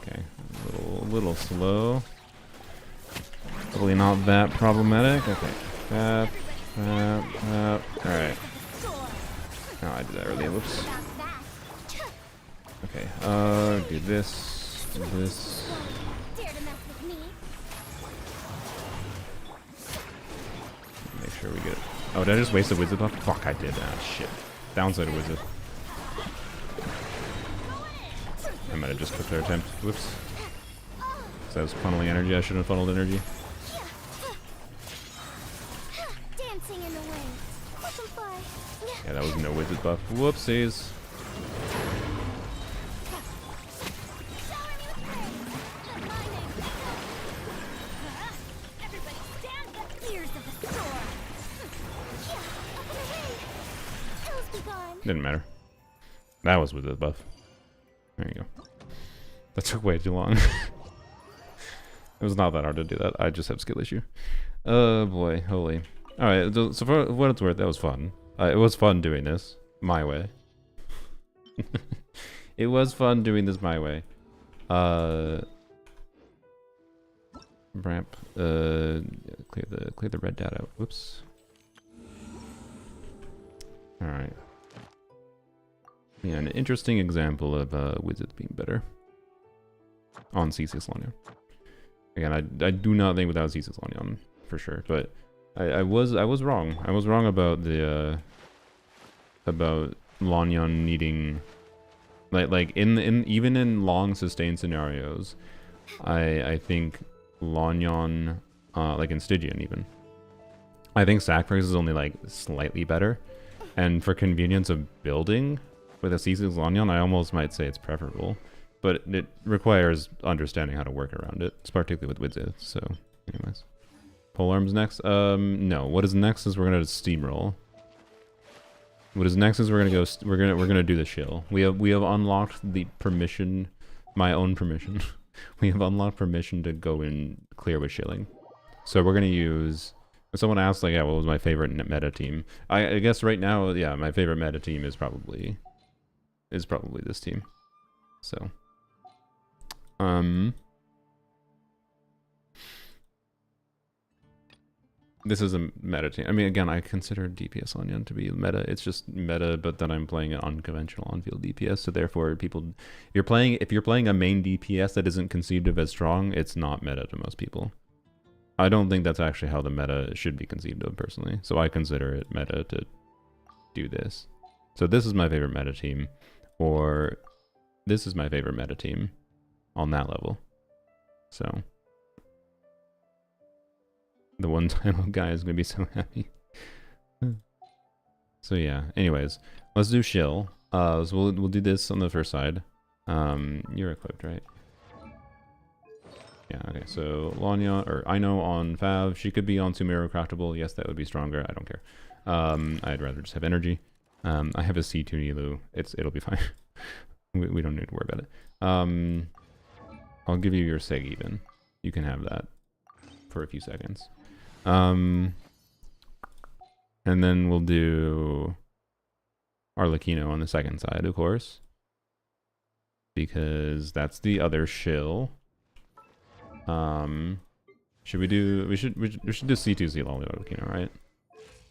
Speaker 1: Okay, a little slow. Probably not that problematic. Okay. Alright. Oh, I did that earlier. Whoops. Okay, do this, do this. Make sure we get it. Oh, did I just waste a wizard buff? Fuck, I did that. Shit. Downside wizard. I might have just put their attempt. Whoops. So I was funneling energy. I shouldn't have funneled energy. Yeah, that was no wizard buff. Whoopsies. Didn't matter. That was with the buff. There you go. That took way too long. It was not that hard to do that. I just have skill issue. Oh boy, holy. Alright, so for what it's worth, that was fun. It was fun doing this my way. It was fun doing this my way. Ramp. Clear the red dot out. Whoops. Alright. Yeah, an interesting example of wizards being better on C6 Lanyon. Again, I do not think without C6 Lanyon for sure, but I was wrong. I was wrong about the about Lanyon needing like even in long sustained scenarios, I think Lanyon like in Stygian even, I think Sacrifice is only like slightly better, and for convenience of building with a C6 Lanyon, I almost might say it's preferable, but it requires understanding how to work around it, particularly with wizards. So, anyways, polearms next. No. What is next is we're gonna steamroll. What is next is we're gonna do the shill. We have unlocked the permission, my own permission. We have unlocked permission to go and clear with shilling. So we're gonna use. Someone asked like, yeah, what was my favorite meta team? I guess right now, yeah, my favorite meta team is probably this team. So this is a meta team. I mean, again, I consider DPS Lanyon to be meta. It's just meta, but then I'm playing an unconventional on-field DPS, so therefore if you're playing a main DPS that isn't conceived of as strong, it's not meta to most people. I don't think that's actually how the meta should be conceived of personally, so I consider it meta to do this. So this is my favorite meta team, or this is my favorite meta team on that level. So the one-time guy is gonna be so happy. So yeah, anyways, let's do shill. So we'll do this on the first side. You're equipped, right? Yeah, okay, so Lanyon, or Ino on Fav, she could be on Sumero Craftable. Yes, that would be stronger, I don't care. I'd rather just have energy. I have a C2 Nilu, it'll be fine. we don't need to worry about it. I'll give you your Seg even. You can have that for a few seconds. And then we'll do Arlecchino on the second side, of course. Because that's the other shill. Should we do? We should do C2 Arlecchino, right?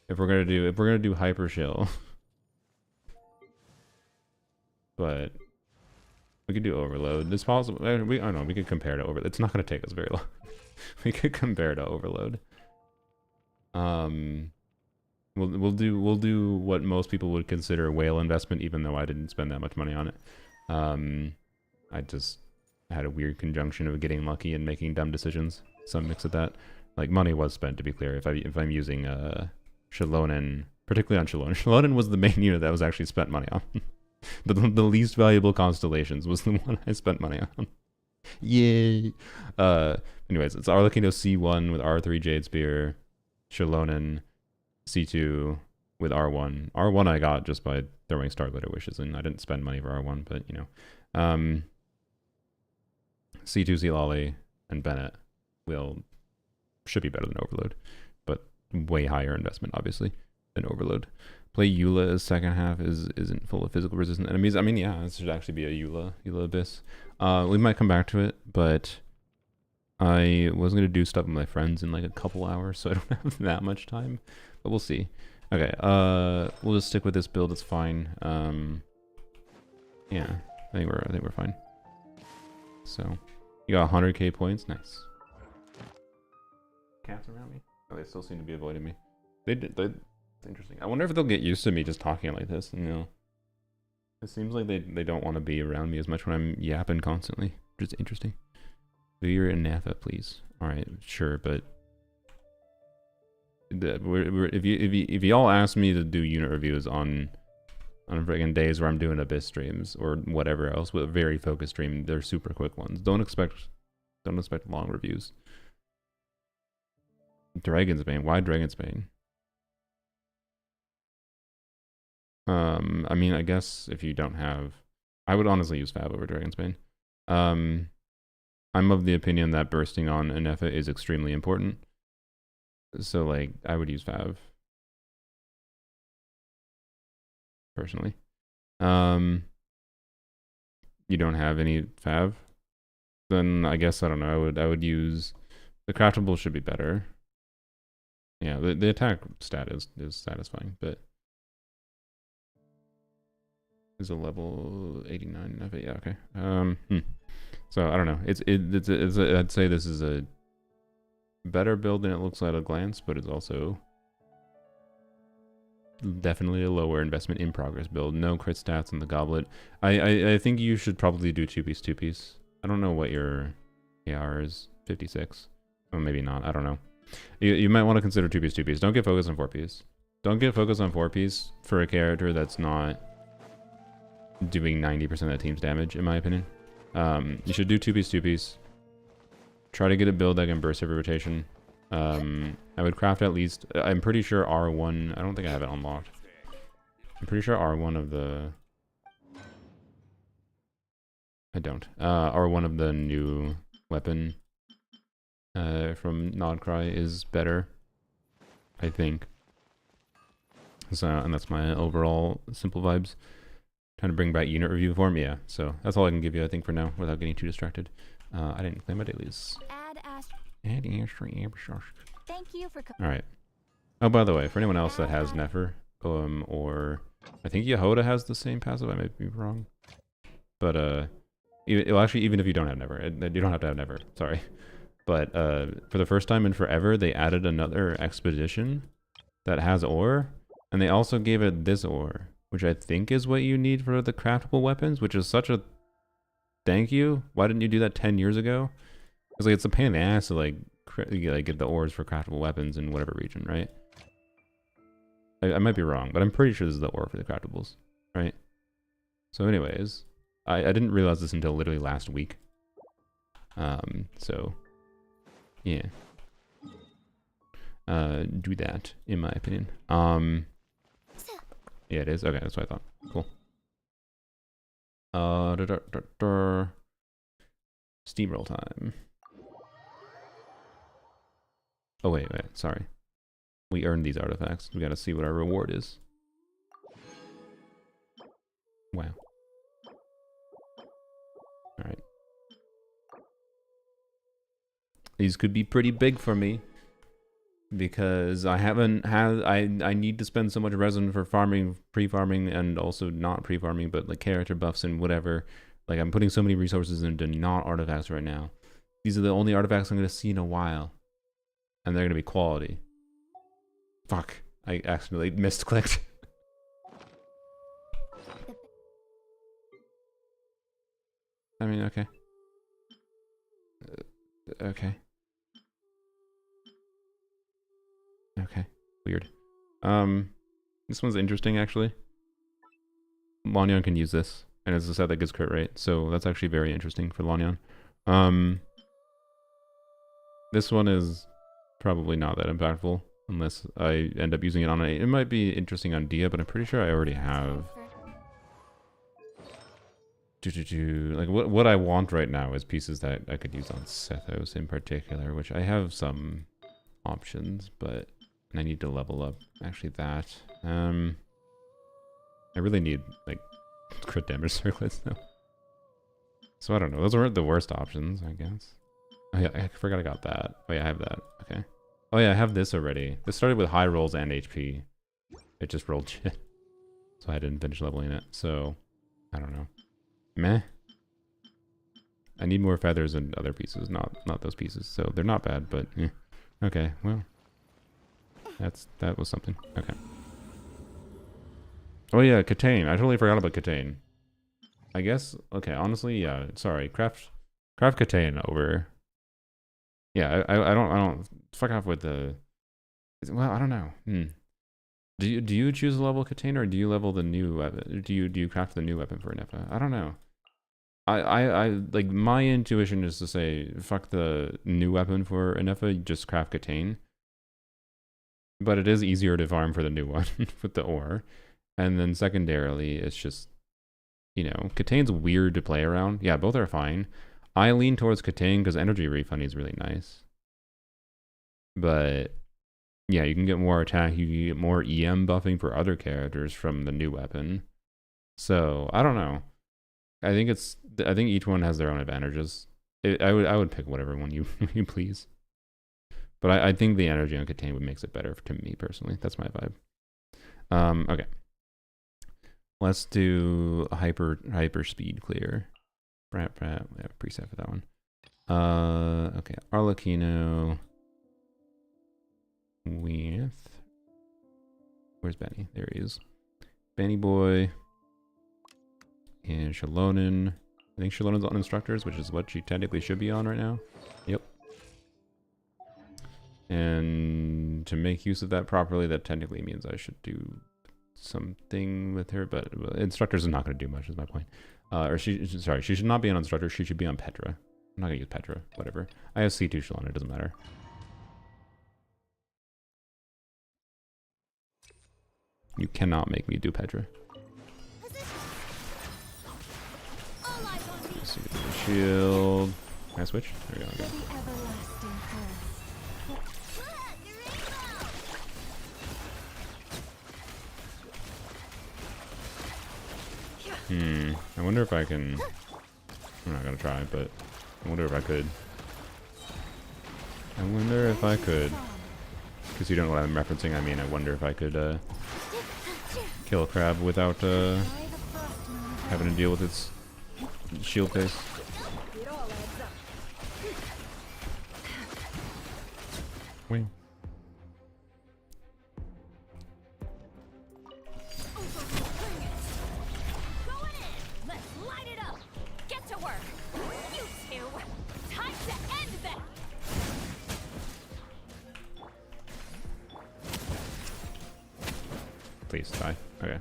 Speaker 1: If we're gonna do hyper shill, but we could do overload. It's possible. I don't know. We could compare to overload. It's not going to take us very long. We could compare to overload. We'll do what most people would consider a whale investment, even though I didn't spend that much money on it. I just had a weird conjunction of getting lucky and making dumb decisions. Some mix of that. Like, money was spent, to be clear. If I'm using Shalonen, particularly on Shalonen. Shalonen was the main unit that was actually spent money on. the least valuable constellations was the one I spent money on. Yay! Anyways, it's Arlecchino C1 with R3 Jade Spear, Shalonen C2 with R1. R1 I got just by throwing Starglitter Wishes in. I didn't spend money for R1, but you know. C2 Zilali and Bennett should be better than Overload, but way higher investment, obviously, than Overload. Play Eula as second half isn't full of physical resistant enemies. I mean, yeah, this should actually be a Eula Abyss. We might come back to it, but I was going to do stuff with my friends in like a couple hours, so I don't have that much time, but we'll see. Okay, we'll just stick with this build. It's fine. Yeah, I think we're fine. So, you got 100k points. Nice. Cats around me? Oh, they still seem to be avoiding me. It's interesting. I wonder if they'll get used to me just talking like this. You know, it seems like they don't want to be around me as much when I'm yapping constantly, which is interesting. Do your Anafa, please. All right, sure, but if y'all ask me to do unit reviews on friggin' days where I'm doing Abyss streams or whatever else with a very focused stream, they're super quick ones. Don't expect long reviews. Dragonsbane. Why Dragonsbane? I mean, I guess if you don't have, I would honestly use Fab over Dragonsbane. I'm of the opinion that bursting on Anafa is extremely important. So like, I would use Fab personally. You don't have any Fab? Then I guess I don't know. I would use the craftable should be better. Yeah, the attack stat is satisfying, but is a level 89 of it. Yeah, okay. So I don't know. I'd say this is a better build than it looks at a glance, but it's also definitely a lower investment in progress build. No crit stats in the goblet. I think you should probably do two-piece. I don't know what your AR is. 56. Oh, maybe not. I don't know. You might want to consider two-piece. Don't get focused on four-piece. Don't get focused on four-piece for a character that's not doing 90% of the team's damage, in my opinion. You should do two-piece. Try to get a build that can burst every rotation. I would craft at least, I'm pretty sure R1, I don't think I have it unlocked. I'm pretty sure R1 of the, I don't. R1 of the new weapon from Nodcry is better, I think. So, and that's my overall simple vibes. Trying to bring back unit review form, yeah. So that's all I can give you, I think, for now, without getting too distracted. I didn't claim my dailies. Thank you for. All right. Oh, by the way, for anyone else that has Nefer, or I think Yehoda has the same passive. I might be wrong, but well, actually, even if you don't have Never, you don't have to have Never. Sorry, but for the first time in forever, they added another expedition that has ore, and they also gave it this ore, which I think is what you need for the craftable weapons, which is such a thank you. Why didn't you do that 10 years ago? Because like it's a pain in the ass to like get the ores for craftable weapons in whatever region, right? I might be wrong, but I'm pretty sure this is the ore for the craftables, right? So anyways, I didn't realize this until literally last week. So yeah. Do that, in my opinion. Yeah, it is. Okay, that's what I thought. Cool. Steamroll time. Oh wait, sorry. We earned these artifacts. We gotta see what our reward is. Wow. Alright. These could be pretty big for me. because I haven't had I need to spend so much resin for farming, pre-farming, and also not pre-farming, but like character buffs and whatever. Like I'm putting so many resources into not artifacts right now. These are the only artifacts I'm gonna see in a while, and they're gonna be quality. Fuck! I accidentally misclicked. I mean, okay. Okay. Okay. Weird. This one's interesting actually. Lanyon can use this, and it's a set that gives crit rate, so that's actually very interesting for Lanyon. This one is probably not that impactful unless I end up using it on a. It might be interesting on Dia, but I'm pretty sure I already have. Like what I want right now is pieces that I could use on Sethos in particular, which I have some options, but I need to level up actually that. I really need like crit damage circlets though. So I don't know. Those weren't the worst options, I guess. Oh yeah, I forgot I got that. Oh yeah, I have that. Okay. Oh yeah, I have this already. This started with high rolls and HP. It just rolled shit. So I didn't finish leveling it. So I don't know. Meh. I need more feathers and other pieces, not those pieces. So they're not bad, but eh. Okay, well. That was something. Okay. Oh yeah, kitten. I totally forgot about kitten. I guess okay, honestly, yeah, sorry. Craft kitten over. Yeah, I don't fuck off with the well, I don't know. Do you choose a level kitten, or do you level the new weapon? Do you craft the new weapon for Nefa? I don't know. I like my intuition is to say fuck the new weapon for Nefa, just craft kitten. But it is easier to farm for the new one with the ore. And then secondarily, it's just, you know, kitten's weird to play around. Yeah, both are fine. I lean towards kitten because energy refund is really nice. But yeah, you can get more attack, you can get more EM buffing for other characters from the new weapon. So I don't know. I think each one has their own advantages. I would pick whatever one you you please. But I think the energy on kitten would makes it better to me personally. That's my vibe. Okay. Let's do a hyper speed clear. We have a preset for that one. Okay, Arlecchino with where's Benny? There he is. Benny boy and Shalonen. I think Shalonen's on instructors, which is what she technically should be on right now. Yep. And to make use of that properly, that technically means I should do something with her, but instructors is not going to do much, is my point. She should not be on instructor, she should be on Petra. I'm not going to use Petra, whatever. I have C2 Shalon, it doesn't matter. You cannot make me do Petra. Shield. Can I switch? There we go. Okay. I wonder if I can. I'm not gonna try, but I wonder if I could. I wonder if I could. Because you don't know what I'm referencing. I mean, I wonder if I could kill a crab without having to deal with its shield face. Wait. Please die. Okay.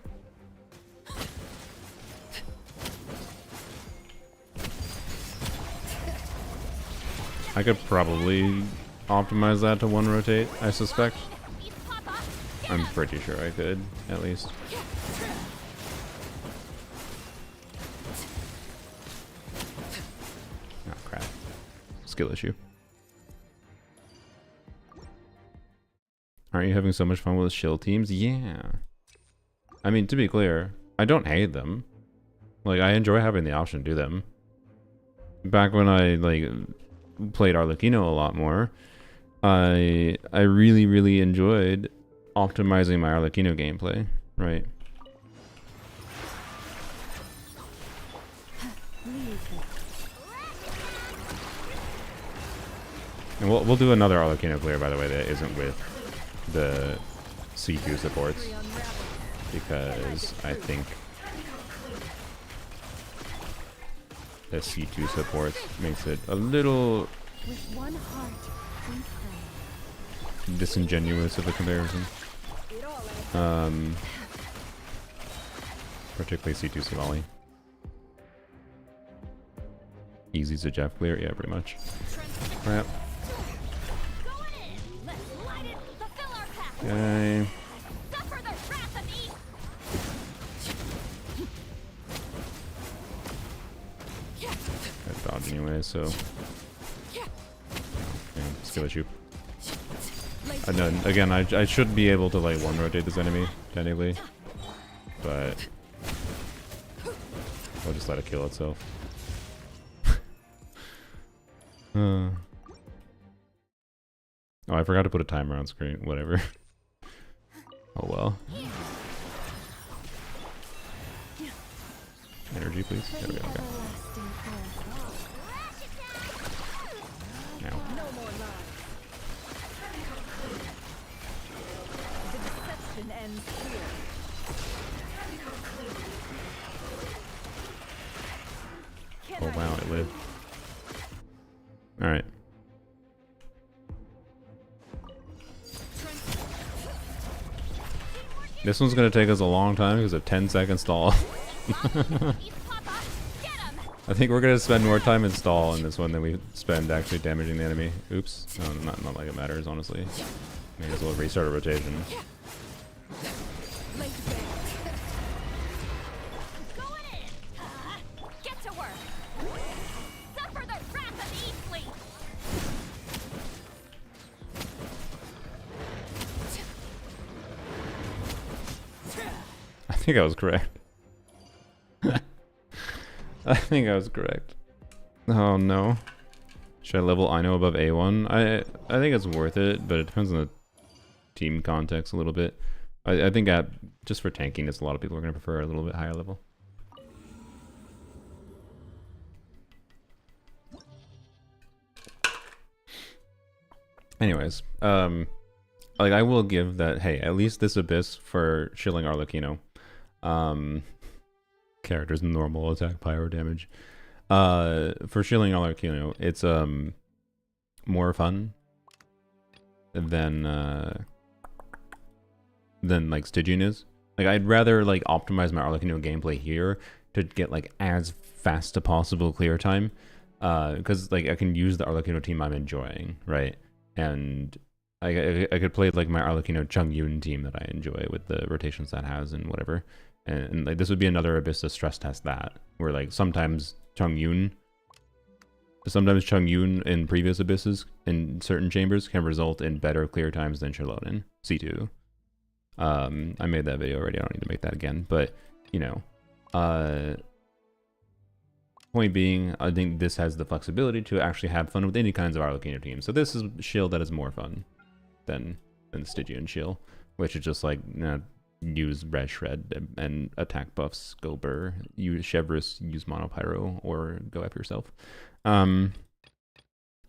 Speaker 1: I could probably optimize that to one rotate, I suspect. I'm pretty sure I could, at least. Oh crap. Skill issue. Aren't you having so much fun with shield teams? Yeah. I mean, to be clear, I don't hate them. Like, I enjoy having the option to do them. Back when I, like, played Arlecchino a lot more, I really enjoyed optimizing my Arlecchino gameplay, right? And we'll do another Arlecchino player, by the way, that isn't with the C2 supports, because I think the C2 supports makes it a little
Speaker 2: With one heart, we pray.
Speaker 1: disingenuous of a comparison. Particularly C2 Sivali. Easy to Jeff clear, yeah, pretty much. Crap. Okay. I dodge anyway, so. Yeah, skill issue. And then again, I should be able to like one rotate this enemy technically, but I'll just let it kill itself. Oh, I forgot to put a timer on screen. Whatever. Oh well. Energy, please. There we go. Okay. Now. Oh wow, it lived. Alright. This one's gonna take us a long time because of 10-second stall. I think we're gonna spend more time in stall in this one than we spend actually damaging the enemy. Oops. No, not like it matters, honestly. May as well restart a rotation. I think I was correct. I think I was correct. Oh no. Should I level Ino above A1? I think it's worth it, but it depends on the team context a little bit. I think just for tankiness, a lot of people are going to prefer a little bit higher level. Anyways, like I will give that, hey, at least this Abyss for shilling Arlecchino. Character's normal attack pyro damage. For shilling Arlecchino, it's more fun than like Stygian is. Like I'd rather like optimize my Arlecchino gameplay here to get like as fast a possible clear time, because like I can use the Arlecchino team I'm enjoying, right? And I could play like my Arlecchino Chung Yun team that I enjoy with the rotations that has and whatever. And like this would be another Abyss to stress test that, where like sometimes Chung Yun in previous Abysses in certain chambers can result in better clear times than Charlotte in C2. I made that video already, I don't need to make that again, but you know, point being, I think this has the flexibility to actually have fun with any kinds of Arlecchino teams. So this is a shield that is more fun than the Stygian shield, which is just like, use Red Shred and attack buffs, go Burr, use Chevreuse, use Monopyro, or go up yourself. And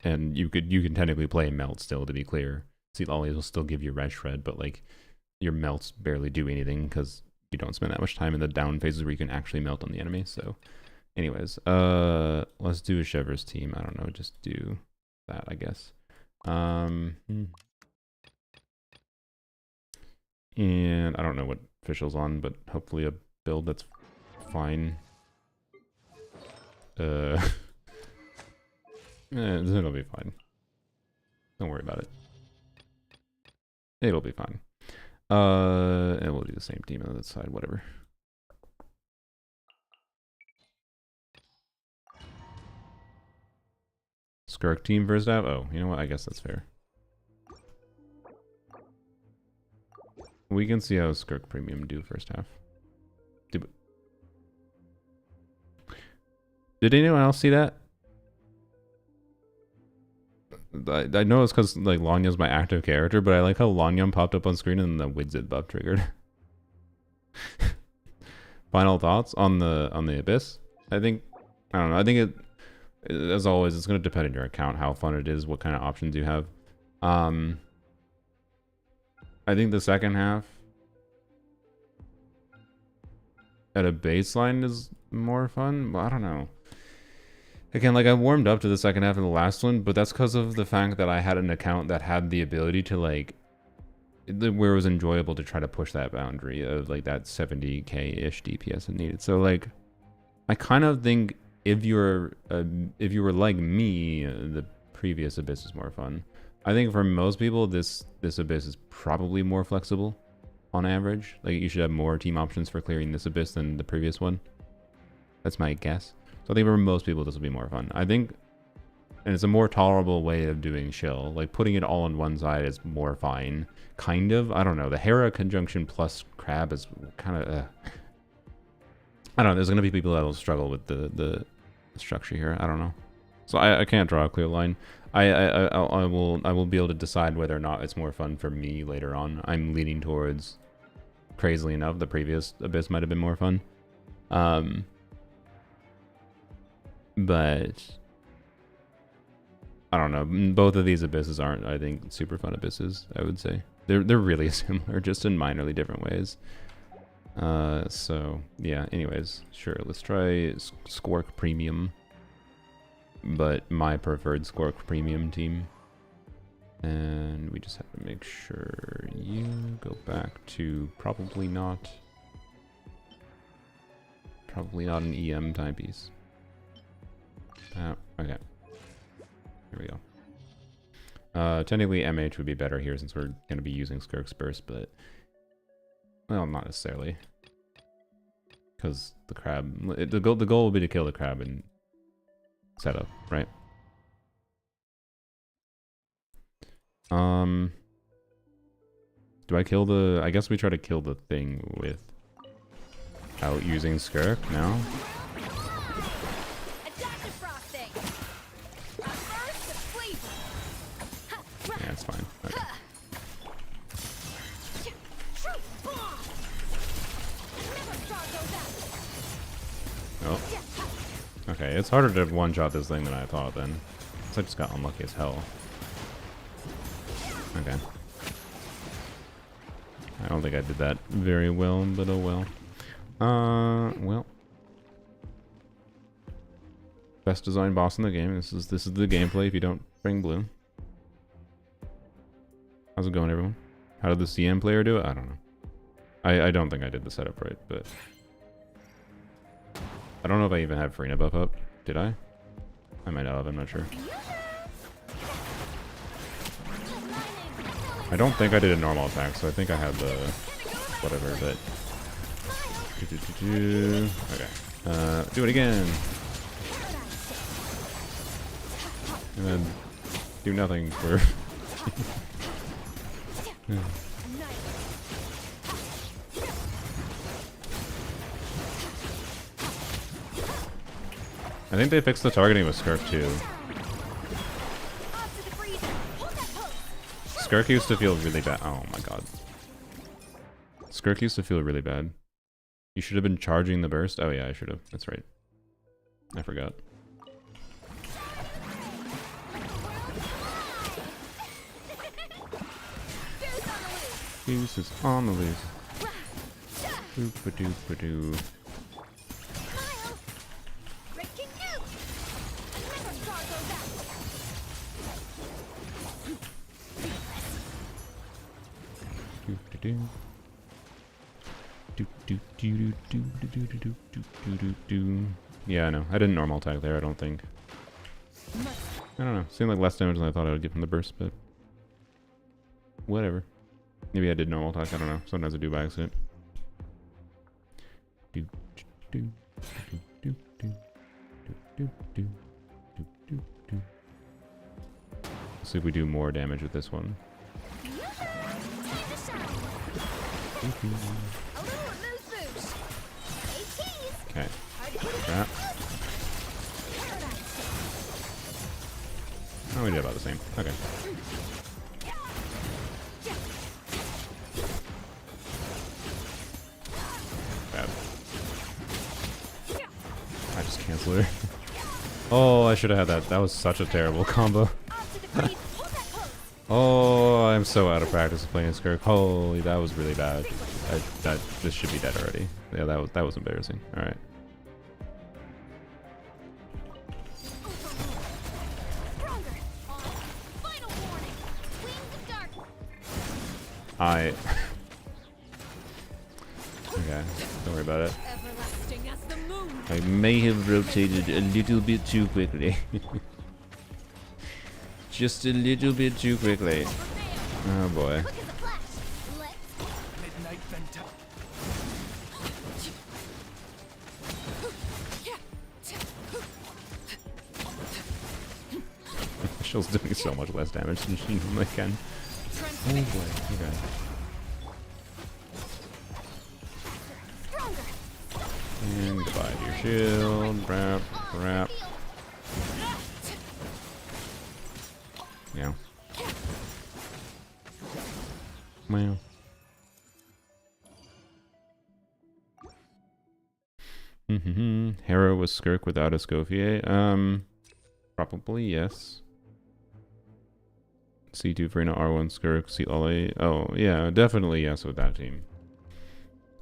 Speaker 1: you can technically play Melt still, to be clear. See, always will still give you Red Shred, but like your melts barely do anything because you don't spend that much time in the down phases where you can actually melt on the enemy. So anyways, let's do a Chevreuse team. I don't know, just do that, I guess. And I don't know what official's on, but hopefully a build that's fine. It'll be fine. Don't worry about it. It'll be fine. And we'll do the same team on the other side, whatever. Skirk team first half? Oh, you know what? I guess that's fair. We can see how Skirk Premium do first half. Did anyone else see that? I know it's because like Lanya's my active character, but I like how Lanya popped up on screen and the Widzit buff triggered. Final thoughts on the Abyss? I don't know. I think as always, it's going to depend on your account, how fun it is, what kind of options you have. I think the second half at a baseline is more fun, but I don't know. Again, like I warmed up to the second half of the last one, but that's because of the fact that I had an account that had the ability to like, where it was enjoyable to try to push that boundary of like that 70k-ish DPS it needed. So like, I kind of think if you were like me, the previous Abyss is more fun. I think for most people, this Abyss is probably more flexible on average. Like you should have more team options for clearing this Abyss than the previous one. That's my guess. So I think for most people, this will be more fun. I think, and it's a more tolerable way of doing chill. Like putting it all on one side is more fine. Kind of. I don't know. The Hera conjunction plus Crab is kind of... I don't know. There's going to be people that will struggle with the structure here. I don't know. So I can't draw a clear line. I will be able to decide whether or not it's more fun for me later on. I'm leaning towards, crazily enough, the previous Abyss might have been more fun. But I don't know. Both of these Abysses aren't, I think, super fun Abysses, I would say. They're really similar, just in minorly different ways. So yeah, anyways, sure, let's try Squark Premium. But my preferred Squark Premium team. And we just have to make sure you go back to probably not an EM timepiece. Okay. Here we go. Technically MH would be better here since we're going to be using Skirk's Burst, but... Well, not necessarily. Because the crab... The goal will be to kill the crab and set up, right? Do I kill the... I guess we try to kill the thing without using Skirk now? Yeah, it's fine. Okay. Oh. Okay, it's harder to one-shot this thing than I thought then. So I just got unlucky as hell. Okay. I don't think I did that very well, but oh well. Well. Best design boss in the game. This is the gameplay if you don't bring blue. How's it going, everyone? How did the CM player do it? I don't know. I don't think I did the setup right, but... I don't know if I even have Farina buff up. Did I? I might not have, I'm not sure. I don't think I did a normal attack, so I think I had the... whatever, but... Okay. Do it again! And then... do nothing for... I think they fixed the targeting with Skirk too. Skirk used to feel really bad. Oh my god. Skirk used to feel really bad. You should have been charging the burst. Oh yeah, I should have. That's right. I forgot. Goose is on the loose. Boop-a-doop-a-doo. Yeah, I know. I didn't normal attack there, I don't think. I don't know. Seemed like less damage than I thought I would get from the burst, but... whatever. Maybe I did normal attack, I don't know. Sometimes I do by accident. Let's see if we do more damage with this one. Okay. That. Oh, we did about the same. Okay. Bad. I just canceled her. Oh, I should have had that. That was such a terrible combo. Oh, I'm so out of practice of playing Skirk. Holy, that was really bad. This should be dead already. Yeah, that was embarrassing. All right. Okay, don't worry about it.
Speaker 4: Everlasting as the moon.
Speaker 1: I may have rotated a little bit too quickly. Just a little bit too quickly. Oh boy.
Speaker 5: Midnight Venta.
Speaker 1: Shell's doing so much less damage than she normally can. Oh boy, okay. And goodbye to your shield. Wrap, wrap. Yeah. Well. Hera was Skirk without a Scofier? Probably yes. C2 Frina, R1 Skirk, C Ollie. Oh, yeah, definitely yes with that team.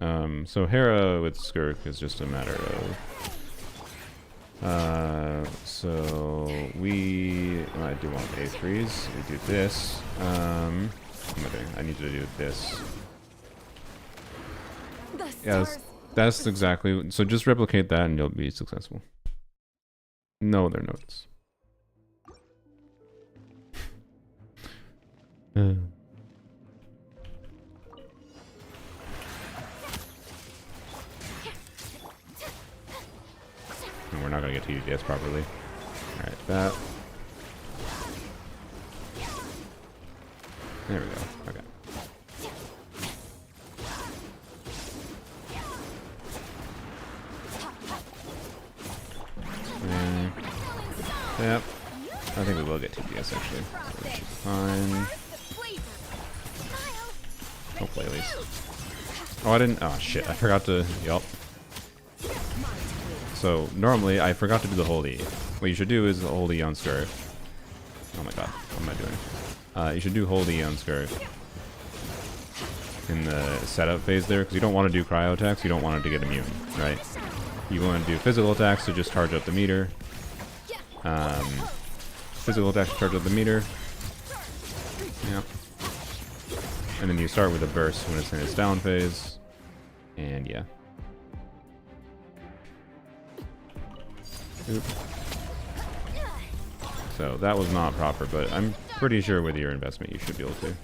Speaker 1: So Hera with Skirk is just a matter of... so I do want A3s. We do this. What am I doing? I need to do this. Yeah, that's exactly... So just replicate that and you'll be successful. No other notes. And we're not gonna get TDS properly. Alright, that. There we go. Okay. And, yep. I think we will get TDS actually. So it should be fine. Hopefully at least. Oh, I didn't. Oh shit! I forgot to. Yup. So normally I forgot to do the hold E. What you should do is hold E on Skirk. Oh my god, what am I doing? You should do hold E on Skirk in the setup phase there, because you don't want to do cryo attacks. You don't want it to get immune, right? You want to do physical attacks to just charge up the meter. Physical attacks to charge up the meter. Yep. And then you start with a burst when it's in its down phase. And yeah. Oop. So that was not proper, but I'm pretty sure with your investment you should be able to.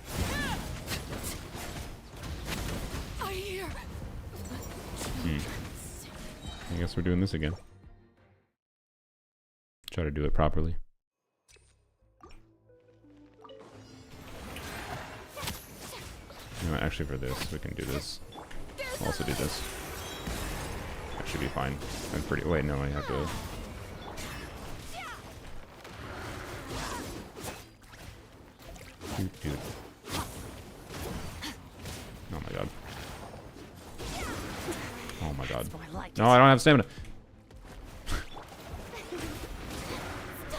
Speaker 1: I guess we're doing this again. Try to do it properly. You know, actually for this, we can do this. I'll also do this. That should be fine. I'm pretty... Wait, no, I have to... Dude. Oh my god. Oh my god. No, I don't have stamina.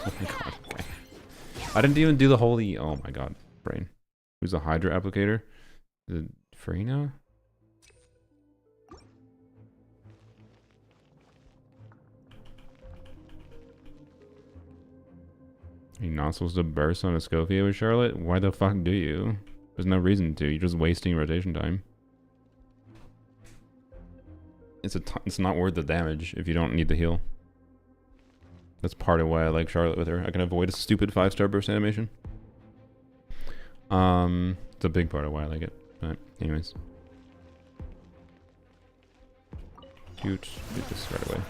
Speaker 1: Oh my god. Okay. I didn't even do the holy... Oh my god. Brain. Who's the Hydra applicator? The Frina? You're not supposed to burst on a Scofier with Charlotte? Why the fuck do you? There's no reason to. You're just wasting rotation time. It's not worth the damage if you don't need the heal. That's part of why I like Charlotte with her. I can avoid a stupid 5-star burst animation. It's a big part of why I like it. But anyways. Shoot. Get this right away.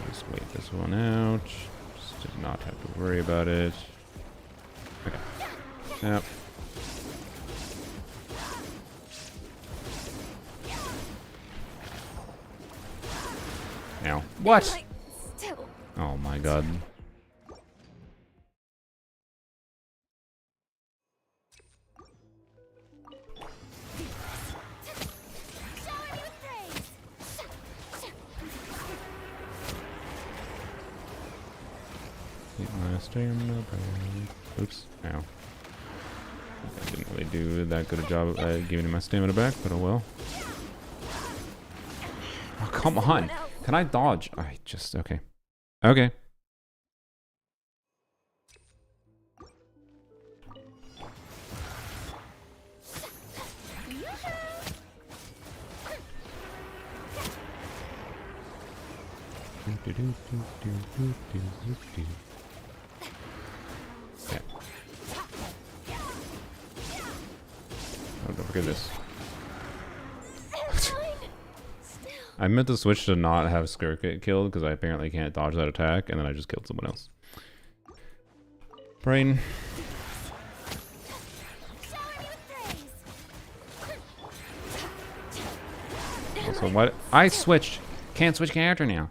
Speaker 1: Just wait this one out. Just did not have to worry about it. Okay. Yep. Ow. What?
Speaker 2: Like, still.
Speaker 1: Oh my god.
Speaker 3: Shower me with praise.
Speaker 1: Keep my stamina back. Oops. Ow. I didn't really do that good a job at giving my stamina back, but oh well. Oh, come on. Can I dodge? I just... Okay. Okay. Yeah. Oh, don't forget this. I meant to switch to not have Skirk get killed because I apparently can't dodge that attack, and then I just killed someone else. Brain. Also, what? I switched. Can't switch character now.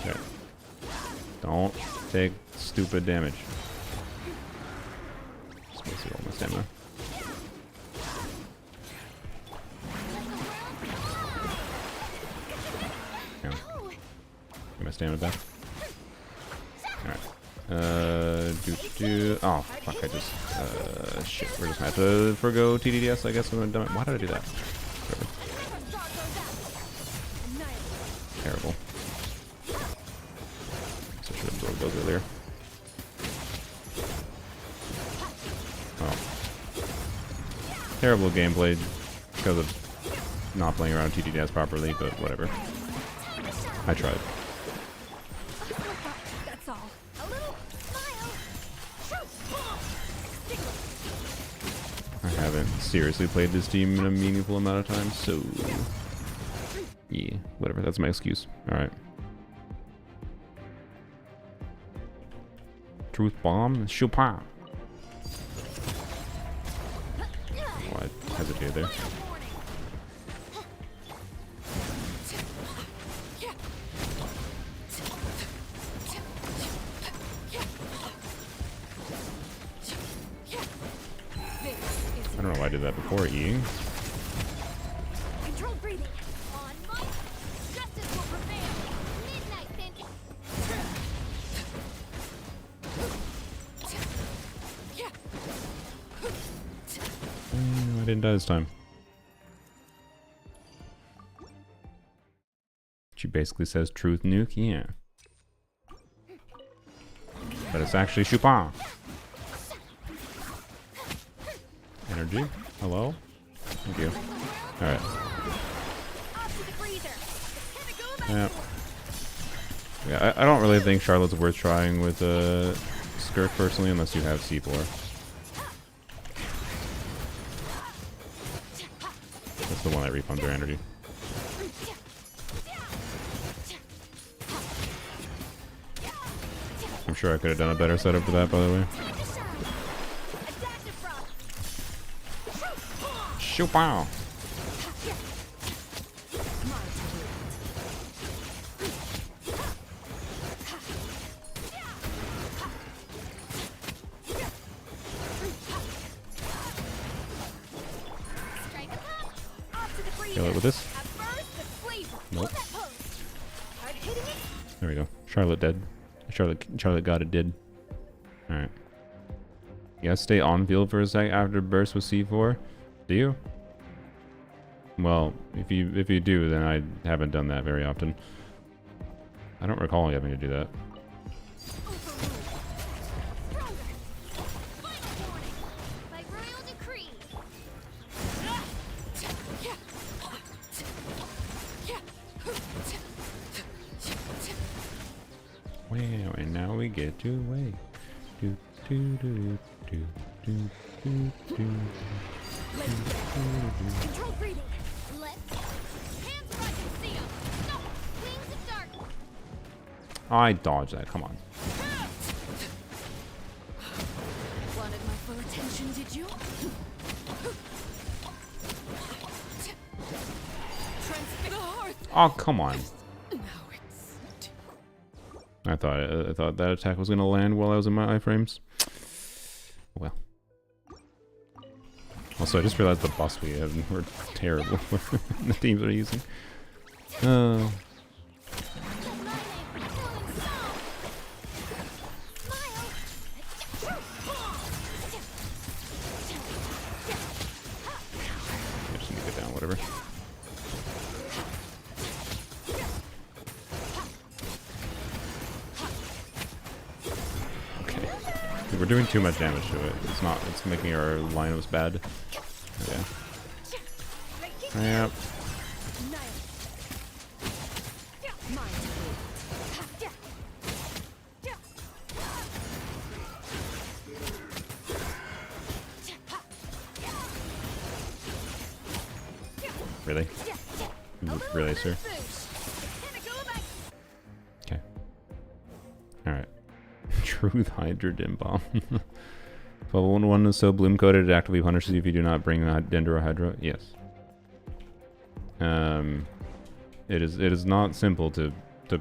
Speaker 1: Okay. Don't take stupid damage. Just wasted all my stamina. Yeah. Get my stamina back. Alright. Oh, fuck, I just, shit, we're just gonna have to forgo TDDS, I guess. I'm gonna. Why did I do that? Whatever. Terrible. So I should have absorbed those earlier. Oh. Terrible gameplay because of not playing around TDDS properly, but whatever. I tried.
Speaker 2: That's all.
Speaker 3: A little smile.
Speaker 1: I haven't seriously played this team in a meaningful amount of time, so yeah, whatever. That's my excuse. All right. Truth bomb, Chopin. Oh, I hesitated there. I don't know why I did that before eating.
Speaker 3: Controlled breathing. On mic. Justice will prevail. Midnight vengeance.
Speaker 1: I didn't die this time. She basically says truth nuke, yeah. But it's actually Chopin. Energy? Hello? Thank you. Alright. Yeah. Yeah, I don't really think Charlotte's worth trying with Skirk personally unless you have C4. That's the one that refunds her energy. I'm sure I could have done a better setup for that, by the way. Chopin! Kill it with this. Nope. There we go. Charlotte dead. Charlotte got it did. Alright. You guys stay on field for a sec after burst with C4? Do you? Well, if you do, then I haven't done that very often. I don't recall having to do that. Wow, and now we get to wait. Do do do do do do do.
Speaker 3: Controlled breathing.
Speaker 1: I dodged that. Come on.
Speaker 2: Wanted my full attention, did you?
Speaker 1: Oh, come on.
Speaker 4: Now it's
Speaker 1: I thought that attack was gonna land while I was in my iframes. Well. Also, I just realized the buffs we have were terrible. The teams are using. I just need to get down, whatever. Okay. We're doing too much damage to it. It's making our lineups bad. Okay. Yep. Really? Really, sir? Okay. Alright. Truth Hydrogen Bomb. 1211 is so bloom coated it actively punishes you if you do not bring a Dendro Hydra. Yes. It is not simple to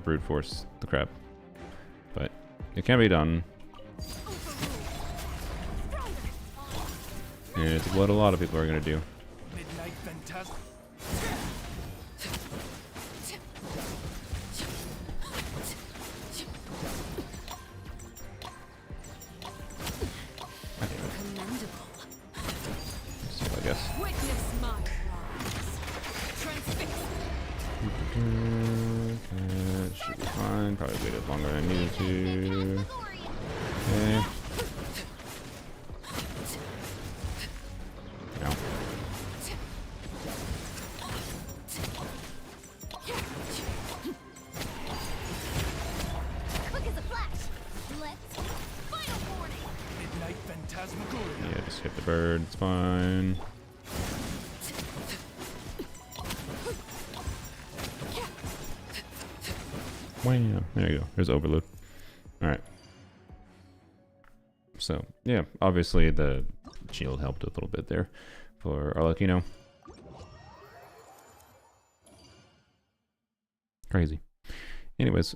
Speaker 1: brute force the crap. But it can be done. And it's what a lot of people are gonna do.
Speaker 5: Midnight Phantasm.
Speaker 1: I guess.
Speaker 4: Witness my rise. Transfix.
Speaker 1: Should be fine. Probably waited longer than I needed to. Okay. No.
Speaker 3: Quick as a flash. Let's final warning.
Speaker 5: Midnight Phantasmagoria.
Speaker 1: Yeah, just hit the bird. It's fine. Wow. There you go. There's overload. Alright. So, yeah, obviously the shield helped a little bit there for Arlecchino. Crazy. Anyways,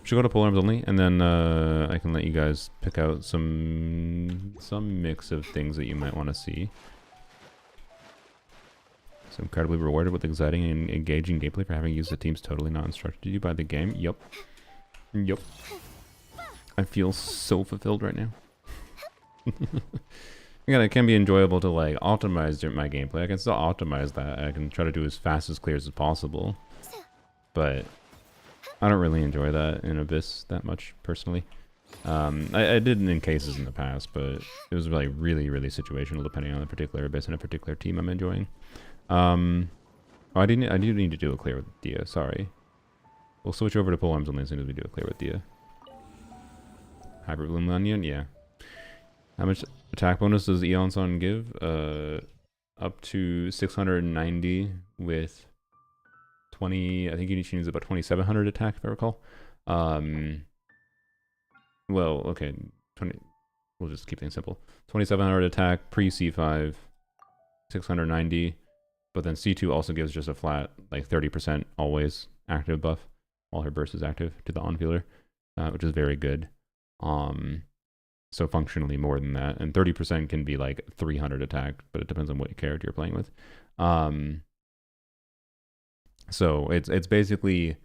Speaker 1: should go to polearms only, and then I can let you guys pick out some mix of things that you might want to see. So incredibly rewarded with exciting and engaging gameplay for having used the teams totally not instructed you by the game. Yup. Yup. I feel so fulfilled right now. Again, it can be enjoyable to like optimize my gameplay. I can still optimize that. I can try to do as fast as clear as possible. But I don't really enjoy that in Abyss that much personally. I did in cases in the past, but it was like really situational depending on the particular Abyss and a particular team I'm enjoying. Oh, I do need to do a clear with Dia. Sorry. We'll switch over to polearms only as soon as we do a clear with Dia. Hybrid Bloom Onion, yeah. How much attack bonus does Eon Sun give? Up to 690 with 20. I think each needs about 2700 attack, if I recall. Well, okay, 20. We'll just keep things simple. 2700 attack pre C5, 690. But then C2 also gives just a flat like 30% always active buff while her burst is active to the on-fielder, which is very good. So functionally more than that, and 30% can be like 300 attack, but it depends on what character you're playing with. So it's basically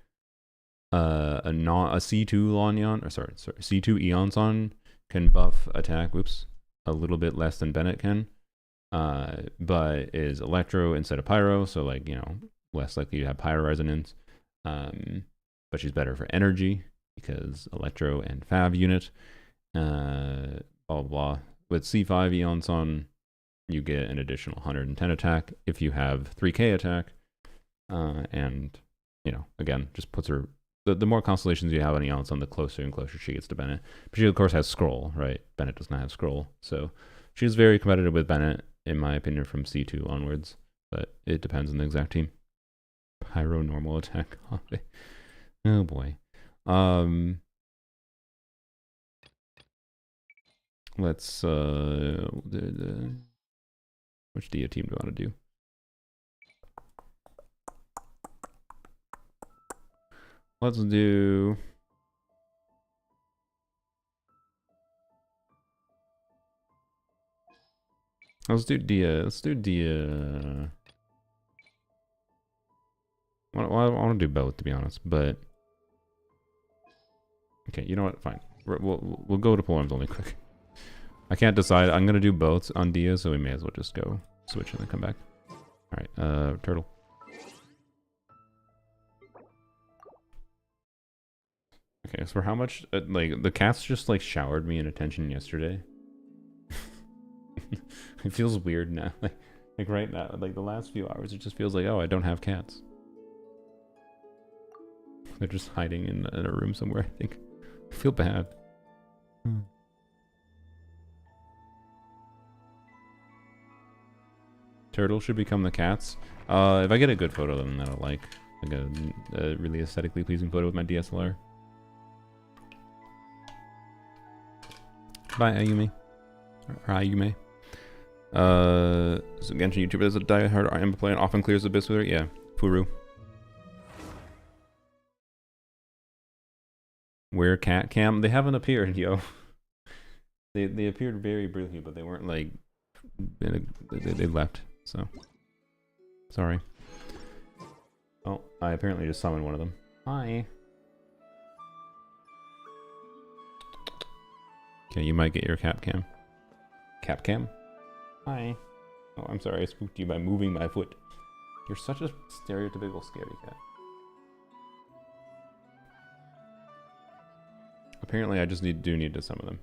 Speaker 1: a C2 Lanyon, or sorry, C2 Eonson can buff attack. Whoops, a little bit less than Bennett can, but is Electro instead of Pyro, so like less likely to have Pyro resonance. But she's better for energy because Electro and Fav unit. Blah blah blah. With C5 Eonson, you get an additional 110 attack if you have 3k attack, and again just puts her. The more constellations you have on Eonson, the closer and closer she gets to Bennett. But she of course has Scroll, right? Bennett does not have Scroll, so she's very competitive with Bennett in my opinion from C2 onwards. But it depends on the exact team. Pyro normal attack. Oh boy. Let's which Dia team do I want to do? Let's do Dia. Let's do Dia. Well, I want to do both, to be honest, but okay, you know what? Fine. We'll go to poems only quick. I can't decide. I'm gonna do both on Dia, so we may as well just go switch and then come back. All right, turtle. Okay, so for how much? Like the cats just like showered me in attention yesterday. It feels weird now. Like right now, like the last few hours, it just feels like, oh, I don't have cats. They're just hiding in a room somewhere, I think. I feel bad. Turtle should become the cats. If I get a good photo of them that I like a really aesthetically pleasing photo with my DSLR. Bye, Ayume. Or Ayume. So Genshin YouTuber is a diehard RM player and often clears the abyss with her. Yeah, Furu. Where cat cam? They haven't appeared, yo. They appeared very briefly, but they weren't like they left. So sorry. Oh, I apparently just summoned one of them. Hi. Okay, you might get your cap cam. Cap cam? Hi. Oh, I'm sorry, I spooked you by moving my foot. You're such a stereotypical scaredy cat. Apparently I just do need to summon them.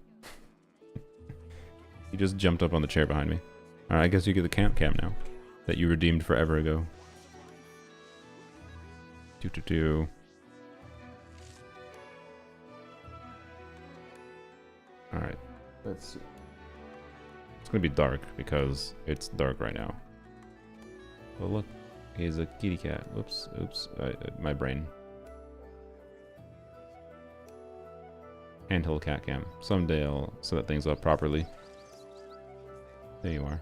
Speaker 1: He just jumped up on the chair behind me. Alright, I guess you get the camp cam now. That you redeemed forever ago. Do. Alright, let's see. It's gonna be dark because it's dark right now. Oh look, he's a kitty cat. Whoops, oops, my brain. Handheld cat cam. Someday I'll set things up properly. There you are.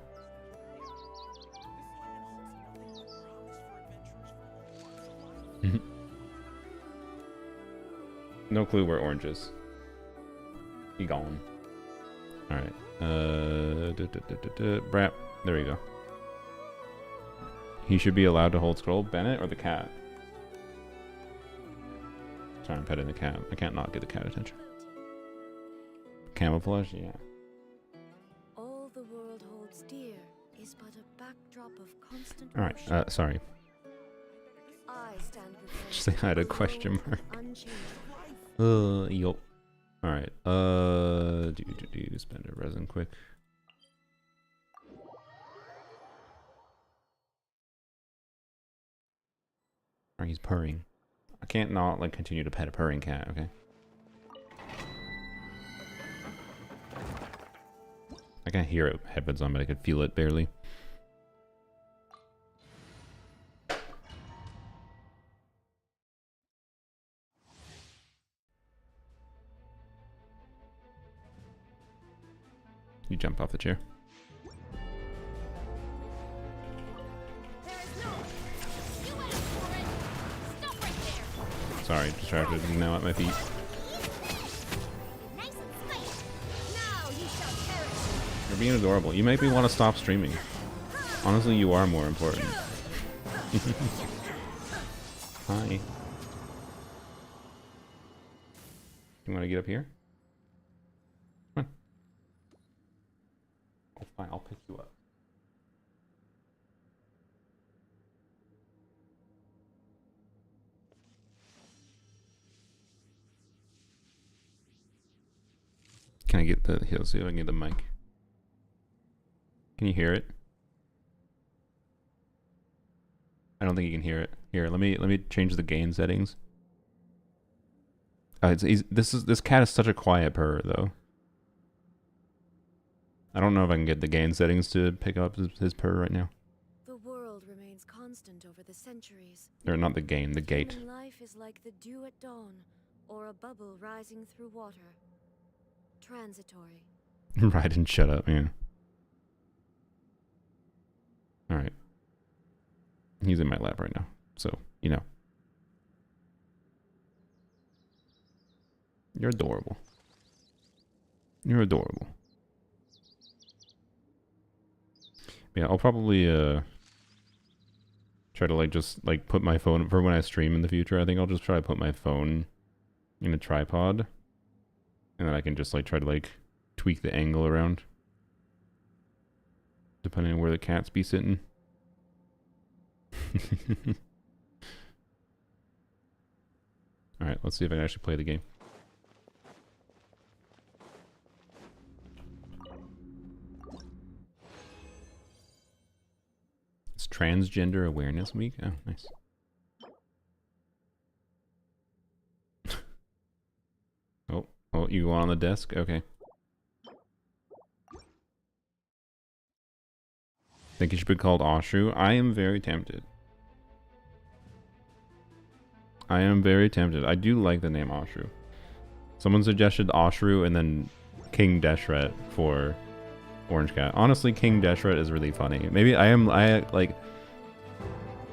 Speaker 1: No clue where orange is. He gone. Alright. Brap. There we go. He should be allowed to hold scroll. Bennett or the cat? Sorry, I'm petting the cat. I can't not get the cat attention. Camouflage? Yeah.
Speaker 3: All the world holds dear is but a backdrop of constant.
Speaker 1: Alright, sorry.
Speaker 3: I stand before
Speaker 1: Just say hi to question mark.
Speaker 3: unchangeable.
Speaker 1: Yup. Alright, spend a resin quick. Alright, he's purring. I can't not, like, continue to pet a purring cat, okay? I can't hear it headphones on, but I could feel it barely. You jump off the chair. Sorry, distracted now at my feet.
Speaker 3: Nice and spicy. Now you shall perish.
Speaker 1: You're being adorable. You make me want to stop streaming. Honestly, you are more important. Hi. You want to get up here? Come on. Oh, fine. I'll pick you up. Can I get the... Here, let's see if I can get the mic. Can you hear it? I don't think you can hear it. Here, let me change the gain settings. This cat is such a quiet purr though. I don't know if I can get the gain settings to pick up his purr right now.
Speaker 3: The world world remains constant over the centuries.
Speaker 1: Or not the game, the gate.
Speaker 3: Human life is like the dew at dawn, or a bubble rising through water. Transitory.
Speaker 1: Right, and shut up, yeah. Alright. He's in my lap right now, so, you know. You're adorable. You're adorable. Yeah, I'll probably, try to, like, just, like, put my phone, for when I stream in the future, I think I'll just try to put my phone in a tripod. And then I can just, like, try to, like, tweak the angle around. Depending on where the cats be sitting. Alright, let's see if I can actually play the game. It's Transgender Awareness Week? Oh, nice. Oh, you want on the desk? Okay. Think you should be called Ashru? I am very tempted. I am very tempted. I do like the name Ashru. Someone suggested Ashru and then King Deshret for Orange Cat. Honestly, King Deshret is really funny. Maybe I like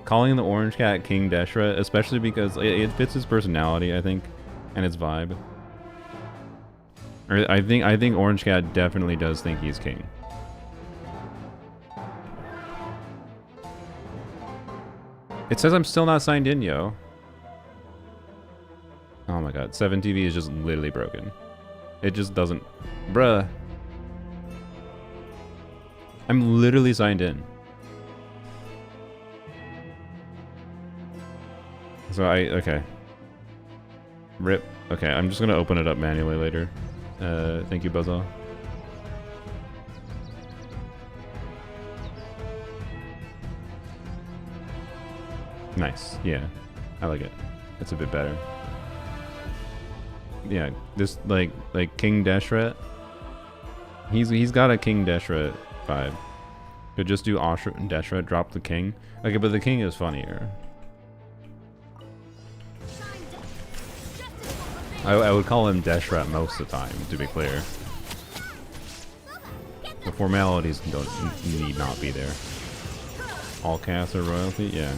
Speaker 1: calling the Orange Cat King Deshret, especially because it fits his personality, I think, and his vibe. Or I think Orange Cat definitely does think he's king. It says I'm still not signed in, yo. Oh my god, 7TV is just literally broken. It just doesn't... Bruh. I'm literally signed in. So okay. RIP. Okay, I'm just gonna open it up manually later. Thank you, Buzzsaw. Nice, yeah. I like it. It's a bit better. Yeah, this like King Deshret. He's got a King Deshret vibe. Could just do Ashra and Deshret, drop the king. Okay, but the king is funnier. I would call him Deshret most of the time, to be clear. The formalities need not be there. All casts are royalty? Yeah.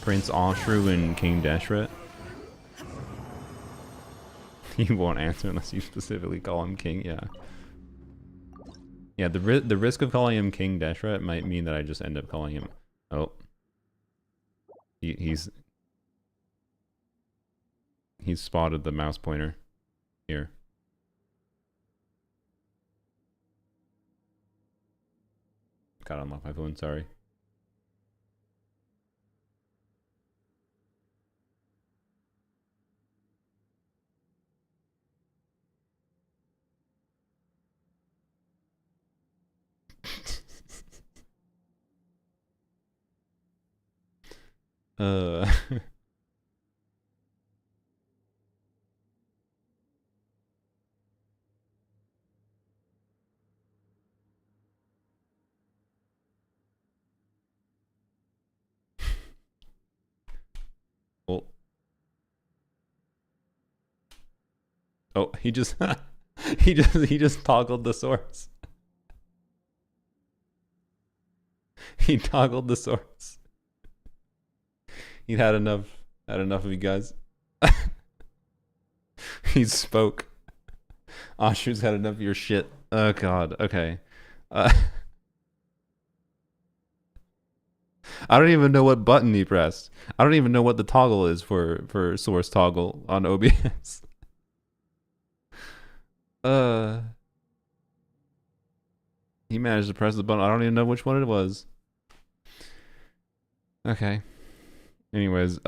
Speaker 1: Prince Ashru and King Deshret. He won't answer unless you specifically call him king, yeah. Yeah, the risk of calling him King Deshret might mean that I just end up calling him... Oh. He's spotted the mouse pointer here. Got unlock my phone, sorry. Oh, he just he just toggled the source. He toggled the source. He'd had enough of you guys. He spoke. Ashru's had enough of your shit. Oh god, okay. I don't even know what button he pressed. I don't even know what the toggle is for source toggle on OBS. He managed to press the button. I don't even know which one it was. Okay. Anyways,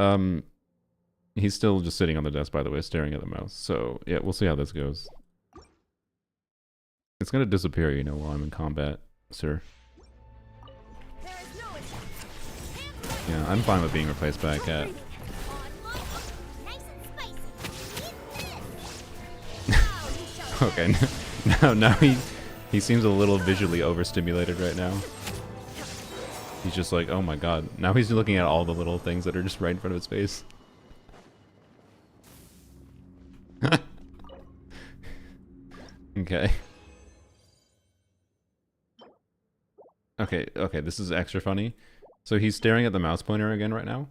Speaker 1: he's still just sitting on the desk, by the way, staring at the mouse. So, yeah, we'll see how this goes. It's gonna disappear, you know, while I'm in combat, sir. Yeah, I'm fine with being replaced by a cat. Okay, now he seems a little visually overstimulated right now. He's just like, oh my god. Now he's looking at all the little things that are just right in front of his face. Okay. Okay, this is extra funny. So he's staring at the mouse pointer again right now,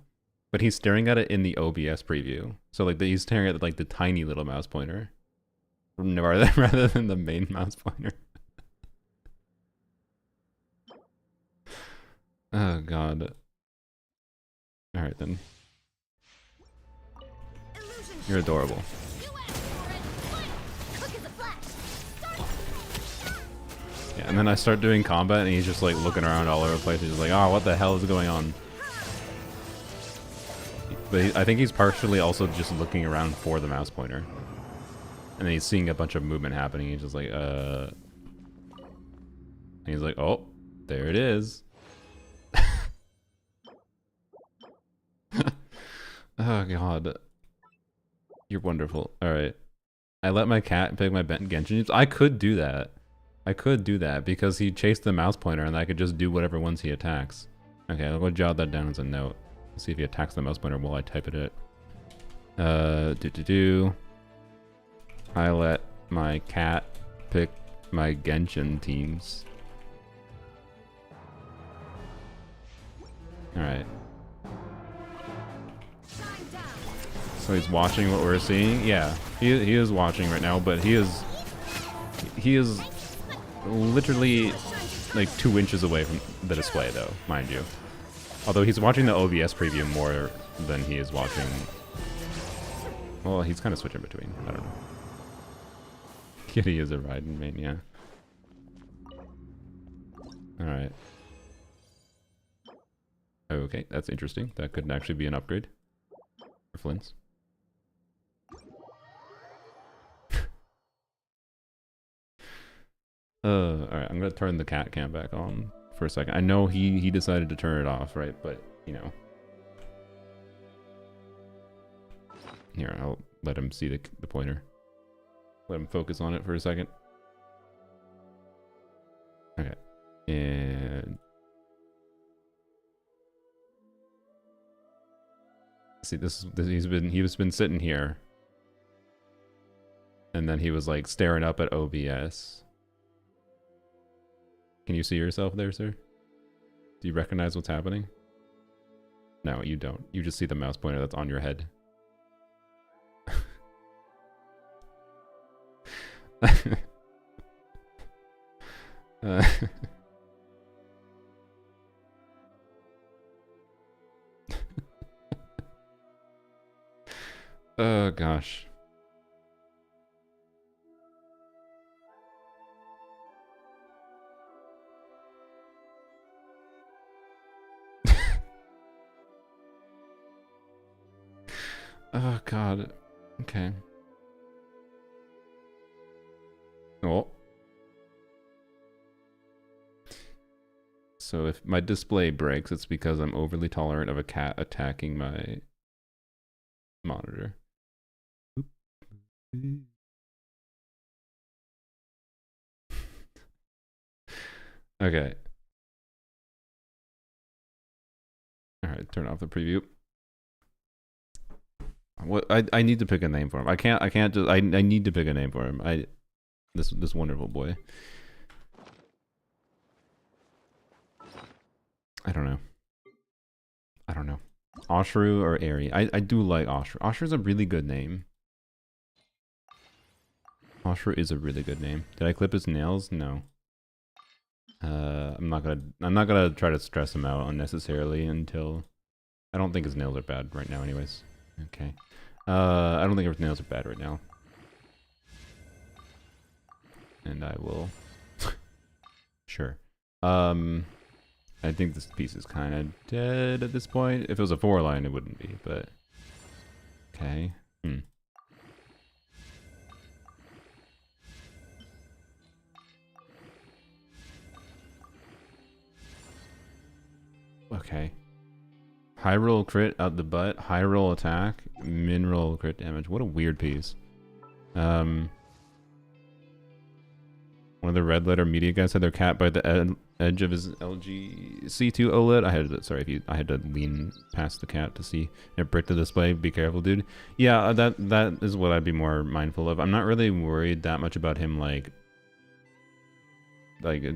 Speaker 1: but he's staring at it in the OBS preview. So like he's staring at like the tiny little mouse pointer rather than the main mouse pointer. Oh god. All right then. You're adorable. Yeah, and then I start doing combat and he's just like looking around all over the place. He's just like, oh, what the hell is going on? But I think he's partially also just looking around for the mouse pointer. And then he's seeing a bunch of movement happening. He's just like, And he's like, oh, there it is. Oh god. You're wonderful. Alright. I let my cat pick my Genshin. I could do that. I could do that because he chased the mouse pointer and I could just do whatever ones he attacks. Okay, I'll go jot that down as a note. See if he attacks the mouse pointer while I type it out. I let my cat pick my Genshin teams. Alright. So he's watching what we're seeing? Yeah, he is watching right now, but he is literally like 2 inches away from the display though, mind you. Although he's watching the OBS preview more than he is watching... Well, he's kind of switching between, I don't know. Kitty is a Raiden main, yeah. Alright. Okay, that's interesting. That could actually be an upgrade for Flynn's. Alright, I'm gonna turn the cat cam back on for a second. I know he decided to turn it off, right? But, you know. Here, I'll let him see the pointer. Let him focus on it for a second. Okay. And... See, he's been sitting here. And then he was like staring up at OBS. Can you see yourself there, sir? Do you recognize what's happening? No, you don't. You just see the mouse pointer that's on your head. Oh gosh. Oh god. Okay. Oh. So if my display breaks, it's because I'm overly tolerant of a cat attacking my monitor. Okay. Alright, turn off the preview. What I need to pick a name for him. I can't just I need to pick a name for him. This wonderful boy. I don't know. Oshru or Aerie. I do like Oshru. Oshru's a really good name. Oshru is a really good name. Did I clip his nails? No. I'm not gonna try to stress him out unnecessarily until I don't think his nails are bad right now anyways. Okay. I don't think his nails are bad right now. And I will sure. I think this piece is kind of dead at this point. If it was a 4-line, it wouldn't be, but... Okay. Okay. High roll crit out the butt, high roll attack, min roll crit damage. What a weird piece. One of the red letter media guys had their cat bite the edge of his LG C2 OLED. I had to lean past the cat to see it brick the display. Be careful, dude. Yeah, that is what I'd be more mindful of. I'm not really worried that much about him like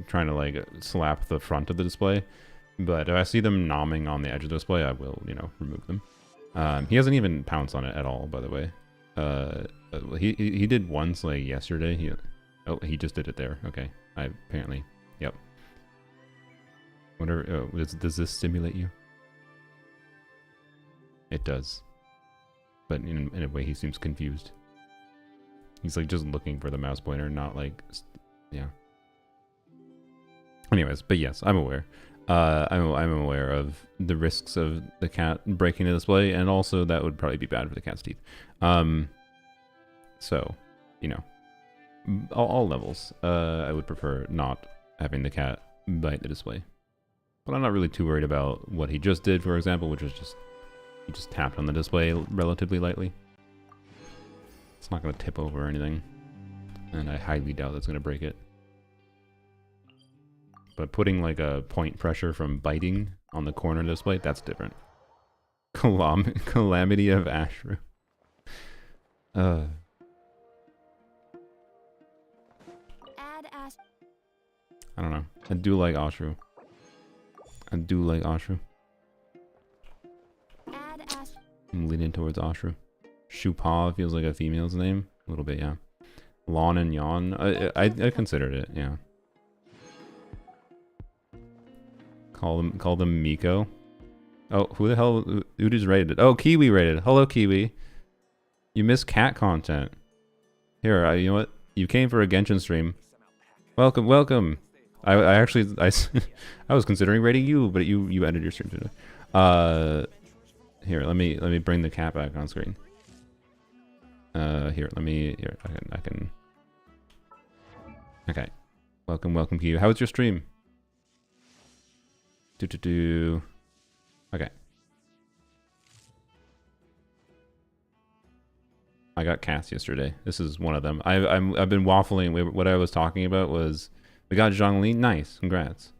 Speaker 1: trying to like slap the front of the display, but if I see them nomming on the edge of the display, I will, you know, remove them. He hasn't even pounced on it at all, by the way. He did once like yesterday. He just did it there. Okay, apparently. Yep. Wonder, does this stimulate you? It does. But in a way, he seems confused. He's like just looking for the mouse pointer, not like, yeah. Anyways, but yes, I'm aware. I'm aware of the risks of the cat breaking the display, and also that would probably be bad for the cat's teeth. So, you know, all levels. I would prefer not having the cat bite the display. But I'm not really too worried about what he just did, for example, which was he just tapped on the display relatively lightly. It's not going to tip over or anything, and I highly doubt that's going to break it. But putting like a point pressure from biting on the corner of the display, that's different. Calamity of Ashru.
Speaker 2: Add Ash.
Speaker 1: I don't know. I do like Ashru.
Speaker 2: Add Ash.
Speaker 1: I'm leaning towards Ashru. Shupa feels like a female's name. A little bit, yeah. Lon and Yon. I considered it, yeah. Call them Miko. Oh, who the hell? Who just rated it? Oh, Kiwi rated. Hello, Kiwi. You missed cat content. Here, you know what? You came for a Genshin stream. Welcome, welcome. I actually I was considering rating you, but you ended your stream today. Here, let me bring the cat back on screen. Here I can. Okay. Welcome, Kiwi. How was your stream? Okay. I got cast yesterday. This is one of them. I've been waffling. What I was talking about was we got Zhongli. Nice, congrats.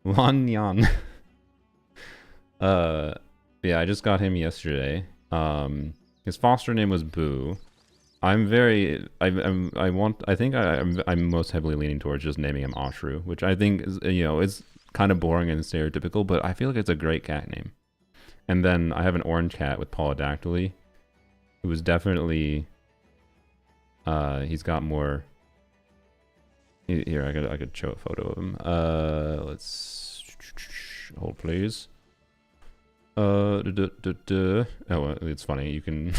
Speaker 1: Lan Yan. Yeah, I just got him yesterday. His foster name was Boo. I'm most heavily leaning towards just naming him Ashru, which I think is, you know, is kind of boring and stereotypical, but I feel like it's a great cat name. And then I have an orange cat with polydactyly, who is definitely he's got more. Here, I could show a photo of him. Let's hold, please. Oh, it's funny. You can.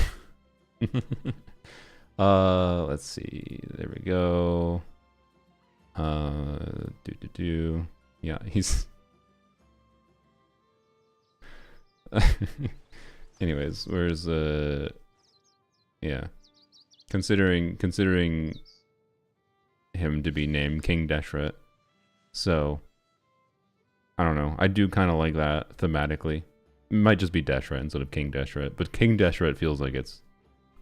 Speaker 1: Let's see. There we go. Yeah, he's. Anyways, where's yeah, considering him to be named King Deshret, so I don't know. I do kind of like that thematically. It might just be Deshret instead of King Deshret, but King Deshret feels like it's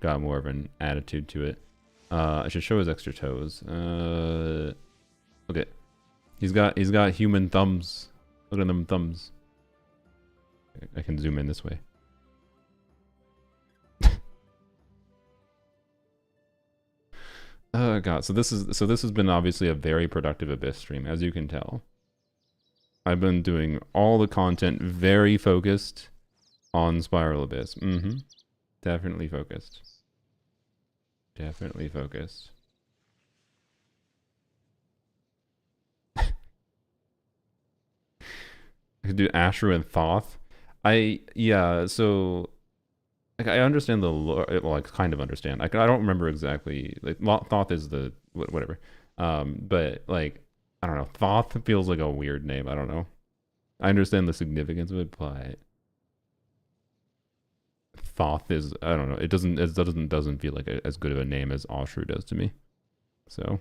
Speaker 1: got more of an attitude to it. I should show his extra toes. Okay, he's got human thumbs. Look at them thumbs. I can zoom in this way. Oh god, so this has been obviously a very productive Abyss stream, as you can tell. I've been doing all the content very focused on Spiral Abyss. Definitely focused. Definitely focused. I could do Ashru and Thoth. So like, I understand the lore. Well, I kind of understand. I don't remember exactly. Like, Thoth is the whatever. But like, I don't know. Thoth feels like a weird name. I don't know. I understand the significance of it, but Thoth is, I don't know. It doesn't feel like as good of a name as Ashru does to me. So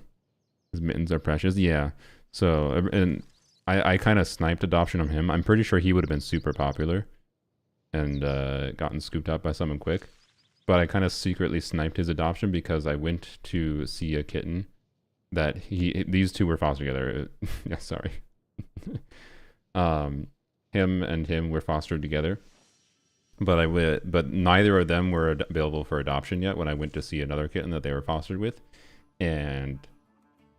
Speaker 1: his mittens are precious. Yeah. So and I kind of sniped adoption on him. I'm pretty sure he would have been super popular and gotten scooped up by someone quick. But I kind of secretly sniped his adoption because I went to see a kitten that these two were fostered together. Yeah, sorry. Him and him were fostered together, but neither of them were available for adoption yet when I went to see another kitten that they were fostered with. And,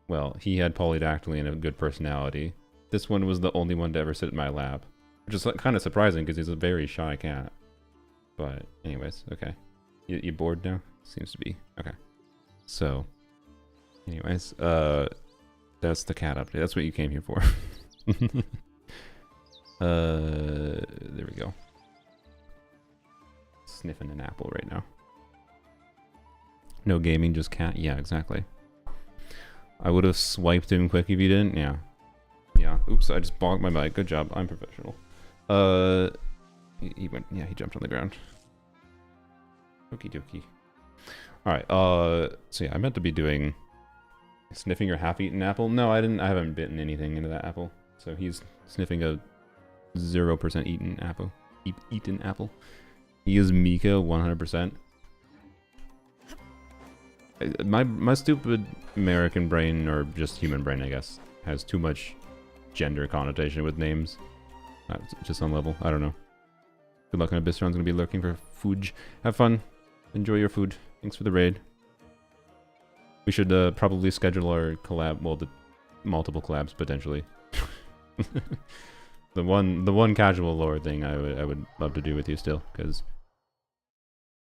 Speaker 1: well, he had polydactyly and a good personality. This one was the only one to ever sit in my lap, which is kind of surprising because he's a very shy cat. But anyways, okay. You bored now? Seems to be. Okay. So, anyways, that's the cat update. That's what you came here for. There we go. Sniffing an apple right now. No gaming, just cat. Yeah, exactly. I would have swiped him quick if you didn't. Yeah. Yeah. Oops, I just bogged my mic. Good job. I'm professional. He went. Yeah, he jumped on the ground. Okie dokie. All right. So yeah, I meant to be doing sniffing your half-eaten apple. No, I didn't. I haven't bitten anything into that apple. So he's sniffing a 0% eaten apple. Eaten apple. He is Mika 100%. My stupid American brain, or just human brain, I guess, has too much gender connotation with names. To some level. I don't know. Good luck on Abysseron's gonna be lurking for food. Have fun. Enjoy your food. Thanks for the raid. We should probably schedule our collab. Well, the multiple collabs potentially. the one casual lore thing I would love to do with you still, because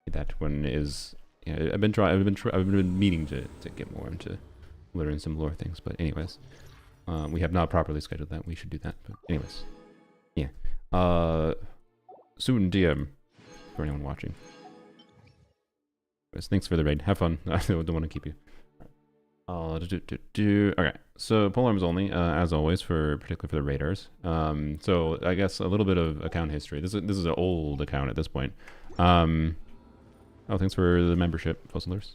Speaker 1: that one is. Yeah, I've been meaning to get more into learning some lore things. But anyways, we have not properly scheduled that. We should do that. But anyways, yeah. Soon DM for anyone watching. Thanks for the raid. Have fun. I don't want to keep you. Okay, so polearms only, as always, particularly for the raiders. So I guess a little bit of account history. This is an old account at this point. Oh, thanks for the membership, Fossilers.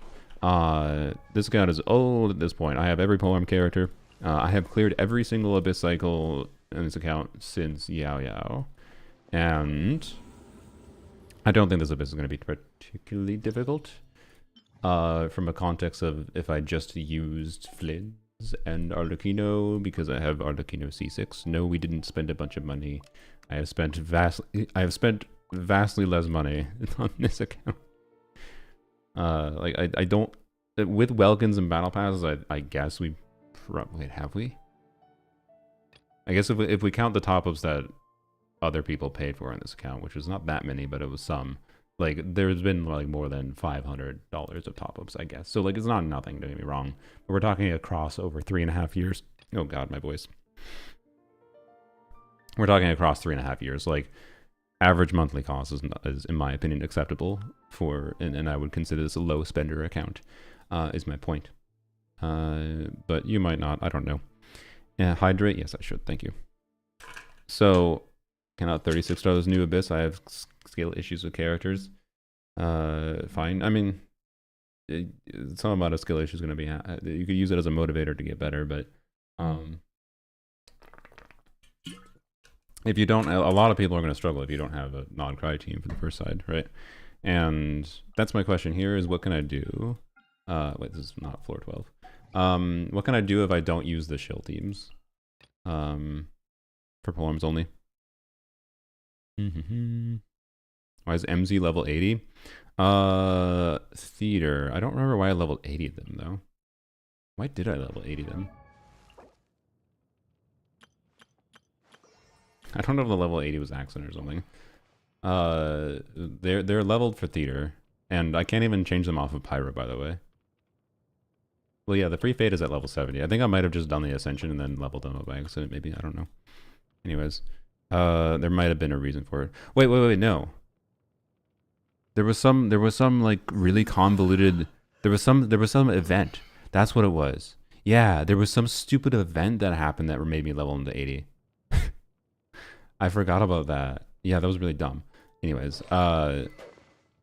Speaker 1: This account is old at this point. I have every polearm character. I have cleared every single abyss cycle in this account since Yao Yao, and I don't think this abyss is going to be particularly difficult. From a context of if I just used Flids and Arlecchino because I have Arlecchino C6. No, we didn't spend a bunch of money. I have spent vastly less money on this account. Like I don't with Welkins and battle passes. I guess we probably have we. I guess if we count the top ups that other people paid for in this account, which was not that many, but it was some. Like, there's been, like, more than $500 of top-ups, I guess. So, like, it's not nothing, don't get me wrong. But we're talking across over 3.5 years. Oh, God, my voice. We're talking across 3.5 years. Like, average monthly cost is in my opinion, acceptable for... And I would consider this a low-spender account, is my point. But you might not. I don't know. Hydrate? Yes, I should. Thank you. So, cannot $36 new Abyss. I have... scale issues with characters. Fine. I mean, some amount of skill issue is going to be. You could use it as a motivator to get better, but if you don't, a lot of people are going to struggle if you don't have a non-cry team for the first side, right? And that's my question here: is what can I do? Wait, this is not floor 12. What can I do if I don't use the shill teams? For poems only. Why is MZ level 80? Theater. I don't remember why I leveled 80 them, though. Why did I level 80 them? I don't know if the level 80 was accident or something. They're leveled for theater, and I can't even change them off of Pyro, by the way. Well, yeah, the free fade is at level 70. I think I might have just done the ascension and then leveled them up by accident, maybe. I don't know. Anyways, there might have been a reason for it. Wait, no. There was some like really convoluted. There was some event. That's what it was. Yeah, there was some stupid event that happened that made me level into 80. I forgot about that. Yeah, that was really dumb. Anyways,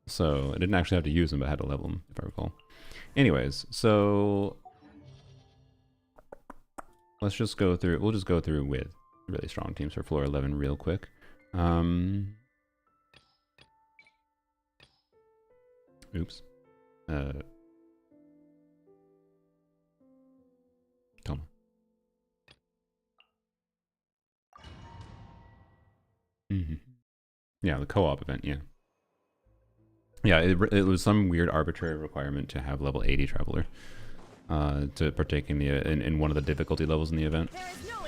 Speaker 1: so I didn't actually have to use them, but I had to level them if I recall. Anyways, so let's just go through. We'll just go through with really strong teams for floor 11 real quick. Oops. Come on. Mm-hmm. Yeah, the co-op event, yeah. Yeah, it was some weird arbitrary requirement to have level 80 Traveler to partake in in one of the difficulty levels in the event.
Speaker 3: There is no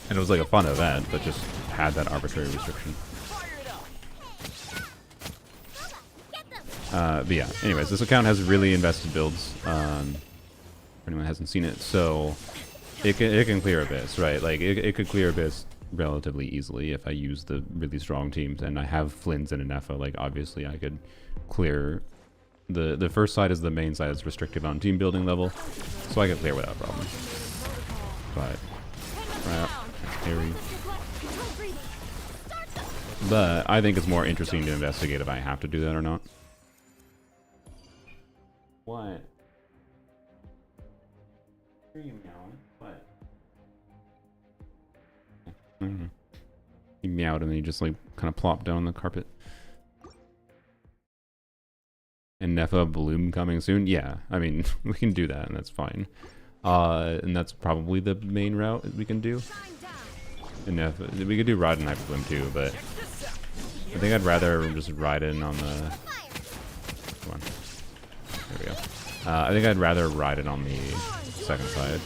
Speaker 1: And it was like a fun event, but just had that arbitrary restriction.
Speaker 3: get them.
Speaker 1: But yeah, anyways, this account has really invested builds. If anyone hasn't seen it, so it can clear Abyss, right? Like it could clear Abyss relatively easily if I use the really strong teams, and I have Flynn's and Anefa. Like obviously I could clear the first side is the main side is restrictive on team building level, so I could clear without problem. But scary.
Speaker 3: Control breathing. Start them.
Speaker 1: But I think it's more interesting to investigate if I have to do that or not. What? Are you meowing? What? I don't know. He meowed and then he just like kind of plopped down on the carpet. And Nefa Bloom coming soon? Yeah, I mean, we can do that and that's fine. And that's probably the main route that we can do. And Nefa, we could do Ride and Hyper Bloom too, but I think I'd rather just ride in on the... Come on. There we go. I think I'd rather ride it on the second side.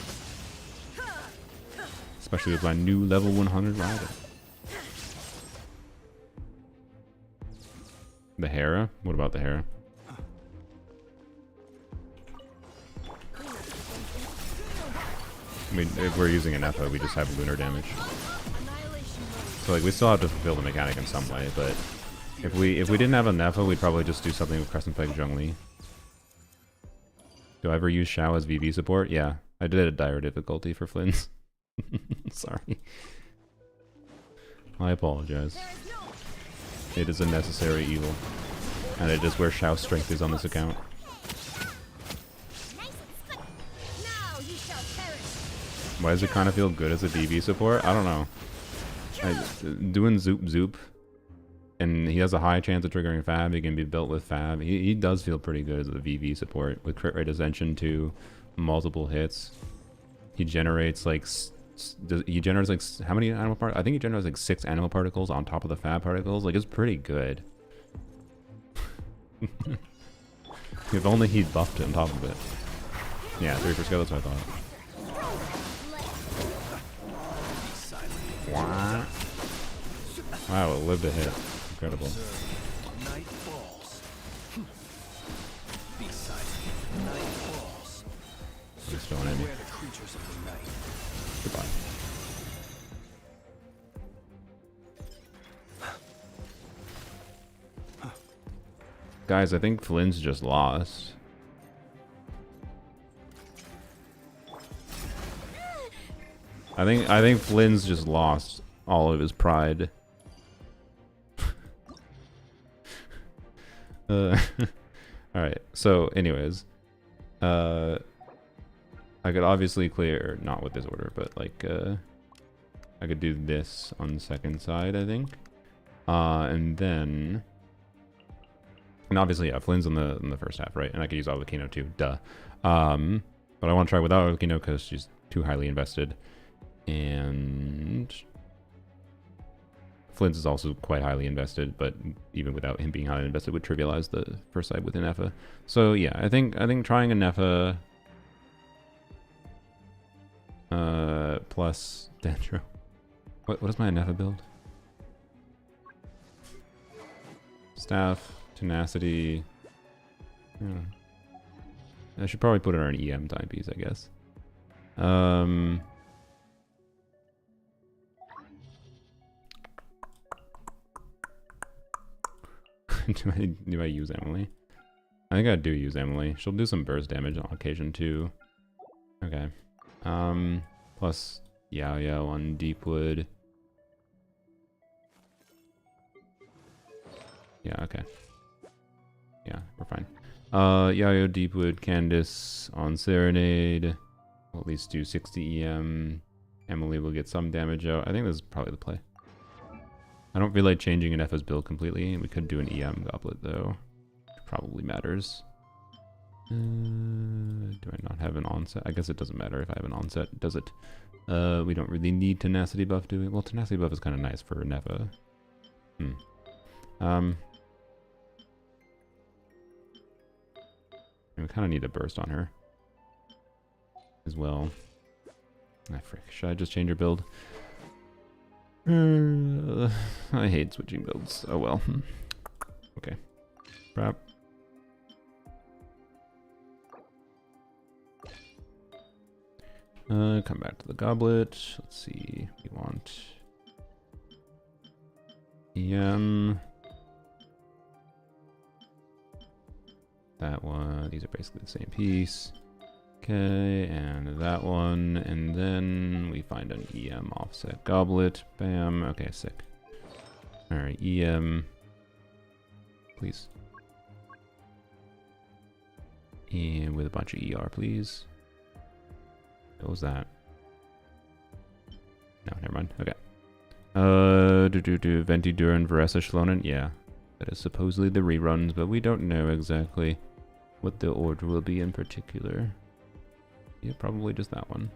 Speaker 1: Especially with my new level 100 rider. The Hera? What about the Hera? I mean, if we're using an Echo, we just have lunar damage. So like, we still have to fulfill the mechanic in some way, but if we didn't have a Nefa, we'd probably just do something with Crescent Peg Zhongli. Do I ever use Xiao as VV support? Yeah, I did a dire difficulty for Flynn's. Sorry. I apologize. It is a necessary evil, and it is where Xiao's strength is on this account.
Speaker 3: Now you shall perish.
Speaker 1: Why does it kind of feel good as a VV support? I don't know. Doing Zoop Zoop, and he has a high chance of triggering Fab. He can be built with Fab. He does feel pretty good as a VV support with crit rate ascension to multiple hits. He generates like how many animal particles? I think he generates like 6 animal particles on top of the Fab particles. Like it's pretty good. If only he'd buffed it on top of it. Yeah, 3 for skill. That's what I thought. Wow, wow, it lived a hit. Incredible.
Speaker 5: Night falls. Beside me, night falls.
Speaker 1: Just throwing at me.
Speaker 5: Where the creatures of the night.
Speaker 1: Goodbye. Guys, I think Flynn's just lost. I think Flynn's just lost all of his pride. Alright, so anyways. I could obviously clear, not with this order, but like, I could do this on the second side, I think. And then... And obviously, yeah, Flynn's in the first half, right? And I could use Avocino too, duh. But I want to try without Avocino because she's too highly invested. And Flynn's is also quite highly invested, but even without him being highly invested would trivialize the first side with an Nefa. So yeah, I think trying a Nefa plus Dendro. What is my Nefa build? Staff, tenacity. Yeah. I should probably put it on an EM timepiece, I guess. Do I use Emily? I think I do use Emily. She'll do some burst damage on occasion too. Okay. Plus Yao Yao on Deepwood. Yeah, okay. Yeah, we're fine. Yao Yao, Deepwood, Candace on Serenade. We'll at least do 60 EM. Emily will get some damage out. I think this is probably the play. I don't feel like changing an FS build completely. We could do an EM goblet though. Probably matters. Do I not have an onset? I guess it doesn't matter if I have an onset, does it? We don't really need tenacity buff, do we? Well, tenacity buff is kind of nice for Nefa. We kind of need a burst on her as well. Ah, frick. Should I just change her build? I hate switching builds. Oh well. Okay. Crap. Come back to the goblet. Let's see. We want EM. That one. These are basically the same piece. Okay, and that one, and then we find an EM offset goblet. Bam. Okay, sick. Alright, EM. Please. And with a bunch of ER, please. What was that? No, never mind. Okay. Venti Duran Varesa Shlonen. Yeah. That is supposedly the reruns, but we don't know exactly what the order will be in particular. Yeah, probably just that one.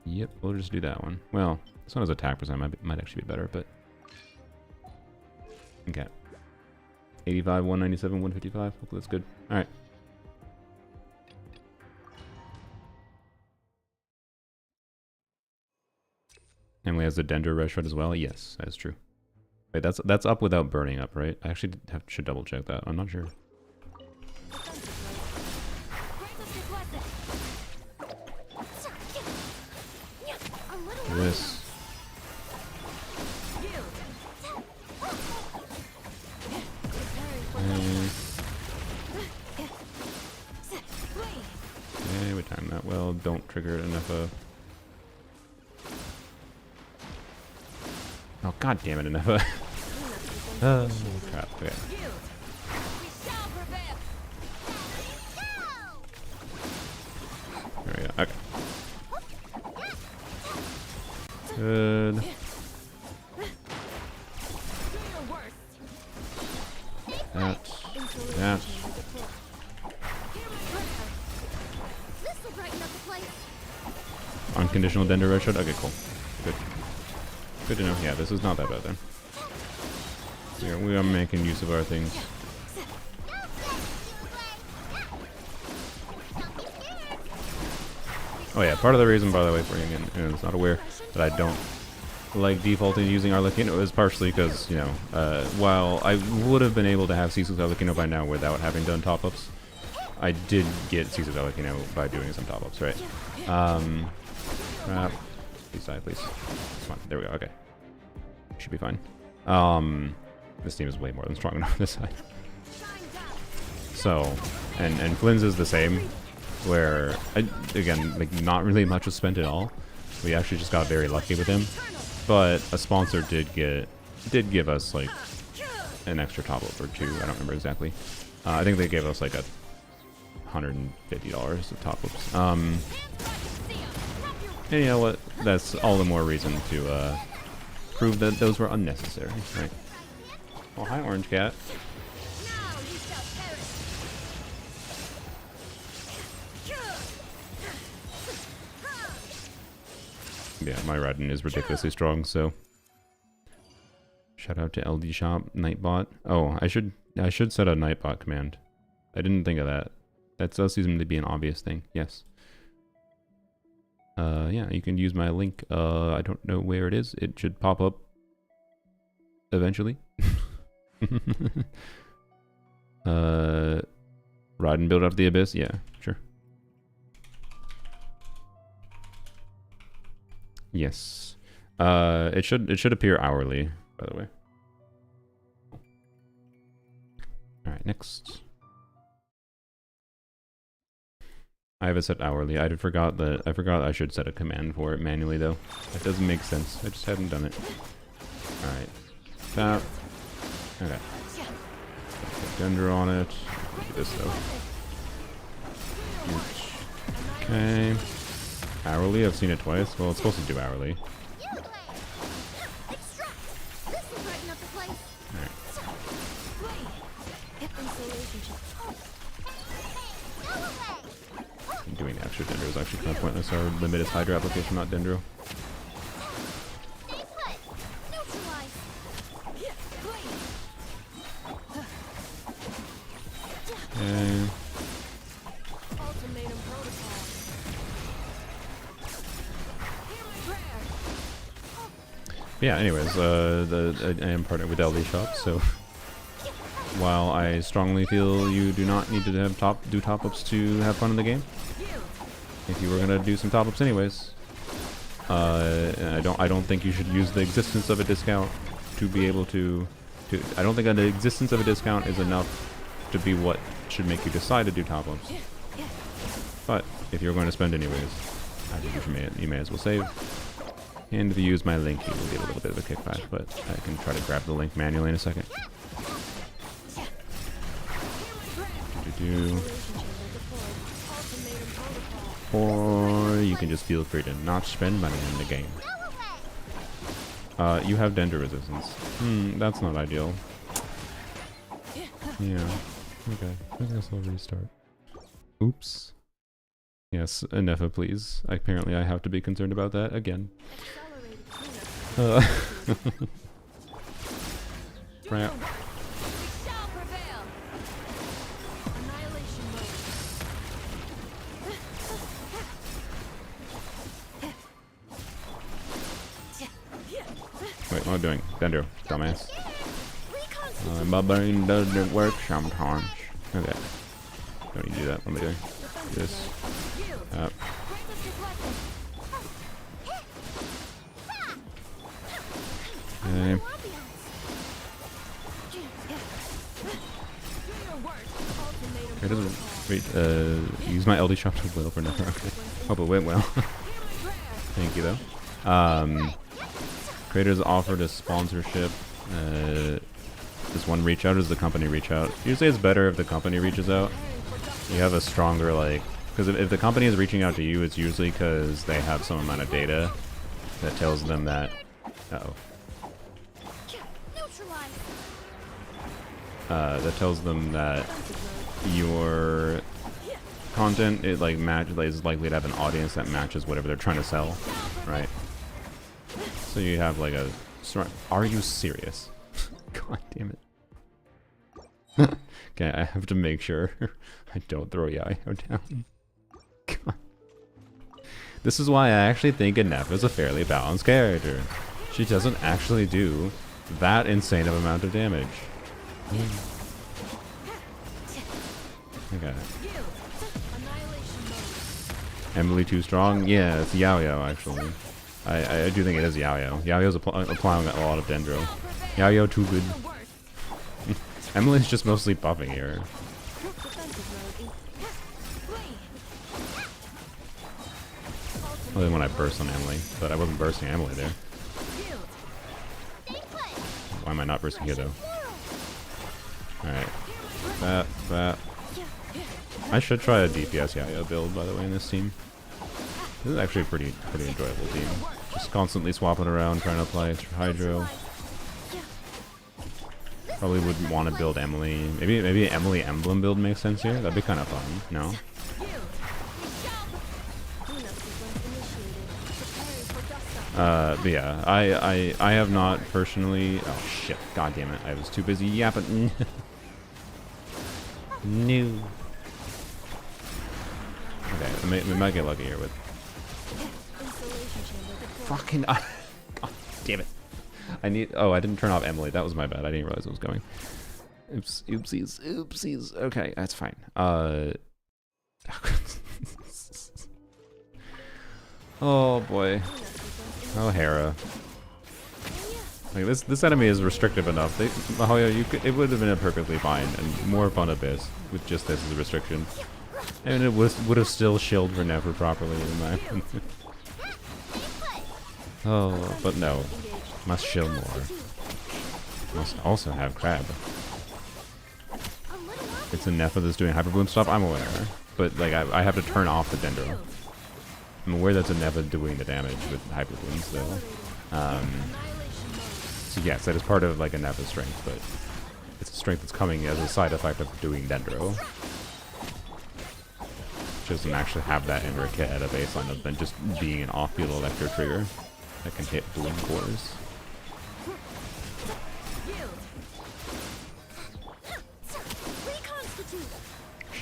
Speaker 1: Yep, we'll just do that one. Well, this one has attack percent, might actually be better, but... Okay. 85, 197, 155. Hopefully that's good. Alright. Emily has the Dendro Red Shred as well? Yes, that is true. Wait, that's up without burning up, right? I actually should double check that. I'm not sure. This. Okay, we timed that well. Don't trigger it enough. Oh, god damn it, enough. Oh, crap. Okay. There we go. Okay. Good. That. Unconditional Dendro Red Shred? Okay, cool. Good. Good to know. Yeah, this is not that bad then. We are making use of our things. Oh yeah, part of the reason, by the way, for anyone who's not aware, that I don't like defaulting using Arlecchino is partially because, you know, while I would have been able to have C6 Arlecchino by now without having done top-ups, I did get C6 Arlecchino by doing some top-ups, right? Please die, please. It's fine. There we go, okay. Should be fine. This team is way more than strong enough on this side. So, and Flynn's is the same, where, again, like, not really much was spent at all. We actually just got very lucky with him. But a sponsor did give us, like, an extra top-up or two. I don't remember exactly. I think they gave us, like, $150 of top-ups. And you know what? That's all the more reason to prove that those were unnecessary, right? Oh, hi, Orange Cat. Yeah, my Raiden is ridiculously strong, so shout out to LD Shop Nightbot. Oh, I should set a Nightbot command. I didn't think of that. That does seem to be an obvious thing. Yes. Yeah, you can use my link. I don't know where it is. It should pop up eventually. Raiden build out the abyss. Yeah, sure. Yes. It should appear hourly, by the way. Alright, next. I have it set hourly. I forgot I should set a command for it manually though. That doesn't make sense. I just hadn't done it. Alright. That. Okay. Put Dendro on it. Look at this though. Okay. Hourly? I've seen it twice. Well, it's supposed to do hourly. Alright. Doing the extra Dendro is actually kind of pointless. Our limit is Hydra application, not Dendro. Okay.
Speaker 2: Ultimatum protocol.
Speaker 1: Yeah, anyways, I am partnered with LD Shop, so while I strongly feel you do not need to have top-ups to have fun in the game, if you were gonna do some top-ups anyways, I don't think you should use the existence of a discount to be able to I don't think the existence of a discount is enough to be what should make you decide to do top-ups. But if you're going to spend anyways, I think you may as well save. And if you use my link, you will get a little bit of a kickback, but I can try to grab the link manually in a second. Or you can just feel free to not spend money in the game. You have Dendro resistance. That's not ideal. Yeah. Okay. I guess I'll restart. Oops. Yes, Nefa, please. Apparently I have to be concerned about that again. Crap. Wait, what am I doing? Dendro, dumbass. My brain doesn't work sometimes. Okay. Don't need to do that. What am I doing? This. Okay. It doesn't. Wait, use my LD shop to will for nothing. Okay. Hope it went well. Thank you, though. Creators offered a sponsorship. Does one reach out or does the company reach out? Usually it's better if the company reaches out. You have a stronger, like... Because if the company is reaching out to you, it's usually because they have some amount of data that tells them that... Uh-oh. That tells them that your content is likely to have an audience that matches whatever they're trying to sell, right? So you have like a... Are you serious? God damn it. Okay, I have to make sure I don't throw Yayo down. God. This is why I actually think Nefa is a fairly balanced character. She doesn't actually do that insane of amount of damage. Okay. Emily too strong? Yeah, it's Yayo actually. I do think it is Yayo. Yayo's applying a lot of Dendro. Yayo too good. Emily's just mostly buffing here. Other than when I burst on Emily, but I wasn't bursting Emily there. Why am I not bursting here though? Alright. That. I should try a DPS Yayo build, by the way, in this team. This is actually a pretty enjoyable team. Just constantly swapping around, trying to apply extra Hydro. Probably would want to build Emily. Maybe Emily Emblem build makes sense here. That'd be kind of fun. No? But yeah, I have not personally. Oh shit! God damn it! I was too busy yapping. No. Okay, we might get lucky here with. Fucking. God damn it! I need. Oh, I didn't turn off Emily. That was my bad. I didn't realize it was going. Oops. Oopsies. Okay, that's fine. Oh boy. Oh, Hera. Like this enemy is restrictive enough. It would have been perfectly fine and more fun abyss with just this as a restriction, and it would have still shielded for Never properly in my opinion. Oh, but no. Must shield more. Must also have Crab. It's a Nefa that's doing Hyper Bloom stuff, I'm aware. But like I have to turn off the Dendro. I'm aware that's a Nefa doing the damage with Hyper Blooms though. So yes, that is part of like a Nefa strength, but it's a strength that's coming as a side effect of doing Dendro. Which doesn't actually have that in her kit at a baseline of than just being an off-field electro trigger that can hit Bloom cores.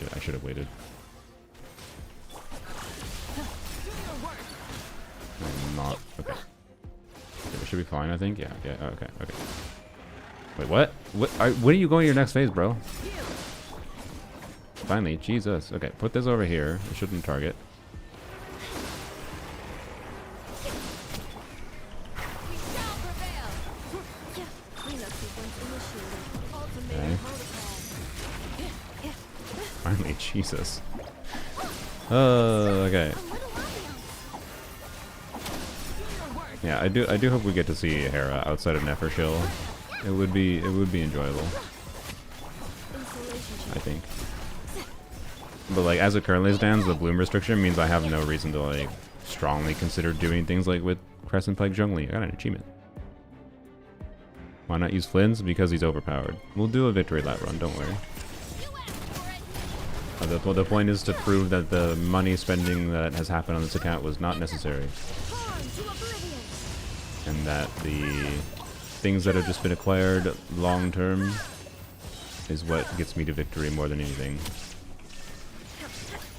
Speaker 1: shit, I should have waited. I'm not. Okay. Okay, we should be fine, I think. Yeah, yeah, okay, okay. Wait, what? What are you going to your next phase, bro? Finally, Jesus. Okay, put this over here. It shouldn't target. Okay. Finally, Jesus. Okay. Yeah, I do hope we get to see Hera outside of Nefershil. It would be enjoyable. I think. But like as it currently stands, the bloom restriction means I have no reason to like strongly consider doing things like with Crescent Pike Zhongli. I got an achievement. Why not use Flynn's? Because he's overpowered. We'll do a victory lap run, don't worry. The point is to prove that the money spending that has happened on this account was not necessary. And that the things that have just been acquired long term is what gets me to victory more than anything.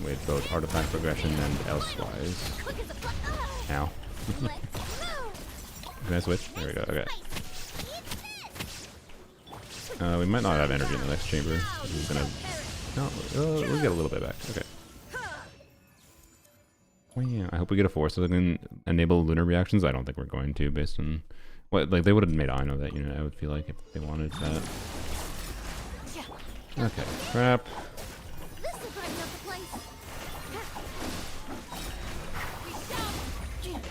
Speaker 1: With both artifact progression and elsewise. Ow. Can I switch? There we go, okay. We might not have energy in the next chamber. We're gonna... No, we'll get a little bit back. Okay. Well, yeah, I hope we get a force so they can enable lunar reactions. I don't think we're going to, based on... What, like, they would have made Aino that unit, I would feel like, if they wanted that. Okay, crap.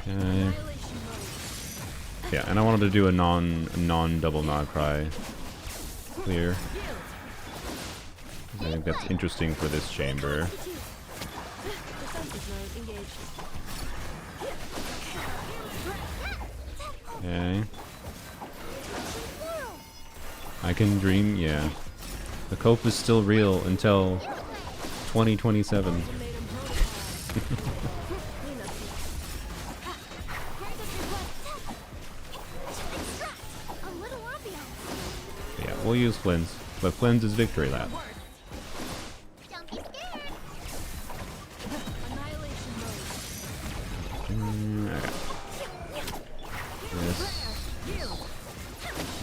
Speaker 1: Okay. Yeah, and I wanted to do a non-double nod cry clear. I think that's interesting for this chamber. Okay. I can dream, yeah. The cope is still real until 2027. Yeah, we'll use Flynn's, but Flynn's is victory lap.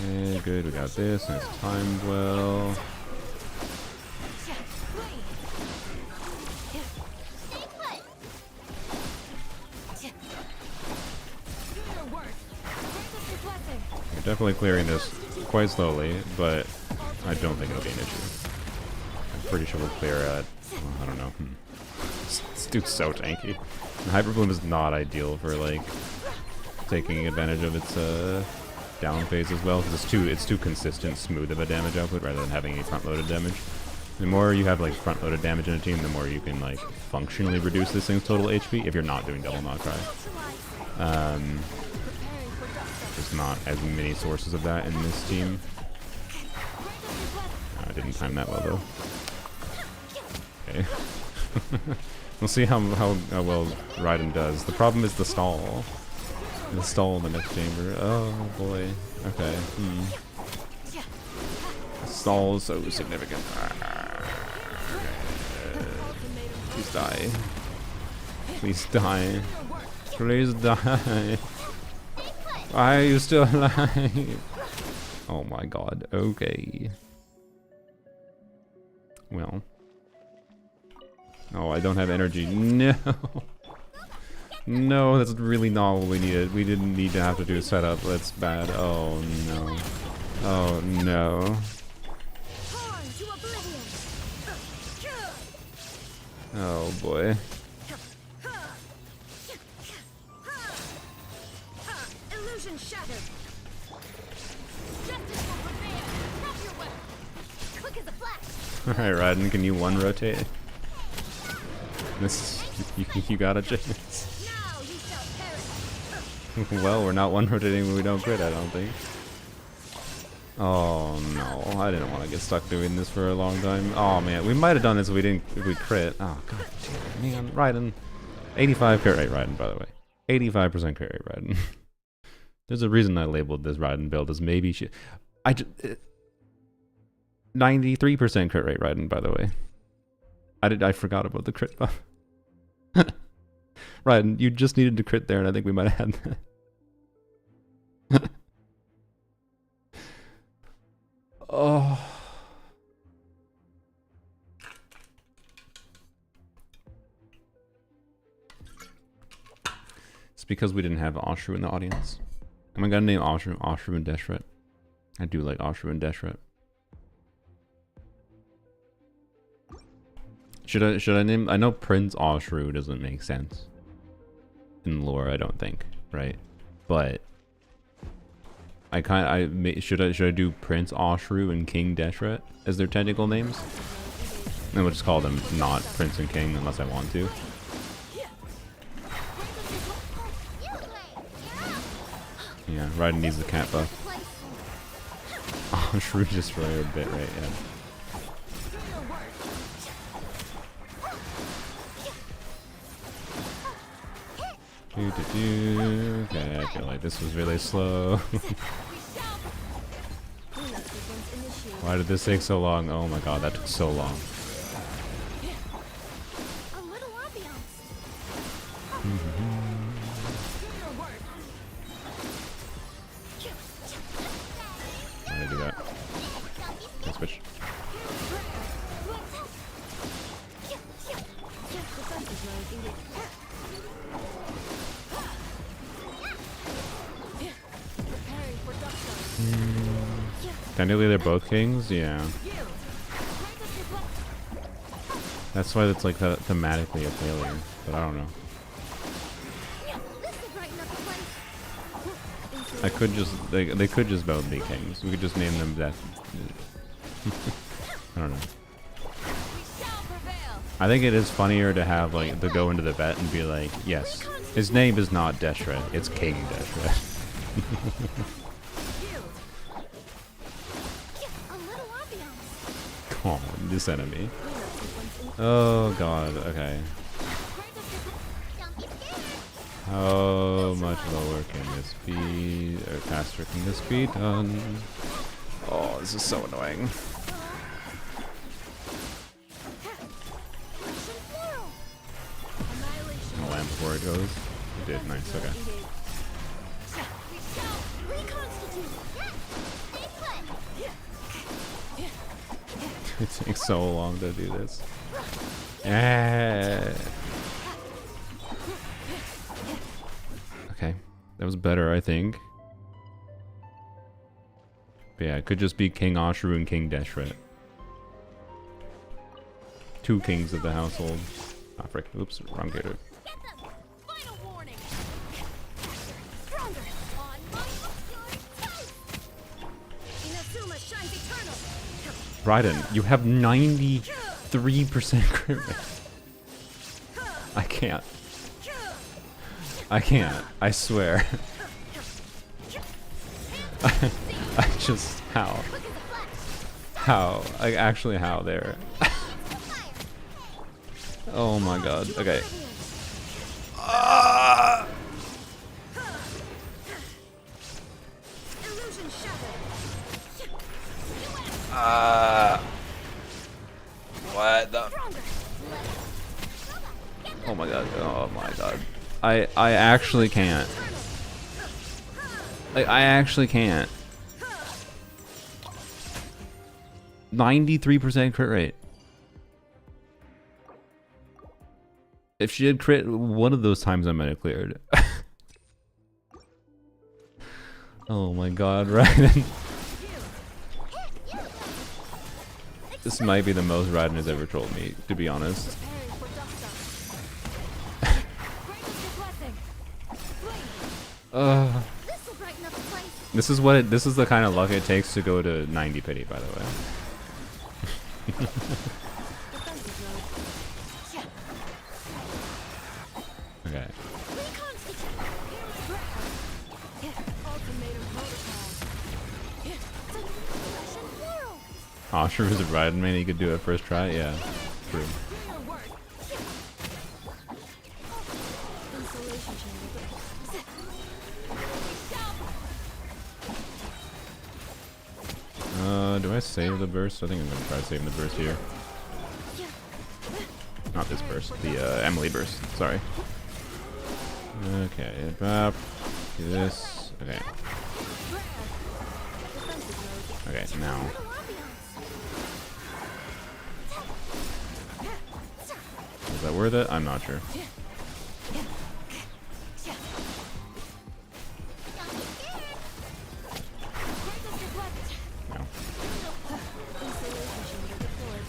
Speaker 1: Okay, good, we got this, and it's timed well. We're definitely clearing this quite slowly, but I don't think it'll be an issue. I'm pretty sure we'll clear at, well, I don't know. This dude's so tanky. And Hyperbloom is not ideal for like taking advantage of its down phase as well, because it's too consistent, smooth of a damage output rather than having any front-loaded damage. The more you have like front-loaded damage in a team, the more you can like functionally reduce this thing's total HP if you're not doing double knock cry. There's not as many sources of that in this team. I didn't time that well though. Okay. We'll see how well Raiden does. The problem is the stall. The stall in the next chamber. Oh boy. Okay. Stall is so significant. Please die. Please die. Please die. Why are you still alive? Oh my god. Okay. Well. Oh, I don't have energy. No. No, that's really not what we needed. We didn't need to have to do a setup. That's bad. Oh no. Oh no. Oh boy.
Speaker 3: Illusion shattered. Justice will prevail. Drop your weapon. Quick as a flash.
Speaker 1: Alright, Raiden, can you one rotate? This you got a chance. Well, we're not one rotating when we don't crit, I don't think. Oh no, I didn't want to get stuck doing this for a long time. Oh man, we might have done this if we crit. Oh god damn it, man. Raiden. 85 crit rate Raiden, by the way. 85% crit rate Raiden. There's a reason I labeled this Raiden build as maybe 93% crit rate Raiden, by the way. I forgot about the crit buff. Right, and you just needed to crit there, and I think we might have had that. Oh. It's because we didn't have Oshru in the audience. Am I gonna name Oshru and Deshret? I do like Oshru and Deshret. Should I name? I know Prince Oshru doesn't make sense in lore. I don't think, right? But should I do Prince Oshru and King Deshret as their technical names? And we'll just call them not Prince and King unless I want to. Yeah, Raiden needs the cat buff. Oshru Destroyer a bit, right? Yeah. Okay, I feel like this was really slow. Why did this take so long? Oh my god, that took so long.
Speaker 3: A little ambiance.
Speaker 1: Why did I do that? Okay, switch. Technically they're both kings, yeah. That's why it's like thematically a failure, but I don't know. I could just they could just both be kings. We could just name them that. I don't know. I think it is funnier to have like to go into the vet and be like, yes, his name is not Deshret, it's King Deshret. Come on, this enemy. Oh god, okay. How much lower can this be, or faster can this be done? Oh, this is so annoying. I'll land before it goes. It did, nice, okay. It takes so long to do this. Yeah. Okay, that was better, I think. But yeah, it could just be King Oshru and King Deshret. Two kings of the household. Ah, frick. Oops, wrong gator. Raiden, you have 93% crit rate. I can't. I can't. I swear. I just... How? How? Like, actually, how there? Oh my god. Okay. What the? Oh my god. Oh my god. I actually can't. Like, I actually can't. 93% crit rate. If she had crit one of those times, I might have cleared. Oh my god, Raiden. This might be the most Raiden has ever trolled me, to be honest. This is the kind of luck it takes to go to 90 pity, by the way. Okay. Oshru is a Raiden main, he could do it first try? Yeah, true. Do I save the burst? I think I'm gonna try saving the burst here. Not this burst. The Emily burst. Sorry. Okay. Do this. Okay. Okay. Now. Is that worth it? I'm not sure. No.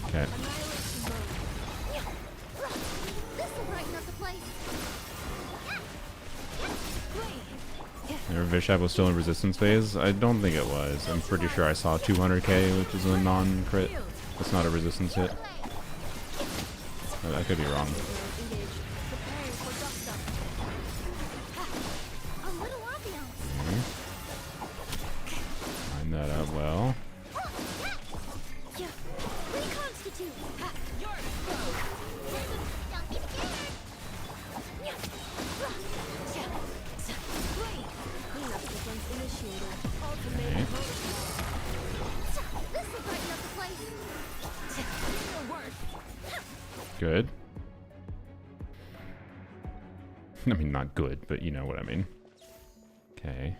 Speaker 1: Okay. Vishap was still in resistance phase? I don't think it was. I'm pretty sure I saw 200k, which is a non-crit. It's not a resistance hit. I could be wrong. Line that out well. Good. I mean, not good, but you know what I mean. Okay.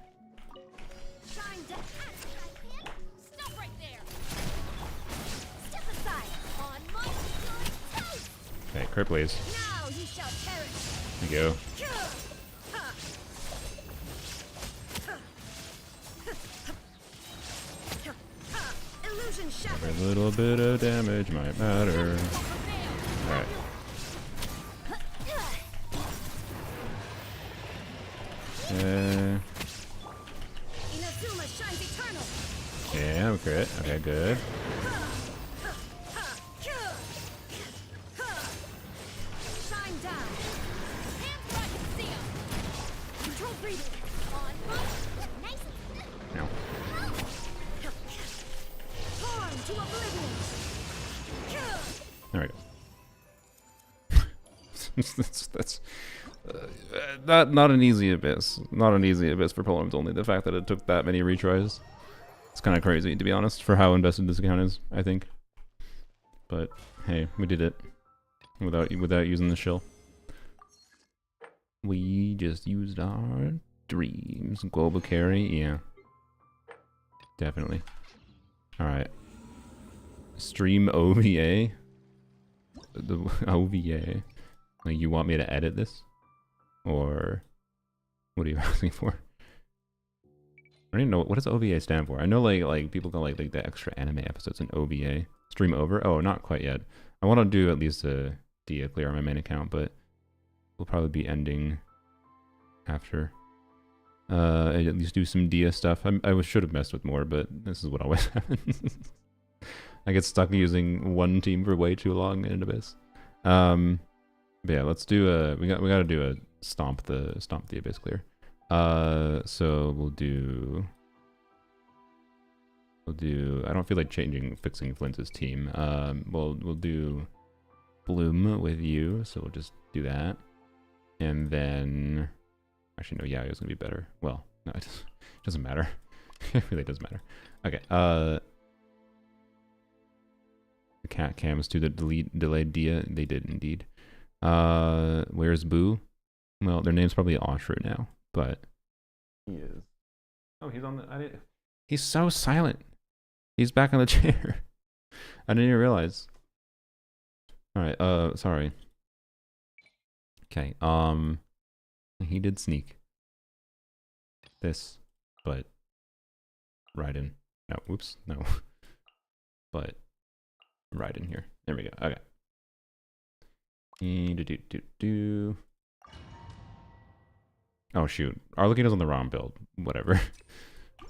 Speaker 1: Okay, crit please. There you go. Every little bit of damage might matter. Alright. Yeah, crit. Okay, good. No. There we go. that's not an easy abyss. Not an easy abyss for Polems, only the fact that it took that many retries. It's kind of crazy, to be honest, for how invested this account is, I think. But hey, we did it without using the shill. We just used our dreams. Global carry, yeah, definitely. All right. Stream OVA. The OVA. Like, you want me to edit this, or what are you asking for? I don't even know what does OVA stand for. I know like people call like the extra anime episodes in OVA. Stream over? Oh, not quite yet. I want to do at least a Dia clear on my main account, but we'll probably be ending after. At least do some Dia stuff. I should have messed with more, but this is what always happens. I get stuck using one team for way too long in Abyss. But yeah, let's do a we got to do a stomp the Abyss clear. So we'll do I don't feel like fixing Flint's team. We'll do Bloom with you, so we'll just do that. And then actually no, Yao's gonna be better. Well, no, it doesn't matter. It really doesn't matter. Okay, the cat cams to the delayed Dia. They did indeed. Where's Boo? Well, their name's probably Oshru now, but he is. Oh, he's on the. He's so silent. He's back on the chair. I didn't even realize. All right. Sorry. Okay. He did sneak. This, but right in. No. Whoops. No. But right in here. There we go. Okay. Oh shoot, Arlecchino's on the wrong build. Whatever.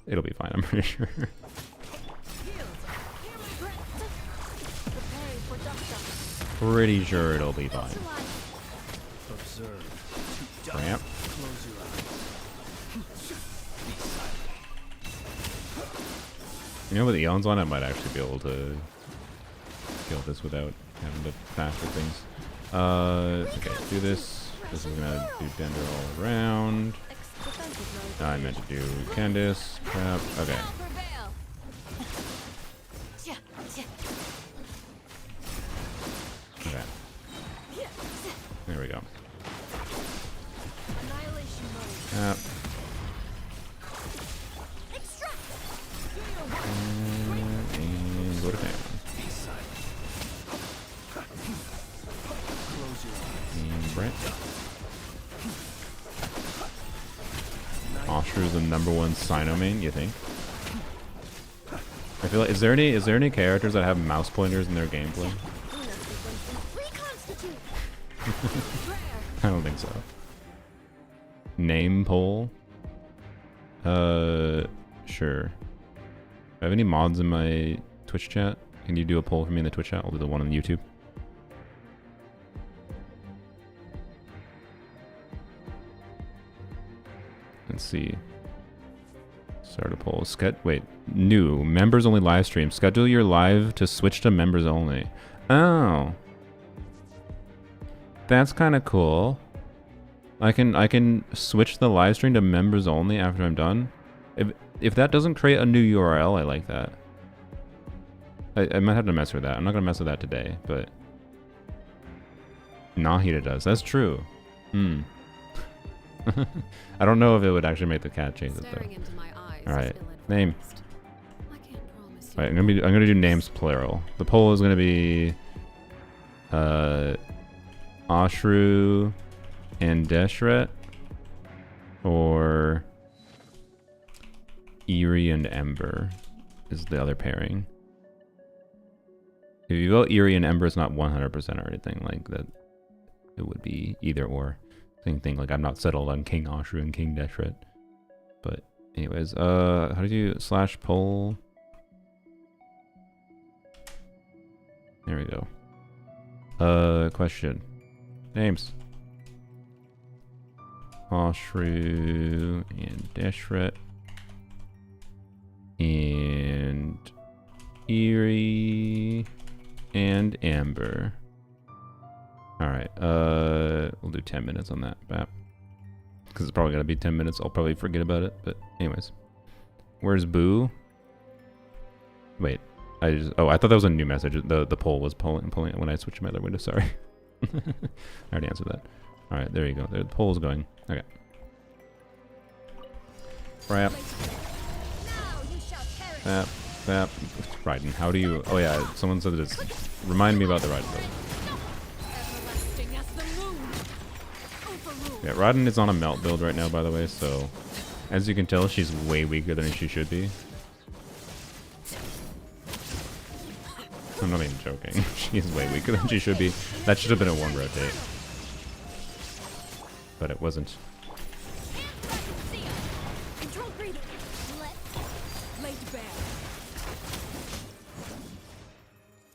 Speaker 1: It'll be fine, I'm pretty sure. Pretty sure it'll be fine. Ramp. You know, with Eon's on, I might actually be able to kill this without having to faster things. Okay, do this. This is gonna do Dender all around. I meant to do Candace. Crap. Okay. Okay. #1 Sino main, you think? I feel like, is there any characters that have mouse pointers in their gameplay?
Speaker 3: Reconstitute.
Speaker 1: I don't think so. Name poll? Sure. I have any mods in my Twitch chat? Can you do a poll for me in the Twitch chat? I'll do the one on YouTube. Let's see. Start a poll. Wait. New. Members only live stream. Schedule your live to switch to members only. Oh. That's kind of cool. I can switch the live stream to members only after I'm done. If that doesn't create a new URL, I like that. I might have to mess with that. I'm not gonna mess with that today, but Nahida does. That's true. Hmm. I don't know if it would actually make the cat change it though. All right, name. All right, I'm gonna do names plural. The poll is gonna be Ashru and Deshret, or Eerie and Ember is the other pairing. If you vote Eerie and Ember, it's not 100% or anything like that. It would be either or. Same thing, like I'm not settled on King Ashru and King Deshret. But anyways, how do you /poll? There we go. Question. Names. Ashru and Deshret. And Eerie and Amber. Alright, we'll do 10 minutes on that, because it's probably gonna be 10 minutes. I'll probably forget about it, but anyways. Where's Boo? Wait, I thought that was a new message. The poll was pulling when I switched to my other window, sorry. I already answered that. Alright, there you go. There, the poll is going. Okay. Crap. Raiden, how do you... Oh yeah, someone said this. Remind me about the Raiden build. Yeah, Raiden is on a melt build right now, by the way, so... As you can tell, she's way weaker than she should be. I'm not even joking. She's way weaker than she should be. That should have been a 1 rotate. But it wasn't.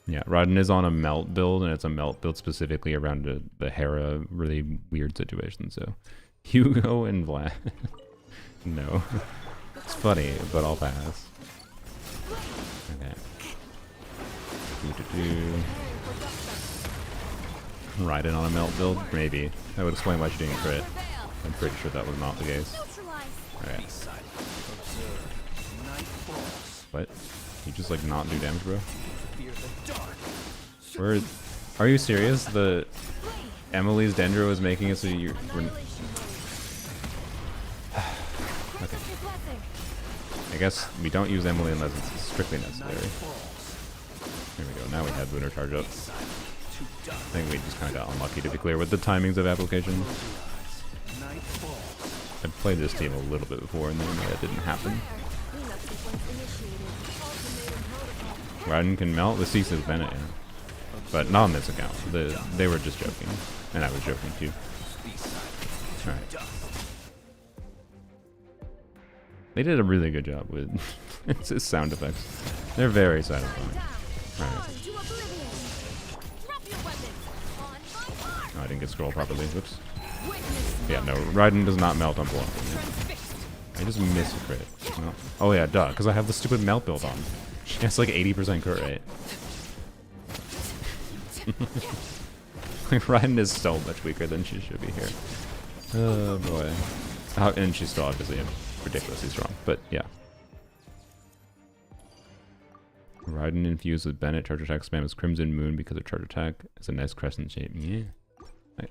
Speaker 1: Yeah, Raiden is on a melt build, and it's a melt build specifically around the Hera really weird situation, so... Hugo and Vlad. No. It's funny, but I'll pass. Okay. Raiden on a melt build? Maybe. That would explain why she didn't crit. I'm pretty sure that was not the case. Okay. What? You just like not do damage, bro? Where? Are you serious? The Emily's Dendro is making it so you're... Okay. I guess we don't use Emily unless it's strictly necessary. There we go. Now we have Lunar Charge up. I think we just kind of got unlucky, to be clear, with the timings of application. I've played this team a little bit before, and then that didn't happen. Raiden can melt. The cease is Bennett, yeah. But not on this account. They were just joking. And I was joking too. Alright. They did a really good job with its sound effects. They're very satisfying. Alright. Oh, I didn't get scroll properly. Whoops. Yeah, no, Raiden does not melt on block. I just missed a crit. No. Oh yeah, duh, because I have the stupid melt build on. She has like 80% crit rate. Raiden is so much weaker than she should be here. Oh boy. And she's still obviously ridiculously strong, but yeah. Raiden infused with Bennett. Charge attack spam is Crimson Moon because of charge attack. It's a nice crescent shape. Yeah.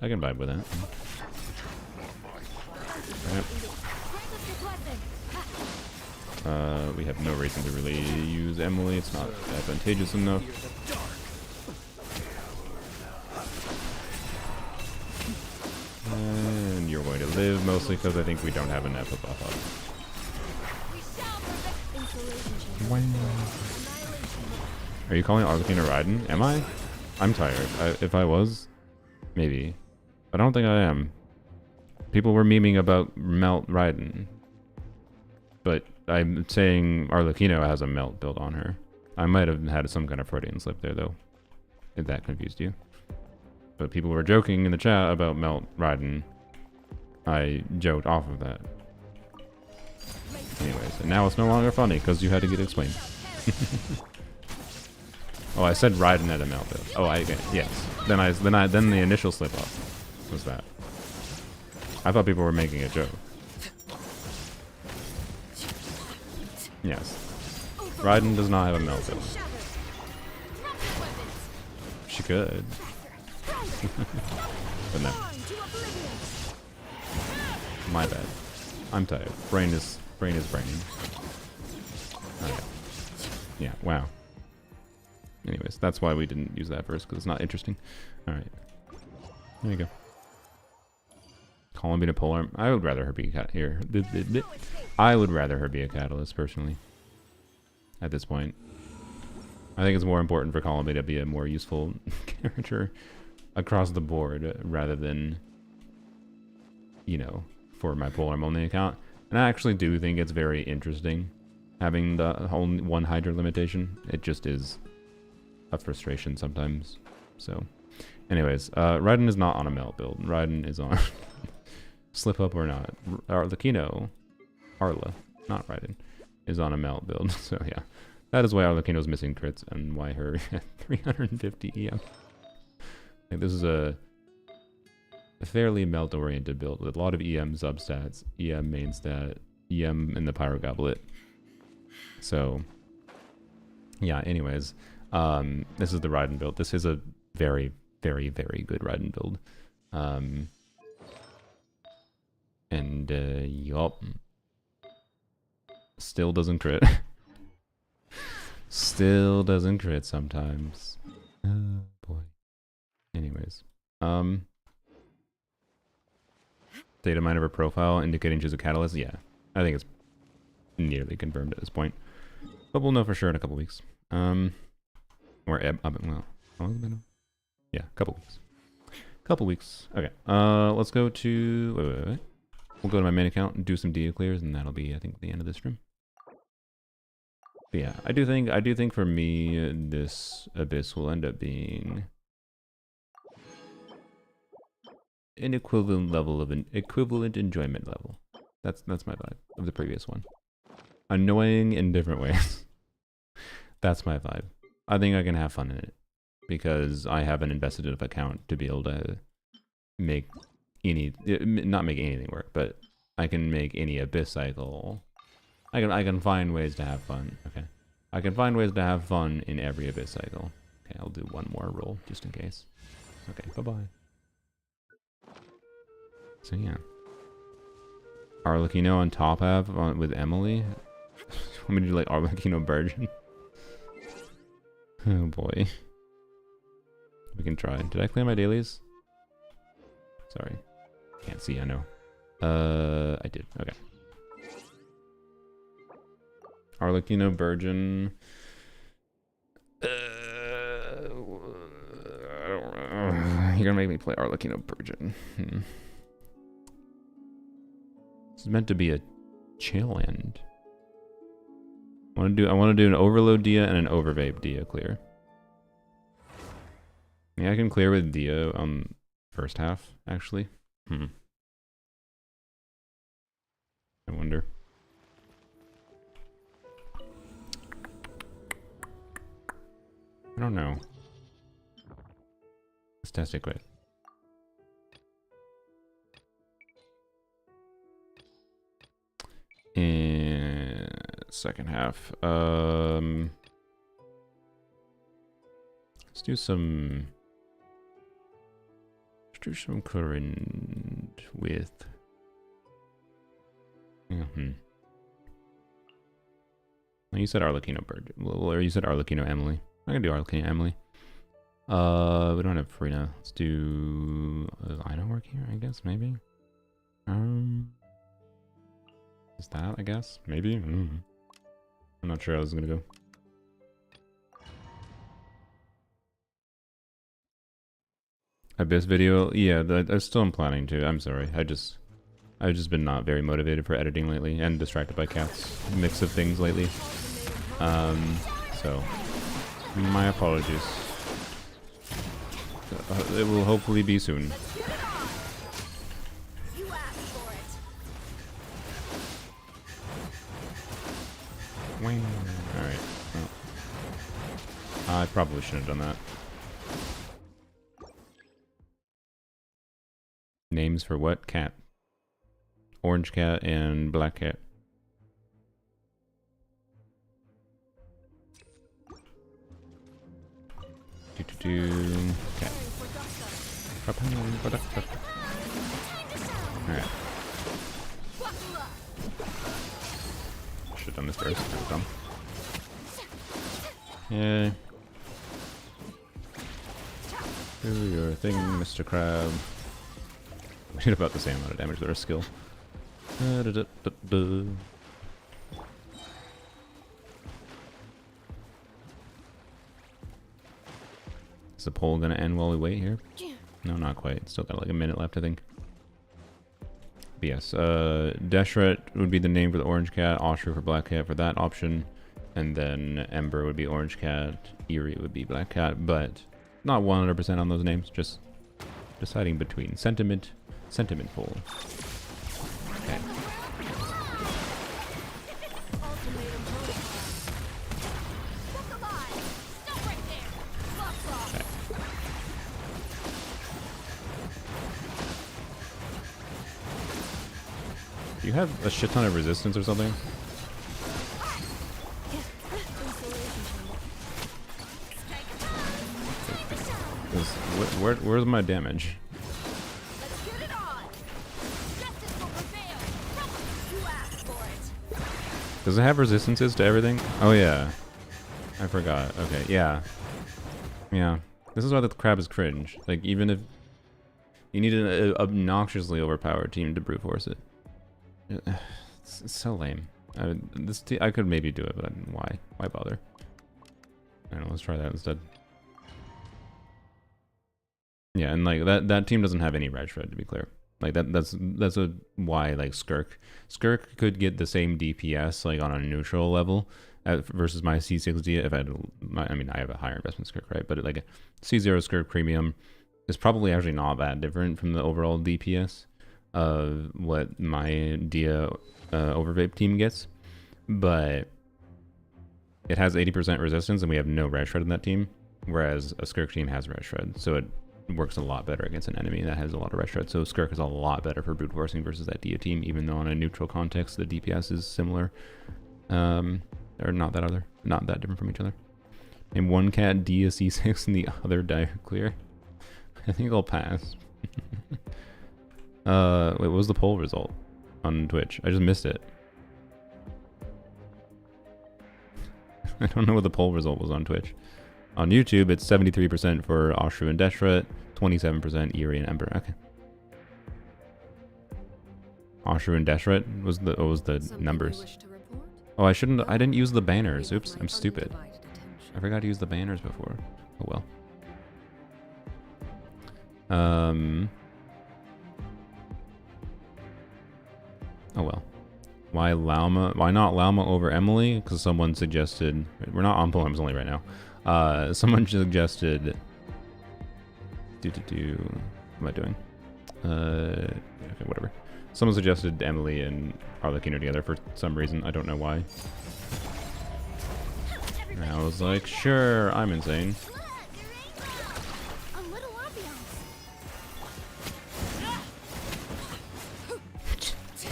Speaker 1: I can vibe with that. Yep. We have no reason to really use Emily. It's not advantageous enough. And you're going to live mostly because I think we don't have enough of buff up. Are you calling Arlecchino Raiden? Am I? I'm tired. If I was, maybe. But I don't think I am. People were memeing about Melt Raiden. But I'm saying Arlecchino has a Melt build on her. I might have had some kind of Freudian slip there, though. If that confused you. But people were joking in the chat about Melt Raiden. I joked off of that. Anyways, and now it's no longer funny because you had to get explained. Oh, I said Raiden at a Melt build. Oh, yes. Then the initial slip up was that. I thought people were making a joke. Yes. Raiden does not have a Melt build. She could. But no. My bad. I'm tired. Brain is braining. Okay. Yeah, wow. Anyways, that's why we didn't use that verse, because it's not interesting. Alright. There you go. Calling me to polearm. I would rather her be here. I would rather her be a catalyst, personally. At this point. I think it's more important for Columby to be a more useful character across the board rather than, you know, for my polearm only account. And I actually do think it's very interesting having the whole one Hydra limitation. It just is a frustration sometimes. So, anyways, Raiden is not on a Melt build. Raiden is on Slip Up or not. Arlecchino, Arla, not Raiden, is on a Melt build. So yeah. That is why Arlecchino's missing crits and why her 350 EM. Like, this is a fairly Melt-oriented build with a lot of EM substats, EM main stat, EM in the Pyro Goblet. So, yeah, anyways. This is the Raiden build. This is a very, very, very good Raiden build. Yup. Still doesn't crit. Still doesn't crit sometimes. Oh boy. Anyways. Data mine of her profile indicating she's a catalyst. Yeah. I think it's nearly confirmed at this point. But we'll know for sure in a couple weeks. Well, how long has it been? Yeah, a couple weeks. Couple weeks. Okay. Let's go to wait. We'll go to my main account and do some Dia clears, and that'll be, I think, the end of this stream. But yeah, I do think for me this Abyss will end up being an equivalent level of an equivalent enjoyment level. That's my vibe of the previous one. Annoying in different ways. That's my vibe. I think I can have fun in it because I have an invested enough account to be able to make not make anything work, but I can make any Abyss cycle. I can find ways to have fun. Okay, I can find ways to have fun in every Abyss cycle. Okay, I'll do one more roll just in case. Okay, bye-bye. So yeah. Arlecchino on top half with Emily. Want me to do like Arlecchino Virgin? Oh boy. We can try. Did I clear my dailies? Sorry. Can't see, I know. I did. Okay. Arlecchino Virgin. You're gonna make me play Arlecchino Virgin. This is meant to be a chill end. I want to do an overload Dia and an overvape Dia clear. Yeah, I can clear with Dia on first half, actually. I wonder. I don't know. Let's test it quick. And second half. Let's do some current with. You said Arlecchino Bird. Or you said Arlecchino Emily. I can do Arlecchino Emily. We don't have Farina. Let's do I don't work here, I guess, maybe. Is that, I guess? Maybe? I'm not sure how this is gonna go. Abyss video, yeah, I still am planning to. I'm sorry. I've just been not very motivated for editing lately, and distracted by Cat's mix of things lately. So my apologies. It will hopefully be soon.
Speaker 3: You asked for it.
Speaker 1: Alright. Well, I probably shouldn't have done that. Names for what? Cat. Orange cat and black cat. Cat. Alright. Should have done this first. That was dumb. Yeah. Do your thing, Mr. Crab. We did about the same amount of damage with our skill. Is the poll gonna end while we wait here? No, not quite. Still got like a minute left, I think. But yes, Deshret would be the name for the orange cat, Oshru for black cat for that option, and then Ember would be orange cat, Eerie would be black cat, but not 100% on those names, just deciding between sentiment poll. Okay. Okay. Do you have a shit ton of resistance or something? Where's my damage? Does it have resistances to everything? Oh yeah. I forgot. Okay, yeah. Yeah. This is why the crab is cringe. Like, even if you need an obnoxiously overpowered team to brute force it. It's so lame. I could maybe do it, but why? Why bother? I don't know, let's try that instead. Yeah, and like that team doesn't have any red shred, to be clear. Like that's why like Skirk could get the same DPS like on a neutral level versus my C60 if I had I have a higher investment Skirk, right? But like a C0 Skirk premium is probably actually not that different from the overall DPS of what my Dia Overvape team gets, but it has 80% resistance and we have no red shred in that team, whereas a Skirk team has red shred, so it works a lot better against an enemy that has a lot of red shred. So Skirk is a lot better for brute forcing versus that Dia team, even though on a neutral context the DPS is similar, or not that different from each other. And one cat Dia C6 and the other die clear. I think I'll pass. Wait, what was the poll result on Twitch? I just missed it. I don't know what the poll result was on Twitch. On YouTube, it's 73% for Oshru and Deshret, 27% Eerie and Ember. Okay. Oshru and Deshret was the numbers. Oh, I didn't use the banners. Oops, I'm stupid. I forgot to use the banners before. Oh well. Oh well. Why not Lauma over Emily? Because someone suggested... We're not on poems only right now. Someone suggested... What am I doing? Okay, whatever. Someone suggested Emily and Harlequin are together for some reason. I don't know why. And I was like, sure, I'm insane.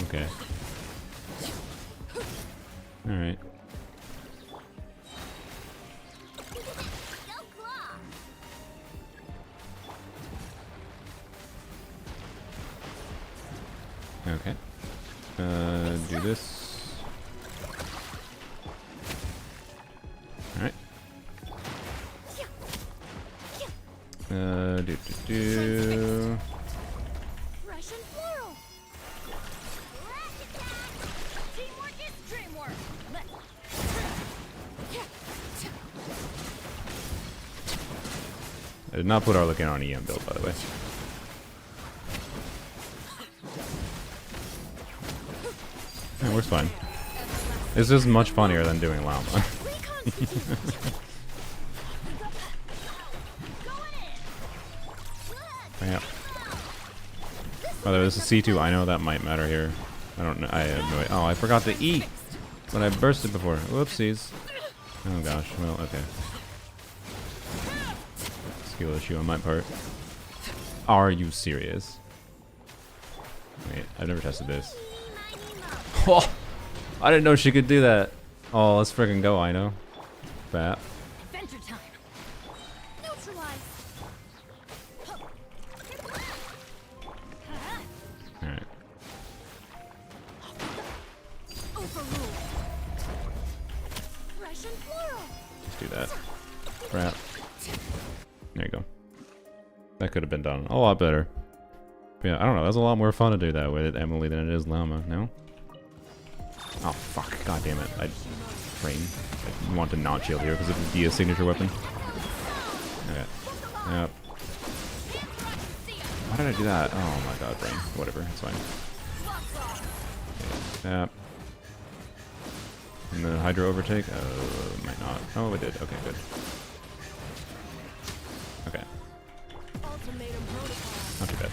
Speaker 1: Okay. Alright. Okay. Do this. Alright. Do.
Speaker 3: Russian floral. Teamwork is dreamwork.
Speaker 1: I did not put Arlequin on EM build, by the way. Yeah, works fine. This is much funnier than doing Llama. Yeah. By the way, this is C2. I know that might matter here. I don't know. I have no idea. Oh, I forgot to eat, but I bursted before. Whoopsies. Oh gosh. Well, okay. Skill issue on my part. Are you serious? Wait, I've never tested this. Oh, I didn't know she could do that. Oh, let's freaking go, I know. Fat.
Speaker 2: Adventure time.
Speaker 3: Neutralize.
Speaker 1: Alright,
Speaker 3: Overruled. Fresh and floral.
Speaker 1: let's do that. Crap. There you go. That could have been done a lot better. But yeah, I don't know. That's a lot more fun to do that with Emily than it is Llama, no? Oh, fuck. God damn it. I want to not shield here because it would be a signature weapon. Okay. Yep. Why did I do that? Oh my god, brain. Whatever. It's fine. Okay. Yep. And the Hydra overtake? Might not. Oh, it did. Okay, good. Okay.
Speaker 2: Ultimatum protocol.
Speaker 1: Not too bad.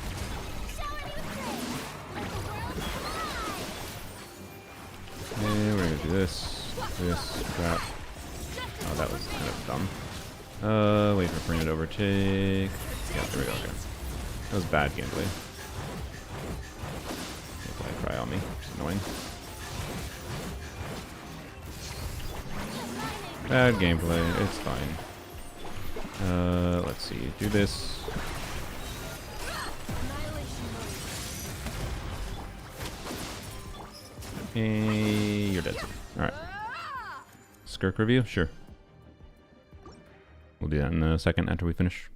Speaker 1: Okay, we're gonna do this, crap. Oh, that was kind of dumb. Wait for Brina to overtake. Yeah, there we go, okay. That was bad gameplay. They cry on me, which is annoying. Bad gameplay, it's fine. Let's see, do this. Hey, you're dead. Alright. Skirk review? Sure. We'll do that in a second after we finish.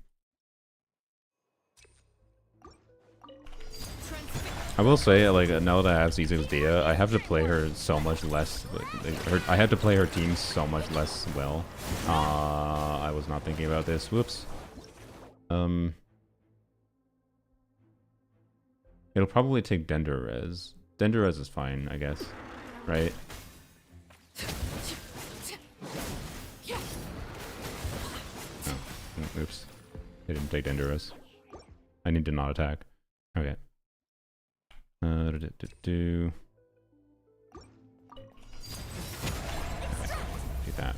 Speaker 1: I will say, like, now that I have C6 Dia, I have to play her so much less. I have to play her team so much less well. I was not thinking about this. Whoops. It'll probably take Denderez. Denderez is fine, I guess. Right? Oh, oops. It didn't take Denderez. I need to not attack. Okay. Do that.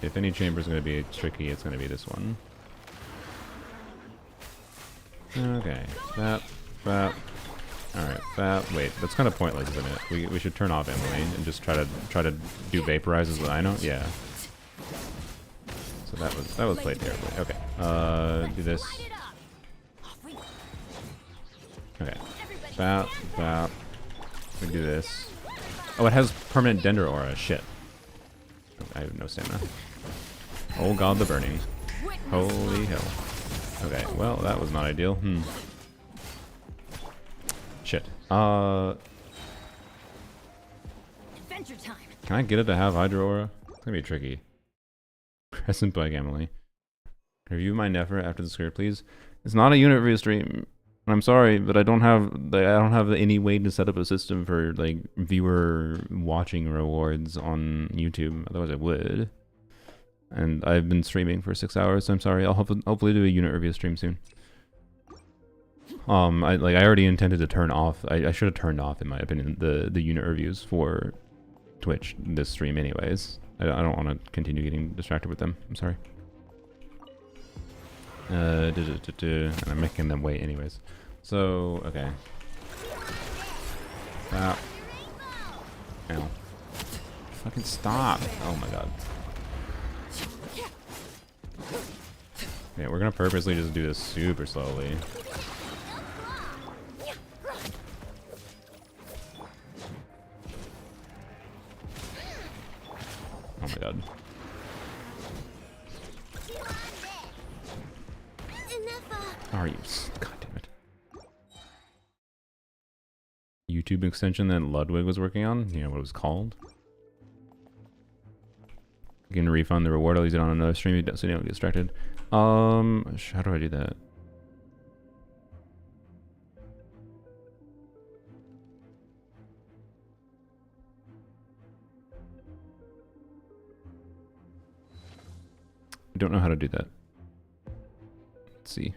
Speaker 1: If any chamber is going to be tricky, it's going to be this one. Okay, that. Alright, that. Wait, that's kind of pointless, isn't it? We should turn off Emily and just try to do vaporizes with I know. Yeah. So that was played terribly. Okay. Do this. Okay. That. We do this. Oh, it has permanent Dender aura. Shit. I have no stamina. Oh god, the burning. Holy hell. Okay, well, that was not ideal. Shit.
Speaker 2: Adventure time.
Speaker 1: Can I get it to have Hydro Aura? It's gonna be tricky. Crescent Bike Emily. Review my Nefer after the script, please. It's not a unit review stream. I'm sorry, but I don't have any way to set up a system for like viewer watching rewards on YouTube. Otherwise, I would. And I've been streaming for 6 hours, so I'm sorry. I'll hopefully do a unit review stream soon. I already intended to turn off. I should have turned off, in my opinion, the unit reviews for Twitch this stream, anyways. I don't want to continue getting distracted with them. I'm sorry. And I'm making them wait, anyways. So okay. Ow. Fucking stop! Oh my god. Yeah, we're gonna purposely just do this super slowly. Oh my god. Are you? God damn it. YouTube extension that Ludwig was working on? You know what it was called? You can refund the reward. I'll use it on another stream so you don't get distracted. How do I do that? I don't know how to do that. Let's see.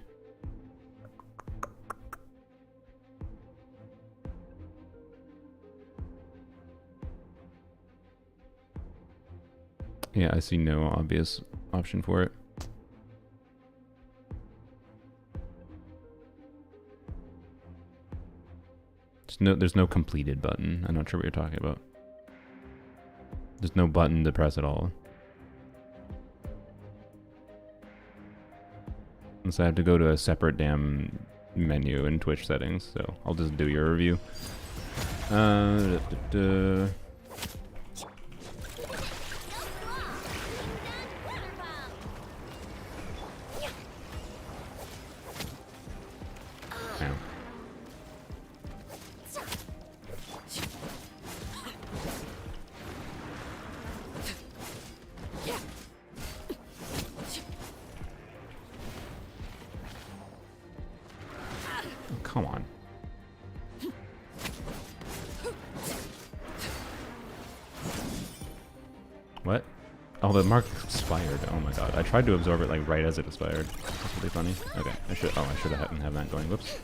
Speaker 1: Yeah, I see no obvious option for it. There's no completed button. I'm not sure what you're talking about. There's no button to press at all. Unless I have to go to a separate damn menu in Twitch settings, so I'll just do your review. Come on. What? Oh, the mark expired. Oh my god. I tried to absorb it like right as it expired. That's really funny. Okay. I should have that going. Whoops.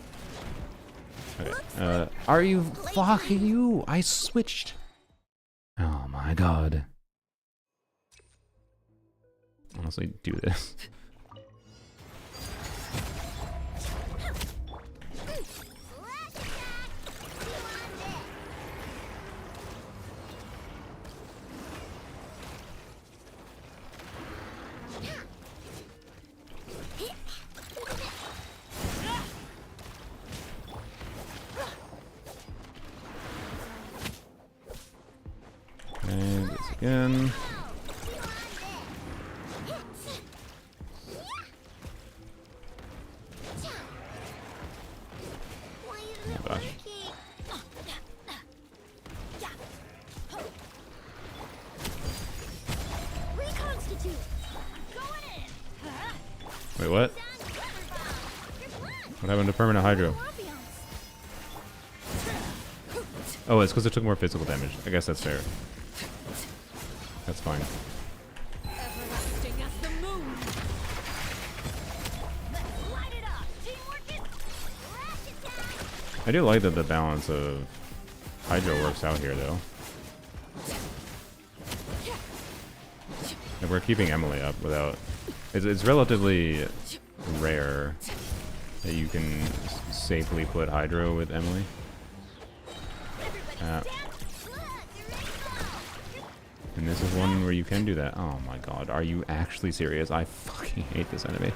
Speaker 1: Okay. Are you fucking you? I switched. Oh my god. Honestly, do this. And this again. Oh gosh. Wait, what? What happened to permanent hydro? Oh, it's because it took more physical damage. I guess that's fair. That's fine. I do like that the balance of hydro works out here, though. If we're keeping Emily up without... It's relatively rare that you can safely put hydro with Emily. And this is one where you can do that. Oh my god, are you actually serious? I fucking hate this enemy.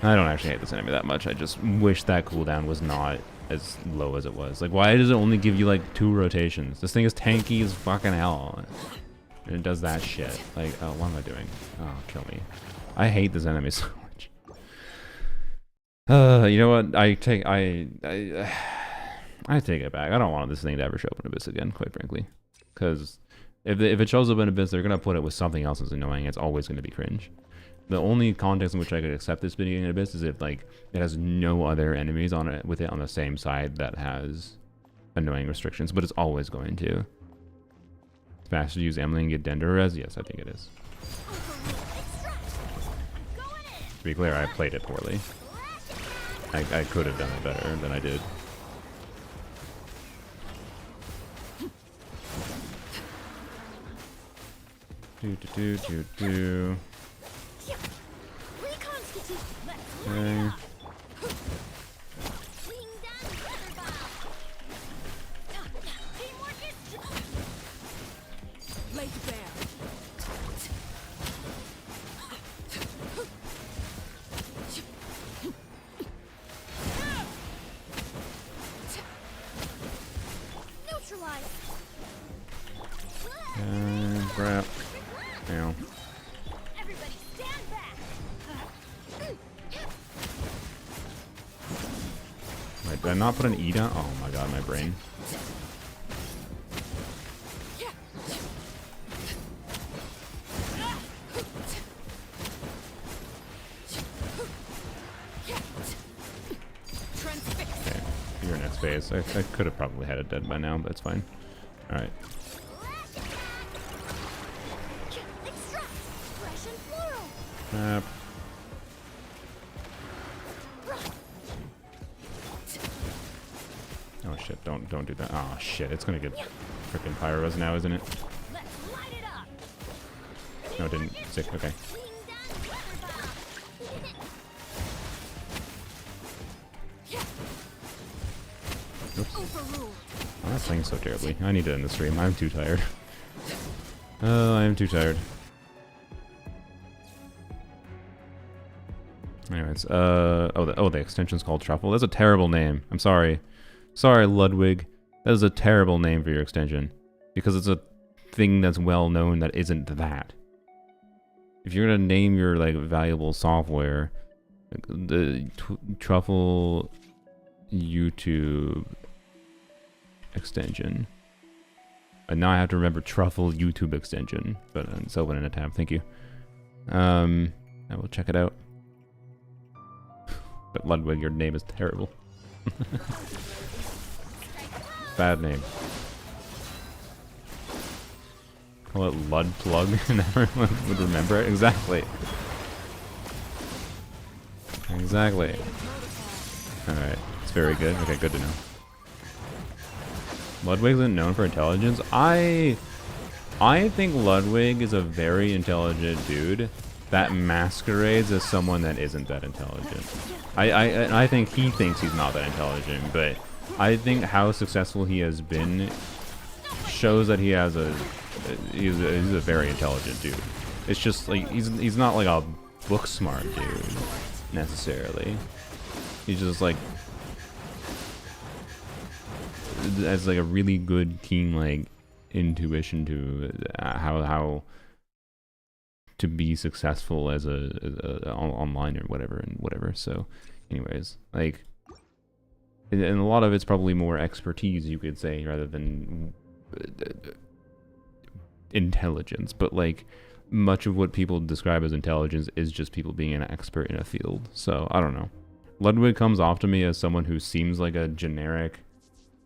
Speaker 1: I don't actually hate this enemy that much. I just wish that cooldown was not as low as it was. Like, why does it only give you like 2 rotations? This thing is tanky as fucking hell. And it does that shit. Like, oh, what am I doing? Oh, kill me. I hate this enemy so much. You know what? I take it back. I don't want this thing to ever show up in Abyss again, quite frankly. Because if it shows up in Abyss, they're going to put it with something else that's annoying. It's always going to be cringe. The only context in which I could accept this being in Abyss is if like it has no other enemies on it with it on the same side that has annoying restrictions, but it's always going to. It's faster to use Emily and get Dender res? Yes, I think it is. To be clear, I played it poorly. I could have done it better than I did. Do. Okay. Crap. Ow. Wait, did I not put an E down? Oh my god, my brain. case. I could have probably had it dead by now, but it's fine. Alright.
Speaker 3: Extract. Fresh and floral.
Speaker 1: Oh shit, don't do that. Oh shit, it's gonna get freaking pyros now, isn't it?
Speaker 3: Let's light it up.
Speaker 1: No, it didn't. Sick, okay.
Speaker 3: Clean done. Weather bomb.
Speaker 1: Oops.
Speaker 3: Overruled.
Speaker 1: I'm not playing so terribly. I need to end the stream. I'm too tired. I am too tired. Anyways, the extension's called Truffle. That's a terrible name. I'm sorry. Sorry, Ludwig. That is a terrible name for your extension. Because it's a thing that's well known that isn't that. If you're gonna name your, like, valuable software, the Truffle YouTube extension. And now I have to remember Truffle YouTube extension. But it's open in a tab, thank you. I will check it out. But Ludwig, your name is terrible. Bad name. Call it Lud Plug and everyone would remember it. Exactly. Exactly. Alright. It's very good. Okay, good to know. Ludwig isn't known for intelligence. I think Ludwig is a very intelligent dude that masquerades as someone that isn't that intelligent. I think he thinks he's not that intelligent, but I think how successful he has been shows that he has he's a very intelligent dude. It's just like he's not like a book smart dude necessarily. He's just like has like a really good keen like intuition to how to be successful as a online or whatever. So anyways, like, and a lot of it's probably more expertise, you could say, rather than intelligence. But like, much of what people describe as intelligence is just people being an expert in a field. So I don't know. Ludwig comes off to me as someone who seems like a generic.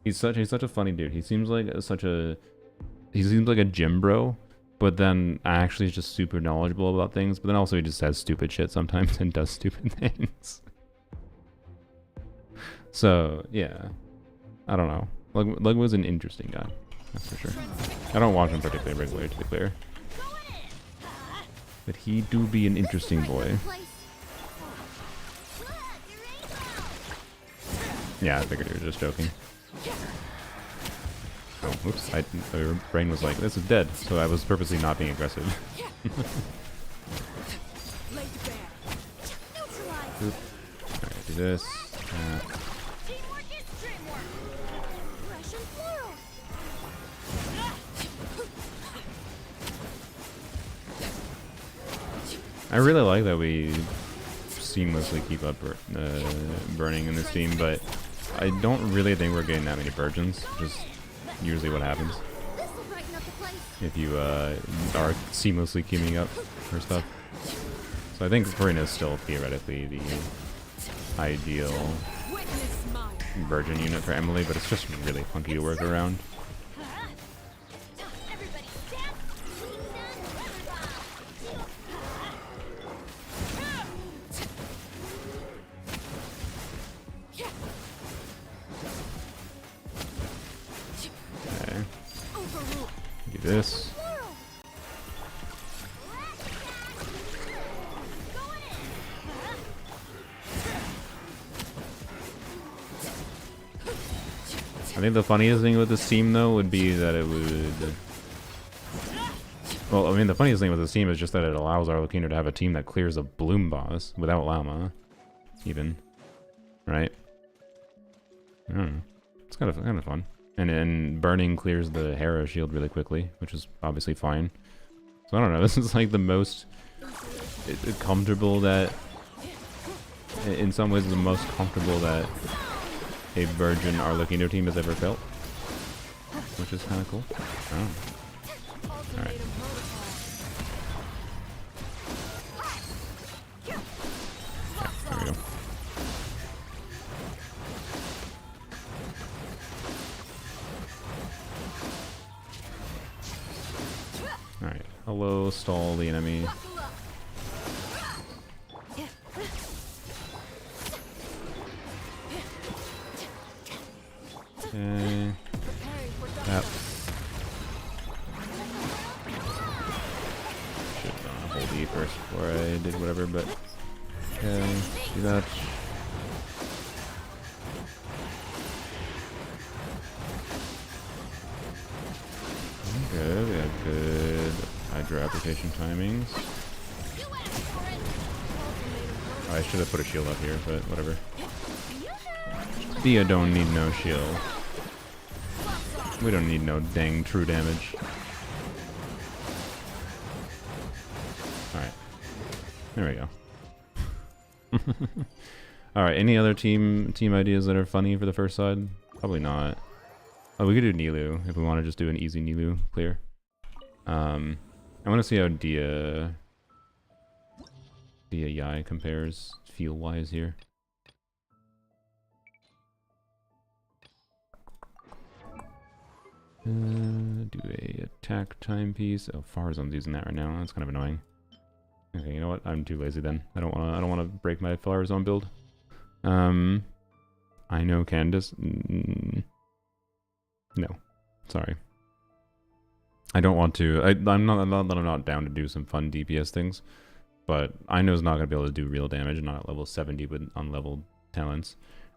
Speaker 1: He's such a funny dude. He seems like a gym bro, but then actually is just super knowledgeable about things. But then also he just says stupid shit sometimes and does stupid things. So yeah, I don't know. Ludwig was an interesting guy, that's for sure. I don't watch him particularly regularly, to be clear, but he do be an interesting boy. Yeah, I figured he was just joking. Oh, oops, my brain was like, this is dead, so I was purposely not being aggressive. Oop. Alright, do this. I really like that we seamlessly keep up burning in this team, but I don't really think we're getting that many virgins, which is usually what happens if you are seamlessly queuing up for stuff. So I think Corinne is still theoretically the ideal virgin unit for Emily, but it's just really funky to work around. This. I think the funniest thing with this team though would be that it would, well, I mean the funniest thing with this team is just that it allows Arlecchino to have a team that clears a Bloom boss without Llama, even, right? I don't know. It's kind of fun. And burning clears the Hera shield really quickly, which is obviously fine. So I don't know, this is like the most comfortable that, in some ways the most comfortable that a virgin Arlecchino team has ever felt. Which is kind of cool. Oh. Alright. Yeah, there we go. Hello, stall the enemy. Okay. Yep. Should have done a whole D first before I did whatever, but okay, do that. Good, we have good Hydra application timings. Oh, I should have put a shield up here, but whatever. Dia don't need no shield. We don't need no dang true damage. Alright. There we go. Alright, any other team ideas that are funny for the first side? Probably not. Oh, we could do Nilu if we want to just do an easy Nilu clear. I want to see how Dia Yai compares feel-wise here. Do a attack timepiece. Oh, Farzan's using that right now. That's kind of annoying. Okay, you know what? I'm too lazy then. I don't wanna break my Farzan build. I know Candace. No, sorry. I don't want to. I'm not down to do some fun DPS things, but I know is not gonna be able to do real damage, not at level 70 with unleveled talents.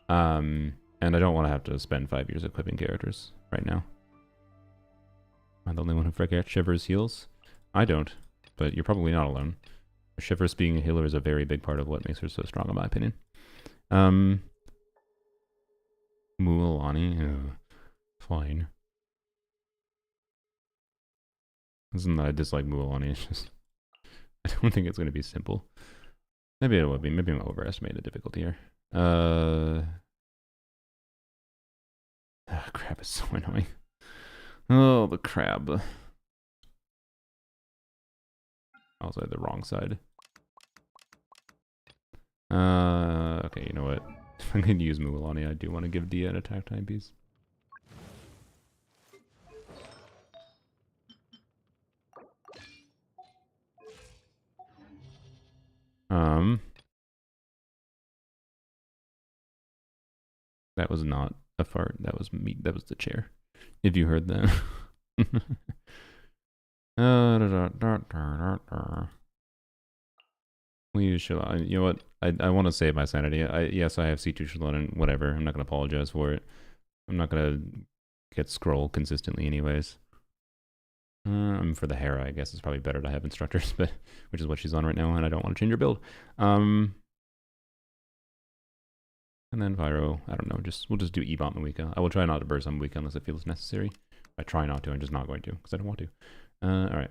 Speaker 1: And I don't want to have to spend 5 years equipping characters right now. Am I the only one who forgets Shiver's heals? I don't, but you're probably not alone. Shiver's being a healer is a very big part of what makes her so strong, in my opinion. Mualani, fine. Isn't that I dislike Mualani? It's just I don't think it's going to be simple. Maybe it will be. Maybe I'm overestimating the difficulty here. Crab is so annoying. Oh, the crab. I was at the wrong side. Okay, you know what? If I'm going to use Mualani, I do want to give Dia an attack timepiece. That was not a fart. That was me. That was the chair. If you heard that. We use Shalon. You know what? I want to save my sanity. Yes, I have C2 Shalon and whatever. I'm not going to apologize for it. I'm not going to get scroll consistently anyways. For the Hera, I guess it's probably better to have instructors, but which is what she's on right now, and I don't want to change her build. And then Pyro, I don't know, we'll just do Ebot Mawika. I will try not to burst on Mawika unless it feels necessary. I try not to, I'm just not going to, because I don't want to. Alright.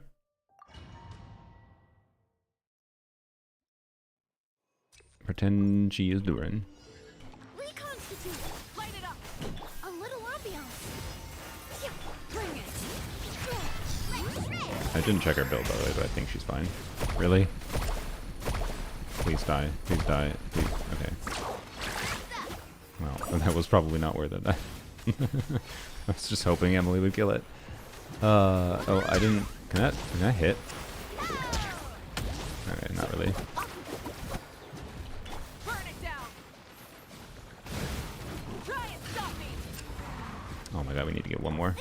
Speaker 1: Pretend she is Durin.
Speaker 3: Reconstitute. Light it up. A little ambiance. Bring it.
Speaker 1: I didn't check her build by the way, but I think she's fine. Really? Please die. Please die. Please. Okay. Well, that was probably not worth it. I was just hoping Emily would kill it. Oh, I didn't. Can I hit? Okay, not really. Oh my god, we need to get one more.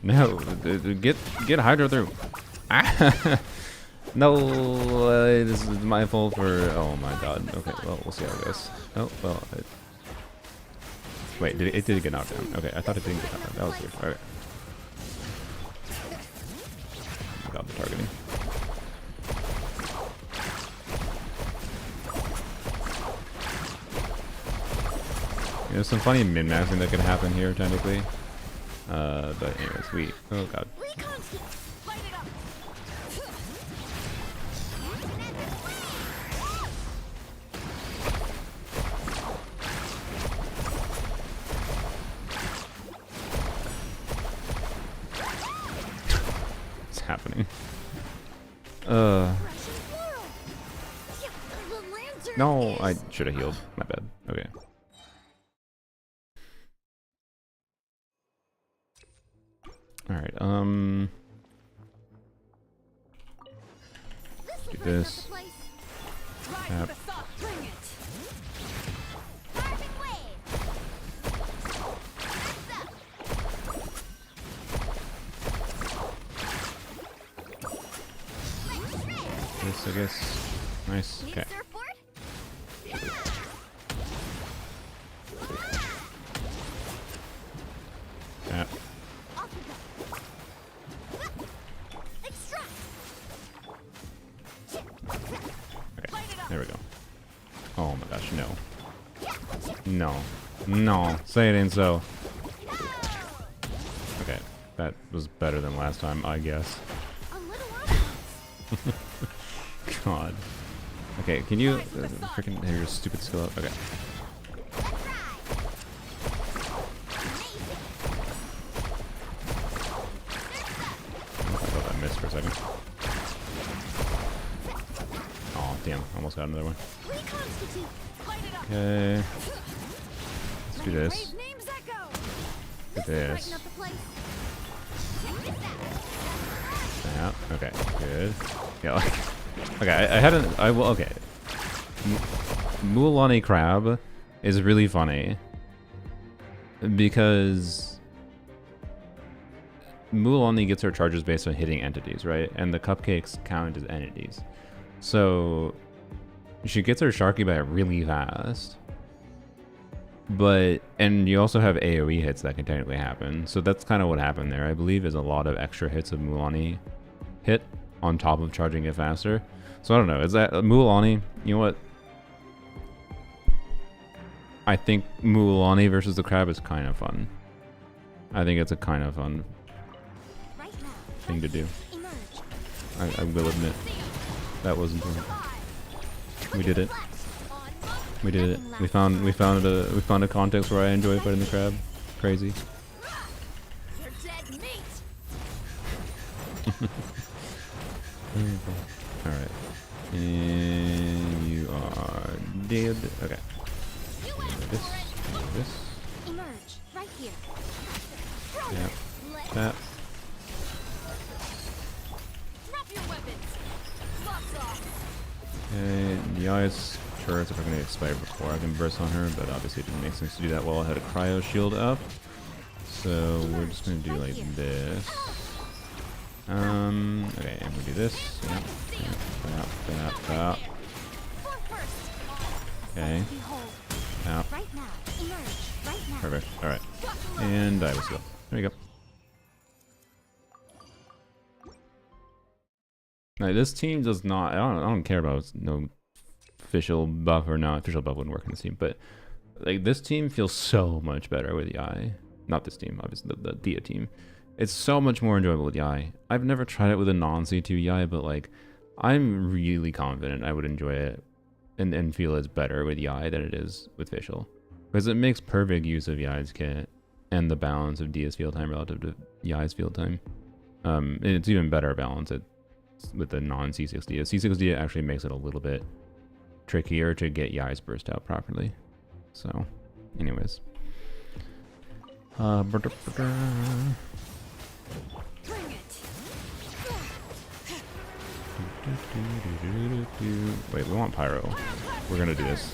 Speaker 1: No, get Hydra through. Ah. No, this is my fault for. Oh my god. Okay, well, we'll see how it goes. Oh, well. Wait, it did get knocked down. Okay, I thought it didn't get knocked down. That was weird. Alright. Got the targeting. There's some funny min-maxing that could happen here, technically. But anyways, oh god. What's happening? No, I should have healed. My bad. Okay. Alright,
Speaker 3: This
Speaker 1: do
Speaker 3: will brighten up
Speaker 1: this.
Speaker 3: the place.
Speaker 4: Rise
Speaker 1: Yep.
Speaker 4: with the sun. Bring it.
Speaker 3: Carving wave. That's up. Let's shred.
Speaker 1: This, I guess. Nice.
Speaker 3: Need
Speaker 1: Okay.
Speaker 3: surfboard?
Speaker 1: Yeah.
Speaker 3: Off we go. Extract.
Speaker 1: Okay. There we go. Oh my gosh, no. No. No. Say it ain't so. Okay. That was better than last time, I guess.
Speaker 3: A little else.
Speaker 1: God. Okay, can you freaking have your stupid skill up? Okay.
Speaker 3: Let's ride. Amazing.
Speaker 1: I thought I missed for a second. Oh, damn. Almost got another one.
Speaker 3: Reconstitute.
Speaker 4: Light it up.
Speaker 1: Okay. Let's do this.
Speaker 4: Brave names echo.
Speaker 1: Do
Speaker 3: This will
Speaker 1: this.
Speaker 3: brighten up the place. Check this out.
Speaker 1: Yeah. Okay. Good. Yeah. Like, okay. I hadn't. I will. Okay. Muulani Crab is really funny because Muulani gets her charges based on hitting entities, right? And the cupcakes count as entities. So she gets her Sharky back really fast. And you also have AoE hits that can technically happen. So that's kind of what happened there. I believe is a lot of extra hits of Muulani hit on top of charging it faster. So I don't know. Is that Muulani? You know what? I think Muulani versus the crab is kind of fun. I think it's a kind of fun
Speaker 3: Right now.
Speaker 1: thing to do.
Speaker 3: Emerge.
Speaker 1: I will admit that wasn't. We did it. We did it. We found a context where I enjoy fighting the crab. Crazy.
Speaker 3: You're dead meat.
Speaker 1: All right. And you are dead. Okay.
Speaker 3: You asked
Speaker 1: This.
Speaker 3: for it.
Speaker 1: This.
Speaker 3: Emerge. Right here. Throw
Speaker 1: Yeah.
Speaker 3: it. Let's
Speaker 1: That.
Speaker 3: drop your weapons. Lots off.
Speaker 1: And the ice turrets are going to expire before I can burst on her, but obviously it didn't make sense to do that while I had a cryo shield up. So we're just going to do like this. Okay, and we do this. Yeah.
Speaker 3: For first.
Speaker 1: Okay.
Speaker 3: Behold.
Speaker 1: Yeah.
Speaker 3: Right now. Emerge. Right now.
Speaker 1: Perfect. All right. And I was still. There we go. Now this team does not. I don't care about no official buff or not. Official buff wouldn't work in this team, but like this team feels so much better with the eye. Not this team, obviously the Dia team. It's so much more enjoyable with the eye. I've never tried it with a non-C2 eye, but like I'm really confident I would enjoy it and feel it's better with the eye than it is with facial, because it makes perfect use of Yai's kit and the balance of Dia's field time relative to Yai's field time. And it's even better balance with the non-C6 Dia. C6 Dia actually makes it a little bit trickier to get Yai's burst out properly. So, anyways.
Speaker 3: Bring it.
Speaker 1: Wait, we want Pyro. We're gonna do this.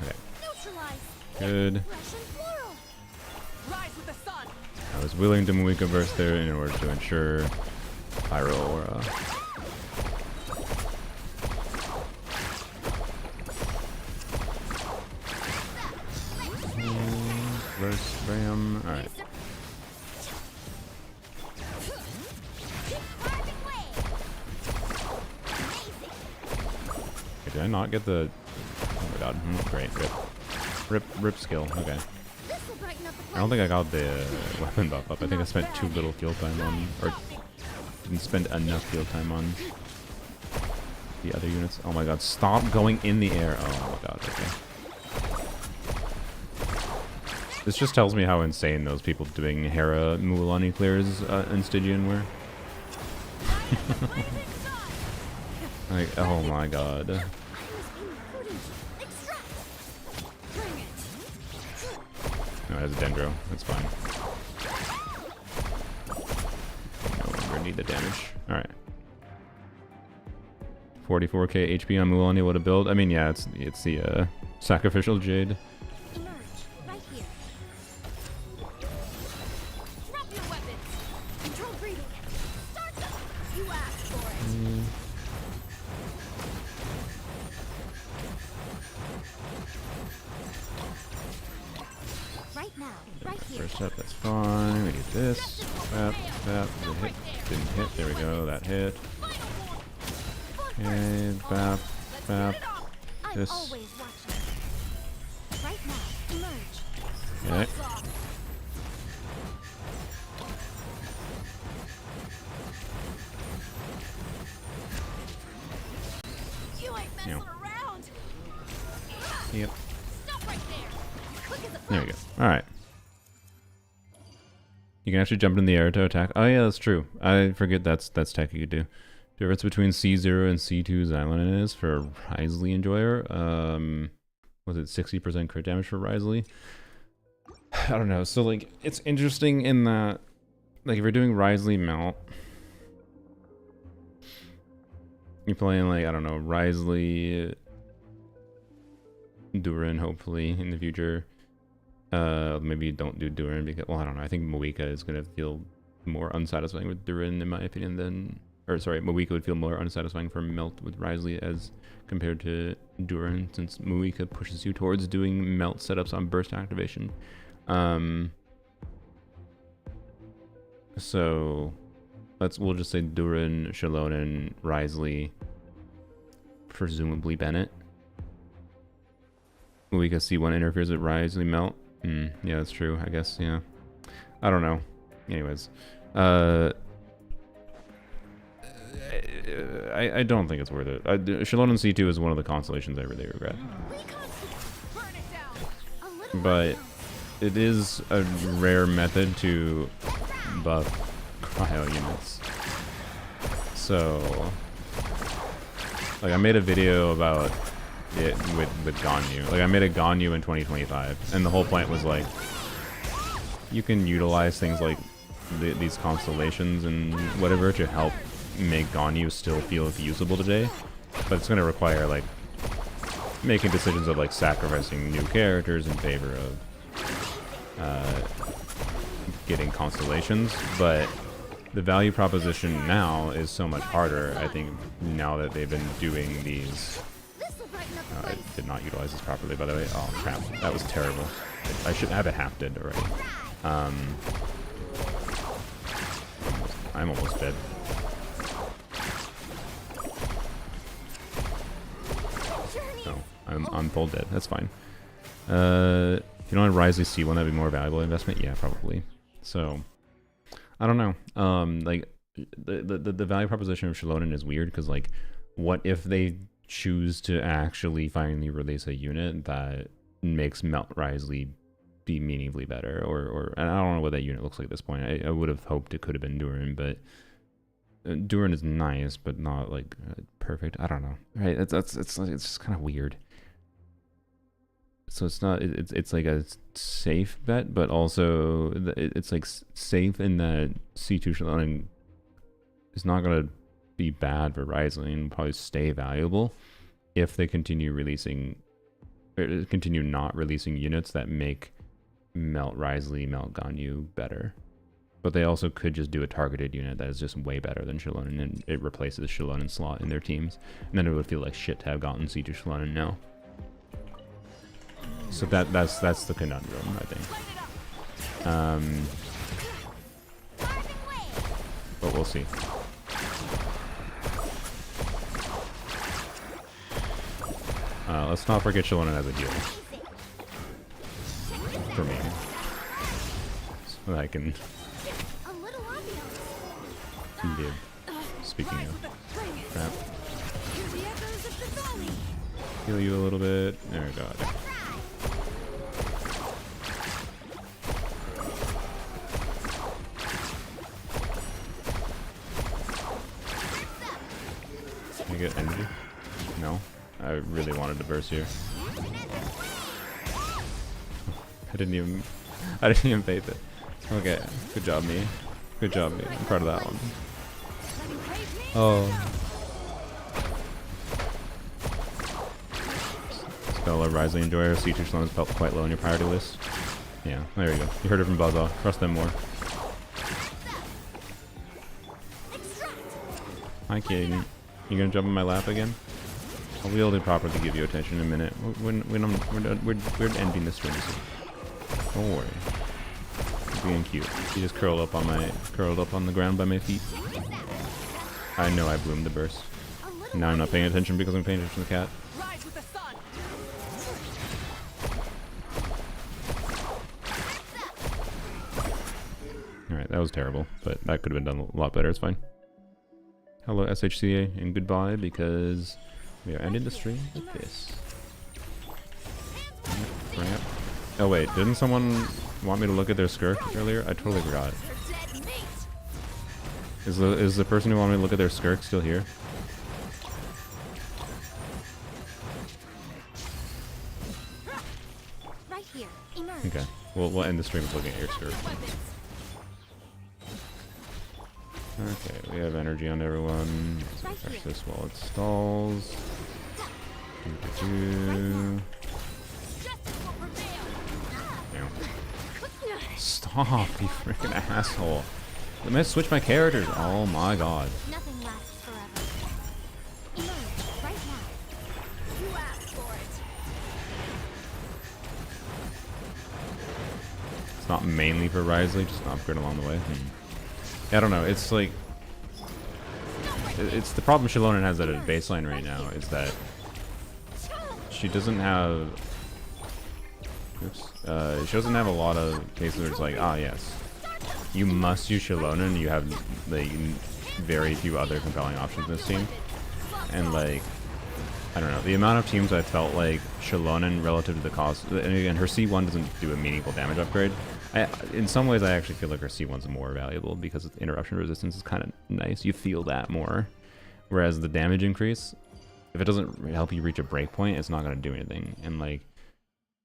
Speaker 1: Okay,
Speaker 3: Neutralize.
Speaker 1: good.
Speaker 3: Fresh and floral.
Speaker 4: Rise with the sun.
Speaker 1: I was willing to Muika burst there in order to ensure Pyro aura. Burst, bam. Alright.
Speaker 3: Carving wave. Amazing.
Speaker 1: Okay, did I not get the... Oh my god. Great, good. Rip skill. Okay.
Speaker 3: This will brighten up the place.
Speaker 1: I don't think I got the weapon buff up. I think I spent too little field time on... Or didn't spend enough field time on the other units. Oh my god, stop going in the air. Oh my god, okay. This just tells me how insane those people doing Hera Muulani clears in Stygian were. Like, oh my god.
Speaker 3: I was being prudent. Extract.
Speaker 4: Bring it.
Speaker 1: it has a Dendro. That's fine. No longer need the damage. Alright. 44k HP on Mulan, what to build? I mean, yeah, it's the sacrificial jade.
Speaker 3: Emerge. Right here. Drop your weapons. Control breeding. Start them. You asked for it. Right now. Right here.
Speaker 1: First up, that's fine. We get this. That. Did hit. Didn't hit. There we go. That hit. Okay, bap.
Speaker 3: I'm
Speaker 1: This.
Speaker 3: always watching. Right now. Emerge.
Speaker 1: Okay.
Speaker 3: You ain't messing
Speaker 1: Yeah.
Speaker 3: around.
Speaker 1: Yep.
Speaker 3: Stop right there. Quick as a
Speaker 1: There we go. Alright. You can actually jump in the air to attack. Oh yeah, that's true. I forget that's tech you could do. Difference between C0 and C2 Xylan is for Risley Enjoyer. Was it 60% crit damage for Risley? I don't know. So like, it's interesting in that, like, if you're doing Risley Melt, you're playing like, I don't know, Risley Durin hopefully in the future. Maybe you don't do Durin because, well, I don't know. I think Moika is gonna feel more unsatisfying with Durin in my opinion than, or sorry, Moika would feel more unsatisfying for Melt with Risley as compared to Durin, since Moika pushes you towards doing Melt setups on burst activation. So we'll just say Durin, Shalonen, Risley, presumably Bennett. Moika C1 interferes with Risley Melt. Yeah, that's true, I guess, yeah. I don't know. Anyways. I don't think it's worth it. Shalonen C2 is one of the constellations I really regret. But it is a rare method to buff cryo units. So, like, I made a video about it with Ganyu. Like, I made a Ganyu in 2025, and the whole point was like, you can utilize things like these constellations and whatever to help make Ganyu still feel usable today, but it's going to require like making decisions of like sacrificing new characters in favor of getting constellations. But the value proposition now is so much harder, I think, now that they've been doing these. I did not utilize this properly, by the way. Oh crap, that was terrible. I should have it hafted already. I'm almost dead. Oh, I'm full dead. That's fine. If you don't have Risley C1, that'd be more valuable investment. Yeah, probably. So, I don't know. Like the value proposition of Shalonen is weird because, like, what if they choose to actually finally release a unit that makes Melt Risley be meaningfully better, or and I don't know what that unit looks like at this point. I would have hoped it could have been Durin, but Durin is nice, but not like perfect. I don't know. Right? It's just kind of weird. So it's not. It's like a safe bet, but also it's like safe in that C2 Shalonen is not gonna be bad for Risley and probably stay valuable if they continue not releasing units that make Melt Risley, Melt Ganyu better. But they also could just do a targeted unit that is just way better than Shalonen, and it replaces Shalonen slot in their teams. And then it would feel like shit to have gotten C2 Shalonen now. So that's the conundrum, I think. But we'll see. Let's not forget Shalonen as a heal. For me. So that I can live. Speaking of crap. Heal you a little bit. There we go. Can I get energy? No. I really wanted to burst here. I didn't even... I didn't even faith it. Okay, good job, me. Good job, me. I'm proud of that one. Oh. Spell a Rising Enjoyer. C2 Shalom is felt quite low on your priority list. Yeah, there you go. You heard it from Buzzaw. Trust them more. Hi, Kaden. You gonna jump in my lap again? I'll be able to properly give you attention in a minute. We're ending the stream soon. Don't worry. You're being cute. She just curled up on the ground by my feet. I know I bloomed the burst. Now I'm not paying attention because I'm paying attention to the cat.
Speaker 4: Rise with the sun.
Speaker 1: Alright, that was terrible, but that could have been done a lot better. It's fine. Hello, SHCA, and goodbye, because we are ending the stream like this. Oh wait, didn't someone want me to look at their skirt earlier? I totally forgot. Is the person who wanted me to look at their skirt still here?
Speaker 3: Right here. Emerge.
Speaker 1: Okay, we'll end the stream with looking at your skirt. Okay, we have energy on everyone. Let's refresh this while it stalls. Stop, you freaking asshole. Let me switch my characters. Oh my god.
Speaker 3: Nothing lasts forever. Emerge. Right now. You asked for it.
Speaker 1: It's not mainly for Risley, just an upgrade along the way. I don't know, it's like... It's the problem Shallonen has at a baseline right now, is that she doesn't have... Oops. She doesn't have a lot of cases where it's like, ah yes, you must use Shallonen, you have like very few other compelling options in this team. And like, I don't know, the amount of teams I felt like Shallonen relative to the cost, and again, her C1 doesn't do a meaningful damage upgrade. In some ways, I actually feel like her C1's more valuable because interruption resistance is kind of nice. You feel that more. Whereas the damage increase, if it doesn't help you reach a breakpoint, it's not going to do anything. And like,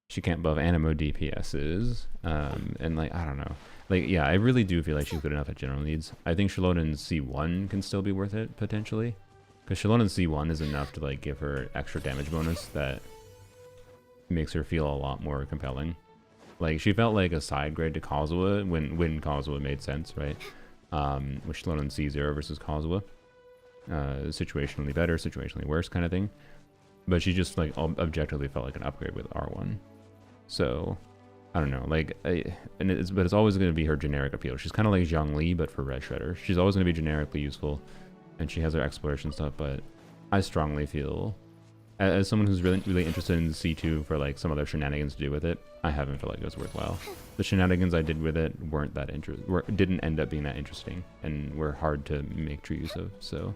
Speaker 1: she can't buff Animo DPSs. And like, I don't know. Like, yeah, I really do feel like she's good enough at general needs. I think Shalonen's C1 can still be worth it, potentially. Because Shalonen's C1 is enough to like give her extra damage bonus that makes her feel a lot more compelling. Like, she felt like a side grade to Kazuha when Kazuha made sense, right? With Shallonen C0 versus Kazuha. Situationally better, situationally worse kind of thing. But she just, like, objectively felt like an upgrade with R1. So, I don't know. Like, but it's always going to be her generic appeal. She's kind of like Zhongli, but for Red Shredder. She's always going to be generically useful. And she has her exploration stuff, but I strongly feel... As someone who's really interested in C2 for like some other shenanigans to do with it, I haven't felt like it was worthwhile. The shenanigans I did with it weren't that didn't end up being that interesting, and were hard to make true use of. So,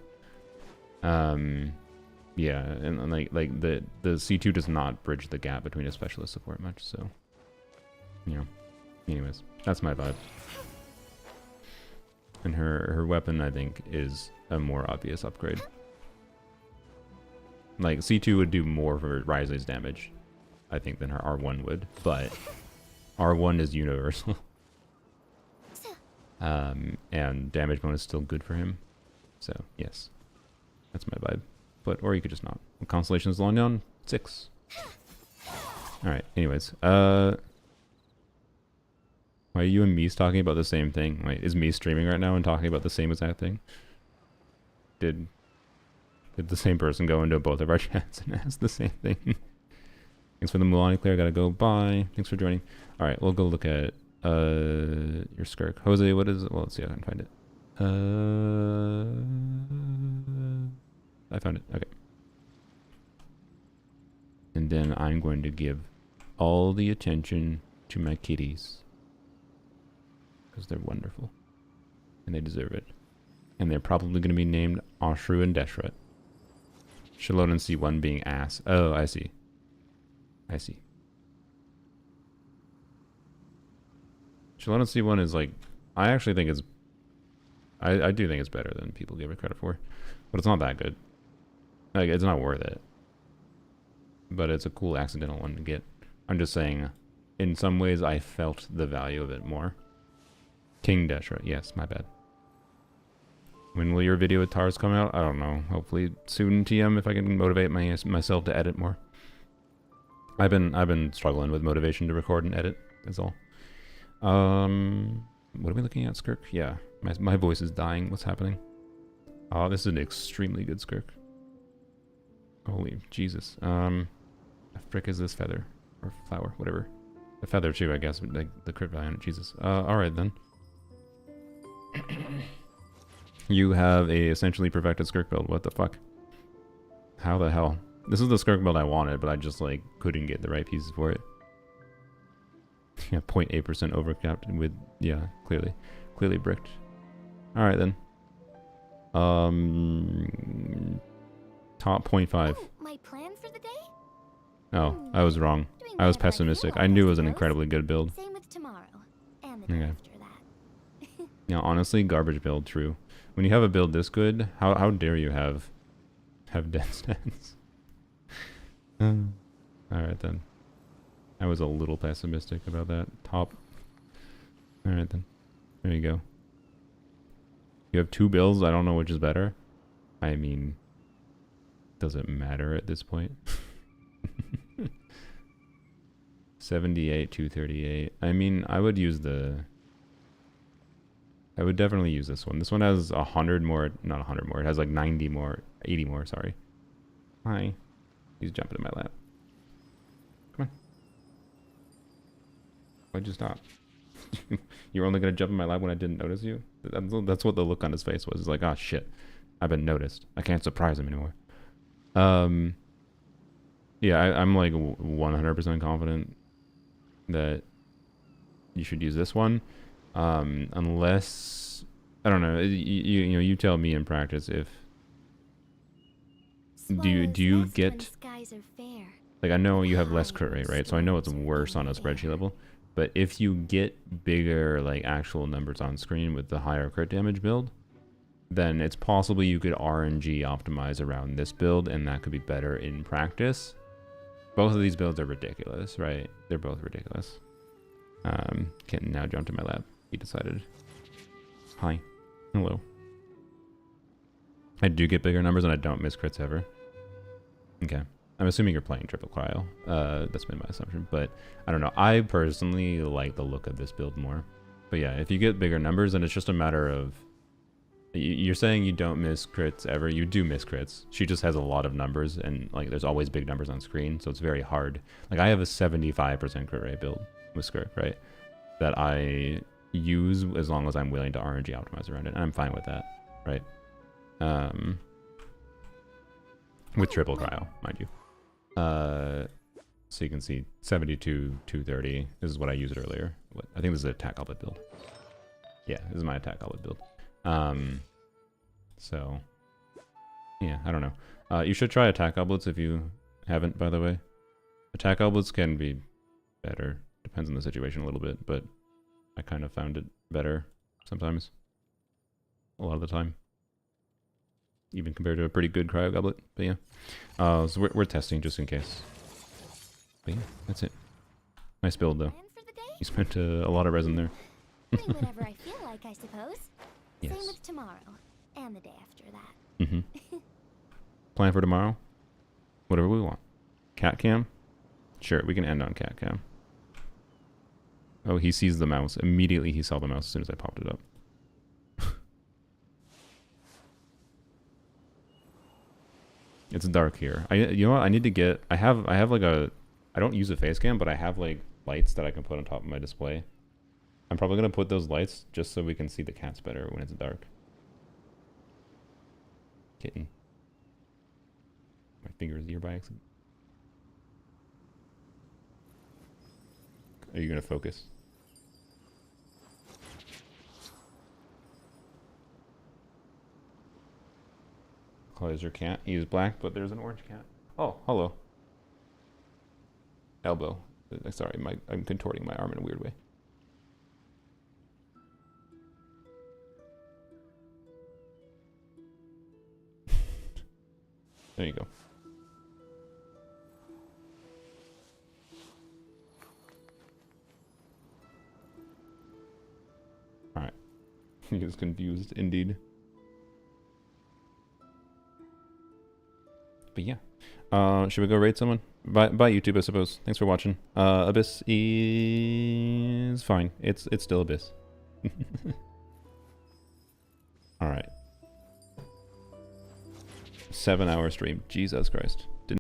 Speaker 1: yeah, and like the C2 does not bridge the gap between a specialist support much. So, you know, anyways, that's my vibe. And her weapon, I think, is a more obvious upgrade. Like, C2 would do more for Risley's damage, I think, than her R1 would, but R1 is universal. And damage bonus is still good for him. So, yes. That's my vibe. But, or you could just not. Constellation is long down? 6. Alright, anyways. Why are you and Mies talking about the same thing? Wait, is Mies streaming right now and talking about the same exact thing? Did the same person go into both of our chats and ask the same thing? Thanks for the Mulan Claire, gotta go. Bye. Thanks for joining. Alright, we'll go look at your skirk. Jose, what is it? Well, let's see if I can find it. I found it. Okay. And then I'm going to give all the attention to my kitties. Because they're wonderful. And they deserve it. And they're probably going to be named Ashru and Deshret. Shallonen C1 being ass. Oh, I see. I see. Shallonen C1 is like... I actually think it's... I do think it's better than people give it credit for. But it's not that good. Like, it's not worth it. But it's a cool accidental one to get. I'm just saying, in some ways I felt the value of it more. King Deshra, yes, my bad. When will your video with Tars come out? I don't know. Hopefully soon, TM, if I can motivate myself to edit more. I've been struggling with motivation to record and edit, that's all. What are we looking at, Skirk? Yeah, my voice is dying. What's happening? Oh, this is an extremely good Skirk. Holy Jesus. The frick is this feather? Or flower, whatever. The feather too, I guess, like the crit value on it. Jesus. Alright then. You have a essentially perfected Skirk build. What the fuck? How the hell? This is the Skirk build I wanted, but I just like couldn't get the right pieces for it. Yeah, 0.8% overcapped with, yeah, clearly bricked. Alright then. Top 0.5.
Speaker 3: Oh, my plan for the day?
Speaker 1: Oh, I was wrong.
Speaker 3: Doing
Speaker 1: I was
Speaker 3: whatever I feel
Speaker 1: pessimistic.
Speaker 3: like,
Speaker 1: I knew it was an
Speaker 3: suppose.
Speaker 1: incredibly good build.
Speaker 3: Same with tomorrow. And the day
Speaker 1: Okay.
Speaker 3: after that.
Speaker 1: Yeah, honestly, garbage build, true. When you have a build this good, how dare you have dead stats? Alright then. I was a little pessimistic about that. Top. Alright then. There you go. You have two builds, I don't know which is better. I mean, does it matter at this point? 78, 238. I mean, I would definitely use this one. This one has 100 more, not 100 more. It has like 90 more, 80 more, sorry. Hi. He's jumping in my lap. Come on. Why'd you stop? You were only going to jump in my lap when I didn't notice you? That's what the look on his face was. It's like, oh shit, I've been noticed. I can't surprise him anymore. Yeah, I'm like 100% confident that you should use this one. Unless, I don't know, you know, you tell me in practice if, do you get,
Speaker 3: Skies are fair.
Speaker 1: like I know you have less crit rate, right? So I know it's worse on a spreadsheet level. But if you get bigger, like, actual numbers on screen with the higher crit damage build, then it's possible you could RNG optimize around this build, and that could be better in practice. Both of these builds are ridiculous, right? They're both ridiculous. Kitten now jumped in my lap. He decided. Hi. Hello. I do get bigger numbers, and I don't miss crits ever. Okay. I'm assuming you're playing triple cryo. That's been my assumption, but I don't know. I personally like the look of this build more. But yeah, if you get bigger numbers, then it's just a matter of... You're saying you don't miss crits ever. You do miss crits. She just has a lot of numbers, and like there's always big numbers on screen, so it's very hard. Like I have a 75% crit rate build with Skirk, right? That I use as long as I'm willing to RNG optimize around it, and I'm fine with that, right? With triple cryo, mind you. So you can see 72, 230. This is what I used earlier. I think this is an attack goblet build. Yeah, this is my attack goblet build. So yeah, I don't know. You should try attack goblets if you haven't, by the way. Attack goblets can be better. Depends on the situation a little bit, but I kind of found it better sometimes. A lot of the time. Even compared to a pretty good cryo goblet, but yeah. So we're testing just in case. But yeah, that's it. Nice build though.
Speaker 3: Plan for the day?
Speaker 1: You spent a lot of resin there.
Speaker 3: Doing whatever I feel like, I suppose.
Speaker 1: Yes.
Speaker 3: Same with tomorrow. And the day after that.
Speaker 1: Mm-hmm. Plan for tomorrow? Whatever we want. Cat cam? Sure, we can end on cat cam. Oh, he sees the mouse. Immediately he saw the mouse as soon as I popped it up. It's dark here. You know what? I need to get... I have like a... I don't use a face cam, but I have like lights that I can put on top of my display. I'm probably going to put those lights just so we can see the cats better when it's dark. Kitten. My finger is here by accident. Are you going to focus? Color is your cat? He is black, but there's an orange cat. Oh, hello. Elbow. Sorry, I'm contorting my arm in a weird way. There you go. He is confused, indeed. But yeah. Should we go raid someone? Bye YouTube, I suppose. Thanks for watching. Abyss is fine. It's still Abyss. Alright. 7-hour stream. Jesus Christ.